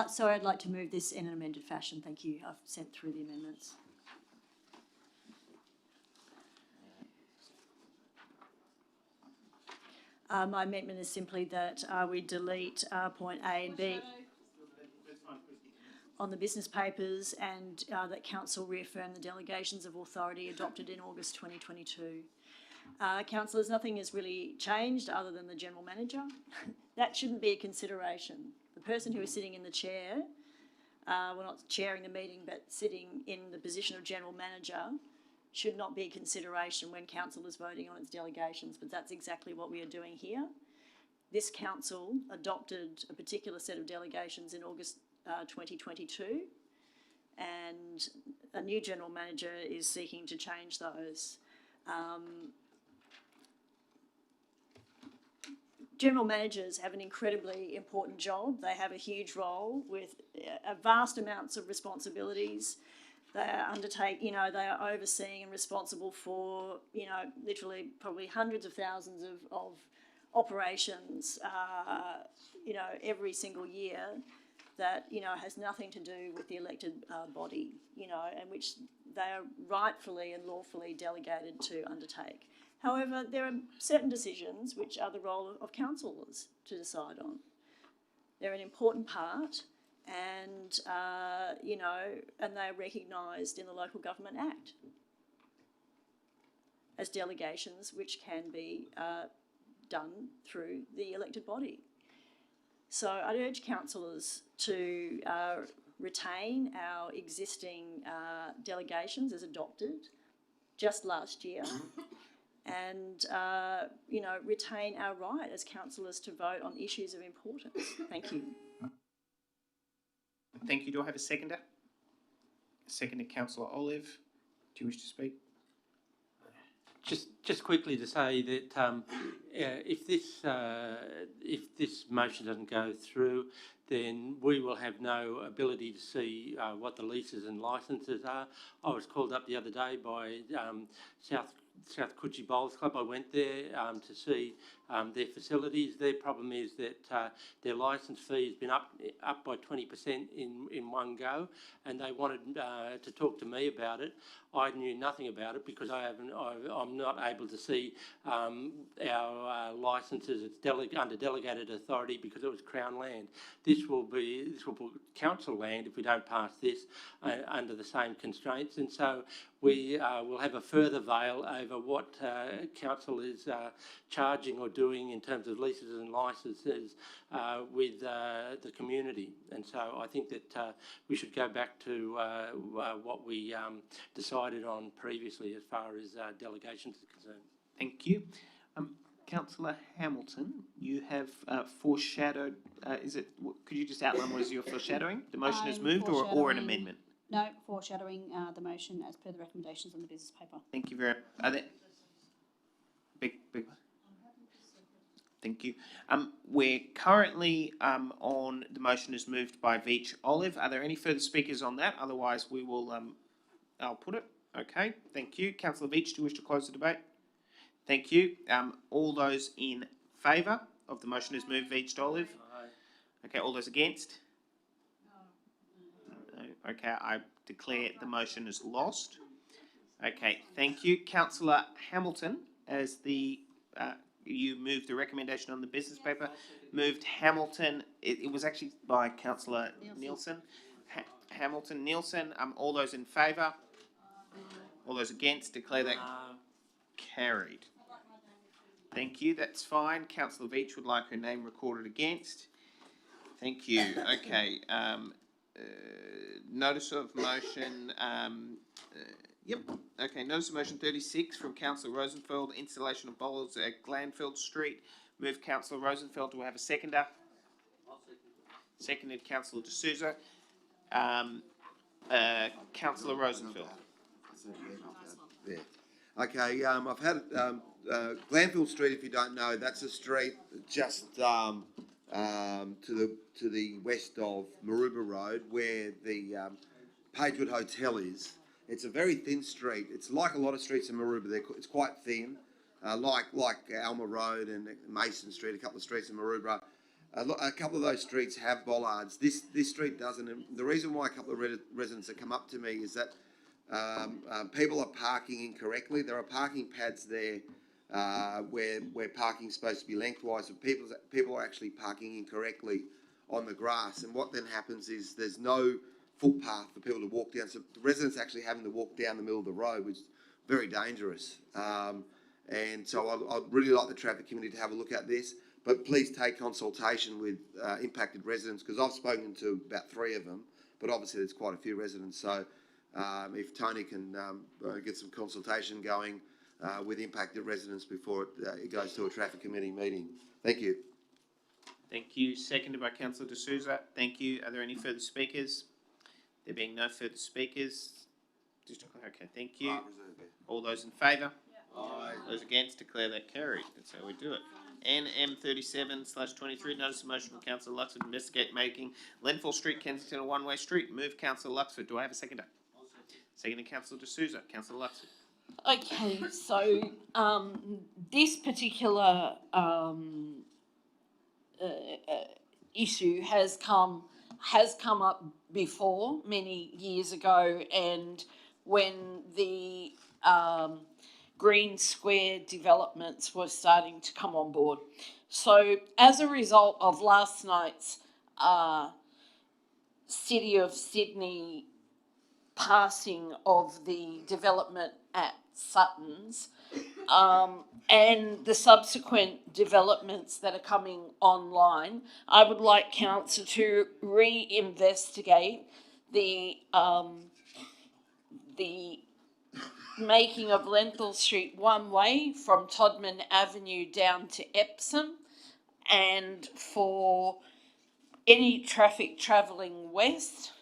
Sorry, I'd like to move this in an amended fashion. Thank you. I've sent through the amendments. My amendment is simply that we delete point A and B on the business papers, and that council reaffirm the delegations of authority adopted in August 2022. Councillors, nothing has really changed other than the general manager. That shouldn't be a consideration. The person who is sitting in the chair, well, not chairing the meeting, but sitting in the position of general manager, should not be a consideration when council is voting on its delegations, but that's exactly what we are doing here. This council adopted a particular set of delegations in August 2022, and a new general manager is seeking to change those. General managers have an incredibly important job. They have a huge role with vast amounts of responsibilities. They are they are overseeing and responsible for, literally probably hundreds of thousands of operations, every single year that, has nothing to do with the elected body, and which they are rightfully and lawfully delegated to undertake. However, there are certain decisions which are the role of councillors to decide on. They're an important part, and and they're recognised in the Local Government Act as delegations which can be done through the elected body. So I'd urge councillors to retain our existing delegations as adopted just last year, and retain our right as councillors to vote on issues of importance. Thank you. Thank you. Do I have a seconder? Seconded, Councillor Olive. Do you wish to speak? Just quickly to say that if this motion doesn't go through, then we will have no ability to see what the leases and licences are. I was called up the other day by South Coogee Bowls Club. I went there to see their facilities. Their problem is that their licence fee has been up by 20% in one go, and they wanted to talk to me about it. I knew nothing about it because I'm not able to see our licences under delegated authority because it was Crown land. This will put council land if we don't pass this under the same constraints, and so we will have a further veil over what council is charging or doing in terms of leases and licences with the community. And so I think that we should go back to what we decided on previously as far as delegations are concerned. Thank you. Councillor Hamilton, you have foreshadowed, could you just outline what is your foreshadowing? The motion is moved or an amendment? No, foreshadowing the motion as per the recommendations on the business paper. Thank you very much. Are there... Big. Thank you. We're currently on the motion is moved by Veach. Olive, are there any further speakers on that? Otherwise, we will... I'll put it. Okay, thank you. Councillor Veach, do you wish to close the debate? Thank you. All those in favour of the motion is moved, Veach to Olive? Aye. Okay, all those against? No. Okay, I declare the motion is lost. Okay, thank you. Councillor Hamilton, as you moved the recommendation on the business paper, moved Hamilton. It was actually by Councillor Nielsen. Hamilton, Nielsen, all those in favour? All those against? Declare that carried. Thank you, that's fine. Councillor Veach would like her name recorded against. Thank you. Okay, notice of motion Yep. Okay, notice of motion 36 from Councillor Rosenfeld, installation of bollards at Glanfield Street. Move Councillor Rosenfeld. Do we have a seconder? Seconded Councillor D'Souza. Councillor Rosenfeld. Yeah. Okay, I've had Glanfield Street. If you don't know, that's a street just to the west of Maroubra Road, where the Pagewood Hotel is. It's a very thin street. It's like a lot of streets in Maroubra. It's quite thin, like Alma Road and Mason Street. A couple of streets in Maroubra. A couple of those streets have bollards. This street doesn't. And the reason why a couple of residents have come up to me is that people are parking incorrectly. There are parking pads there where parking is supposed to be lengthwise, but people are actually parking incorrectly on the grass. And what then happens is there's no footpath for people to walk down. So the residents actually having to walk down the middle of the road, which is very dangerous. And so I'd really like the traffic committee to have a look at this. But please take consultation with impacted residents, because I've spoken to about 3 of them, but obviously there's quite a few residents. So if Tony can get some consultation going with impacted residents before it goes to a traffic committee meeting. Thank you. Thank you. Seconded by Councillor D'Souza. Thank you. Are there any further speakers? There being no further speakers. Okay, thank you. All those in favour? Aye. Those against, declare that carried. That's how we do it. NM 37/23, notice of motion from Councillor Luxford, investigate making Lenfall Street, Kensington a one-way street. Move Councillor Luxford. Do I have a seconder? Seconded Councillor D'Souza. Councillor Luxford. Okay, so this particular issue has come up before many years ago, and when the Green Square developments were starting to come on board. So as a result of last night's City of Sydney passing of the development at Sutton's and the subsequent developments that are coming online, I would like council to re-investigate the making of Lenthal Street one way from Todman Avenue down to Epsom, and for any traffic travelling west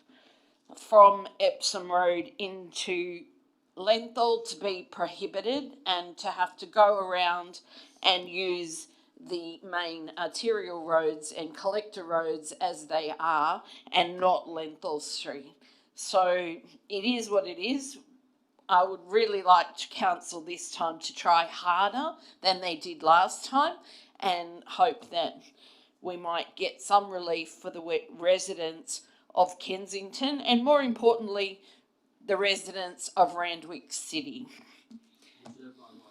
from Epsom Road into Lenthal to be prohibited and to have to go around and use the main arterial roads and collector roads as they are, and not Lenthal Street. So it is what it is. I would really like to council this time to try harder than they did last time, and hope that we might get some relief for the residents of Kensington, and more importantly, the residents of Randwick City.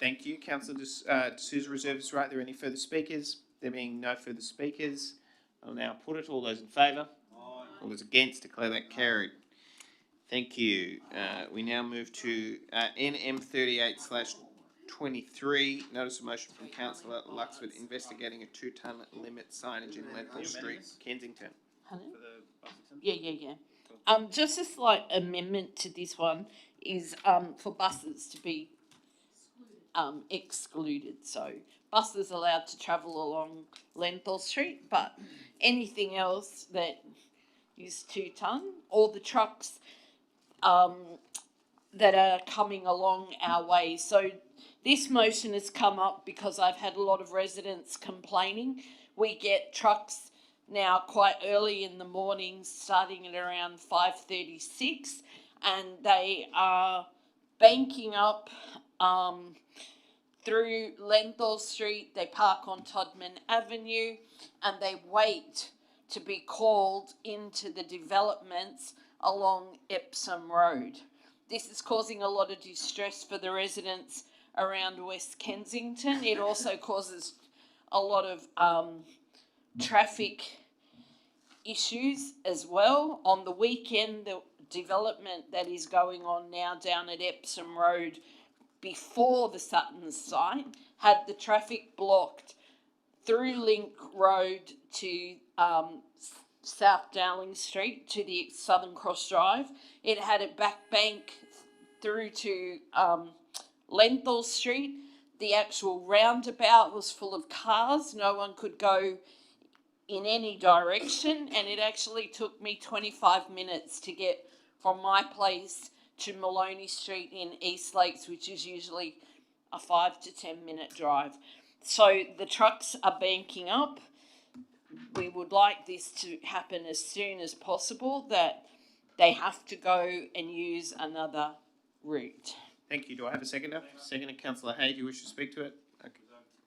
Thank you. Councillor D'Souza reserves right. Are there any further speakers? There being no further speakers, I'll now put it. All those in favour? Aye. All those against, declare that carried. Thank you. We now move to NM 38/23. Notice of motion from Councillor Luxford, investigating a 2-tonne limit signage in Lenthal Street, Kensington. Yeah. Just a slight amendment to this one is for buses to be excluded. So buses allowed to travel along Lenthal Street, but anything else that is 2-tonne, or the trucks that are coming along our way. So this motion has come up because I've had a lot of residents complaining. We get trucks now quite early in the morning, starting at around 5:36, and they are banking up through Lenthal Street. They park on Todman Avenue and they wait to be called into the developments along Epsom Road. This is causing a lot of distress for the residents around West Kensington. It also causes a lot of traffic issues as well. On the weekend, the development that is going on now down at Epsom Road before the Sutton site had the traffic blocked through Link Road to South Dowling Street to the Southern Cross Drive. It had it back bank through to Lenthal Street. The actual roundabout was full of cars. No one could go in any direction, and it actually took me 25 minutes to get from my place to Maloney Street in East Lakes, which is usually a 5 to 10 minute drive. So the trucks are banking up. We would like this to happen as soon as possible, that they have to go and use another route. Thank you. Do I have a seconder? Seconder, Councillor Hay, do you wish to speak to it? Okay.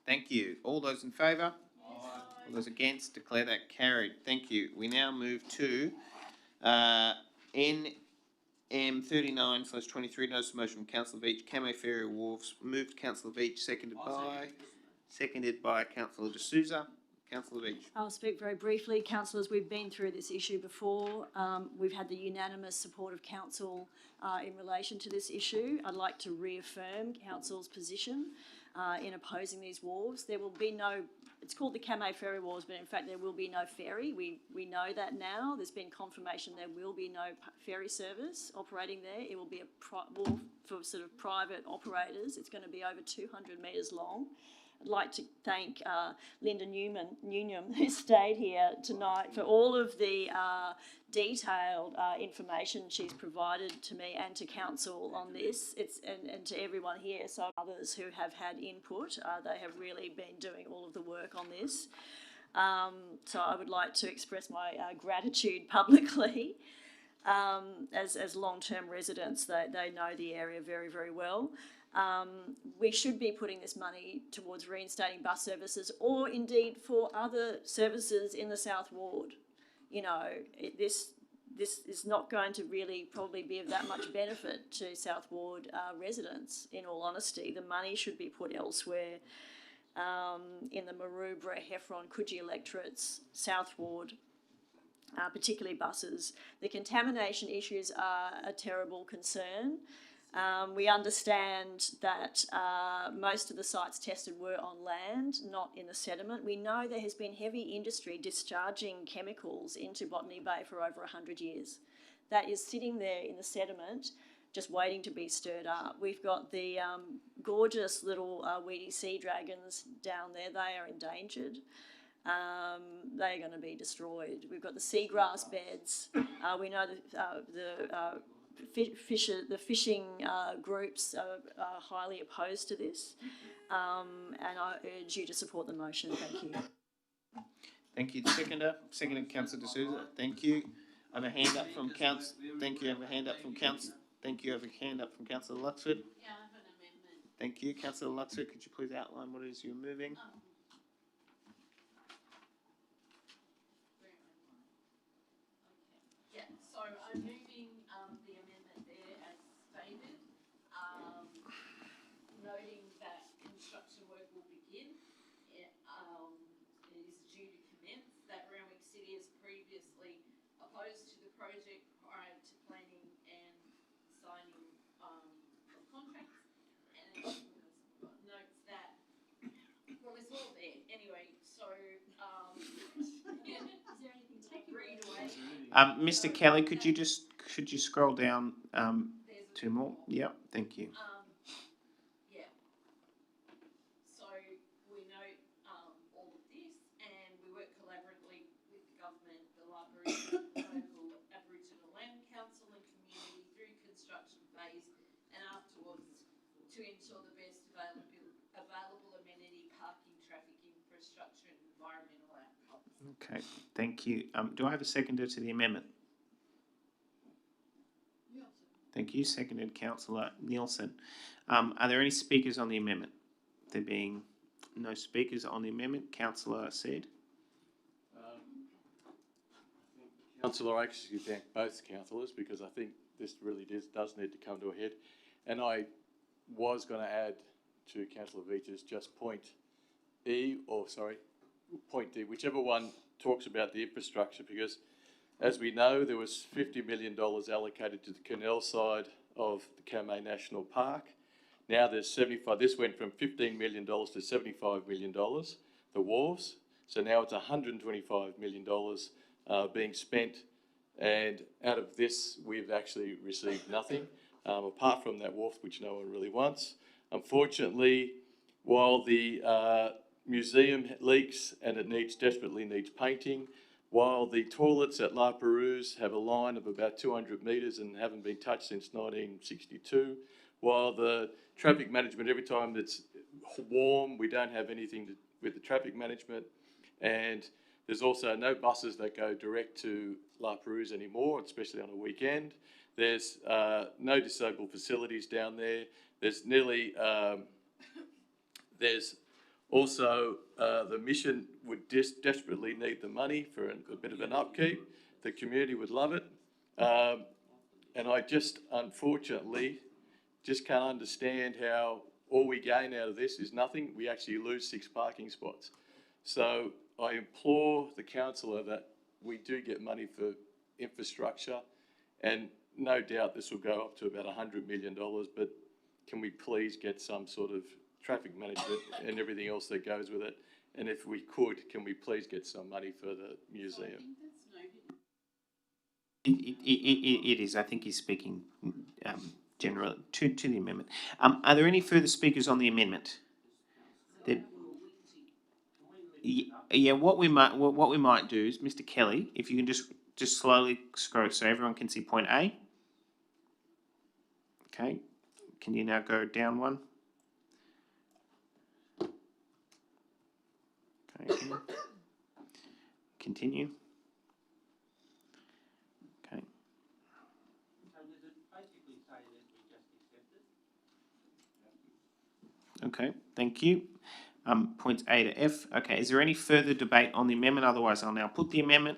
Thank you. All those in favour? All those against? Declare that carried. Thank you. We now move to NM 39/23, notice of motion from Councillor Veach, Camo Ferry Wharves, moved Councillor Veach, seconded by Councillor D'Souza. Councillor Veach. I'll speak very briefly. Councillors, we've been through this issue before. We've had the unanimous support of council in relation to this issue. I'd like to reaffirm council's position in opposing these wharves. There will be no, it's called the Camo Ferry Wharves, but in fact there will be no ferry. We know that now. There's been confirmation there will be no ferry service operating there. It will be a wharf for sort of private operators. It's going to be over 200 metres long. I'd like to thank Linda Newnham, who stayed here tonight, for all of the detailed information she's provided to me and to council on this. And to everyone here, so others who have had input, they have really been doing all of the work on this. So I would like to express my gratitude publicly. As long-term residents, they know the area very, very well. We should be putting this money towards reinstating bus services, or indeed for other services in the South Ward. You know, this is not going to really probably be of that much benefit to South Ward residents, in all honesty. The money should be put elsewhere, in the Maroubra, Heffron, Coogee electorates, South Ward, particularly buses. The contamination issues are a terrible concern. We understand that most of the sites tested were on land, not in the sediment. We know there has been heavy industry discharging chemicals into Botany Bay for over 100 years. That is sitting there in the sediment, just waiting to be stirred up. We've got the gorgeous little weedy sea dragons down there. They are endangered. They're going to be destroyed. We've got the seagrass beds. We know the fishing groups are highly opposed to this, and I urge you to support the motion. Thank you. Thank you, seconder, Councillor D'Souza. Thank you. I have a hand up from Council. Thank you. I have a hand up from Council. Thank you. I have a hand up from Councillor Luxford. Yeah, I have an amendment. Thank you, Councillor Luxford. Could you please outline what it is you're moving? Yeah, so I'm moving the amendment there as stated, noting that construction work will begin. It is due to commence, that Randwick City has previously opposed to the project prior to planning and signing of contracts, and it notes that, well, it's all there anyway, so is there anything to read away? Mr. Kelly, could you scroll down two more? Yep, thank you. Yeah. So we note all of this, and we work collaboratively with the government, the library, local Aboriginal Land Council and community through construction phase and afterwards to ensure the best available amenity, parking, traffic infrastructure and environmental outcomes. Okay, thank you. Do I have a seconder to the amendment? Thank you. Seconded, Councillor Nielsen. Are there any speakers on the amendment? There being no speakers on the amendment, Councillor Said. Councillor, I actually thank both councillors because I think this really does need to come to a head. And I was going to add to Councillor Veach's just point D, whichever one talks about the infrastructure, because as we know, there was $50 million allocated to the canal side of the Camo National Park. Now there's 75, this went from $15 million to $75 million, the wharves. So now it's $125 million being spent, and out of this, we've actually received nothing. apart from that wharf, which no one really wants. Unfortunately, while the museum leaks and it desperately needs painting, while the toilets at La Perouse have a line of about 200 metres and haven't been touched since 1962, while the traffic management, every time it's warm, we don't have anything with the traffic management, and there's also no buses that go direct to La Perouse anymore, especially on a weekend. There's no disabled facilities down there. There's nearly, there's also the mission would desperately need the money for a bit of an upkeep. The community would love it. And I just, unfortunately, just can't understand how all we gain out of this is nothing. We actually lose 6 parking spots. So I implore the councillor that we do get money for infrastructure, and no doubt this will go up to about $100 million, but can we please get some sort of traffic management and everything else that goes with it? And if we could, can we please get some money for the museum? It is. I think he's speaking generally to the amendment. Are there any further speakers on the amendment? Yeah. What we might do is, Mr. Kelly, if you can just slowly scroll so everyone can see point A. Okay. Can you now go down one? Okay. Continue. Okay. Okay, thank you. Points A to F. Okay, is there any further debate on the amendment? Otherwise, I'll now put the amendment.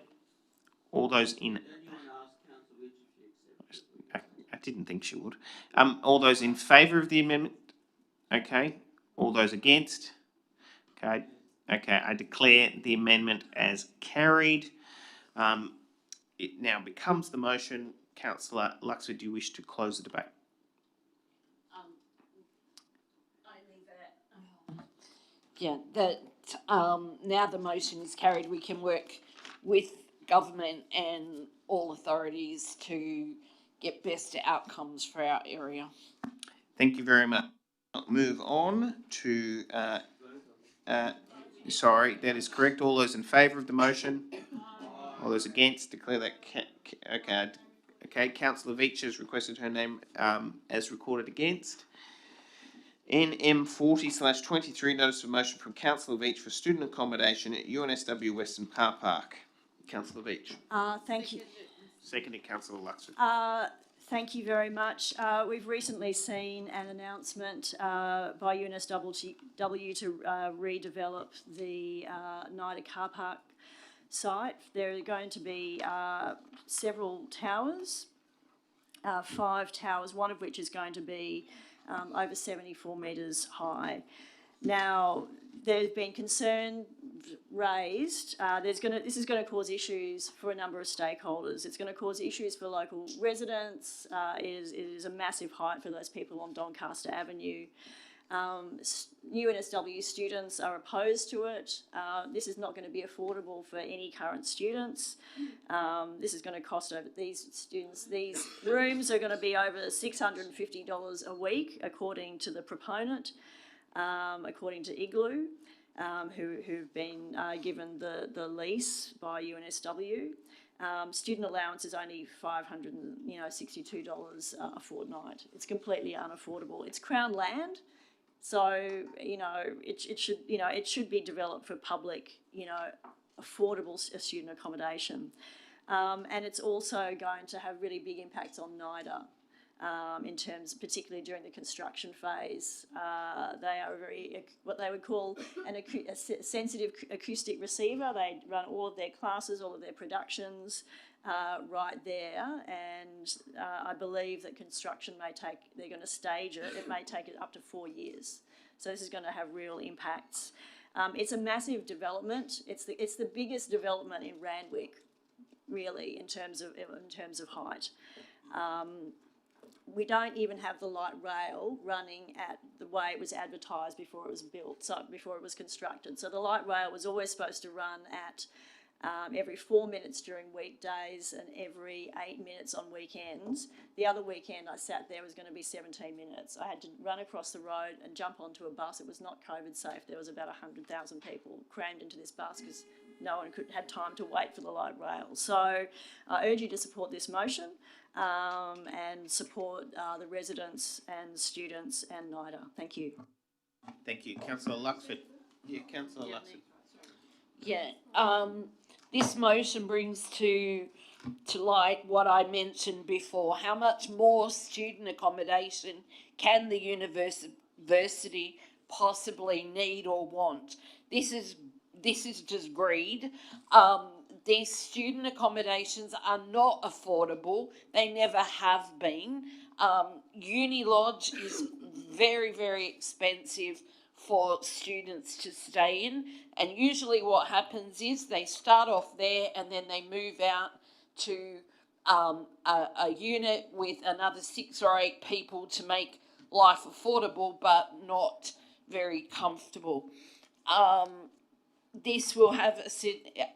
All those in... I didn't think she would. All those in favour of the amendment? Okay. All those against? Okay. Okay, I declare the amendment as carried. It now becomes the motion. Councillor Luxford, do you wish to close the debate? Yeah, that now the motion is carried, we can work with government and all authorities to get best outcomes for our area. Thank you very much. Move on to... sorry, that is correct. All those in favour of the motion? All those against? Declare that... Okay. Okay, Councillor Veitch has requested her name as recorded against. NM 40/23, notice of motion from Councillor Veitch for student accommodation at UNSW Western Car Park. Councillor Veitch. Thank you. Seconded, Councillor Luxford. Thank you very much. We've recently seen an announcement by UNSW to redevelop the NIDA car park site. There are going to be several towers, 5 towers, one of which is going to be over 74 metres high. Now, there's been concern raised. This is going to cause issues for a number of stakeholders. It's going to cause issues for local residents. It is a massive height for those people on Doncaster Avenue. UNSW students are opposed to it. This is not going to be affordable for any current students. This is going to cost over these rooms are going to be over $650 a week, according to the proponent, according to Igloo, who've been given the lease by UNSW. Student allowance is only $562 a fortnight. It's completely unaffordable. It's Crown land. So, it should be developed for public, affordable student accommodation. And it's also going to have really big impacts on NIDA in terms, particularly during the construction phase. They are what they would call a sensitive acoustic receiver. They run all of their classes, all of their productions right there, and I believe that construction they're going to stage it. It may take it up to 4 years. So this is going to have real impacts. It's a massive development. It's the biggest development in Randwick, really, in terms of height. We don't even have the light rail running at the way it was advertised before it was built, so before it was constructed. So the light rail was always supposed to run at every 4 minutes during weekdays and every 8 minutes on weekends. The other weekend I sat there was going to be 17 minutes. I had to run across the road and jump onto a bus. It was not COVID safe. There was about 100,000 people crammed into this bus because no one had time to wait for the light rail. So I urge you to support this motion and support the residents and students and NIDA. Thank you. Thank you. Councillor Luxford. Yeah, Councillor Luxford. Yeah, this motion brings to light what I mentioned before. How much more student accommodation can the university possibly need or want? This is just greed. These student accommodations are not affordable. They never have been. Uni Lodge is very, very expensive for students to stay in, and usually what happens is they start off there and then they move out to a unit with another 6 or 8 people to make life affordable but not very comfortable. This will have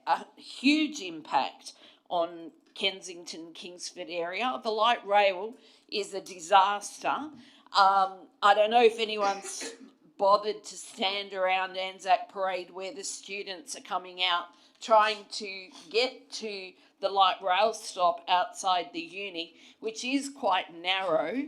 a huge impact on Kensington, Kingsford area. The light rail is a disaster. I don't know if anyone's bothered to stand around Anzac Parade where the students are coming out trying to get to the light rail stop outside the uni, which is quite narrow.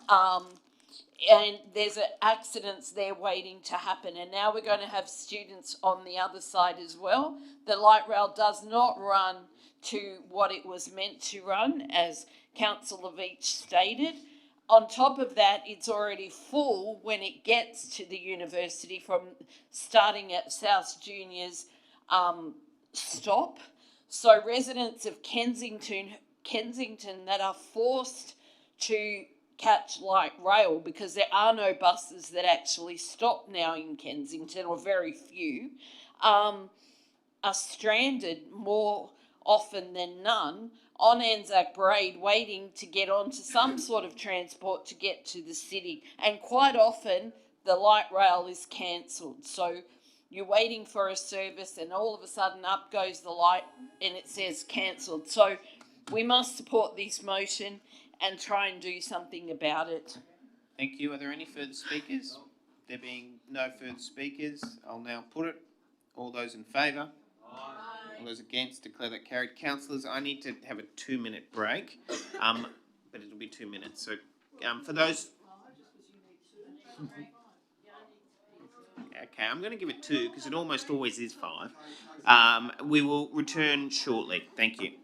And there's accidents there waiting to happen. And now we're going to have students on the other side as well. The light rail does not run to what it was meant to run, as Councillor Veach stated. On top of that, it's already full when it gets to the university from starting at South Junior's stop. So residents of Kensington that are forced to catch light rail, because there are no buses that actually stop now in Kensington, or very few, are stranded more often than none on Anzac Parade waiting to get onto some sort of transport to get to the city. And quite often the light rail is cancelled. So you're waiting for a service and all of a sudden up goes the light and it says cancelled. So we must support this motion and try and do something about it. Thank you. Are there any further speakers? There being no further speakers, I'll now put it. All those in favour? All those against, declare that carried. Councillors, I need to have a 2-minute break, but it'll be 2 minutes. So for those... Okay, I'm going to give it 2 because it almost always is 5. We will return shortly. Thank you.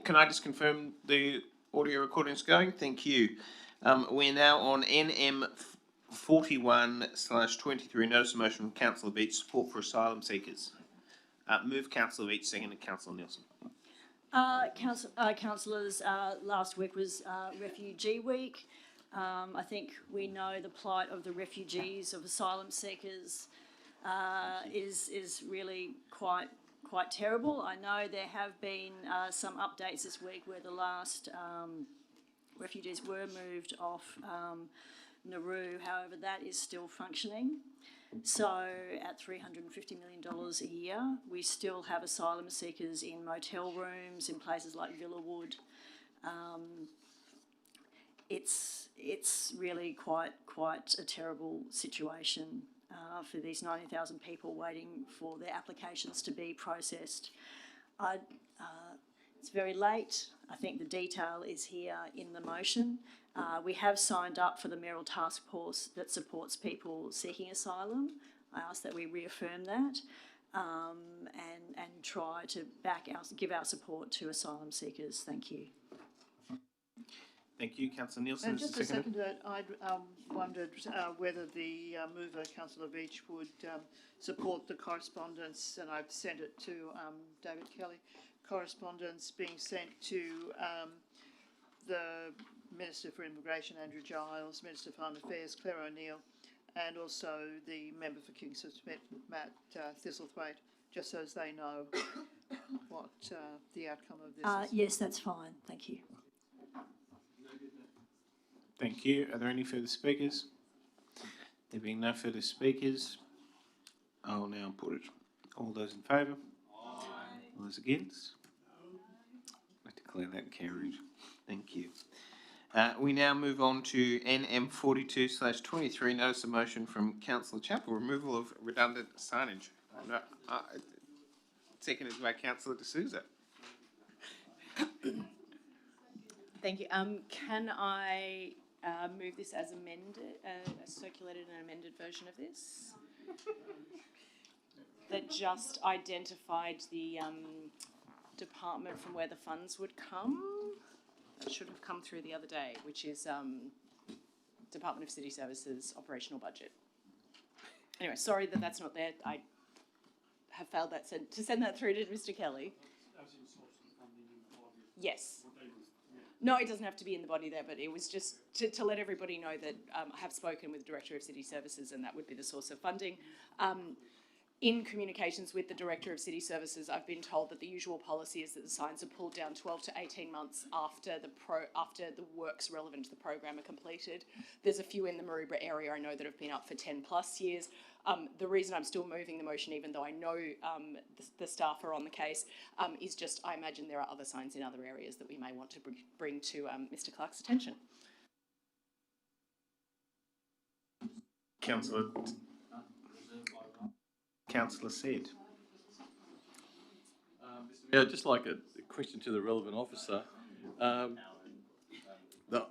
Can I just confirm the audio recording is going? Thank you. We're now on NM 41/23, notice of motion from Councillor Beach, support for asylum seekers. Move Councillor Beach, seconded Councillor Nielsen. Councillors, last week was Refugee Week. I think we know the plight of the refugees, of asylum seekers, is really quite terrible. I know there have been some updates this week where the last refugees were moved off Nauru. However, that is still functioning. So at $350 million a year, we still have asylum seekers in motel rooms in places like Villawood. It's really quite a terrible situation for these 90,000 people waiting for their applications to be processed. It's very late. I think the detail is here in the motion. We have signed up for the mayoral task force that supports people seeking asylum. I ask that we reaffirm that and try to give our support to asylum seekers. Thank you. Thank you, Councillor Nielsen. And just to second that, I wondered whether the mover, Councillor Beach, would support the correspondence, and I've sent it to David Kelly, correspondence being sent to the Minister for Immigration, Andrew Giles, Minister for Home Affairs, Claire O'Neill, and also the Member for Kingston, Matt Thistlethwaite, just so as they know what the outcome of this is? Yes, that's fine, thank you. Thank you. Are there any further speakers? There being no further speakers, I'll now put it. All those in favour? All those against? I declare that carried. Thank you. We now move on to NM 42/23, notice of motion from Councillor Chappell, removal of redundant signage. Seconded by Councillor D'Souza. Thank you. Can I move this as amended, circulated an amended version of this? That just identified the department from where the funds would come. It should have come through the other day, which is Department of City Services operational budget. Anyway, sorry that that's not there. I have failed to send that through to Mr. Kelly. Yes. No, it doesn't have to be in the body there, but it was just to let everybody know that I have spoken with the Director of City Services and that would be the source of funding. In communications with the Director of City Services, I've been told that the usual policy is that the signs are pulled down 12 to 18 months after the works relevant to the program are completed. There's a few in the Maroubra area I know that have been up for 10 plus years. The reason I'm still moving the motion, even though I know the staff are on the case, is just I imagine there are other signs in other areas that we may want to bring to Mr. Clark's attention. Councillor said. Yeah, I'd just like a question to the relevant officer.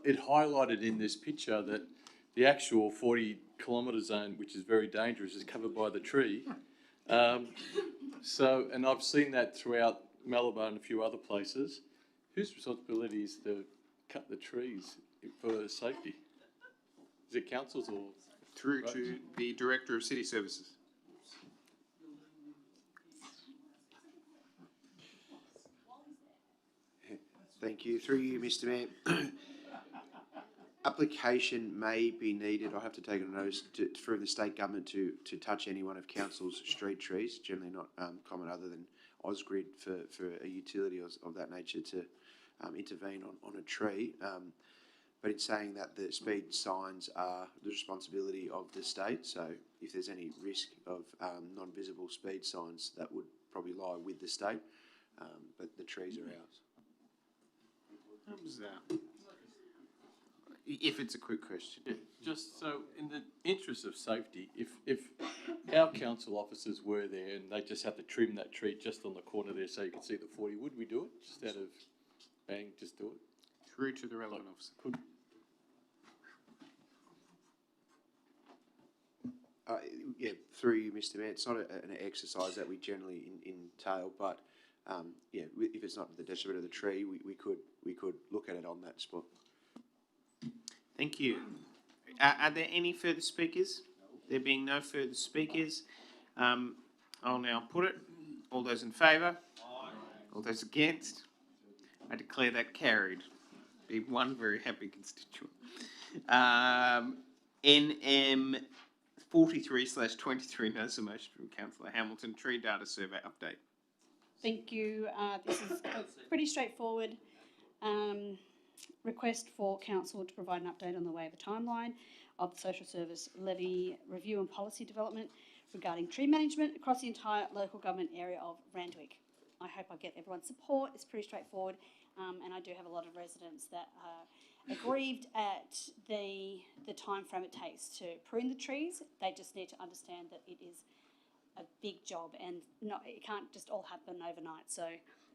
It highlighted in this picture that the actual 40-kilometre zone, which is very dangerous, is covered by the tree. And I've seen that throughout Malabar and a few other places. Whose responsibility is to cut the trees for safety? Is it council's or? Through to the Director of City Services. Thank you. Through you, Mr. Mayor. Application may be needed. I have to take a notice for the state government to touch any one of council's street trees. Generally not common other than Ausgrid for a utility of that nature to intervene on a tree. But it's saying that the speed signs are the responsibility of the state. So if there's any risk of non-visible speed signs, that would probably lie with the state. But the trees are ours. What was that? If it's a quick question. Yeah, just so in the interest of safety, if our council officers were there and they just had to trim that tree just on the corner there so you could see the 40, would we do it? Just out of bang, just do it? Through to the relevant officer. Yeah, through you, Mr. Mayor. It's not an exercise that we generally entail, but yeah, if it's not the detriment of the tree, we could look at it on that spot. Thank you. Are there any further speakers? There being no further speakers, I'll now put it. All those in favour? All those against? I declare that carried. Be one very happy constituent. NM 43/23, notice of motion from Councillor Hamilton, tree data survey update. Thank you. This is pretty straightforward. Request for council to provide an update on the waiver timeline of the social service levy review and policy development regarding tree management across the entire local government area of Randwick. I hope I get everyone's support. It's pretty straightforward, and I do have a lot of residents that are aggrieved at the time frame it takes to prune the trees. They just need to understand that it is a big job and it can't just all happen overnight. So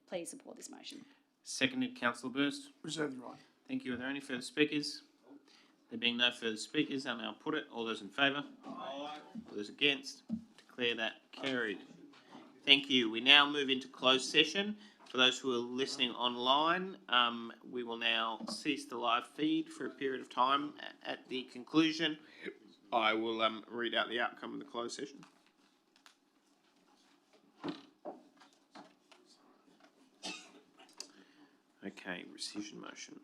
please support this motion. Seconded, Councillor Burst. Reserve the right. Thank you. Are there any further speakers? There being no further speakers, I'll now put it. All those in favour? All those against? Declare that carried. Thank you. We now move into closed session. For those who are listening online, we will now cease the live feed for a period of time. At the conclusion, I will read out the outcome of the closed session. Okay, rescission motion.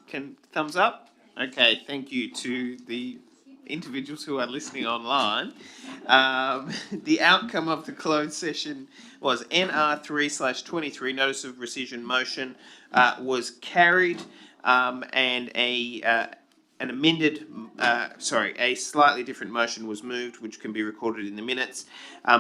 Can thumbs up? Okay, thank you to the individuals who are listening online. The outcome of the closed session was NR 3/23, notice of rescission motion, was carried, and an amended, a slightly different motion was moved, which can be recorded in the minutes.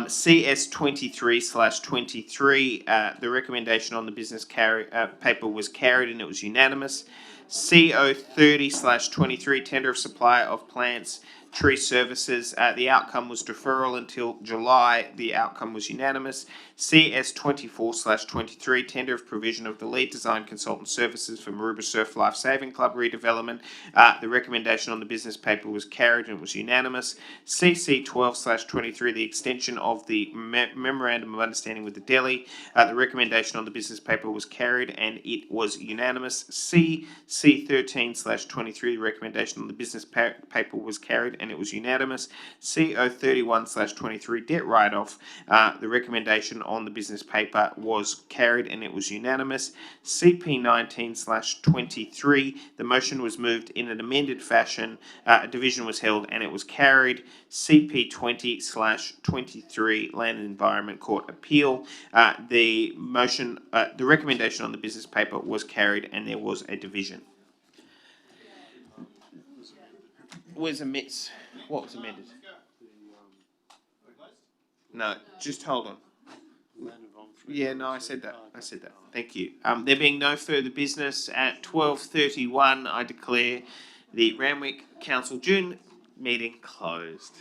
CS 23/23, the recommendation on the business paper was carried and it was unanimous. CO 30/23, tender of supply of plants, tree services, the outcome was deferral until July, the outcome was unanimous. CS 24/23, tender of provision of the lead design consultant services for Maroubra Surf Life Saving Club redevelopment, the recommendation on the business paper was carried and it was unanimous. CC 12/23, the extension of the memorandum of understanding with the Delhi, the recommendation on the business paper was carried and it was unanimous. CC 13/23, the recommendation on the business paper was carried and it was unanimous. CO 31/23, debt write-off, the recommendation on the business paper was carried and it was unanimous. CP 19/23, the motion was moved in an amended fashion, a division was held and it was carried. CP 20/23, Land and Environment Court Appeal, the motion, the recommendation on the business paper was carried and there was a division. Was what was amended? No, just hold on. Yeah, no, I said that. Thank you. There being no further business, at 12:31, I declare the Randwick Council June meeting closed.